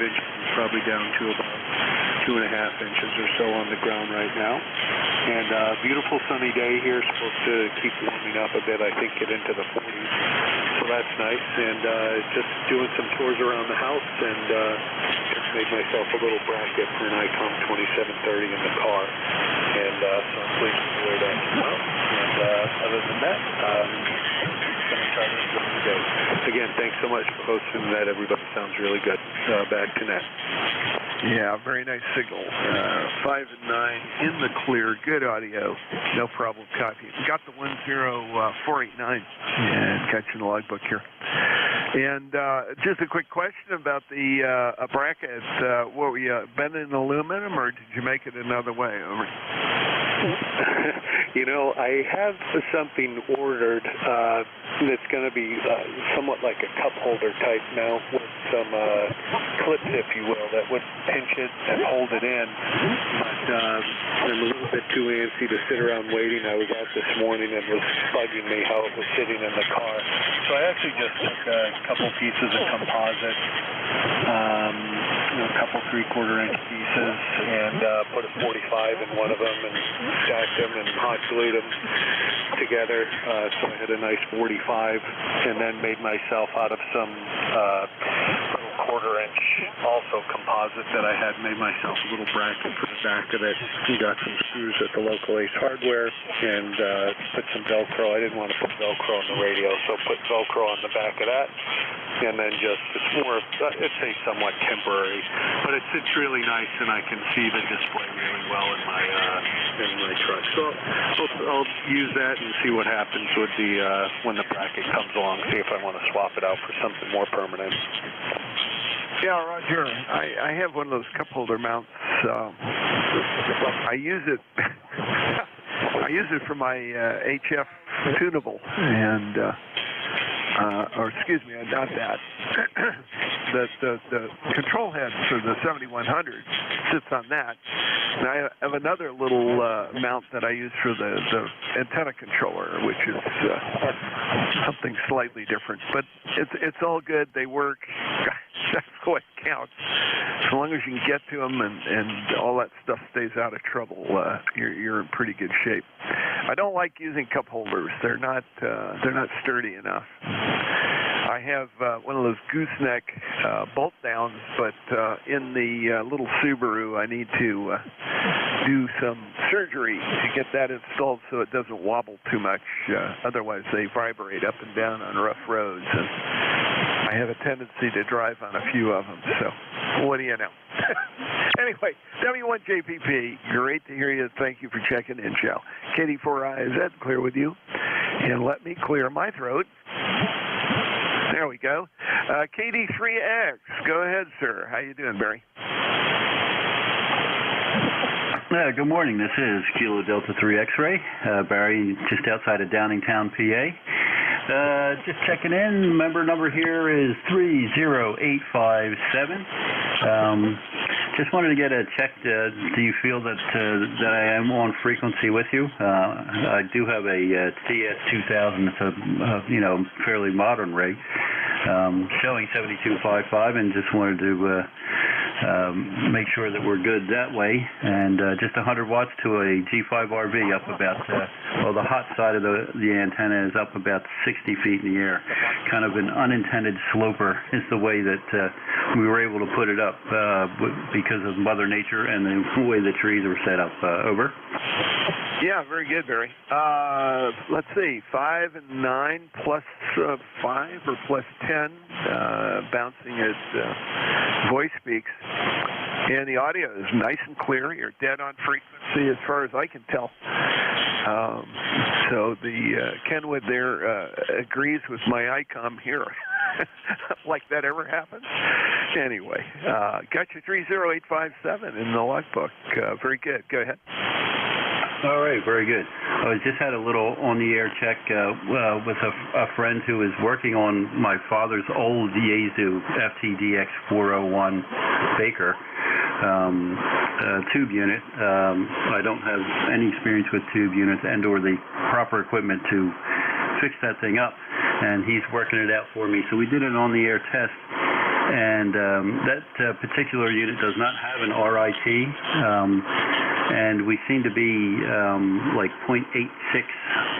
inches is probably down to about 2.5 inches or so on the ground right now. And beautiful sunny day here, supposed to keep warming up a bit, I think get into the 40s. So that's nice, and just doing some tours around the house, and just made myself a little bracket for an ICOM 2730 in the car, and so I'm pleased with the way that came out. And other than that, going to try to enjoy the day. Again, thanks so much for hosting that. Everybody sounds really good. Back to net. Yeah, very nice signal. 5 and 9 in the clear. Good audio. No problem copying. Got the 10489 and got you in the logbook here. And just a quick question about the bracket. What were you bending in aluminum, or did you make it another way? Over. You know, I have something ordered that's going to be somewhat like a cup holder type now, with some clips, if you will, that would pinch it and hold it in. But I'm a little bit too antsy to sit around waiting. I was out this morning and it was bugging me how it was sitting in the car. So I actually just took a couple pieces of composite, a couple 3/4-inch pieces, and put a 45 in one of them and stacked them and hot glued them together. So I had a nice 45, and then made myself out of some little 1/4-inch also composite that I had, made myself a little bracket for the back of it. We got some screws at the local Ace Hardware and put some Velcro. I didn't want to put Velcro on the radio, so put Velcro on the back of that. And then it's more, it's a somewhat temporary, but it sits really nice, and I can see the display really well in my truck. So I'll use that and see what happens with when the bracket comes along, see if I want to swap it out for something more permanent. Yeah, Roger. I have one of those cup holder mounts. I use it. I use it for my HF tunable, and or excuse me, not that. The control head for the 7100 sits on that, and I have another little mount that I use for the antenna controller, which is something slightly different. But it's all good. They work. That's what counts. As long as you can get to them and all that stuff stays out of trouble, you're in pretty good shape. I don't like using cup holders. They're not sturdy enough. I have one of those gooseneck bolt downs, but in the little Subaru, I need to do some surgery to get that installed so it doesn't wobble too much. Otherwise, they vibrate up and down on rough roads, and I have a tendency to drive on a few of them. So, what do you know? Anyway, W1JPP, great to hear you. Thank you for checking in, Joe. KD4I, is that clear with you? And let me clear my throat. There we go. KD3X, go ahead, sir. How you doing, Barry? Good morning. This is Kilo Delta 3 X-Ray. Barry, just outside of Downingtown, PA. Just checking in. Member number here is 30857. Just wanted to get a check. Do you feel that that I am on frequency with you? I do have a TS2000. It's a fairly modern rig, showing 7255, and just wanted to make sure that we're good that way. And just 100 watts to a G5RV up about, the hot side of the antenna is up about 60 feet in the air. Kind of an unintended sloper is the way that we were able to put it up because of Mother Nature and the way the trees were set up. Over. Yeah, very good, Barry. Let's see, 5 and 9 plus 5 or plus 10, bouncing as voice speaks. And the audio is nice and clear. You're dead on frequency as far as I can tell. So the Kenwood there agrees with my ICOM here. Like that ever happens? Anyway, got you 30857 in the logbook. Very good. Go ahead. All right, very good. I just had a little on-the-air check with a friend who is working on my father's old Yaesu FTDX 401 Baker tube unit. I don't have any experience with tube units and or the proper equipment to fix that thing up, and he's working it out for me. So we did an on-the-air test, and that particular unit does not have an RIT. And we seem to be like 0.86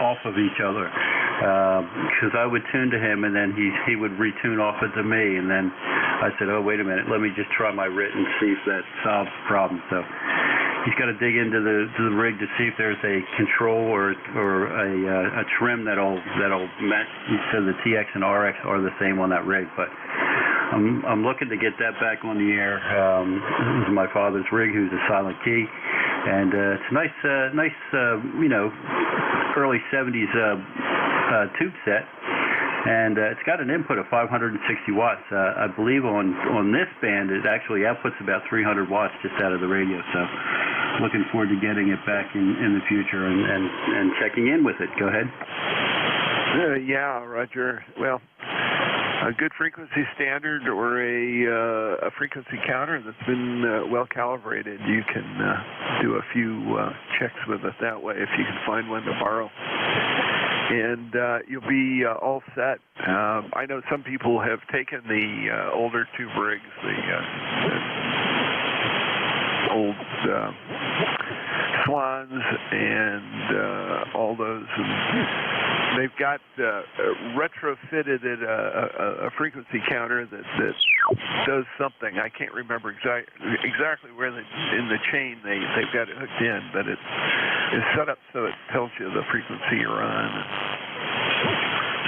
off of each other, because I would tune to him and then he would retune off it to me, and then I said, oh, wait a minute, let me just try my RIT and see if that solves the problem. So he's got to dig into the rig to see if there's a control or a trim that'll match. He said the TX and RX are the same on that rig, but I'm looking to get that back on the air. This is my father's rig, who's a silent key. And it's a nice, early 70s tube set, and it's got an input of 560 watts. I believe on this band it actually outputs about 300 watts just out of the radio. So looking forward to getting it back in the future and checking in with it. Go ahead. Yeah, Roger. Well, a good frequency standard or a frequency counter that's been well calibrated, you can do a few checks with it that way if you can find one to borrow. And you'll be all set. I know some people have taken the older tube rigs, the old Swans and all those, and they've got retrofitted it a frequency counter that does something. I can't remember exactly where in the chain they've got it hooked in, but it's set up so it tells you the frequency you're on.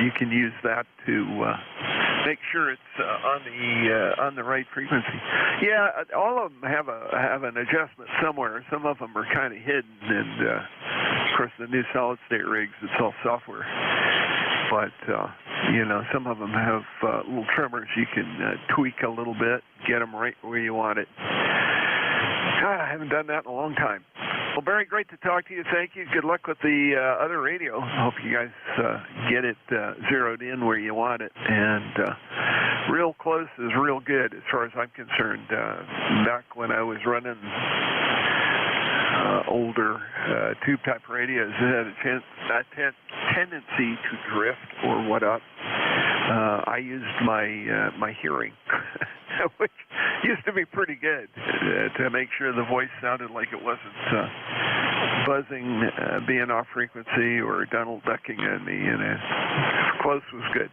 You can use that to make sure it's on the right frequency. Yeah, all of them have an adjustment somewhere. Some of them are kind of hidden, and of course the new solid state rigs, it's all software. But some of them have little trimmers you can tweak a little bit, get them right where you want it. God, I haven't done that in a long time. Well, Barry, great to talk to you. Thank you. Good luck with the other radio. Hope you guys get it zeroed in where you want it. And real close is real good as far as I'm concerned. Back when I was running older tube-type radios, it had a tendency to drift or what up. I used my hearing which used to be pretty good to make sure the voice sounded like it wasn't buzzing, being off frequency, or Donald ducking at me. Close was good.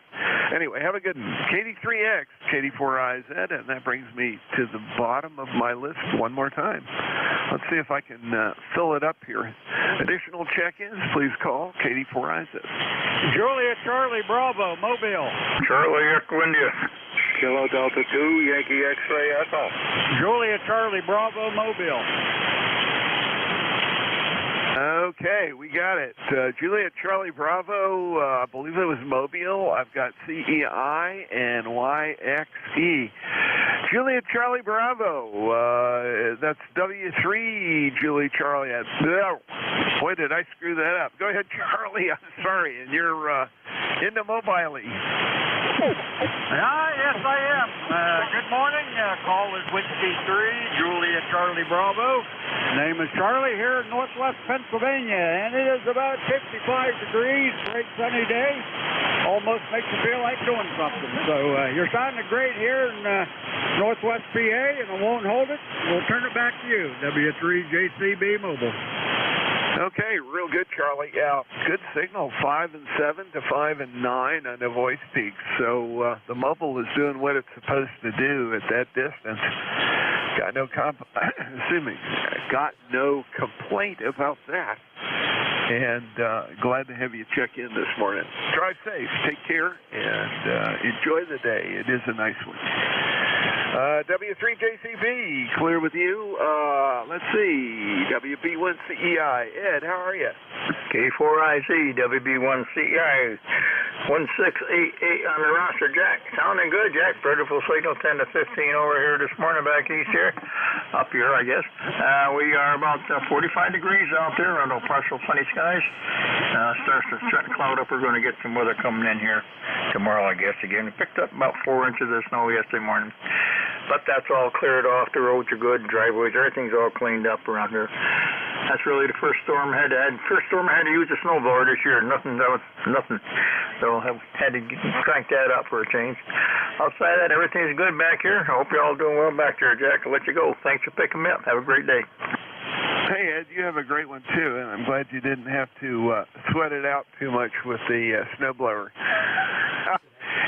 Anyway, have a good one. KD3X, KD4IZ, and that brings me to the bottom of my list one more time. Let's see if I can fill it up here. Additional check-ins, please call KD4IZ. Juliet Charlie Bravo, Mobile. Charlie Echo India. Kilo Delta 2, Yankee X-Ray Echo. Juliet Charlie Bravo, Mobile. Okay, we got it. Juliet Charlie Bravo, I believe it was Mobile. I've got CEI and YXE. Juliet Charlie Bravo, that's W3 Julie Charlie. Boy, did I screw that up. Go ahead, Charlie. I'm sorry. And you're into Mobile. Yes, I am. Good morning. Call is Whiskey 3, Juliet Charlie Bravo. Name is Charlie here in northwest Pennsylvania, and it is about 55 degrees, great sunny day. Almost makes you feel like doing something. So you're sounding great here in northwest PA, and I won't hold it. We'll turn it back to you, W3JCB Mobile. Okay, real good, Charlie. Yeah, good signal, 5 and 7 to 5 and 9 on the voice peak. So the mobile is doing what it's supposed to do at that distance. Got no complaint about that. And glad to have you check in this morning. Drive safe, take care, and enjoy the day. It is a nice one. W3JCB, clear with you. Let's see, WB1CEI. Ed, how are you? K4IZ, WB1CEI. 1688 on the roster, Jack. Sounding good, Jack. Vertical signal 10 to 15 over here this morning, back east here. Up here, I guess. We are about 45 degrees out there under partial sunny skies. Starts to cloud up. We're going to get some weather coming in here tomorrow, I guess, again. We picked up about 4 inches of snow yesterday morning. But that's all cleared off. The roads are good, driveways, everything's all cleaned up around here. That's really the first storm I had to use a snowblower this year. Nothing. So I had to crank that up for a change. Outside of that, everything's good back here. I hope you're all doing well back there, Jack. I'll let you go. Thanks for picking me up. Have a great day. Hey, Ed, you have a great one, too, and I'm glad you didn't have to sweat it out too much with the snowblower.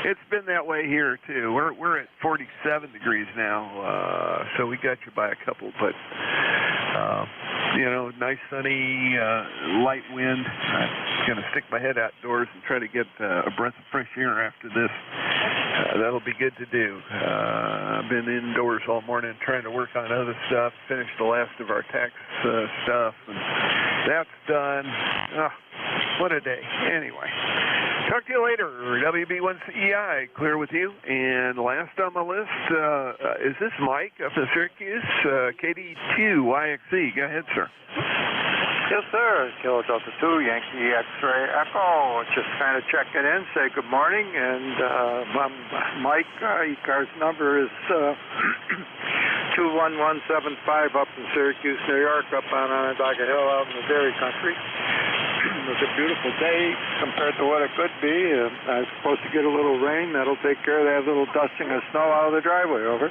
It's been that way here, too. We're at 47 degrees now, so we got you by a couple, but, nice sunny, light wind. I'm going to stick my head outdoors and try to get a breath of fresh air after this. That'll be good to do. I've been indoors all morning trying to work on other stuff, finish the last of our tax stuff, and that's done. Oh, what a day. Anyway, talk to you later. WB1CEI, clear with you. And last on my list, is this Mike up in Syracuse? KD2YXE. Go ahead, sir. Yes, sir. Kilo Delta 2, Yankee X-Ray Echo. Just kind of checking in, say good morning. And Mike, ECARS number is 21175 up in Syracuse, New York, up on Onondaga Hill out in the dairy country. It was a beautiful day compared to what it could be. I was supposed to get a little rain. That'll take care of that little dusting of snow out of the driveway, over.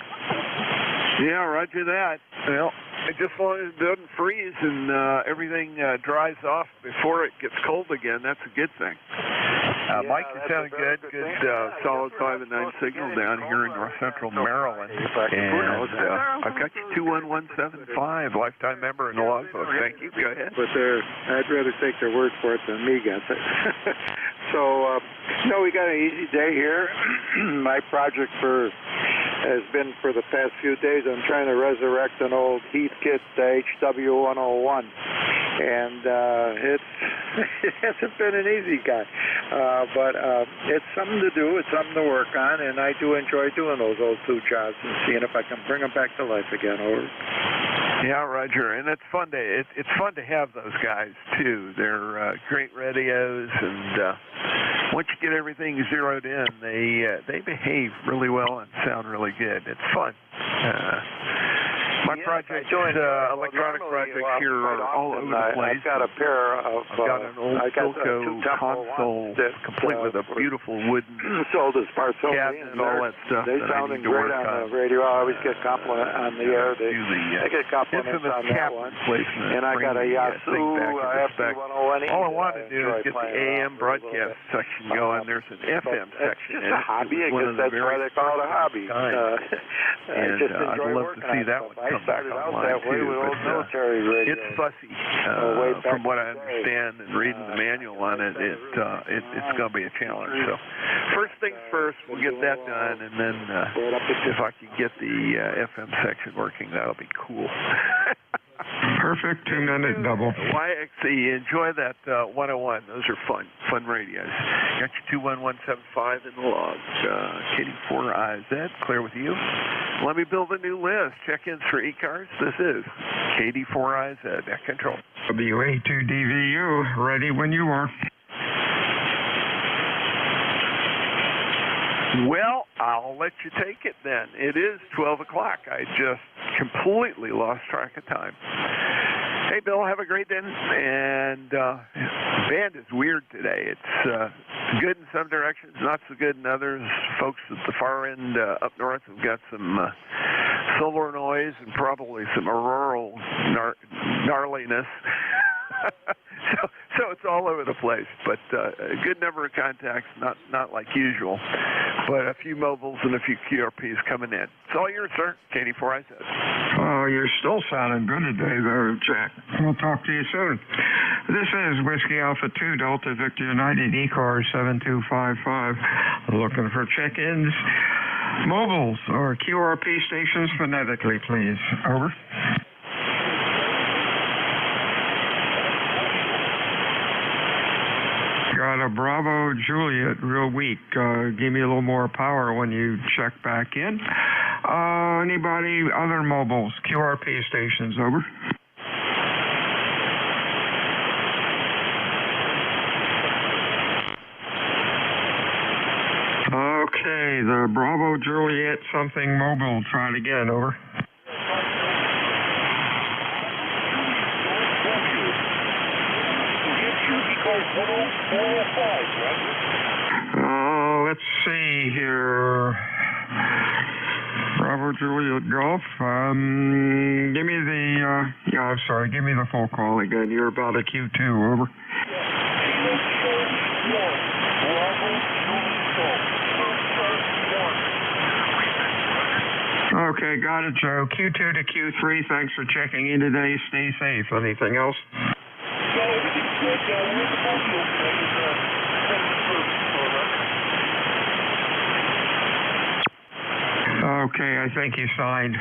Yeah, roger that. Well, just as long as it doesn't freeze and everything dries off before it gets cold again, that's a good thing. Mike, you sound good. Good solid 5 and 9 signal down here in North Central Maryland. And I've got you 21175, lifetime member in the logbook. Thank you. Go ahead. But I'd rather take their word for it than me get it. So, we got an easy day here. My project has been for the past few days, I'm trying to resurrect an old Heathkit HW101. And it hasn't been an easy guy. But it's something to do, it's something to work on, and I do enjoy doing those old 2 jobs and seeing if I can bring them back to life again. Over. Yeah, Roger, and it's fun to have those guys too. They're great radios, and once you get everything zeroed in, they behave really well and sound really good. It's fun. My projects, electronic projects here are all over the place. I've got a pair of. I've got an old Silco console, complete with a beautiful wooden sold as parts cabinet and all that stuff. They sounding great on the radio. I always get compliment on the air. I get compliments on that one. And I got a Yasu FD101E. All I want to do is get the AM broadcast section going. There's an FM section. It's just a hobby. I guess that's why they call it a hobby. And I'd love to see that one come back online too. But it's fussy. From what I understand and reading the manual on it, it's going to be a challenge. So first things first, we'll get that done, and then if I can get the FM section working, that'll be cool. Perfect 2-minute double. YXE, enjoy that 101. Those are fun radios. Got your 21175 in the log. KD4IZ, clear with you. Let me build a new list. Check-ins for ECARS. This is KD4IZ at control. WA2DVU, ready when you are. Well, I'll let you take it then. It is 12 o'clock. I just completely lost track of time. Hey, Bill, have a great day. And the band is weird today. It's good in some directions, not so good in others. Folks at the far end up north have got some solar noise and probably some auroral gnarliness. So it's all over the place, but a good number of contacts, not like usual, but a few mobiles and a few QRPs coming in. It's all yours, sir. KD4IZ. Oh, you're still sounding good today, there, Jack. We'll talk to you soon. This is Whiskey Alpha 2 Delta Victor United ECARS 7255. Looking for check-ins, mobiles or QRP stations phonetically, please. Over. Got a Bravo Juliet, real weak. Give me a little more power when you check back in. Anybody, other mobiles, QRP stations, over. Okay, the Bravo Juliet something mobile, try it again, over. Let's see here. Bravo Juliet Golf. Give me the, I'm sorry, give me the full call again. You're about a Q2, over. Okay, got it, Joe. Q2 to Q3, thanks for checking in today. Stay safe. Anything else? Okay, I think you signed.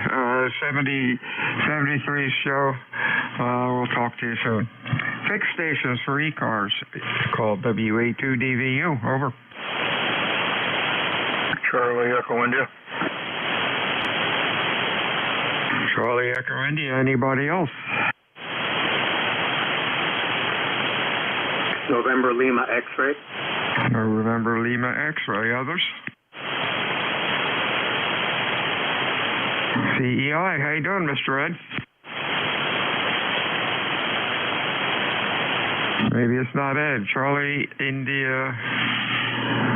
73 show. We'll talk to you soon. Fixed stations for ECARS. It's called WA2DVU. Over. Charlie Echo India. Charlie Echo India. Anybody else? November Lima X-ray. November Lima X-ray. Others? CEI. How you doing, Mr. Ed? Maybe it's not Ed. Charlie India.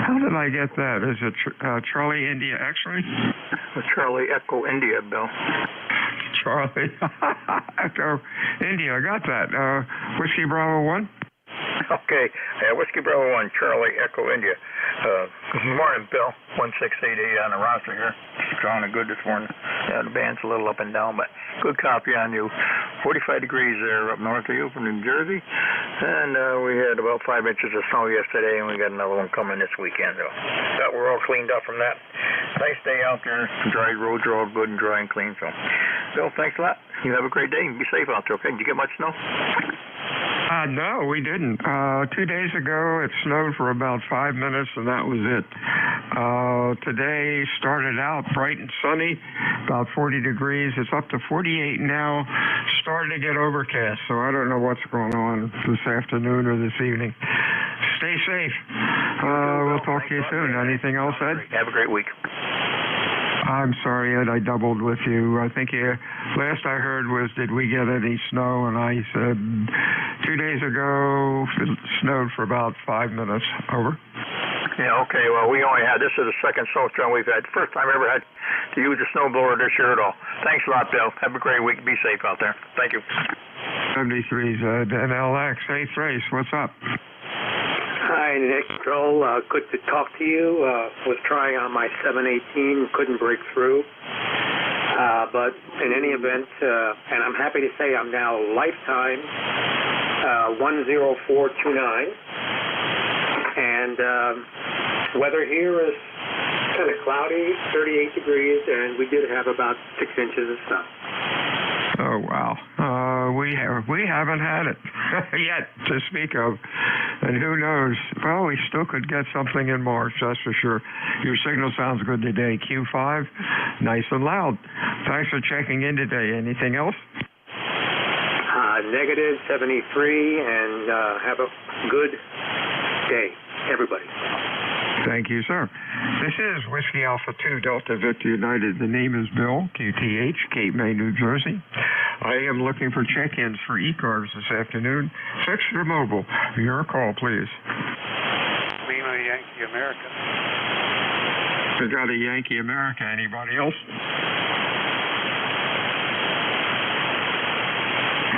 How did I get that? Is it Charlie India X-ray? Charlie Echo India, Bill. Charlie Echo India. I got that. Whiskey Bravo 1? Okay. Whiskey Bravo 1, Charlie Echo India. Good morning, Bill. 1688 on the roster here. Strong and good this morning. Yeah, the band's a little up and down, but good copy on you. 45 degrees there up north of you from New Jersey. And we had about 5 inches of snow yesterday, and we got another one coming this weekend. So that we're all cleaned up from that. Nice day out there. Dry roads are all good and dry and clean. So, Bill, thanks a lot. You have a great day and be safe out there, okay? Did you get much snow? No, we didn't. 2 days ago, it snowed for about 5 minutes, and that was it. Today started out bright and sunny, about 40 degrees. It's up to 48 now, starting to get overcast, so I don't know what's going on this afternoon or this evening. Stay safe. We'll talk to you soon. Anything else, Ed? Have a great week. I'm sorry, Ed, I doubled with you. I think last I heard was, did we get any snow? And I said 2 days ago it snowed for about 5 minutes. Over. Yeah, okay. Well, we only had, this is the second snowstorm we've had. First time I ever had to use a snowblower this year at all. Thanks a lot, Bill. Have a great week. Be safe out there. Thank you. 73's NLX. Hey, Thrace, what's up? Hi, Nick. Joel, good to talk to you. Was trying on my 718, couldn't break through. But in any event, and I'm happy to say I'm now lifetime 10429. And weather here is kind of cloudy, 38 degrees, and we did have about 6 inches of snow. Oh, wow. We haven't had it yet to speak of. And who knows? Well, we still could get something in March, that's for sure. Your signal sounds good today. Q5, nice and loud. Thanks for checking in today. Anything else? Negative 73, and have a good day, everybody. Thank you, sir. This is Whiskey Alpha 2 Delta Victor United. The name is Bill, QTH, Cape May, New Jersey. I am looking for check-ins for ECARS this afternoon. Fixed or mobile? Your call, please. Lima Yankee America. We got a Yankee America. Anybody else?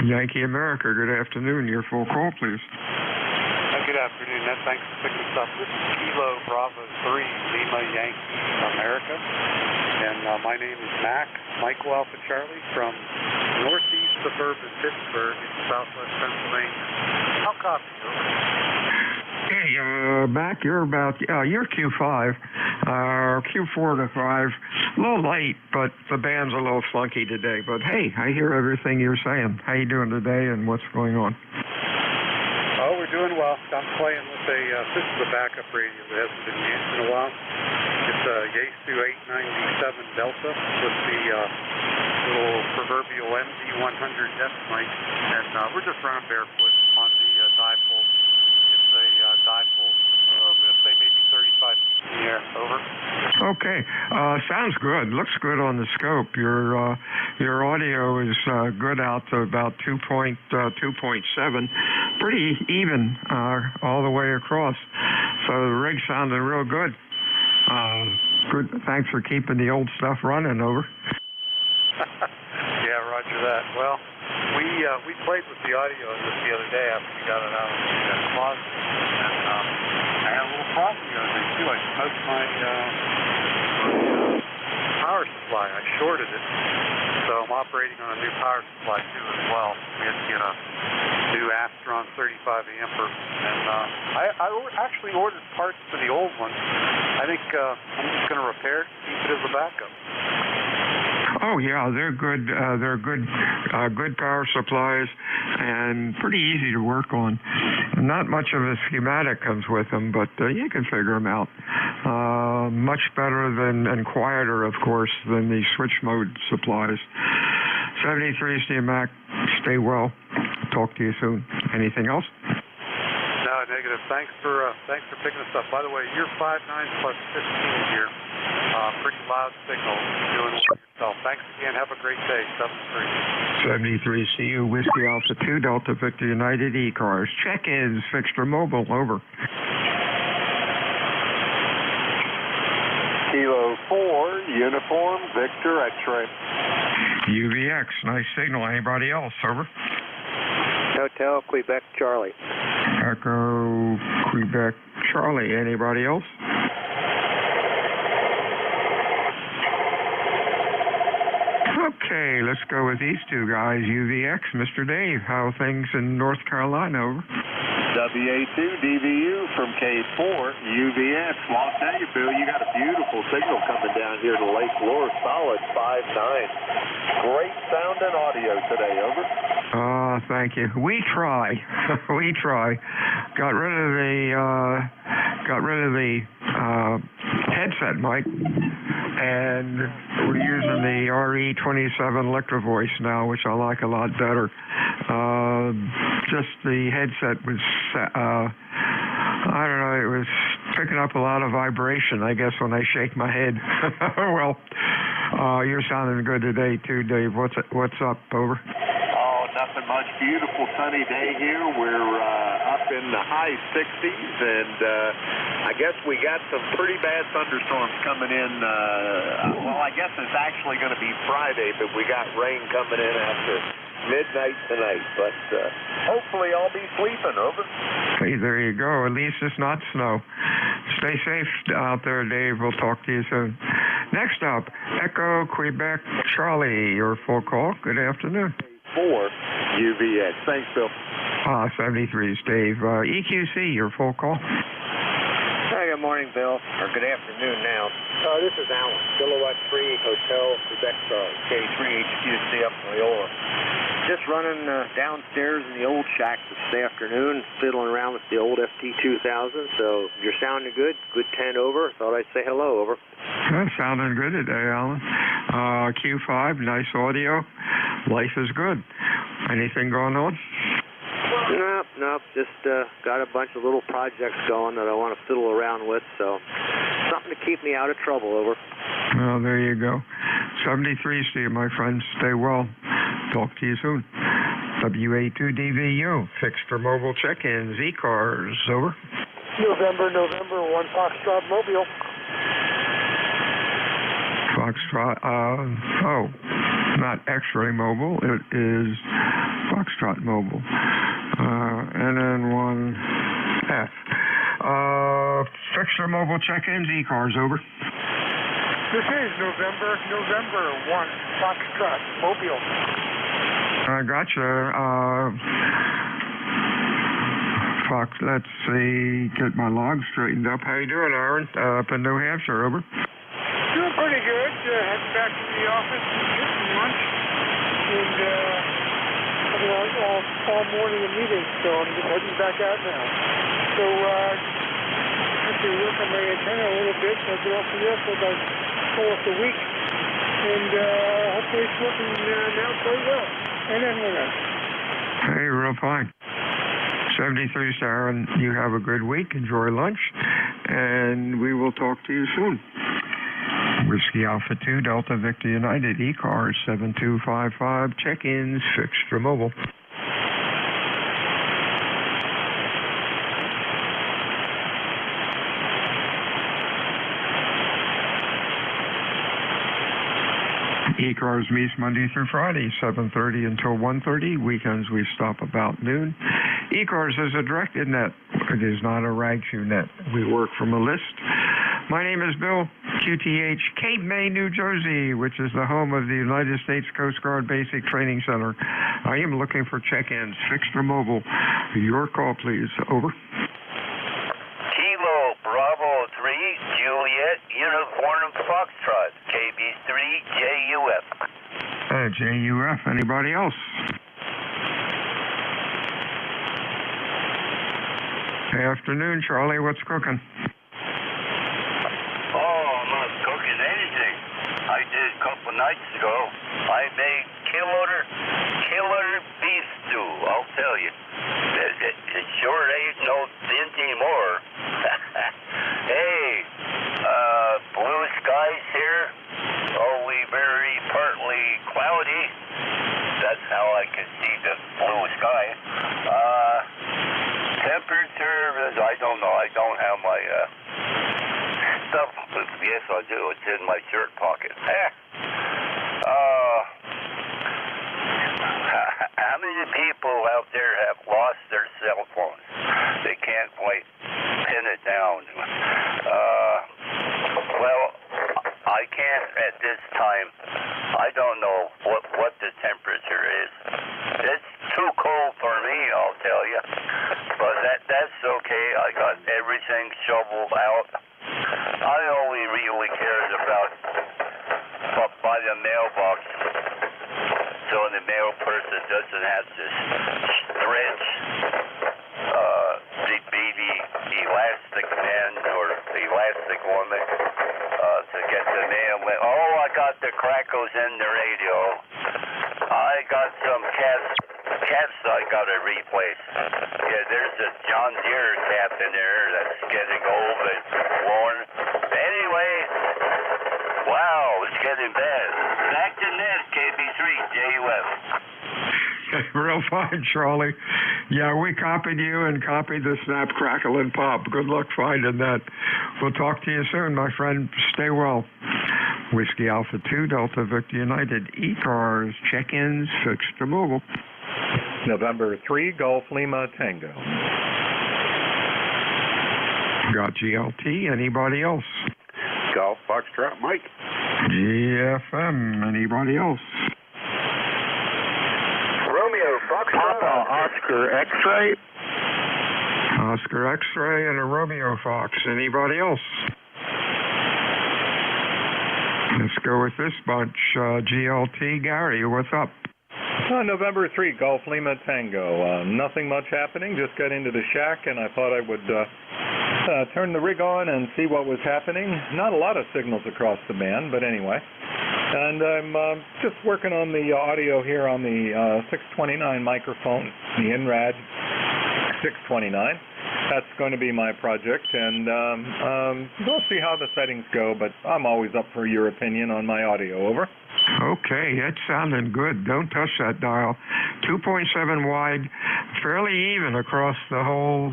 Yankee America, good afternoon. Your full call, please. Good afternoon, Ned. Thanks for picking us up. This is Kilo Bravo 3, Lima Yankee America. And my name is Mac, Michael Alpha Charlie, from northeast suburban Pittsburgh in southwest Pennsylvania. How copy you? Hey, Mac, you're Q5, Q4 to 5. A little late, but the band's a little funky today. But hey, I hear everything you're saying. How you doing today, and what's going on? Oh, we're doing well. I'm playing with this is a backup radio that hasn't been used in a while. It's a Yaesu 897 Delta with the little proverbial MD100 death mic, and we're just running barefoot on the dipole. It's a dipole, I'm going to say maybe 35 feet in the air. Over. Okay. Sounds good. Looks good on the scope. Your audio is good out to about 2.7. Pretty even all the way across. So the rig sounded real good. Good. Thanks for keeping the old stuff running. Over. Yeah, roger that. Well, we played with the audio of this the other day after we got it out of the closet, and I had a little problem the other day too. I smoked my power supply. I shorted it, so I'm operating on a new power supply too as well. We had to get a new Astron 35 amper, and I actually ordered parts for the old one. I think I'm just going to repair it and keep it as a backup. Oh yeah, they're good. Good power supplies, and pretty easy to work on. Not much of a schematic comes with them, but you can figure them out. Much better than and quieter, of course, than the switch mode supplies. 73 Steve Mac. Stay well. Talk to you soon. Anything else? No, negative. Thanks for picking us up. By the way, you're 5'9" plus 15 here. Pretty loud signal. Doing well yourself. Thanks again. Have a great day. 73 CU Whiskey Alpha 2 Delta Victor United ECARS. Check-ins fixed or mobile. Over. Kilo 4 Uniform Victor X-ray. UVX. Nice signal. Anybody else? Over. Hotel Quebec Charlie. Echo Quebec Charlie. Anybody else? Okay, let's go with these two guys. UVX, Mr. Dave. How are things in North Carolina? Over. WA2 DVU from K4 UVX. Well, I'll tell you, Bill, you got a beautiful signal coming down here to Lake Lure. Solid 5.9. Great sound and audio today. Over. Thank you. We try. We try. Got rid of the headset mic, and we're using the RE27 Electro Voice now, which I like a lot better. Just the headset was, I don't know, it was picking up a lot of vibration, I guess, when I shake my head. Well, you're sounding good today, too, Dave. What's up? Over. Oh, nothing much. Beautiful sunny day here. We're up in the high 60s, and I guess we got some pretty bad thunderstorms coming in. Well, I guess it's actually going to be Friday, but we got rain coming in after midnight tonight. But hopefully I'll be sleeping. Over. Hey, there you go. At least it's not snow. Stay safe out there, Dave. We'll talk to you soon. Next up, Echo Quebec Charlie, your full call. Good afternoon. 4 UVX. Thanks, Bill. 73 is Dave. EQC, your full call. Hey, good morning, Bill. Or good afternoon now. This is Alan, Kilowatt 3 Hotel Quebec Charlie, K3HQC up in Loyola. Just running downstairs in the old shack this afternoon, fiddling around with the old FT2000. So you're sounding good. Good 10 over. Thought I'd say hello. Over. Sounding good today, Alan. Q5, nice audio. Life is good. Anything going on? Nope. Just got a bunch of little projects going that I want to fiddle around with. So something to keep me out of trouble. Over. Well, there you go. 73 to you, my friend. Stay well. Talk to you soon. WA2DVU, fixed or mobile check-ins, ECARS, over. November 1 Foxtrot Mobile. Foxtrot, not X-ray mobile, it is Foxtrot mobile. NN1F. Fixed or mobile check-ins, ECARS, over. This is November 1 Foxtrot Mobile. I gotcha. Fox, let's see, get my logs straightened up. How you doing, Aaron? Up in New Hampshire, over. Doing pretty good. Heading back to the office and getting lunch. And all morning in meetings, so I'm just heading back out now. So I have to work on my antenna a little bit, so I'll get off of there for about almost a week. And hopefully it's working now quite well. And then we're done. Hey, real fine. 73, Aaron. You have a good week. Enjoy lunch. And we will talk to you soon. Whiskey Alpha 2, Delta Victor United, ECARS 7255, check-ins, fixed for mobile. ECARS meets Monday through Friday, 7:30 until 1:30. Weekends we stop about noon. ECARS is a directed net. It is not a RAG2 net. We work from a list. My name is Bill, QTH, Cape May, New Jersey, which is the home of the United States Coast Guard Basic Training Center. I am looking for check-ins, fixed or mobile. Your call, please. Over. Kilo Bravo 3, Juliet, Uniform Foxtrot, KB3, JUF. JUF. Anybody else? Afternoon, Charlie. What's cooking? I did a couple nights ago. I made killer beef stew, I'll tell you. It sure ain't no dingy more. Hey, blue skies here. Only very partly cloudy. That's how I can see the blue sky. Temperature, I don't know. I don't have my stuff. Yes, I do. It's in my shirt pocket. How many people out there have lost their cell phones? They can't quite pin it down. Well, I can't at this time. I don't know what the temperature is. It's too cold for me, I'll tell you. But that's okay. I got everything shoveled out. I only really cared about by the mailbox, so the mail person doesn't have to stretch the elastic man or the elastic woman to get the mail. Oh, I got the crackles in the radio. I got some cats I got to replace. Yeah, there's a John Deere cap in there that's getting old and worn. Anyway, wow, it's getting bad. Back to net, KB3, JUF. Real fine, Charlie. Yeah, we copied you and copied the snap, crackle, and pop. Good luck finding that. We'll talk to you soon, my friend. Stay well. Whiskey Alpha 2, Delta Victor United, ECARS, check-ins, fixed to mobile. November 3, Golf Lima Tango. Got GLT, anybody else? Golf Foxtrot Mike. GFM, anybody else? Romeo Foxtrot Oscar X-ray. Oscar X-ray and a Romeo Fox, anybody else? Let's go with this bunch. GLT, Gary, what's up? November 3, Golf Lima Tango. Nothing much happening. Just got into the shack, and I thought I would turn the rig on and see what was happening. Not a lot of signals across the band, but anyway. And I'm just working on the audio here on the 629 microphone, the INRAD 629. That's going to be my project, and we'll see how the settings go, but I'm always up for your opinion on my audio. Over. Okay, it's sounding good. Don't touch that dial. 2.7 wide, fairly even across the whole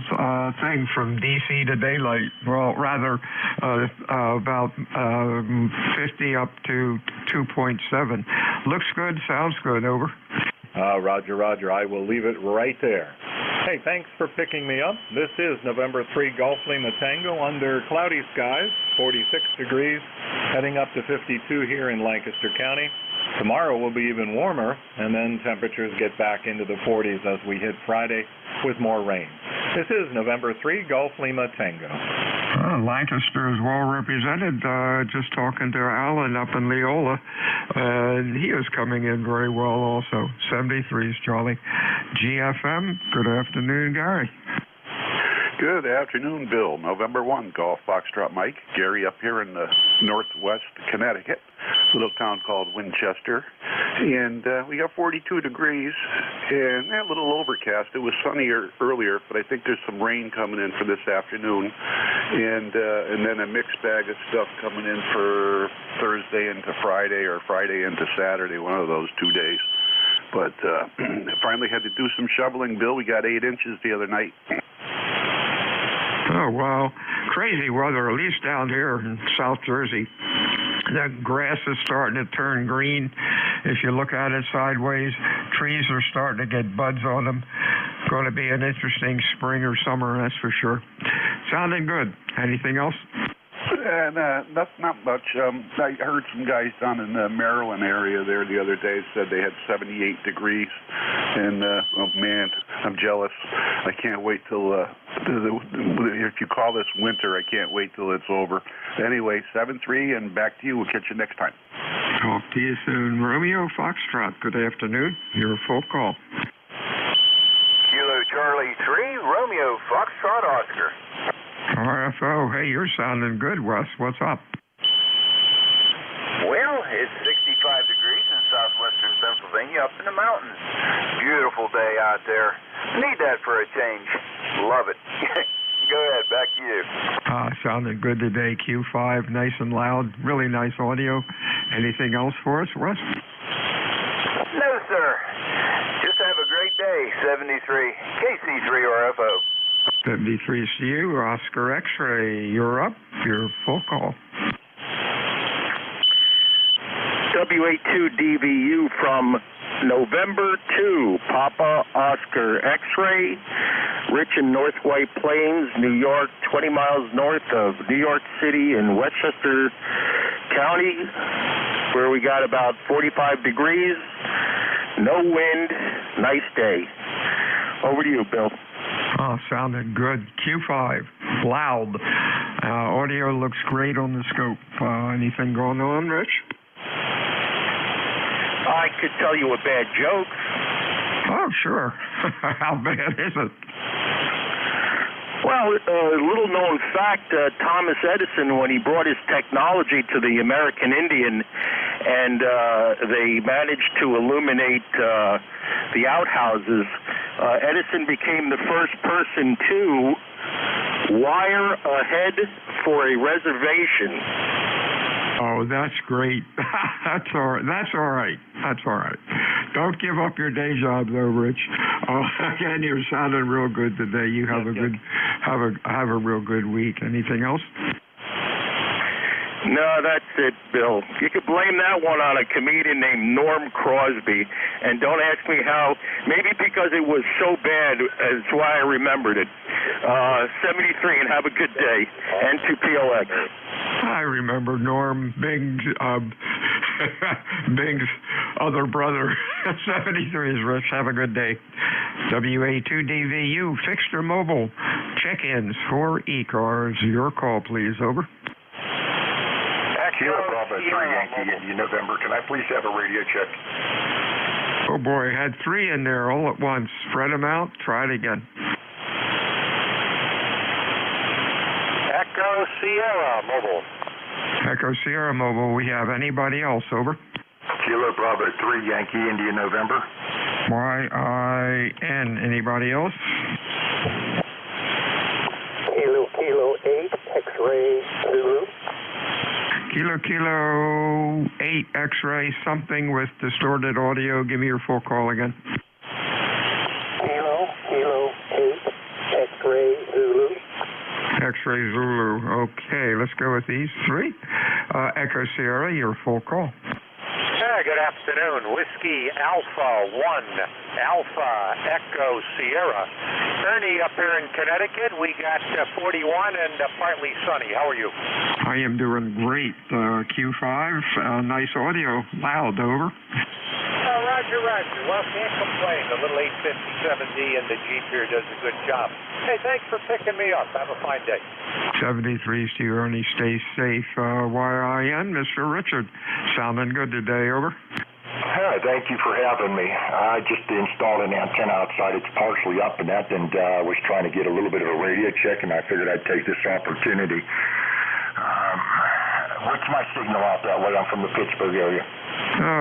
thing from DC to daylight. Well, rather about 50 up to 2.7. Looks good, sounds good. Over. Roger, Roger. I will leave it right there. Hey, thanks for picking me up. This is November 3 Golf Lima Tango under cloudy skies, 46 degrees, heading up to 52 here in Lancaster County. Tomorrow will be even warmer, and then temperatures get back into the 40s as we hit Friday with more rain. This is November 3 Golf Lima Tango. Lancaster is well represented. Just talking to Alan up in Leola, and he is coming in very well also. 73s, Charlie. GFM, good afternoon, Gary. Good afternoon, Bill. November 1, Golf Foxtrot Mike. Gary up here in the northwest Connecticut, a little town called Winchester. And we got 42 degrees and a little overcast. It was sunnier earlier, but I think there's some rain coming in for this afternoon. And then a mixed bag of stuff coming in for Thursday into Friday or Friday into Saturday, one of those 2 days. But finally had to do some shoveling, Bill. We got 8 inches the other night. Oh, wow. Crazy weather, at least down here in South Jersey. The grass is starting to turn green. If you look at it sideways, trees are starting to get buds on them. Going to be an interesting spring or summer, that's for sure. Sounding good. Anything else? Not much. I heard some guys down in the Maryland area there the other day said they had 78 degrees. And, oh, man, I'm jealous. I can't wait till, if you call this winter, I can't wait till it's over. Anyway, 7-3, and back to you. We'll catch you next time. Talk to you soon. Romeo Foxtrot, good afternoon. Your full call. Kilo Charlie 3, Romeo Foxtrot Oscar. RFO, hey, you're sounding good, Wes. What's up? Well, it's 65 degrees in southwestern Pennsylvania up in the mountains. Beautiful day out there. Need that for a change. Love it. Go ahead, back to you. Sounded good today. Q5, nice and loud. Really nice audio. Anything else for us, Wes? No, sir. Just have a great day. 73. KC3 RFO. 73 to you, Oscar X-ray. You're up. Your full call. WA2DVU from November 2, Papa Oscar X-ray, rich in North White Plains, New York, 20 miles north of New York City in Westchester County, where we got about 45 degrees, no wind, nice day. Over to you, Bill. Oh, sounded good. Q5, loud. Audio looks great on the scope. Anything going on, Rich? I could tell you a bad joke. Oh, sure. How bad is it? Well, a little known fact, Thomas Edison, when he brought his technology to the American Indian and they managed to illuminate the outhouses, Edison became the first person to wire ahead for a reservation. Oh, that's great. That's all right. That's all right. That's all right. Don't give up your day job, though, Rich. Oh, again, you're sounding real good today. You have have a real good week. Anything else? No, that's it, Bill. You could blame that one on a comedian named Norm Crosby. And don't ask me how. Maybe because it was so bad, that's why I remembered it. 73, and have a good day. N2PLX. I remember Norm Bing's Bing's other brother. 73 is Rich. Have a good day. WA2DVU, fixed or mobile. Check-ins for ECARS. Your call, please. Over. Kilo Bravo 3 Yankee India November. Can I please have a radio check? Oh boy, had 3 in there all at once. Spread them out. Try it again. Echo Sierra Mobile. Echo Sierra Mobile. We have anybody else? Over. Kilo Bravo 3 Yankee India November. YIN. Anybody else? Kilo 8 X-ray Zulu. Kilo 8 X-ray, something with distorted audio. Give me your full call again. Kilo 8 X-ray Zulu. X-ray Zulu. Okay, let's go with these 3. Echo Sierra, your full call. Good afternoon. Whiskey Alpha 1, Alpha Echo Sierra. Ernie up here in Connecticut. We got 41 and partly sunny. How are you? I am doing great. Q5, nice audio. Loud. Over. Roger. Well, can't complain. The little 857D and the Jeep here does a good job. Hey, thanks for picking me up. Have a fine day. 73's to you, Ernie. Stay safe. YIN, Mr. Richard. Sounding good today. Over. Hi, thank you for having me. I just installed an antenna outside. It's partially up and that, and was trying to get a little bit of a radio check, and I figured I'd take this opportunity. What's my signal out that way? I'm from the Pittsburgh area.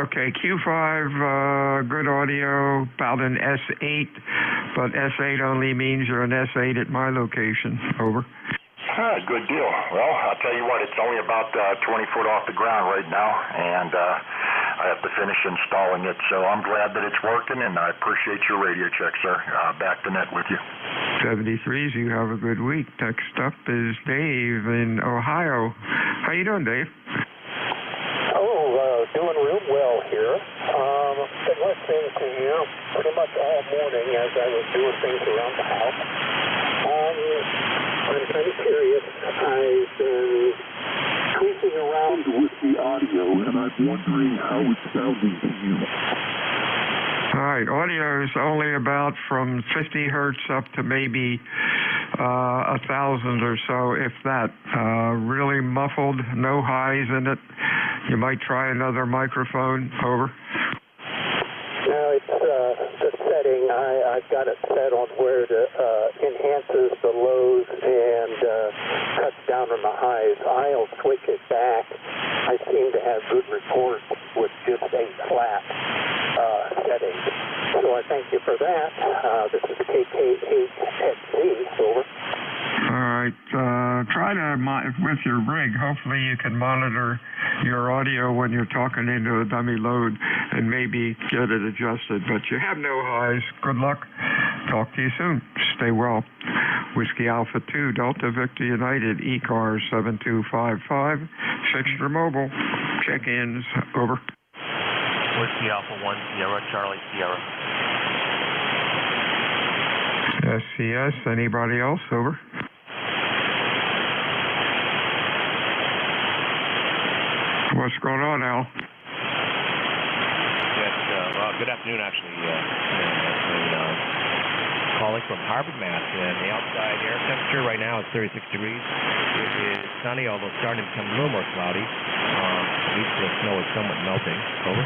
Okay, Q5, good audio, about an S8, but S8 only means you're an S8 at my location. Over. Good deal. Well, I'll tell you what, it's only about 20 foot off the ground right now, and I have to finish installing it, so I'm glad that it's working, and I appreciate your radio check, sir. Back to net with you. 73's, you have a good week. Next up is Dave in Ohio. How you doing, Dave? Doing real well here. Been listening to you pretty much all morning as I was doing things around the house. I'm kind of curious. I've been tweaking around with the audio, and I'm wondering how it's sounding to you. All right, audio is only about from 50 hertz up to maybe 1,000 or so, if that. Really muffled, no highs in it. You might try another microphone. Over. No, it's the setting. I've got it set on where it enhances the lows and cuts down on the highs. I'll switch it back. I seem to have good reports with just a flat setting. So I thank you for that. This is KK8XZ. Over. All right. Try to, with your rig, hopefully you can monitor your audio when you're talking into a dummy load and maybe get it adjusted. But you have no highs. Good luck. Talk to you soon. Stay well. Whiskey Alpha 2, Delta Victor United, ECARS 7255, fixed or mobile. Check-ins. Over. Whiskey Alpha 1, Sierra, Charlie, Sierra. SCS, anybody else? Over. What's going on, Al? Yes, well, good afternoon, actually. Calling from Harvard, Mass. And the outside air temperature right now is 36 degrees. It is sunny, although starting to become a little more cloudy. At least the snow is somewhat melting. Over.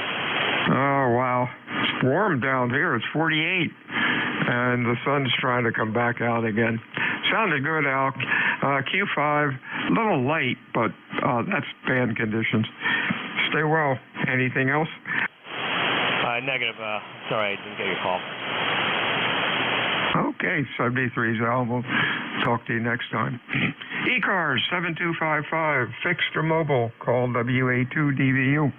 Oh, wow. It's warm down here. It's 48. And the sun's trying to come back out again. Sounded good, Al. Q5, a little light, but that's band conditions. Stay well. Anything else? Negative. Sorry, I didn't get your call. Okay, 73's Al. We'll talk to you next time. ECARS 7255, fixed or mobile. Call WA2DVU.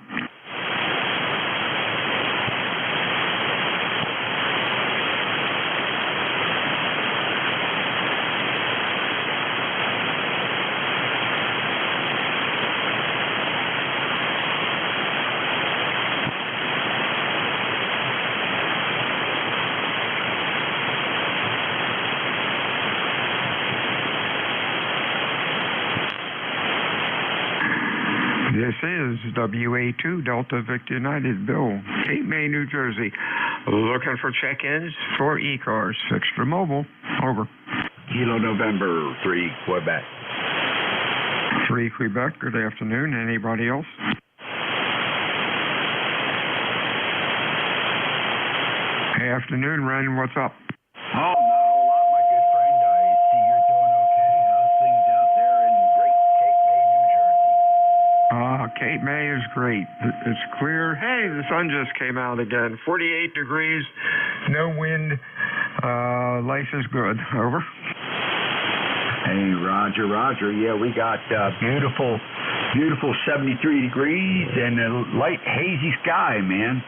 This is WA2 Delta Victor United, Bill, Cape May, New Jersey. Looking for check-ins for ECARS, fixed or mobile. Over. Kilo November 3, Quebec. 3 Quebec, good afternoon. Anybody else? Hey, afternoon, Ren, what's up? Oh, not a whole lot, my good friend. I see you're doing okay. How's things out there in great Cape May, New Jersey? Cape May is great. It's clear. Hey, the sun just came out again. 48 degrees, no wind. Life is good. Over. Hey, Roger. Yeah, we got beautiful 73 degrees and a light hazy sky, man.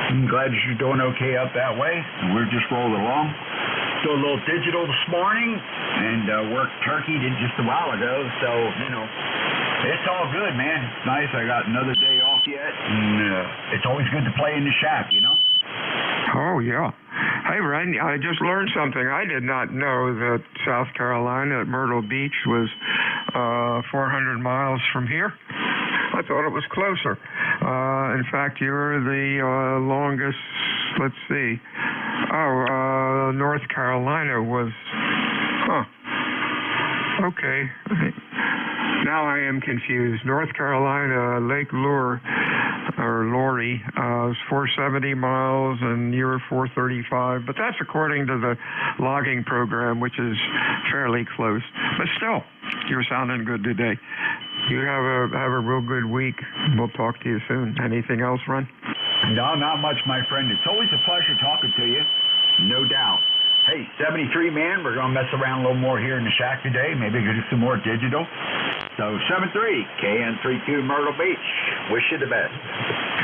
I'm glad you're doing okay up that way. And we're just rolling along. Do a little digital this morning and worked turkey just a while ago. So, it's all good, man. It's nice. I got another day off yet. And it's always good to play in the shack, Oh, yeah. Hey, Ren, I just learned something. I did not know that South Carolina at Myrtle Beach was 400 miles from here. I thought it was closer. In fact, you're the longest, let's see. North Carolina was, okay. Now I am confused. North Carolina, Lake Lowry, is 470 miles, and you're 435. But that's according to the logging program, which is fairly close. But still, you're sounding good today. You have a real good week. We'll talk to you soon. Anything else, Ron? No, not much, my friend. It's always a pleasure talking to you. No doubt. Hey, 73, man, we're going to mess around a little more here in the shack today. Maybe do some more digital. So, 73, KN32 Myrtle Beach. Wish you the best.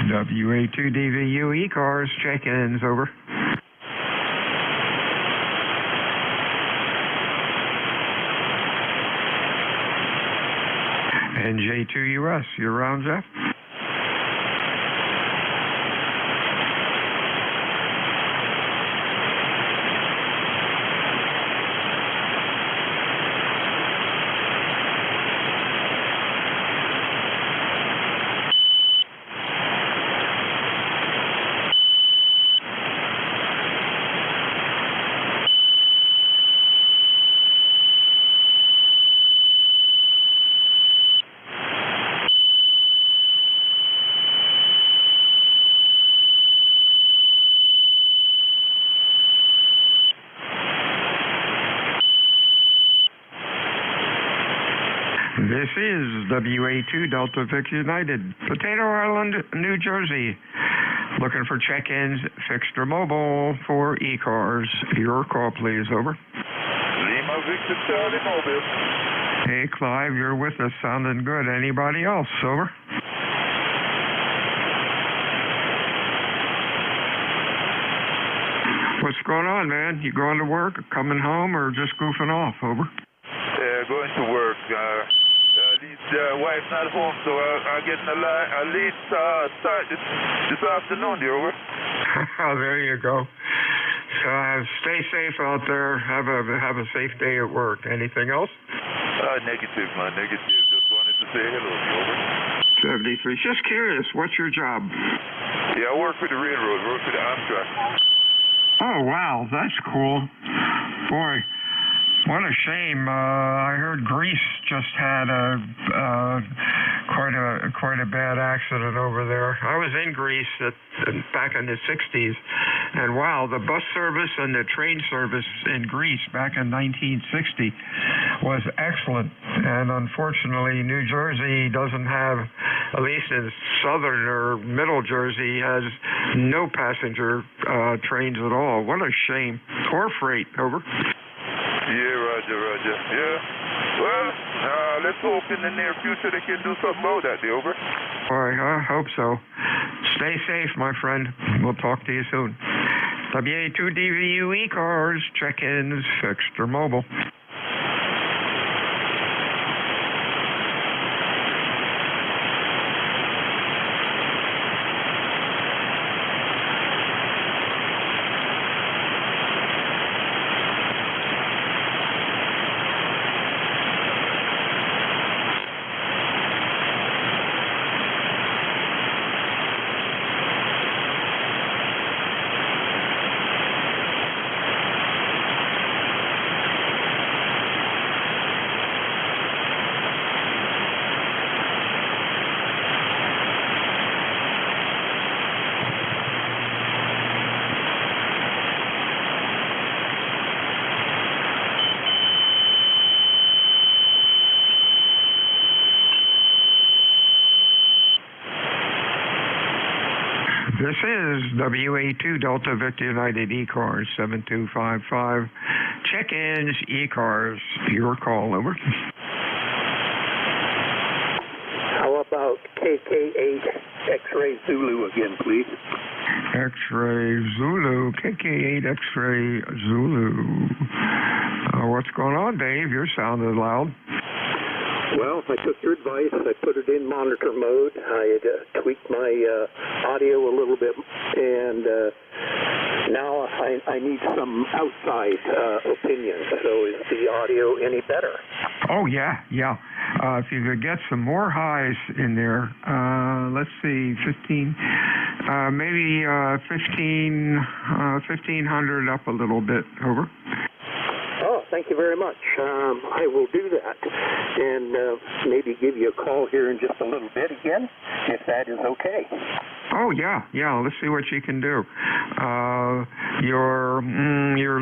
WA2DVU ECARS, check-ins, over. NJ2US, you're around, Jeff? This is WA2 Delta Victor United, Potato Island, New Jersey. Looking for check-ins, fixed or mobile, for ECARS. Your call, please. Over. Lima Victor Charlie Mobile. Hey, Clive, you're with us. Sounding good. Anybody else? Over. What's going on, man? You going to work, coming home, or just goofing off? Over. Going to work. Wife's not home, so I'll get a late start this afternoon. You over? Oh, there you go. Stay safe out there. Have a safe day at work. Anything else? Negative, man. Negative. Just wanted to say hello. You over? 73. Just curious. What's your job? Yeah, I work for the railroad. Work for the Amtrak. Oh, wow. That's cool. Boy. What a shame. I heard Greece just had quite a bad accident over there. I was in Greece back in the 60s, and wow, the bus service and the train service in Greece back in 1960 was excellent. And unfortunately, New Jersey doesn't have, at least in southern or middle Jersey, has no passenger trains at all. What a shame. or freight, over. Yeah, Roger. Yeah. Well, let's hope in the near future they can do something about that, over. Boy, I hope so. Stay safe, my friend. We'll talk to you soon. WA2DVU ECARS, check-ins, fixed or mobile. This is WA2 Delta Victor United ECARS 7255. Check-ins, ECARS. Your call, over. How about KK8 X-Ray Zulu again, please? X-Ray Zulu, KK8 X-Ray Zulu. What's going on, Dave? You're sounding loud. Well, I took your advice. I put it in monitor mode. I had tweaked my audio a little bit, and now I need some outside opinion. So is the audio any better? Oh, yeah. If you could get some more highs in there, let's see, 15, maybe 1500 up a little bit, over. Oh, thank you very much. I will do that, and maybe give you a call here in just a little bit again, if that is okay. Oh, yeah. Let's see what you can do. Your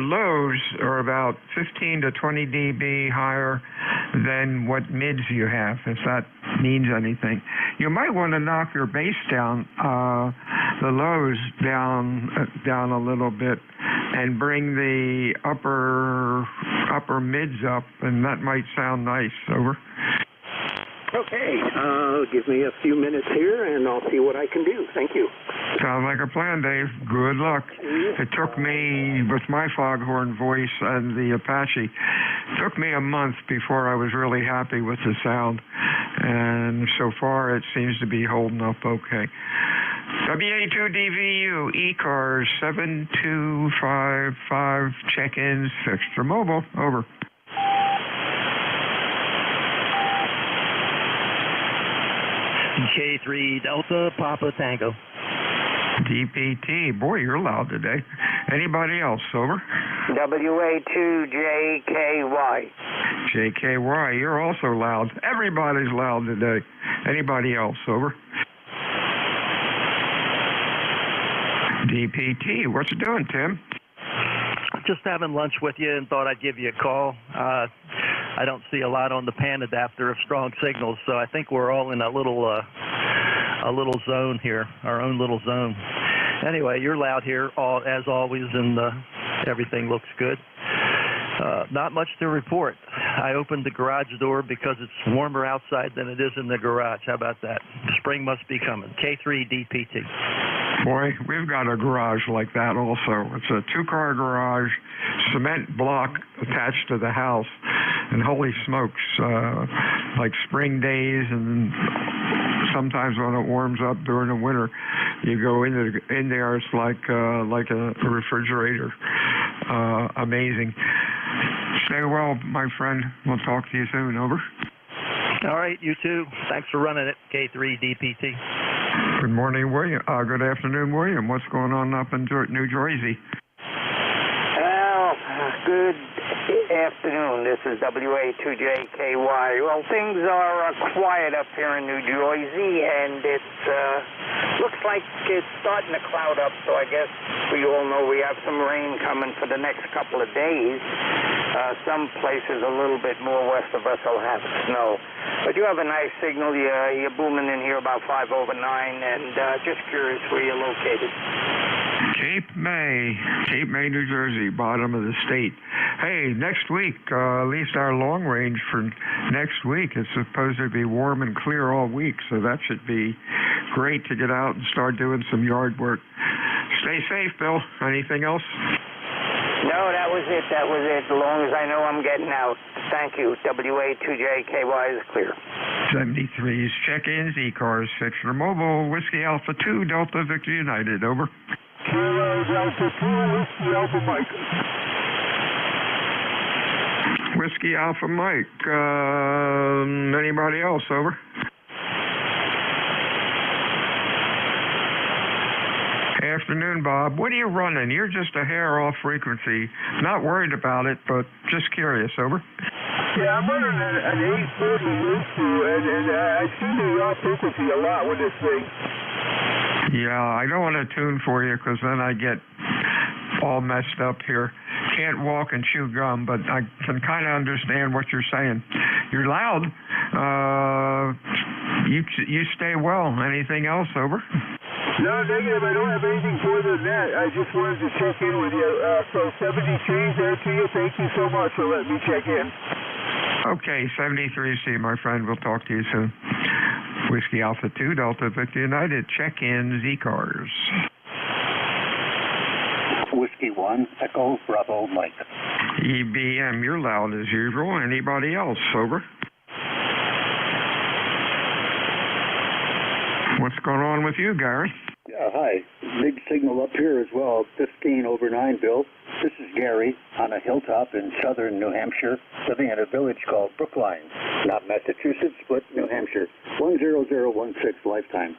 lows are about 15 to 20 dB higher than what mids you have, if that means anything. You might want to knock your bass down, the lows down a little bit, and bring the upper mids up, and that might sound nice, over. Okay, give me a few minutes here, and I'll see what I can do. Thank you. Sounds like a plan, Dave. Good luck. It took me, with my foghorn voice and the Apache, took me a month before I was really happy with the sound, and so far it seems to be holding up okay. WA2DVU ECARS 7255, check-ins, fixed or mobile, over. K3 Delta Papa Tango. DPT. Boy, you're loud today. Anybody else, over? WA2JKY. JKY, you're also loud. Everybody's loud today. Anybody else, over? DPT. What's it doing, Tim? Just having lunch with you and thought I'd give you a call. I don't see a lot on the pan adapter of strong signals, so I think we're all in a little zone here, our own little zone. Anyway, you're loud here, as always, and everything looks good. Not much to report. I opened the garage door because it's warmer outside than it is in the garage. How about that? Spring must be coming. K3 DPT. Boy, we've got a garage like that also. It's a two-car garage, cement block attached to the house, and holy smokes, like spring days and sometimes when it warms up during the winter, you go in there, it's like a refrigerator. Amazing. Stay well, my friend. We'll talk to you soon. Over. All right, you too. Thanks for running it, K3 DPT. Good morning, William. Good afternoon, William. What's going on up in New Jersey? Well, good afternoon. This is WA2JKY. Well, things are quiet up here in New Jersey, and it looks like it's starting to cloud up, so I guess we all know we have some rain coming for the next couple of days. Some places a little bit more west of us will have snow. But you have a nice signal. You're booming in here about 5 over 9, and just curious where you're located. Cape May, New Jersey, bottom of the state. Hey, next week, at least our long range for next week is supposed to be warm and clear all week, so that should be great to get out and start doing some yard work. Stay safe, Bill. Anything else? No, that was it. As long as I know I'm getting out. Thank you. WA2JKY is clear. 73s, check-ins, ECARS, Sectional Mobile, Whiskey Alpha 2, Delta Victor United, over. Delta 2, Whiskey Alpha Mike. Whiskey Alpha Mike. Anybody else, over? Afternoon, Bob. What are you running? You're just a hair off frequency. Not worried about it, but just curious, over. Yeah, I'm running an 840 and I see the off frequency a lot with this thing. Yeah, I don't want to tune for you because then I get all messed up here. Can't walk and chew gum, but I can kind of understand what you're saying. You're loud. You stay well. Anything else, over? No, negative. I don't have anything further than that. I just wanted to check in with you. So 73's there to you. Thank you so much for letting me check in. Okay, 73C, my friend. We'll talk to you soon. Whiskey Alpha 2, Delta Victor United. Check-in, ECARS. Whiskey 1, Echo, Bravo, Mike. EBM, you're loud as usual. Anybody else, over? What's going on with you, Gary? Yeah, hi. Big signal up here as well. 15 over 9, Bill. This is Gary on a hilltop in southern New Hampshire, living in a village called Brookline. Not Massachusetts, but New Hampshire. 10016 lifetime.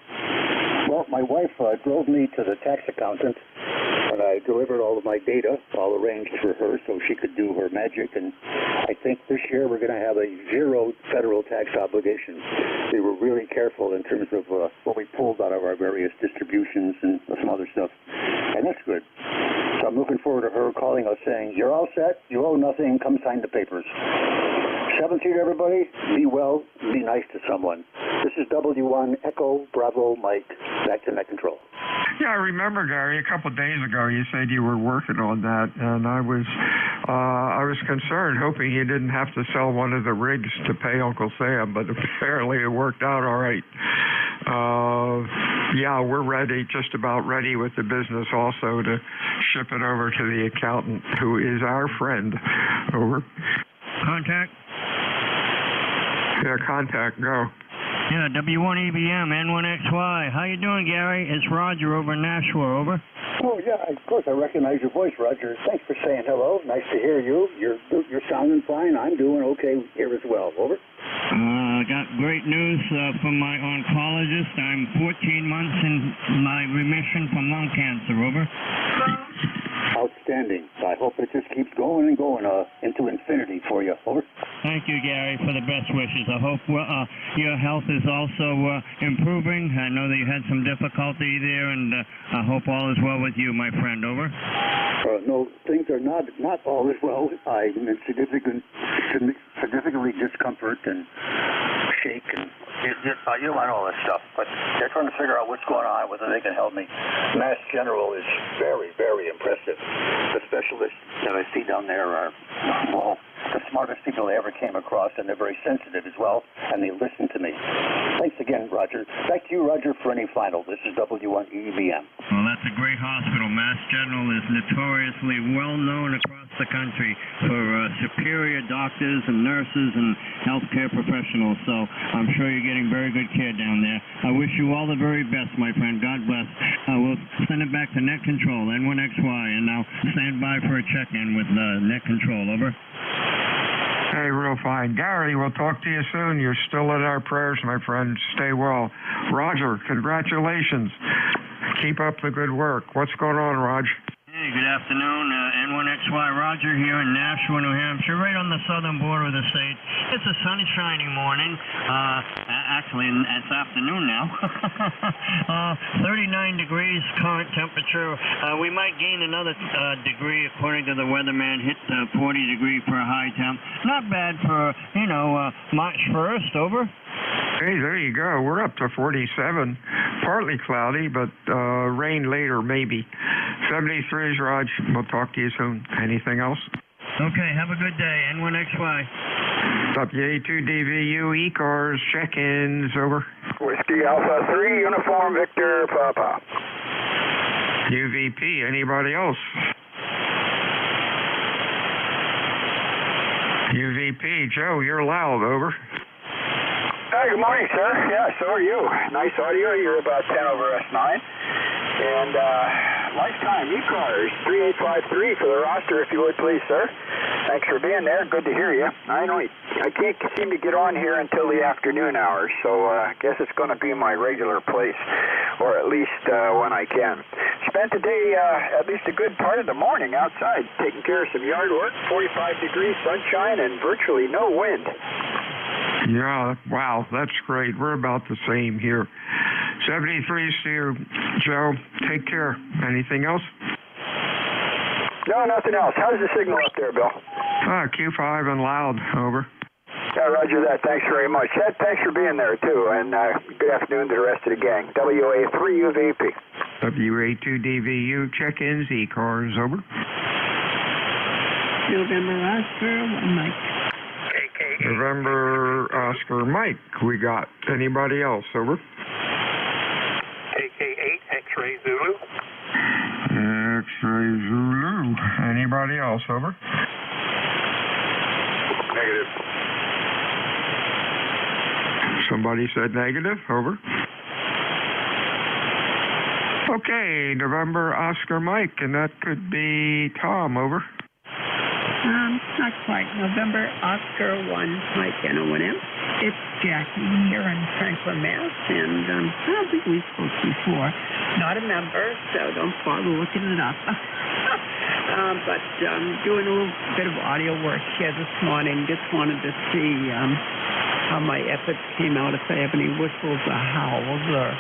Well, my wife drove me to the tax accountant when I delivered all of my data, all arranged for her so she could do her magic. And I think this year we're going to have a zero federal tax obligation. They were really careful in terms of what we pulled out of our various distributions and some other stuff. And that's good. So I'm looking forward to her calling us saying, you're all set, you owe nothing, come sign the papers. 17, everybody, be well, be nice to someone. This is W1 Echo Bravo Mike, back to net control. Yeah, I remember, Gary, a couple of days ago you said you were working on that, and I was concerned, hoping you didn't have to sell one of the rigs to pay Uncle Sam, but apparently it worked out all right. Yeah, we're ready, just about ready with the business also to ship it over to the accountant, who is our friend. Over. Contact? Yeah, contact, go. Yeah, W1EBM, N1XY. How you doing, Gary? It's Roger over in Nashua, over. Oh, yeah, of course, I recognize your voice, Roger. Thanks for saying hello. Nice to hear you. You're sounding fine. I'm doing okay here as well. Over. Got great news from my oncologist. I'm 14 months in my remission from lung cancer, over. Outstanding. I hope it just keeps going and going into infinity for you. Over. Thank you, Gary, for the best wishes. I hope your health is also improving. I know that you had some difficulty there, and I hope all is well with you, my friend. Over. No, things are not all as well. I'm in significantly discomfort and shake, and you know all this stuff. But they're trying to figure out what's going on, whether they can help me. Mass General is very, very impressive. The specialists that I see down there are, well, the smartest people I ever came across, and they're very sensitive as well, and they listen to me. Thanks again, Roger. Back to you, Roger, for any final. This is W1EBM. Well, that's a great hospital. Mass General is notoriously well known across the country for superior doctors and nurses and healthcare professionals, so I'm sure you're getting very good care down there. I wish you all the very best, my friend. God bless. We'll send it back to Net Control, N1XY, and now stand by for a check-in with Net Control. Over. Hey, real fine. Gary, we'll talk to you soon. You're still in our prayers, my friend. Stay well. Roger, congratulations. Keep up the good work. What's going on, Raj? Hey, good afternoon. N1XY Roger here in Nashua, New Hampshire, right on the southern border of the state. It's a sunny, shiny morning. Actually, it's afternoon now. 39 degrees current temperature. We might gain another degree according to the weatherman. Hit 40 degree for a high temp. Not bad for, March 1st. Over. Hey, there you go. We're up to 47. Partly cloudy, but rain later maybe. 73 is Raj. We'll talk to you soon. Anything else? Okay, have a good day. N1XY. WA2DVU, ECARS, check-ins, over. Whiskey Alpha 3, Uniform Victor Papa. UVP, anybody else? UVP, Joe, you're loud, over. Hi, good morning, sir. Yeah, so are you. Nice audio. You're about 10 over S9. And lifetime ECARS 3853 for the roster, if you would, please, sir. Thanks for being there. Good to hear you. I can't seem to get on here until the afternoon hours, so I guess it's going to be my regular place, or at least when I can. Spent the day, at least a good part of the morning outside, taking care of some yard work, 45 degrees sunshine, and virtually no wind. Yeah, wow, that's great. We're about the same here. 73 to you, Joe. Take care. Anything else? No, nothing else. How's the signal up there, Bill? Q5 and loud, over. Yeah, roger that. Thanks very much. Thanks for being there, too, and good afternoon to the rest of the gang. WA3UVP. WA2DVU, check-ins, ECARS, over. November Oscar, 1 Mike. November Oscar Mike, we got. Anybody else, over? KK8, X-Ray Zulu. X-Ray Zulu. Anybody else, over? Negative. Somebody said negative, over. Okay, November Oscar Mike, and that could be Tom, over. Not quite. November Oscar 1 Mike N-O-N-M. It's Jackie here in Franklin, Mass. And I don't think we spoke before. Not a member, so don't bother looking it up. But doing a little bit of audio work here this morning. Just wanted to see how my efforts came out, if I have any whistles or howls or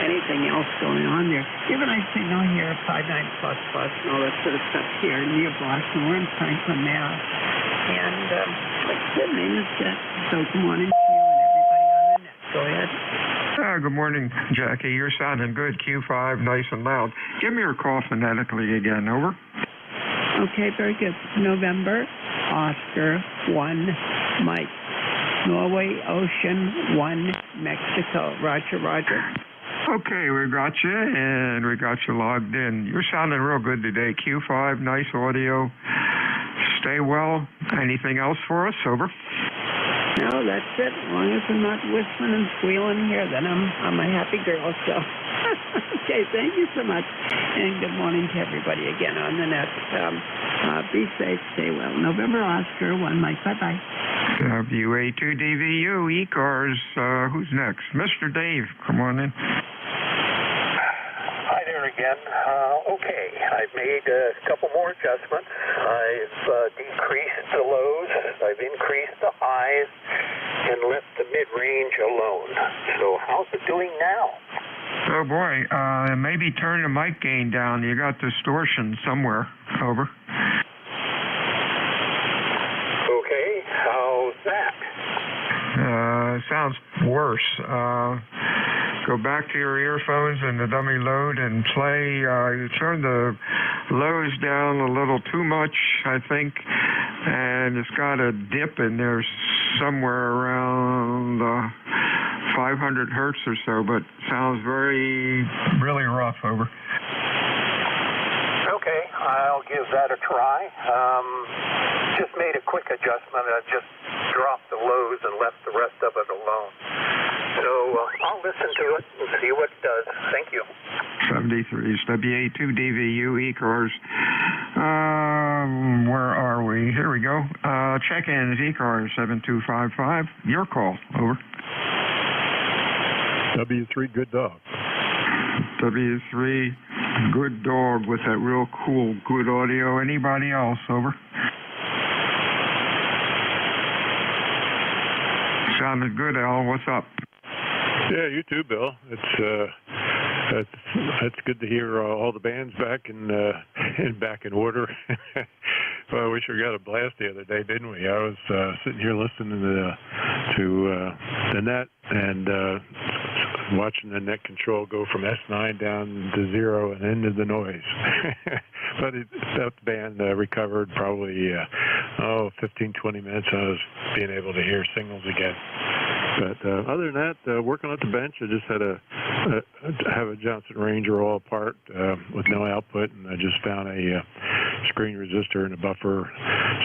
anything else going on there. You have a nice signal here, 59++, and all that sort of stuff here near Boston. We're in Franklin, Mass. And the name is Jack. So good morning to you and everybody on the net. Go ahead. Good morning, Jackie. You're sounding good. Q5, nice and loud. Give me your call phonetically again, over. Okay, very good. November Oscar 1 Mike. Norway Ocean 1 Mexico. Roger, roger. Okay, we got you, and we got you logged in. You're sounding real good today. Q5, nice audio. Stay well. Anything else for us? Over. No, that's it. As long as I'm not whistling and squealing here, then I'm a happy girl. So, okay, thank you so much, and good morning to everybody again on the net. Be safe, stay well. November Oscar 1 Mike. Bye-bye. WA2DVU, ECARS, who's next? Mr. Dave, come on in. Hi there again. Okay, I've made a couple more adjustments. I've decreased the lows, I've increased the highs, and left the mid-range alone. So how's it doing now? Oh boy, maybe turn the mic gain down. You got distortion somewhere. Over. Okay, how's that? Sounds worse. Go back to your earphones and the dummy load and play. You turn the lows down a little too much, I think, and it's got a dip in there somewhere around 500 hertz or so, but sounds really rough. Over. Okay, I'll give that a try. Just made a quick adjustment. I just dropped the lows and left the rest of it alone. So I'll listen to it and see what it does. Thank you. 73 WA2DVU, ECARS. Where are we? Here we go. Check-ins, ECARS 7255. Your call. Over. W3 Good Dog. W3 Good Dog with that real cool, good audio. Anybody else? Over. Sounded good, Al. What's up? Yeah, you too, Bill. That's good to hear all the bands back in order. Well, we sure got a blast the other day, didn't we? I was sitting here listening to the net, and watching the net control go from S9 down to 0 and into the noise. But that band recovered probably 15, 20 minutes. I was being able to hear signals again. But other than that, working at the bench, I just had have a Johnson Ranger all apart with no output, and I just found a screen resistor and a buffer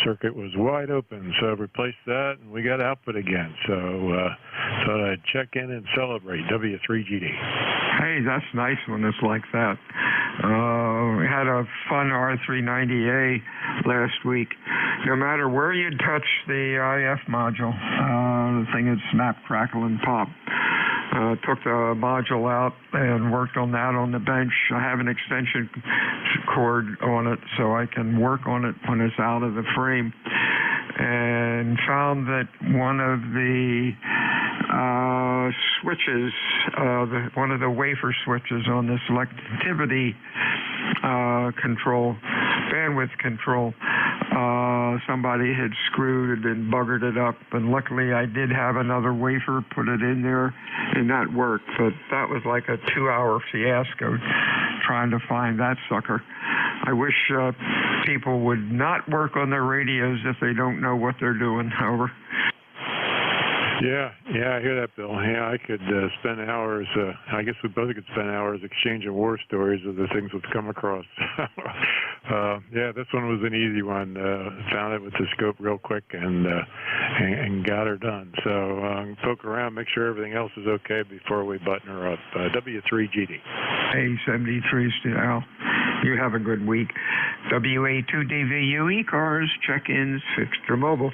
circuit was wide open, so I replaced that, and we got output again. So thought I'd check in and celebrate W3GD. Hey, that's nice when it's like that. We had a fun R390A last week. No matter where you touch the IF module, the thing would snap, crackle, and pop. Took the module out and worked on that on the bench. I have an extension cord on it so I can work on it when it's out of the frame. And found that one of the switches, one of the wafer switches on the selectivity control, bandwidth control, somebody had screwed and buggered it up, and luckily I did have another wafer, put it in there, and that worked. But that was like a 2-hour fiasco trying to find that sucker. I wish people would not work on their radios if they don't know what they're doing. Over. Yeah, I hear that, Bill. Yeah, I could spend hours, I guess we both could spend hours exchanging war stories of the things we've come across. Yeah, this one was an easy one. Found it with the scope real quick and got her done. So poke around, make sure everything else is okay before we button her up. W3GD. A73 Al. You have a good week. WA2DVU ECARS, check-ins, fixed or mobile.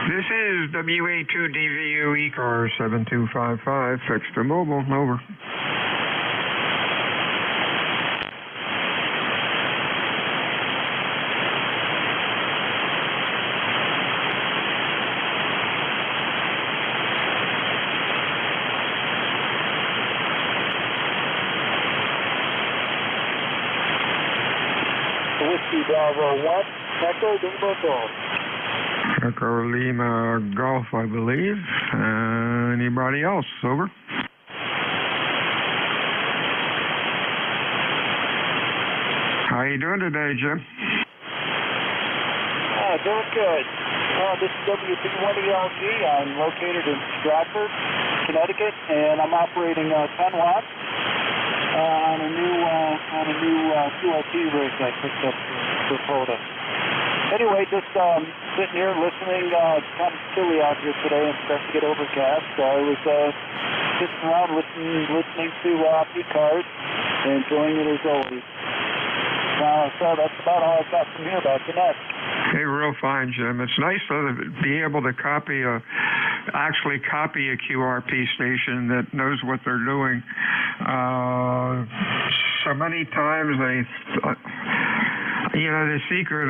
This is WA2DVU ECARS 7255, fixed or mobile, over. Whiskey Bravo 1, Echo Lima Golf. Echo Lima Golf, I believe. Anybody else? Over. How you doing today, Jim? Doing good. This is WB1ELG. I'm located in Stratford, Connecticut, and I'm operating 10 watts on a new QRP rig I picked up for Florida. Anyway, just sitting here listening. It's kind of chilly out here today and starting to get overcast. So I was sitting around listening to ECARS and enjoying it as always. So that's about all I've got from here about the net. Hey, real fine, Jim. It's nice to be able to actually copy a QRP station that knows what they're doing. So many times the secret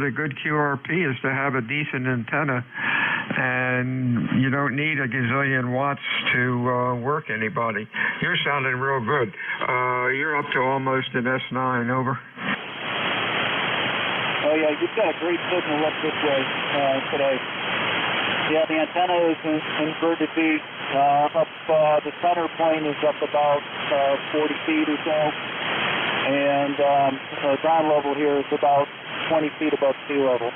of good QRP is to have a decent antenna, and you don't need a gazillion watts to work anybody. You're sounding real good. You're up to almost an S9, over. Oh yeah, you've got a great signal up this way today. Yeah, the antenna is inverted V. The center plane is up about 40 feet or so. And the ground level here is about 20 feet above sea level.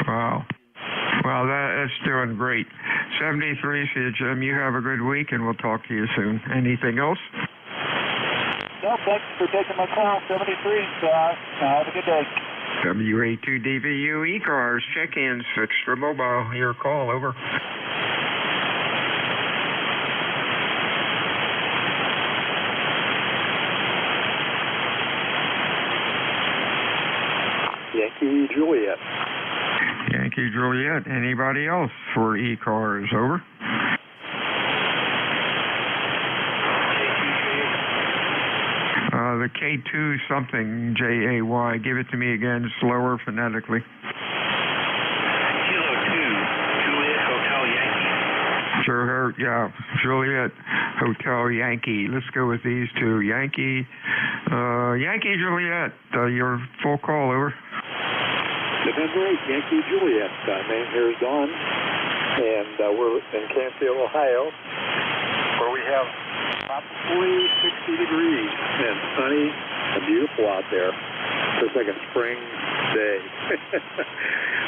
Wow. Well, that's doing great. 73, see you, Jim. You have a good week, and we'll talk to you soon. Anything else? No, thanks for taking my call. 73, have a good day. WA2DVU ECARS, check-ins, fixed or mobile. Your call, over. Yankee Juliet. Yankee Juliet. Anybody else for ECARS? Over. The K2 something, J-A-Y. Give it to me again, slower phonetically. Kilo 2, Juliet Hotel Yankee. Sure, yeah, Juliet Hotel Yankee. Let's go with these two. Yankee Juliet, your full call, over. November 8, Yankee Juliet. Name here is Don, and we're in Canfield, Ohio, where we have probably 60 degrees and sunny and beautiful out there. Just like a spring day.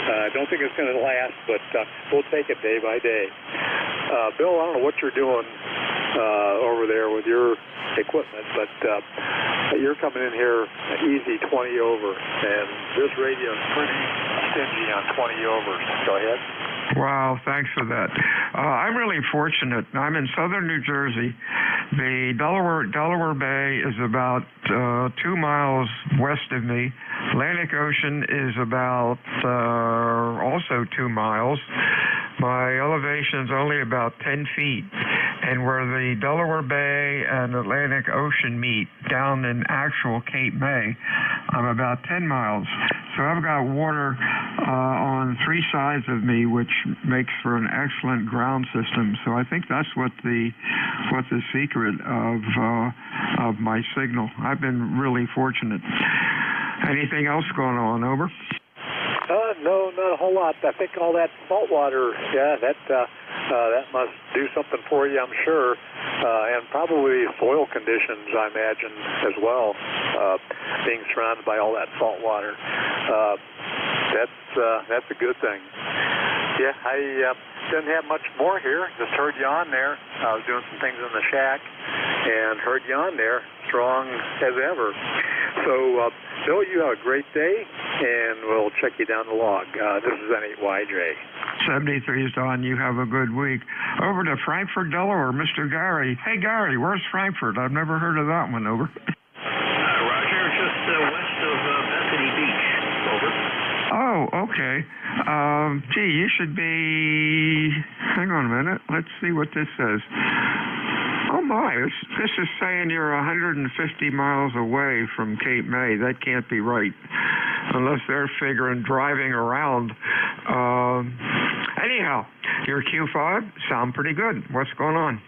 I don't think it's going to last, but we'll take it day by day. Bill, I don't know what you're doing over there with your equipment, but you're coming in here easy 20 over, and this radio is pretty stingy on 20 overs. Go ahead. Wow, thanks for that. I'm really fortunate. I'm in southern New Jersey. The Delaware Bay is about 2 miles west of me. Atlantic Ocean is about also 2 miles. My elevation is only about 10 feet. And where the Delaware Bay and Atlantic Ocean meet down in actual Cape May, I'm about 10 miles. So I've got water on 3 sides of me, which makes for an excellent ground system. So I think that's what the secret of my signal. I've been really fortunate. Anything else going on? Over. No, not a whole lot. I think all that salt water, yeah, that must do something for you, I'm sure, and probably soil conditions, I imagine, as well, being surrounded by all that salt water. That's a good thing. Yeah, I didn't have much more here. Just heard you on there. I was doing some things in the shack and heard you on there, strong as ever. So, Bill, you have a great day, and we'll check you down the log. This is N8YJ. 73 is on. You have a good week. Over to Frankfort, Delaware, Mr. Gary. Hey, Gary, where's Frankfort? I've never heard of that one. Over. Roger, just west of Bethany Beach. Over. Oh, okay. Gee, you should be... Hang on a minute. Let's see what this says. Oh, my. This is saying you're 150 miles away from Cape May. That can't be right, unless they're figuring driving around. Anyhow, your Q5 sound pretty good. What's going on?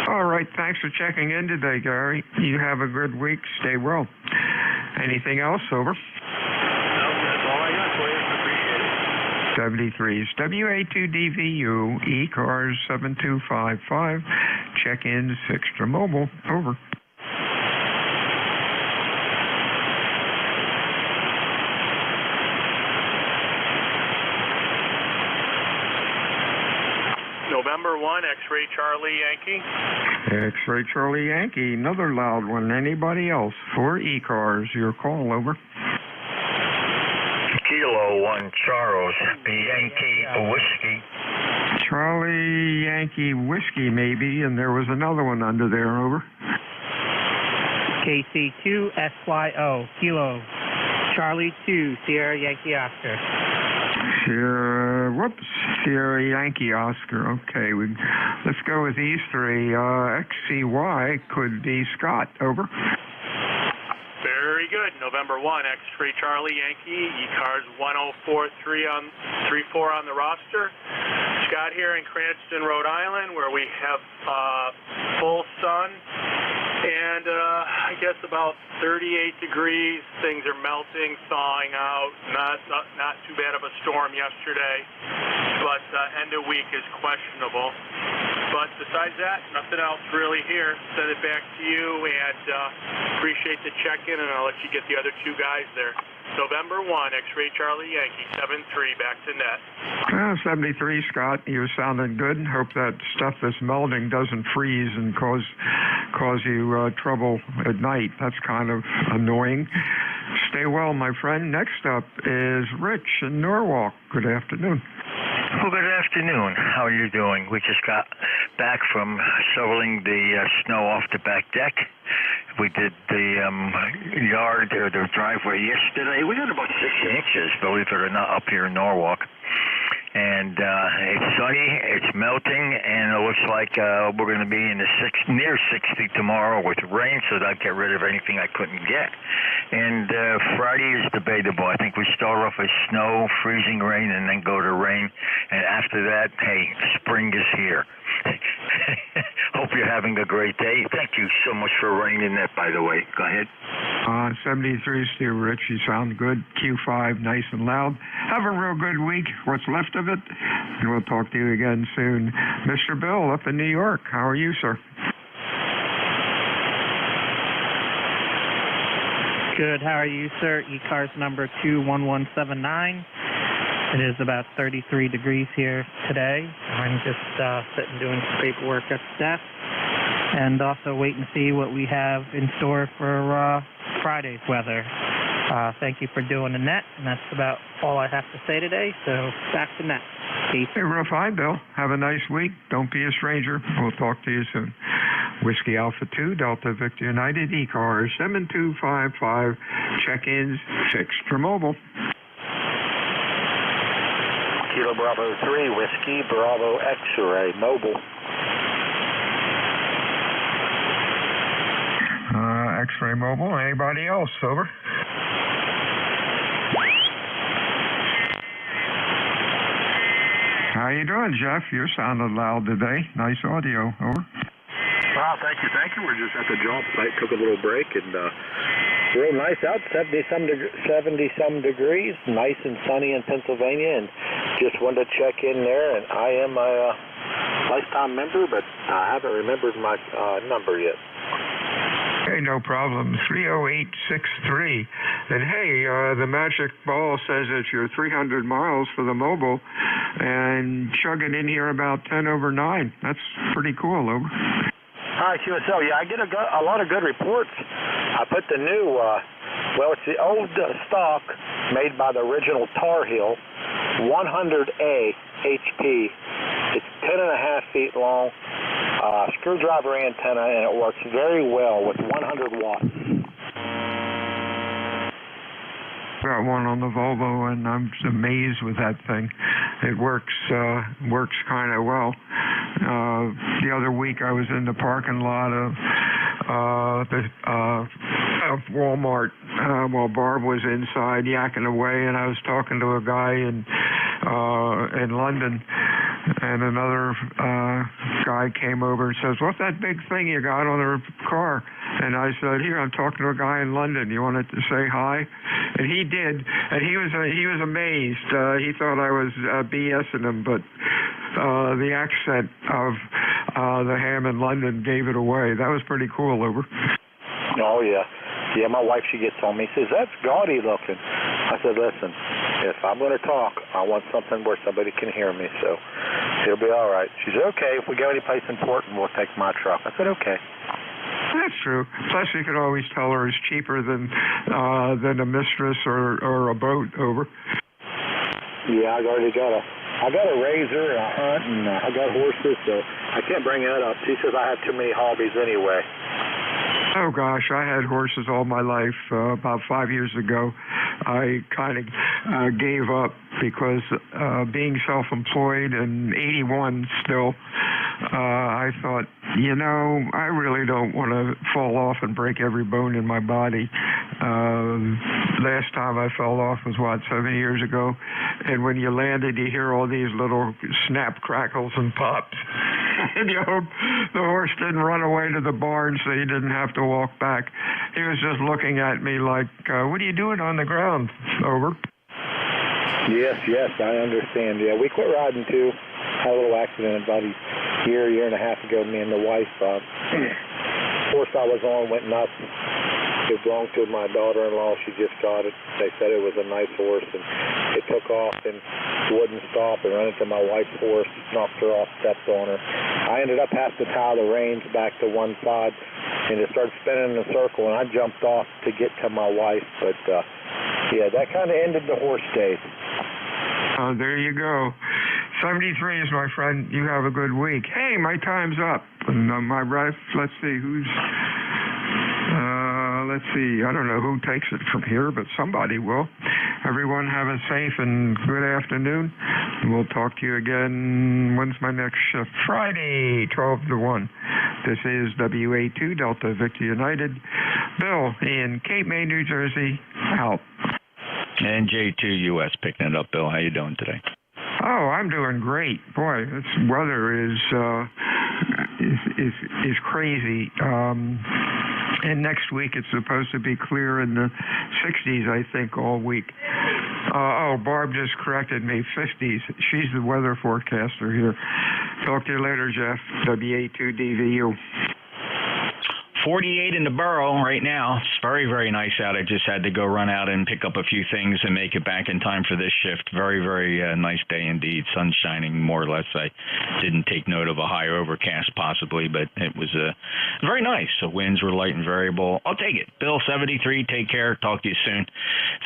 All right, thanks for checking in today, Gary. You have a good week. Stay well. Anything else? Over. No, that's all I got for you. Appreciate it. 73's WA2DVU, ECARS 7255. Check-in 6 Mobile. Over. November 1, X-Ray Charlie Yankee. X-Ray Charlie Yankee, another loud one. Anybody else for ECARS? Your call, over. Kilo 1, Charles, Yankee Whiskey. Charlie Yankee Whiskey, maybe, and there was another one under there, over. KC2 SYO, Kilo, Charlie 2, Sierra Yankee Oscar. Sierra Yankee Oscar. Okay, let's go with these three. XCY could be Scott. Over. Very good. November 1, X-Ray Charlie Yankee, ECARS 1043 on the roster. Scott here in Cranston, Rhode Island, where we have full sun. And I guess about 38 degrees. Things are melting, thawing out. Not too bad of a storm yesterday, but end of week is questionable. But besides that, nothing else really here. Send it back to you, and appreciate the check-in, and I'll let you get the other two guys there. November 1, X-Ray Charlie Yankee, 73, back to net. 73, Scott. You're sounding good. Hope that stuff that's melting doesn't freeze and cause you trouble at night. That's kind of annoying. Stay well, my friend. Next up is Rich in Norwalk. Good afternoon. Well, good afternoon. How are you doing? We just got back from shoveling the snow off the back deck. We did the yard or the driveway yesterday. We got about 6 inches, believe it or not, up here in Norwalk. And it's sunny, it's melting, and it looks like we're going to be in the near 60 tomorrow with rain, so that'll get rid of anything I couldn't get. And Friday is debatable. I think we start off with snow, freezing rain, and then go to rain. And after that, hey, spring is here. Hope you're having a great day. Thank you so much for reining that, by the way. Go ahead. 73, Steve Rich. You sound good. Q5, nice and loud. Have a real good week. What's left of it. And we'll talk to you again soon. Mr. Bill up in New York. How are you, sir? Good. How are you, sir? ECARS number 21179. It is about 33 degrees here today. I'm just sitting doing some paperwork at the desk and also waiting to see what we have in store for Friday's weather. Thank you for doing the net, and that's about all I have to say today, so back to net. Peace. Hey, real fine, Bill. Have a nice week. Don't be a stranger. We'll talk to you soon. Whiskey Alpha 2, Delta Victor United, ECARS 7255, check-ins fixed for mobile. Kilo Bravo 3, Whiskey Bravo X-Ray, mobile. X-Ray mobile. Anybody else? Over. How you doing, Jeff? You sounded loud today. Nice audio. Over. Wow, thank you. We're just at the job site. Took a little break and real nice out. 70-some degrees. Nice and sunny in Pennsylvania, and just wanted to check in there. And I am a lifetime member, but I haven't remembered my number yet. Hey, no problem. 30863. And hey, the magic ball says that you're 300 miles for the mobile and chugging in here about 10 over 9. That's pretty cool, over. Hi, QSL. Yeah, I get a lot of good reports. I put the new, it's the old stock made by the original Tar Heel, 100A HP. It's 10.5 feet long, screwdriver antenna, and it works very well with 100 watts. Got one on the Volvo, and I'm just amazed with that thing. It works kind of well. The other week I was in the parking lot of Walmart while Barb was inside yakking away, and I was talking to a guy in London, and another guy came over and says, "What's that big thing you got on the car?" And I said, "Here, I'm talking to a guy in London. You wanted to say hi?" And he did, and he was amazed. He thought I was BSing him, but the accent of the ham in London gave it away. That was pretty cool, over. Oh, yeah. Yeah, my wife, she gets on me. Says, "That's gaudy looking." I said, "Listen, if I'm going to talk, I want something where somebody can hear me, so it'll be all right." She said, "Okay, if we go anyplace important, we'll take my truck." I said, "Okay." That's true. Plus, you could always tell her it's cheaper than a mistress or a boat, over. Yeah, I got a razor and a hunt, and I got horses, so I can't bring that up. She says I have too many hobbies anyway. Oh, gosh, I had horses all my life. About 5 years ago, I kind of gave up because being self-employed and 81 still, I thought, I really don't want to fall off and break every bone in my body. Last time I fell off was, 7 years ago. And when you landed, you hear all these little snap, crackles, and pops. And you hope the horse didn't run away to the barn so you didn't have to walk back. He was just looking at me like, "What are you doing on the ground?" Over. Yes, I understand. Yeah, we quit riding too. Had a little accident about a year and a half ago. Me and the wife, horse I was on went nuts. It belonged to my daughter-in-law. She just got it. They said it was a nice horse, and it took off and wouldn't stop and ran into my wife's horse, knocked her off, stepped on her. I ended up having to tie the reins back to one side, and it started spinning in a circle, and I jumped off to get to my wife. But, yeah, that kind of ended the horse days. There you go. 73 is my friend. You have a good week. Hey, my time's up. And my ref, let's see who's. Let's see. I don't know who takes it from here, but somebody will. Everyone have a safe and good afternoon. We'll talk to you again. When's my next shift? Friday, 12 to 1. This is WA2 Delta Victor United. Bill in Cape May, New Jersey. Out. NJ2US picking it up, Bill. How you doing today? Oh, I'm doing great. Boy, this weather is crazy. And next week it's supposed to be clear in the 60s, I think, all week. Barb just corrected me, 50s. She's the weather forecaster here. Talk to you later, Jeff. WA2DVU. 48 in the borough right now. It's very, very nice out. I just had to go run out and pick up a few things and make it back in time for this shift. Very, very nice day indeed. Sun shining more or less. I didn't take note of a high overcast possibly, but it was very nice. The winds were light and variable. I'll take it. Bill, 73. Take care. Talk to you soon.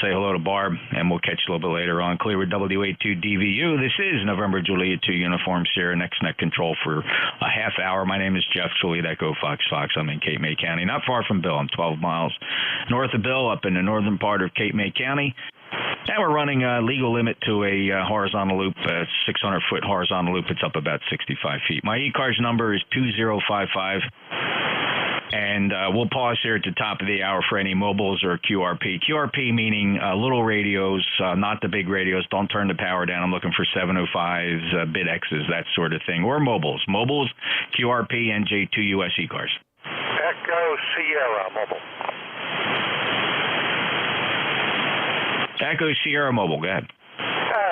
Say hello to Barb, and we'll catch you a little bit later on. Clear with WA2DVU. This is November Juliet 2 Uniform Sierra Next Net Control for a half hour. My name is Jeff Juliet Echo Fox Fox. I'm in Cape May County, not far from Bill. I'm 12 miles north of Bill, up in the northern part of Cape May County. And we're running a legal limit to a horizontal loop, 600-foot horizontal loop. It's up about 65 feet. My ECARS number is 2055. And we'll pause here at the top of the hour for any mobiles or QRP. QRP meaning little radios, not the big radios. Don't turn the power down. I'm looking for 705s, bit X's, that sort of thing. Or mobiles. Mobiles, QRP, NJ2US ECARS. Echo Sierra Mobile. Echo Sierra Mobile, go ahead.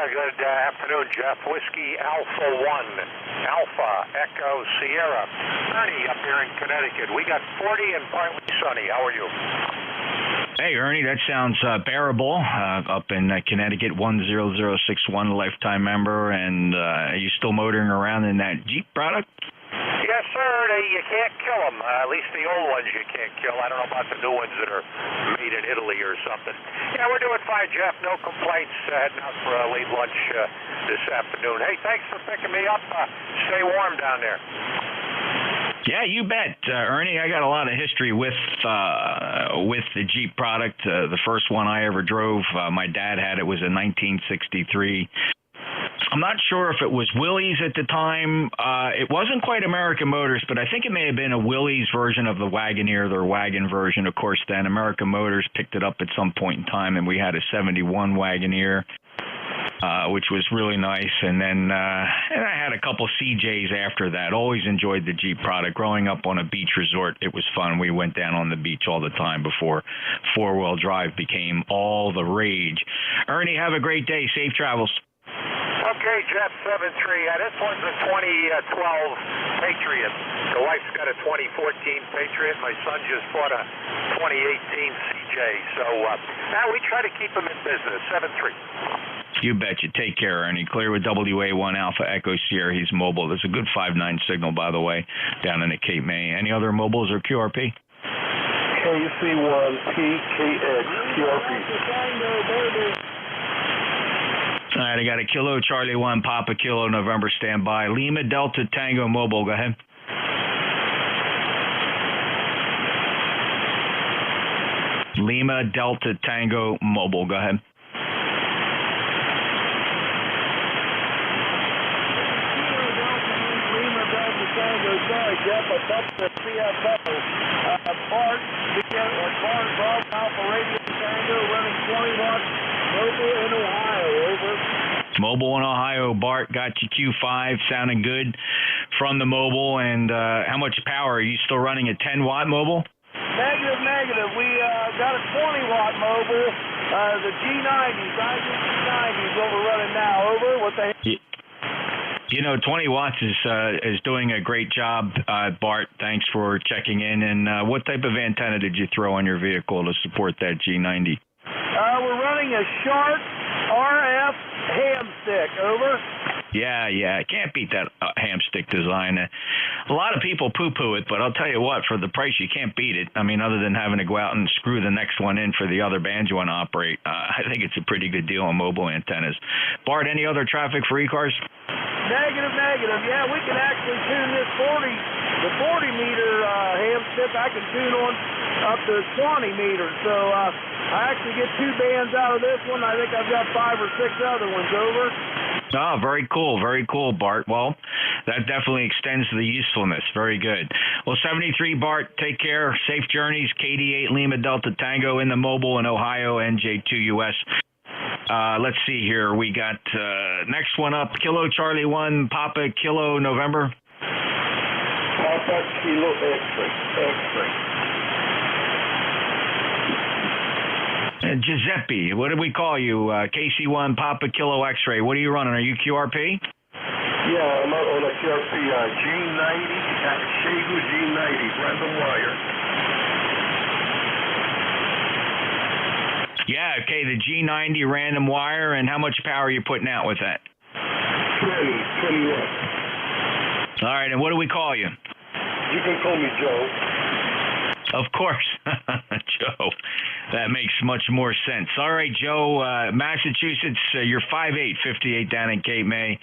Good afternoon, Jeff. Whiskey Alpha 1, Alpha Echo Sierra. Ernie up here in Connecticut. We got 40 and partly sunny. How are you? Hey, Ernie, that sounds bearable. Up in Connecticut, 10061, lifetime member. And are you still motoring around in that Jeep product? Yes, sir. You can't kill them. At least the old ones you can't kill. I don't know about the new ones that are made in Italy or something. Yeah, we're doing fine, Jeff. No complaints. Heading out for a late lunch this afternoon. Hey, thanks for picking me up. Stay warm down there. Yeah, you bet, Ernie. I got a lot of history with the Jeep product. The first one I ever drove, my dad had it, was a 1963. I'm not sure if it was Willys at the time. It wasn't quite American Motors, but I think it may have been a Willys version of the Wagoneer, their wagon version. Of course, then American Motors picked it up at some point in time, and we had a 71 Wagoneer, which was really nice. And then and I had a couple CJs after that. Always enjoyed the Jeep product. Growing up on a beach resort, it was fun. We went down on the beach all the time before four-wheel drive became all the rage. Ernie, have a great day. Safe travels. Okay, Jeff, 73. This one's a 2012 Patriot. The wife's got a 2014 Patriot. My son just bought a 2018 CJ. So we try to keep them in business. 73. You betcha. Take care, Ernie. Clear with WA1 Alpha Echo Sierra. He's mobile. There's a good 5.9 signal, by the way, down in the Cape May. Any other mobiles or QRP? KC1PKX QRP. All right, I got a Kilo Charlie 1 Papa Kilo November standby. Lima Delta Tango Mobile. Go ahead. Lima Delta Tango Mobile. Go ahead. Lima Delta Tango. Sorry, Jeff. I bumped the CFO. Bart, Bart Alpha Radio Tango running 20 watts. Mobile in Ohio, over. Mobile in Ohio, Bart, got you Q5, sounding good from the mobile. And how much power? Are you still running a 10-watt mobile? Negative. We got a 20-watt mobile, the G90s, G90s, what we're running now, over. What the heck? You know, 20 watts is doing a great job, Bart. Thanks for checking in. And what type of antenna did you throw on your vehicle to support that G90? We're running a Sharp RF ham stick, over. Yeah, can't beat that ham stick design. A lot of people poo-poo it, but I'll tell you what, for the price, you can't beat it. I mean, other than having to go out and screw the next one in for the other bands you want to operate, I think it's a pretty good deal on mobile antennas. Bart, any other traffic for ECARS? Negative. Yeah, we can actually tune this 40 meter ham stick. I can tune on up to 20 meters. So I actually get 2 bands out of this one. I think I've got 5 or 6 other ones over. Oh, very cool, Bart. Well, that definitely extends the usefulness. Very good. Well, 73, Bart, take care. Safe journeys. KD8 Lima Delta Tango in the mobile in Ohio, NJ2US. Let's see here. We got next one up, Kilo Charlie 1, Papa Kilo November. Papa Kilo X-ray. Giuseppe, what did we call you? KC1 Papa Kilo X-ray. What are you running? Are you QRP? Yeah, I'm on a QRP G90, Shigu G90, random wire. Yeah, okay, the G90 random wire, and how much power are you putting out with that? 20 watts. All right, and what do we call you? You can call me Joe. Of course, Joe. That makes much more sense. All right, Joe, Massachusetts, you're 5'8", 58 down in Cape May.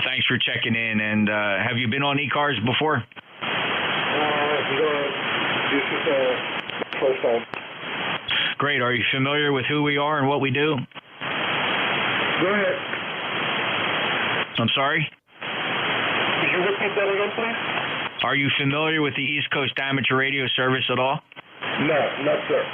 Thanks for checking in. And have you been on ECARS before? This is first time. Great. Are you familiar with who we are and what we do? Go ahead. I'm sorry? Could you repeat that again, please? Are you familiar with the East Coast Amateur Radio Service at all? No, not sir.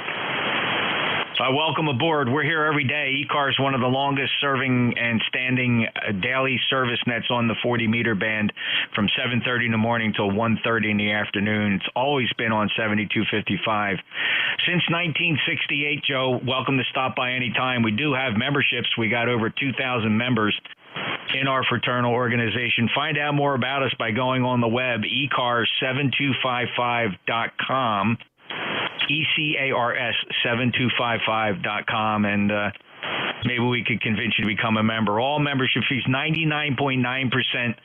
Welcome aboard. We're here every day. ECARS, one of the longest serving and standing daily service nets on the 40-meter band from 7:30 in the morning till 1:30 in the afternoon. It's always been on 7255. Since 1968, Joe, welcome to stop by any time. We do have memberships. We got over 2,000 members in our fraternal organization. Find out more about us by going on the web, ECARS7255.com. ECARS7255.com, and maybe we could convince you to become a member. All membership fees, 99.9%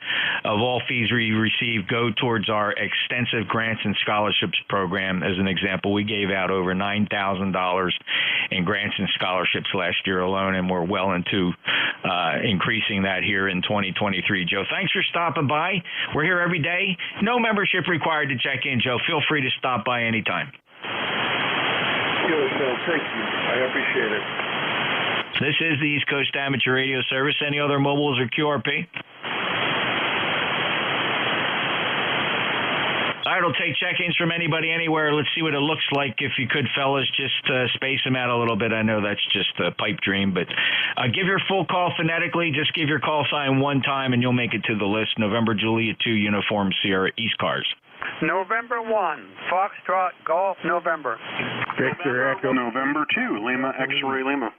of all fees we receive go towards our extensive grants and scholarships program. As an example, we gave out over $9,000 in grants and scholarships last year alone, and we're well into increasing that here in 2023. Joe, thanks for stopping by. We're here every day. No membership required to check in, Joe. Feel free to stop by anytime. Thank you. I appreciate it. This is the East Coast Amateur Radio Service. Any other mobiles or QRP? All right, we'll take check-ins from anybody, anywhere. Let's see what it looks like. If you could, fellas, just space them out a little bit. I know that's just a pipe dream, but give your full call phonetically. Just give your call sign one time, and you'll make it to the list. November Juliet 2, Uniform Sierra, ECARS. November 1, Foxtrot Golf, November. Victor Echo, November 2, Lima X-Ray Lima.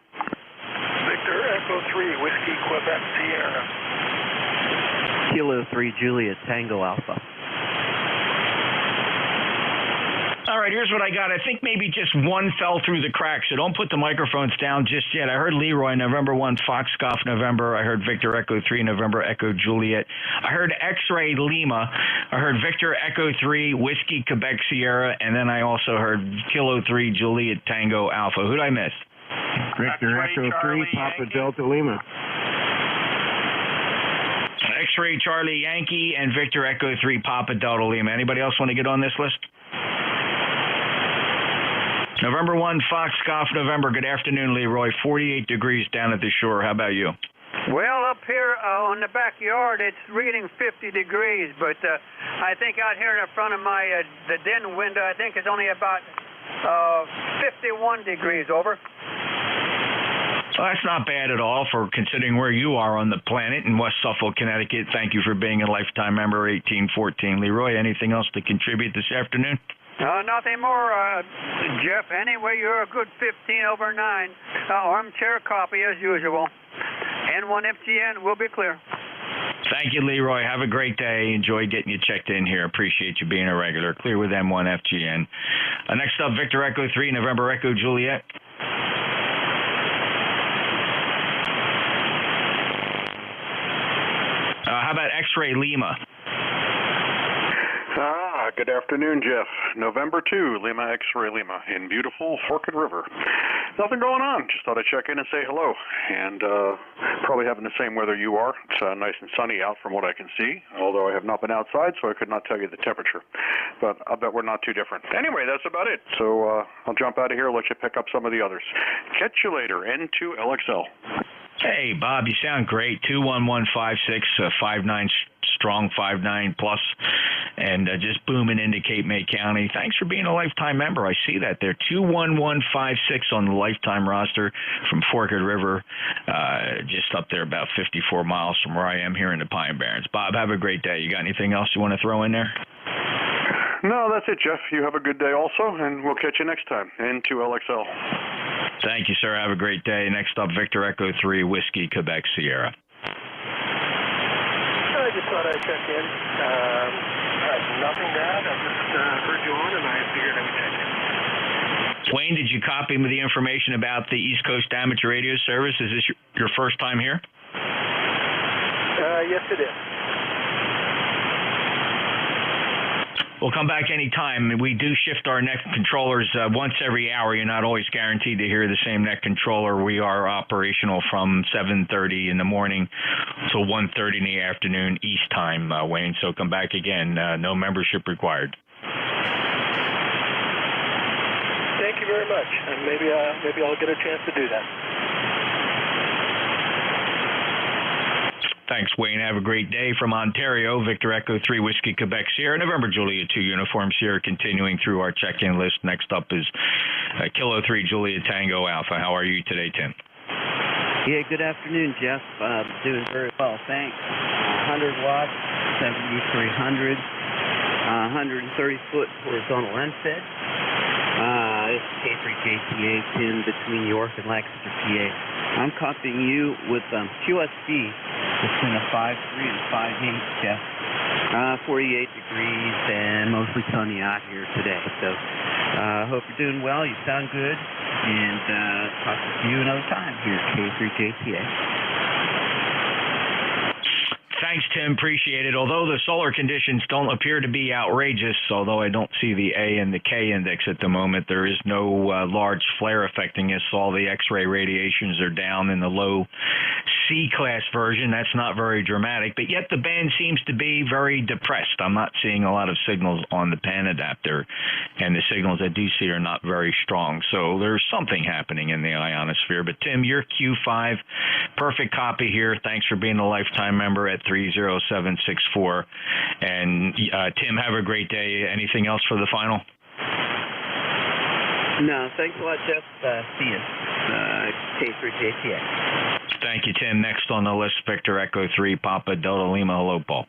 Victor Echo 3, Whiskey Quebec Sierra. Kilo 3, Juliet Tango Alpha. All right, here's what I got. I think maybe just one fell through the cracks, so don't put the microphones down just yet. I heard Leroy, November 1, Foxcoff, November. I heard Victor Echo 3, November Echo Juliet. I heard X-Ray Lima. I heard Victor Echo 3, Whiskey Quebec Sierra, and then I also heard Kilo 3, Juliet Tango Alpha. Who'd I miss? Victor Echo 3, Papa Delta Lima. X-Ray Charlie Yankee and Victor Echo 3, Papa Delta Lima. Anybody else want to get on this list? November 1, Foxcoff, November. Good afternoon, Leroy. 48 degrees down at the shore. How about you? Well, up here on the backyard, it's reading 50 degrees, but I think out here in front of my the den window, I think it's only about 51 degrees over. Well, that's not bad at all for considering where you are on the planet in West Suffolk, Connecticut. Thank you for being a lifetime member, 1814. Leroy, anything else to contribute this afternoon? Nothing more, Jeff. Anyway, you're a good 15 over 9. Armchair copy as usual. N1FGN will be clear. Thank you, Leroy. Have a great day. Enjoy getting you checked in here. Appreciate you being a regular. Clear with M1FGN. Next up, Victor Echo 3, November Echo Juliet. How about X-Ray Lima? Good afternoon, Jeff. November 2, Lima X-Ray Lima in beautiful Forked River. Nothing going on. Just thought I'd check in and say hello. And probably having the same weather you are. It's nice and sunny out from what I can see, although I have not been outside, so I could not tell you the temperature. But I'll bet we're not too different. Anyway, that's about it. So I'll jump out of here and let you pick up some of the others. Catch you later. N2LXL. Hey, Bob, you sound great. 21156, 59 strong, 59 plus, and just booming into Cape May County. Thanks for being a lifetime member. I see that there. 21156 on the lifetime roster from Forked River, just up there about 54 miles from where I am here in the Pine Barrens. Bob, have a great day. You got anything else you want to throw in there? No, that's it, Jeff. You have a good day also, and we'll catch you next time. N2LXL. Thank you, sir. Have a great day. Next up, Victor Echo 3, Whiskey, Quebec, Sierra. I just thought I'd check in. Nothing bad. I just heard you on, and I figured I would check in. Wayne, did you copy me the information about the East Coast Amateur Radio Service? Is this your first time here? Yes, it is. We'll come back anytime. We do shift our neck controllers once every hour. You're not always guaranteed to hear the same neck controller. We are operational from 7:30 in the morning till 1:30 in the afternoon East time, Wayne. So come back again. No membership required. Thank you very much. And maybe I'll get a chance to do that. Thanks, Wayne. Have a great day from Ontario. Victor Echo 3, Whiskey, Quebec, Sierra. November Julia 2 uniforms here. Continuing through our check-in list. Next up is Kilo 3, Julia Tango Alpha. How are you today, Tim? Yeah, good afternoon, Jeff. Doing very well, thanks. 100 watts, 7300, 130-foot horizontal unfed. This is K3JTA, Tim, between York and Lancaster, PA. I'm copying you with QSC between a 5.3 and 5.8, Jeff. 48 degrees and mostly sunny out here today. So hope you're doing well. You sound good. And talk to you another time here at K3JTA. Thanks, Tim. Appreciate it. Although the solar conditions don't appear to be outrageous, although I don't see the A and the K index at the moment, there is no large flare affecting us. All the X-ray radiations are down in the low C-class version. That's not very dramatic, but yet the band seems to be very depressed. I'm not seeing a lot of signals on the pan adapter, and the signals I do see are not very strong. So there's something happening in the ionosphere. But, Tim, you're Q5. Perfect copy here. Thanks for being a lifetime member at 30764. And Tim, have a great day. Anything else for the final? No, thanks a lot, Jeff. See you. K3JTA. Thank you, Tim. Next on the list, Victor Echo 3, Papa Delta Lima. Hello, Paul.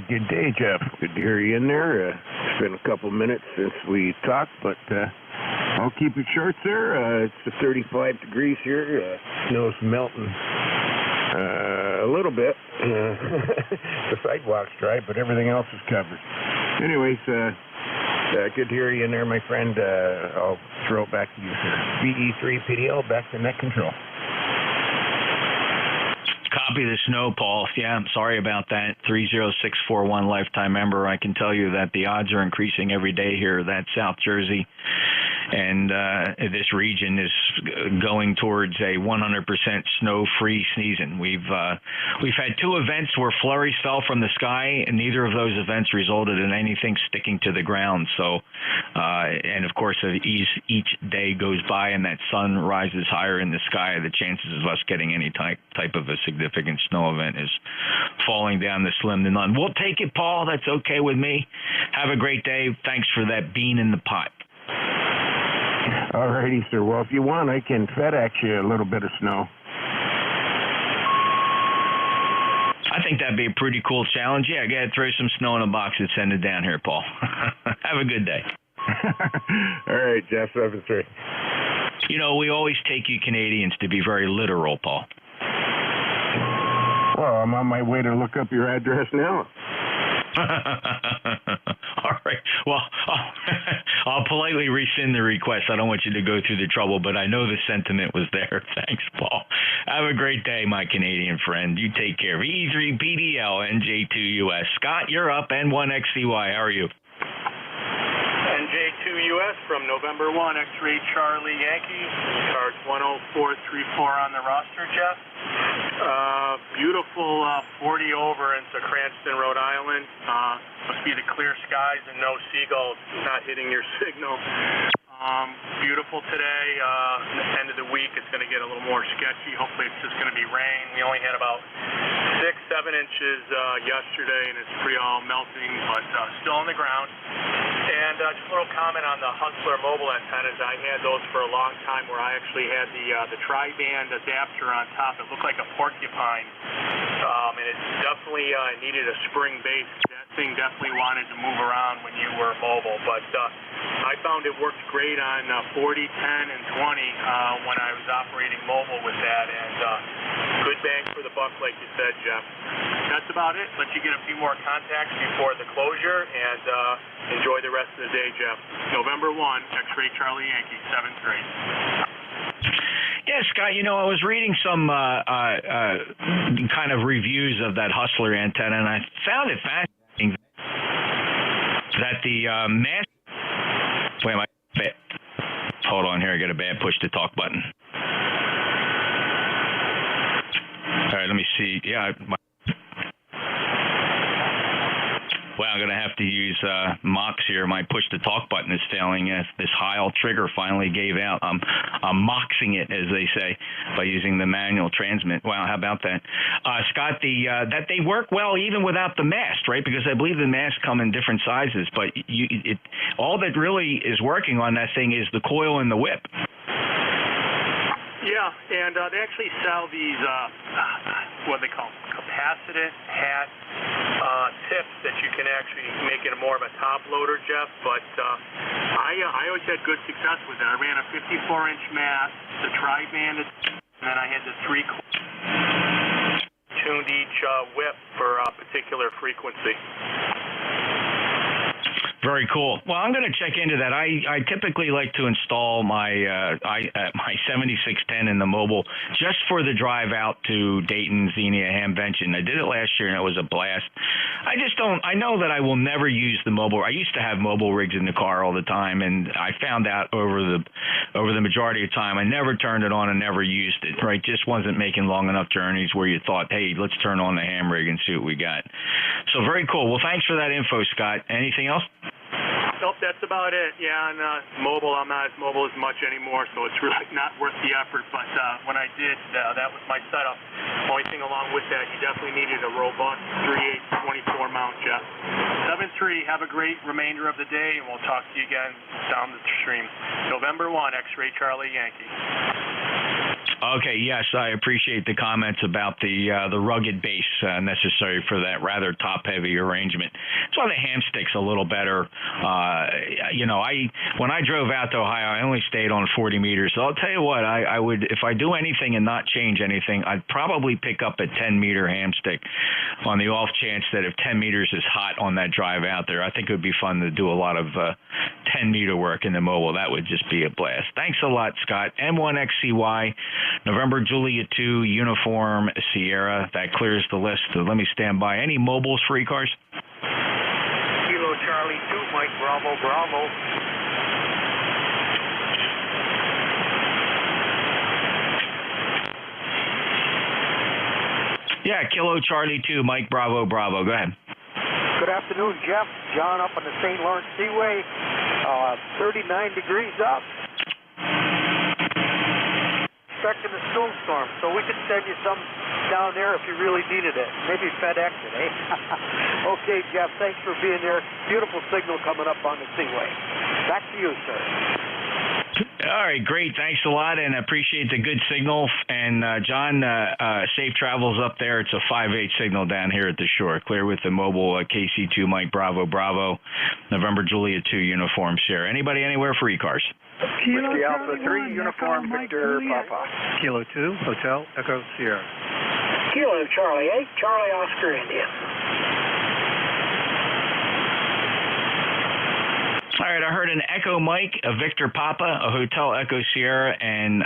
Good day, Jeff. Good to hear you in there. It's been a couple minutes since we talked, but I'll keep it short, sir. It's 35 degrees here. Snow's melting. A little bit. The sidewalk's dry, but everything else is covered. Anyways, good to hear you in there, my friend. I'll throw it back to you, sir. BE3PDL, back to net control. Copy the snow, Paul. Yeah, I'm sorry about that. 30641 lifetime member. I can tell you that the odds are increasing every day here. That's South Jersey. And this region is going towards a 100% snow-free season. We've had two events where flurries fell from the sky, and neither of those events resulted in anything sticking to the ground. So, and of course, as each day goes by and that sun rises higher in the sky, the chances of us getting any type of a significant snow event is falling down to slim to none. We'll take it, Paul. That's okay with me. Have a great day. Thanks for that bean in the pot. All righty, sir. Well, if you want, I can FedEx you a little bit of snow. I think that'd be a pretty cool challenge. Yeah, go ahead, throw some snow in a box and send it down here, Paul. Have a good day. All right, Jeff, 7-3. You know, we always take you Canadians to be very literal, Paul. Well, I'm on my way to look up your address now. All right. Well, I'll politely rescind the request. I don't want you to go through the trouble, but I know the sentiment was there. Thanks, Paul. Have a great day, my Canadian friend. You take care. E3PDL, NJ2US. Scott, you're up. N1XCY. How are you? NJ2US from from November 1, X-Ray Charlie Yankee, card 10434 on the roster, Jeff. Beautiful 40 over into Cranston, Rhode Island. Must be the clear skies and no seagulls not hitting your signal. Beautiful today. End of the week, it's going to get a little more sketchy. Hopefully it's just going to be rain. We only had about 6-7 inches yesterday, and it's pretty all melting, but still on the ground. And just a little comment on the Hustler mobile antennas. I had those for a long time where I actually had the tri-band adapter on top. It looked like a porcupine, and it definitely needed a spring base. That thing definitely wanted to move around when you were mobile, but I found it worked great on 40, 10, and 20 when I was operating mobile with that, and good bang for the buck, like you said, Jeff. That's about it. Let you get a few more contacts before the closure, and enjoy the rest of the day, Jeff. November 1, X-Ray Charlie Yankee, 7th grade. Yeah, Scott, you know, I was reading some kind of reviews of that Hustler antenna, and I found it fascinating that the mass... Wait, hold on here. I got a bad push-to-talk button. All right, let me see. Yeah, well, I'm going to have to use Mox here. My push-to-talk button is failing. This Heil trigger finally gave out. I'm moxing it, as they say, by using the manual transmit. Wow, how about that? Scott, that they work well even without the mast, right? Because I believe the masts come in different sizes, but all that really is working on that thing is the coil and the whip. Yeah, and they actually sell these, what they call capacitant hat tips that you can actually make it more of a top loader, Jeff. But I always had good success with it. I ran a 54-inch mast, the tri-band, and then I had the 3 tuned each whip for a particular frequency. Very cool. Well, I'm going to check into that. I typically like to install my 7610 in the mobile just for the drive out to Dayton, Xenia, Hamvention. I did it last year, and it was a blast. I just don't. I know that I will never use the mobile. I used to have mobile rigs in the car all the time, and I found out over the majority of time I never turned it on and never used it. Right, just wasn't making long enough journeys where you thought, hey, let's turn on the ham rig and see what we got. So very cool. Well, thanks for that info, Scott. Anything else? Nope, that's about it. Yeah, on mobile, I'm not as mobile as much anymore, so it's really not worth the effort. But when I did, that was my setup. Only thing along with that, you definitely needed a robust 3/8 24 mount, Jeff. 7-3, have a great remainder of the day, and we'll talk to you again down the stream. November 1, X-Ray Charlie Yankee. Okay, yes, I appreciate the comments about the rugged base necessary for that rather top-heavy arrangement. That's why the ham stick's a little better. When I drove out to Ohio, I only stayed on 40 meters. So I'll tell you what, I would, if I do anything and not change anything, I'd probably pick up a 10-meter ham stick on the off chance that if 10 meters is hot on that drive out there, I think it would be fun to do a lot of 10-meter work in the mobile. That would just be a blast. Thanks a lot, Scott. M1XCY. November Julia 2, Uniform Sierra. That clears the list. So let me stand by. Any mobiles for ECARS? Kilo Charlie 2, Mike Bravo, Bravo. Yeah, Kilo Charlie 2, Mike Bravo, Bravo. Go ahead. Good afternoon, Jeff. John up on the St. Lawrence Seaway. 39 degrees up. Expecting a snowstorm, so we could send you some down there if you really needed it. Maybe FedEx it, eh? Okay, Jeff, thanks for being there. Beautiful signal coming up on the Seaway. Back to you, sir. All right, great. Thanks a lot, and appreciate the good signal. And John, safe travels up there. It's a 5/8 signal down here at the shore. Clear with the mobile KC2 Mike Bravo Bravo, November Julia 2 Uniform Sierra. Anybody anywhere for ECARS? Whiskey Alpha 3 Uniform Victor Papa. Kilo 2 Hotel Echo Sierra. Kilo Charlie 8 Charlie Oscar India. All right, I heard an Echo Mike, a Victor Papa, a Hotel Echo Sierra, and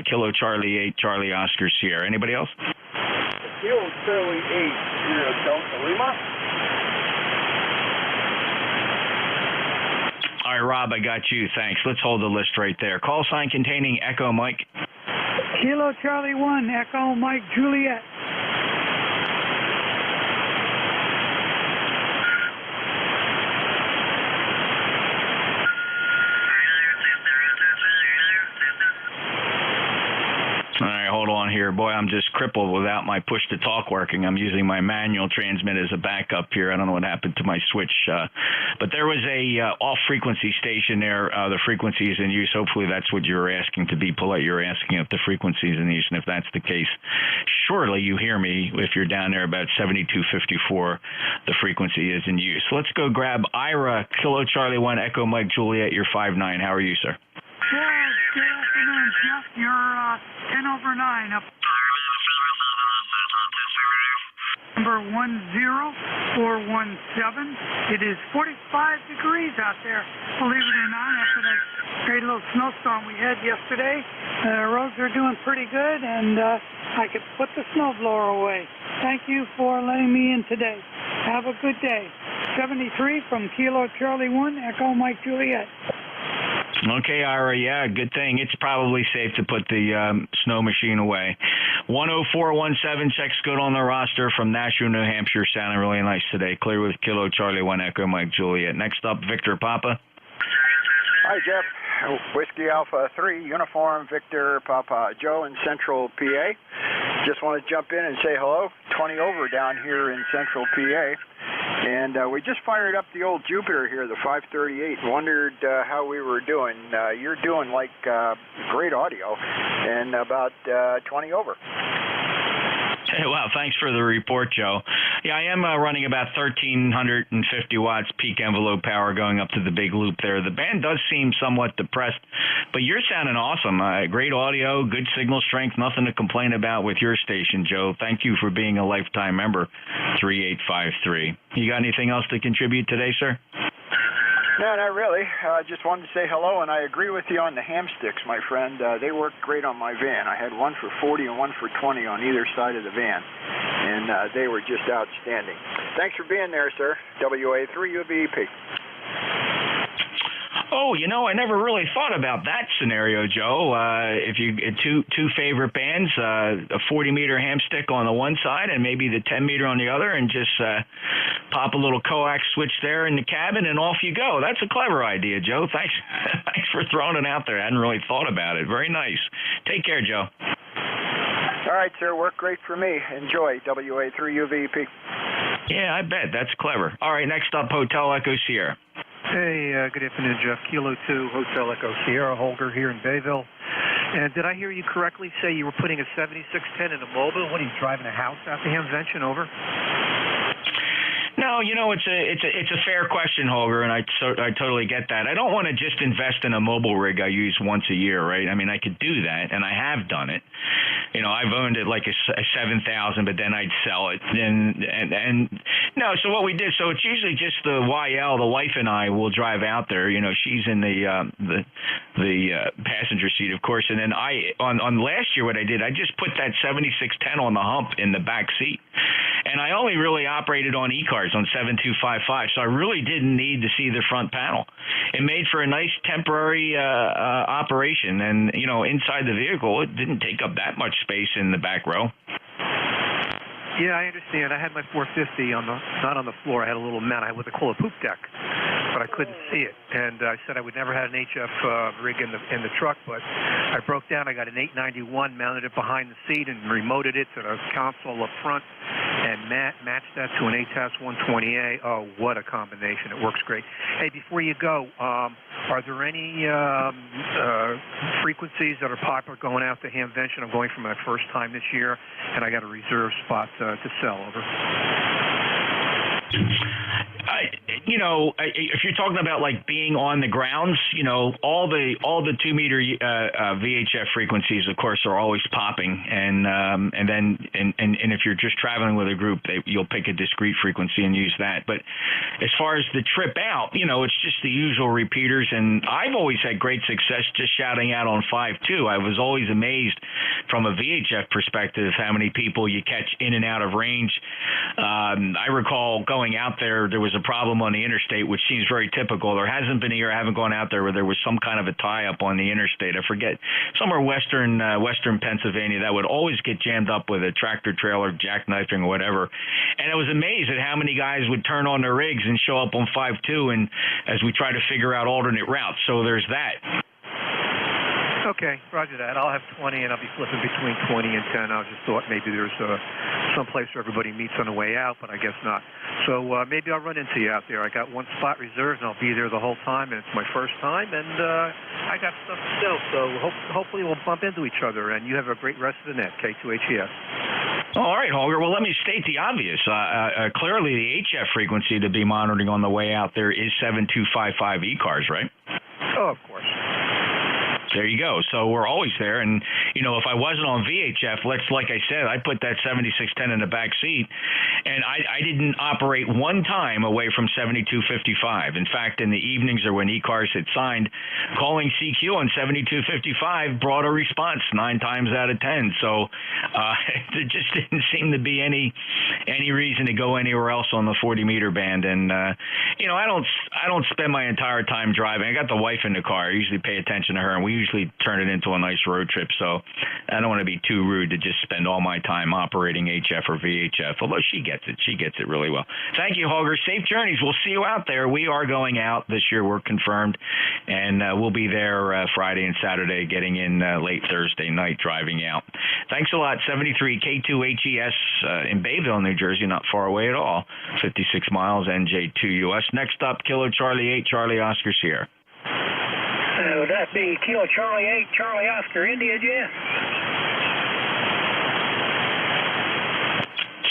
Kilo Charlie 8 Charlie Oscar Sierra. Anybody else? Kilo Charlie 8 Delta Lima. All right, Rob, I got you. Thanks. Let's hold the list right there. Call sign containing Echo Mike. Kilo Charlie 1, Echo Mike Juliet. All right, hold on here. Boy, I'm just crippled without my push-to-talk working. I'm using my manual transmit as a backup here. I don't know what happened to my switch. But there was a off-frequency station there. The frequency is in use. Hopefully that's what you're asking. To be polite, you're asking if the frequency is in use. And if that's the case, surely you hear me. If you're down there about 7254, the frequency is in use. Let's go grab Ira, Kilo Charlie 1, Echo Mike Juliet. You're 5'9". How are you, sir? Good afternoon, Jeff. You're 10 over 9 up. Number 10417. It is 45 degrees out there, believe it or not, after that great little snowstorm we had yesterday. The roads are doing pretty good, and I could put the snowblower away. Thank you for letting me in today. Have a good day. 73 from Kilo Charlie 1, Echo Mike Juliet. Okay, Ira, yeah, good thing. It's probably safe to put the snow machine away. 10417, checks good on the roster from Nashua, New Hampshire. Sounding really nice today. Clear with Kilo Charlie 1, Echo Mike Juliet. Next up, Victor Papa. Hi, Jeff. Whiskey Alpha 3, Uniform Victor Papa Joe in Central PA. Just want to jump in and say hello. 20 over down here in Central PA. And we just fired up the old Jupiter here, the 538, and wondered how we were doing. You're doing like great audio and about 20 over. Hey, wow, thanks for the report, Joe. Yeah, I am running about 1,350 watts peak envelope power going up to the big loop there. The band does seem somewhat depressed, but you're sounding awesome. Great audio, good signal strength, nothing to complain about with your station, Joe. Thank you for being a lifetime member, 3853. You got anything else to contribute today, sir? No, not really. Just wanted to say hello, and I agree with you on the ham sticks, my friend. They work great on my van. I had one for 40 and one for 20 on either side of the van, and they were just outstanding. Thanks for being there, sir. WA3UBEP. Oh, you know, I never really thought about that scenario, Joe. If you get two favorite bands, a 40-meter ham stick on the one side and maybe the 10-meter on the other, and just pop a little coax switch there in the cabin, and off you go. That's a clever idea, Joe. Thanks, thanks for throwing it out there. I hadn't really thought about it. Very nice. Take care, Joe. All right, sir. Worked great for me. Enjoy. WA3UVP. Yeah, I bet. That's clever. All right, next up, Hotel Echo Sierra. Hey, good afternoon, Jeff. Kilo 2, Hotel Echo Sierra, Holger here in Bayville. And did I hear you correctly say you were putting a 7610 in a mobile? What, are you driving a house out to Hamvention? Over? No, you know, it's a fair question, Holger, and I totally get that. I don't want to just invest in a mobile rig I use once a year, right? I mean, I could do that, and I have done it. You know, I've owned it like a 7000, but then I'd sell it. And no, so what we did, so it's usually just the YL, the wife and I will drive out there. You know, she's in the passenger seat, of course, and then on last year, what I did, I just put that 7610 on the hump in the back seat, and I only really operated on ECARS on 7255, so I really didn't need to see the front panel. It made for a nice temporary operation, and you know, inside the vehicle, it didn't take up that much space in the back row. Yeah, I understand. I had my 450 not on the floor. I had a little mount. I had what they call a poop deck, but I couldn't see it. And I said I would never have an HF rig in the truck, but I broke down. I got an 891, mounted it behind the seat, and remoted it to the console up front, and matched that to an ATAS 120A. Oh, what a combination! It works great. Hey, before you go, are there any frequencies that are popular going out to Hamvention? I'm going for my first time this year, and I got a reserve spot to sell. Over. You know, if you're talking about like being on the grounds, you know, all the 2-meter VHF frequencies, of course, are always popping, and then if you're just traveling with a group, you'll pick a discrete frequency and use that. But as far as the trip out, you know, it's just the usual repeaters, and I've always had great success just shouting out on 5.2. I was always amazed from a VHF perspective how many people you catch in and out of range. I recall going out there, there was a problem on the interstate, which seems very typical. There hasn't been a year I haven't gone out there where there was some kind of a tie-up on the interstate. I forget, somewhere western Pennsylvania, that would always get jammed up with a tractor trailer, jackknifing or whatever. And I was amazed at how many guys would turn on their rigs and show up on 5-2, and as we try to figure out alternate routes. So there's that. Okay, roger that. I'll have 20, and I'll be flipping between 20 and 10. I just thought maybe there's some place where everybody meets on the way out, but I guess not. So maybe I'll run into you out there. I got one spot reserved, and I'll be there the whole time, and it's my first time, and I got stuff to do. So hopefully we'll bump into each other, and you have a great rest of the net, K2HES. All right, Holger. Well, let me state the obvious. Clearly, the HF frequency to be monitoring on the way out there is 7255 ECARS, right? Oh, of course. There you go. So we're always there. And, you know, if I wasn't on VHF, like I said, I put that 7610 in the back seat, and I didn't operate one time away from 7255. In fact, in the evenings or when ECARS had signed, calling CQ on 7255 brought a response 9 times out of 10. So there just didn't seem to be any reason to go anywhere else on the 40-meter band. And, you know, I don't spend my entire time driving. I got the wife in the car. I usually pay attention to her, and we usually turn it into a nice road trip, so I don't want to be too rude to just spend all my time operating HF or VHF, although she gets it really well. Thank you, Holger. Safe journeys. We'll see you out there. We are going out this year. We're confirmed, and we'll be there Friday and Saturday, getting in late Thursday night, driving out. Thanks a lot. 73 K2HES in Bayville, New Jersey, not far away at all. 56 miles, NJ2US. Next up, Kilo Charlie 8, Charlie Oscar Sierra. Would that be Kilo Charlie 8, Charlie Oscar, India, Jeff?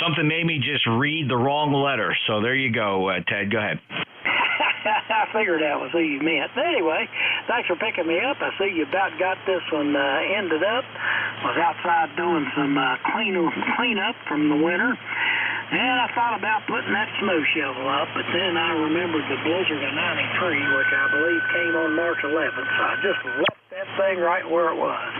Something made me just read the wrong letter, so there you go, Ted. Go ahead. I figured that was who you meant. Anyway, thanks for picking me up. I see you about got this one ended up. Was outside doing some cleanup from the winter. And I thought about putting that snow shovel up, but then I remembered the blizzard of 93, which I believe came on March 11th, so I just left that thing right where it was.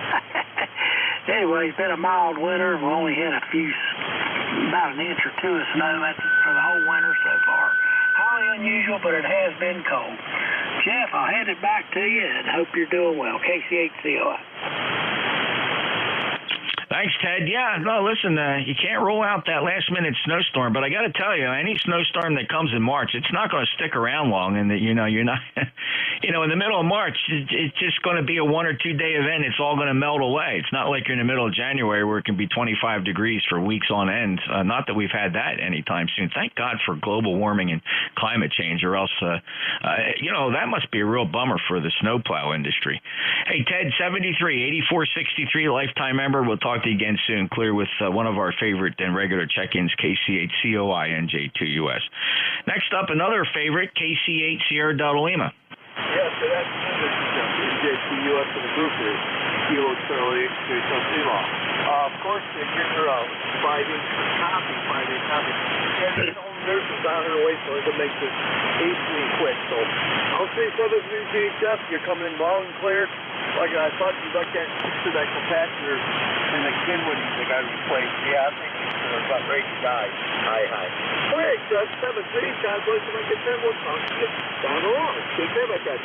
Anyway, it's been a mild winter. We only had about an inch or two of snow for the whole winter so far. Highly unusual, but it has been cold. Jeff, I'll hand it back to you and hope you're doing well. KC8COI. Thanks, Ted. Yeah, no, listen, you can't rule out that last-minute snowstorm, but I got to tell you, any snowstorm that comes in March, it's not going to stick around long, and you're not, in the middle of March, it's just going to be a 1 or 2 day event. It's all going to melt away. It's not like you're in the middle of January where it can be 25 degrees for weeks on end. Not that we've had that anytime soon. Thank God for global warming and climate change, or else, that must be a real bummer for the snowplow industry. Hey, Ted, 73, 8463, lifetime member. We'll talk to you again soon. Clear with one of our favorite and regular check-ins, KC8COI NJ2US. Next up, another favorite, KC8 Sierra Delta Lima. Yes, so that's NJ2US for the group here. Kilo Charlie 8 Lima. Of course, if you're 5-inch copy. And nurses down here wait for it to make this easy and quick. So I'll say for this new VHF, you're coming in loud and clear. Like I thought you like that to that capacitor and the Kenwood they got replaced. Yeah, I think it's about ready to die. Hi. Hey, Judge 73, God bless you like a Kenwood. Down the road. Take care of that.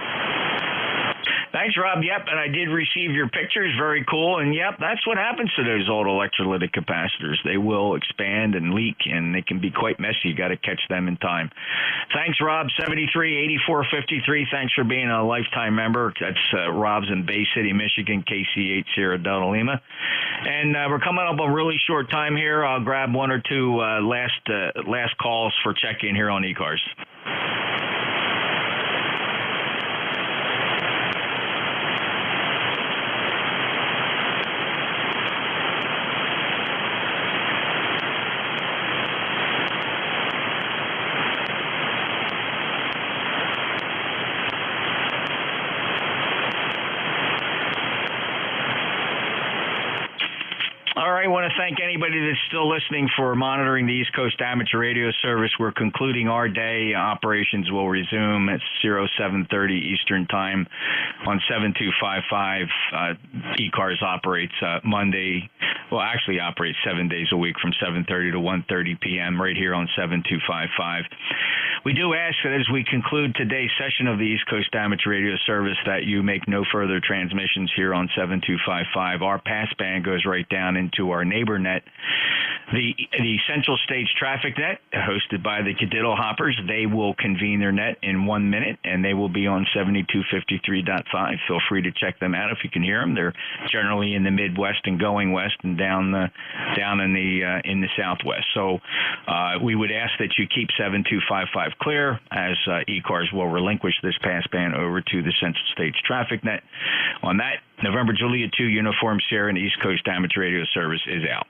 Thanks, Rob. Yep, and I did receive your pictures. Very cool. And, yep, that's what happens to those old electrolytic capacitors. They will expand and leak, and they can be quite messy. You got to catch them in time. Thanks, Rob. 73-8453. Thanks for being a lifetime member. That's Rob's in Bay City, Michigan, KC8 Sierra Delta Lima. And we're coming up on a really short time here. I'll grab 1 or 2 last calls for check-in here on ECARS. thank anybody that's still listening for monitoring the East Coast Amateur Radio Service. We're concluding our day. Operations will resume at 07:30 Eastern Time on 7255. ECARS operates Monday. Well, actually operates 7 days a week from 7:30 to 1:30 p.m. right here on 7255. We do ask that as we conclude today's session of the East Coast Amateur Radio Service that you make no further transmissions here on 7255. Our passband goes right down into our neighbor net. The Central States Traffic Net, hosted by the Cadiddle Hoppers, they will convene their net in 1 minute, and they will be on 7253.5. Feel free to check them out if you can hear them. They're generally in the Midwest and going west and down in the Southwest. So we would ask that you keep 7255 clear as ECARS will relinquish this passband over to the Central States Traffic Net. On that, November Juliet 2 Uniform Sierra and East Coast Amateur Radio Service is out.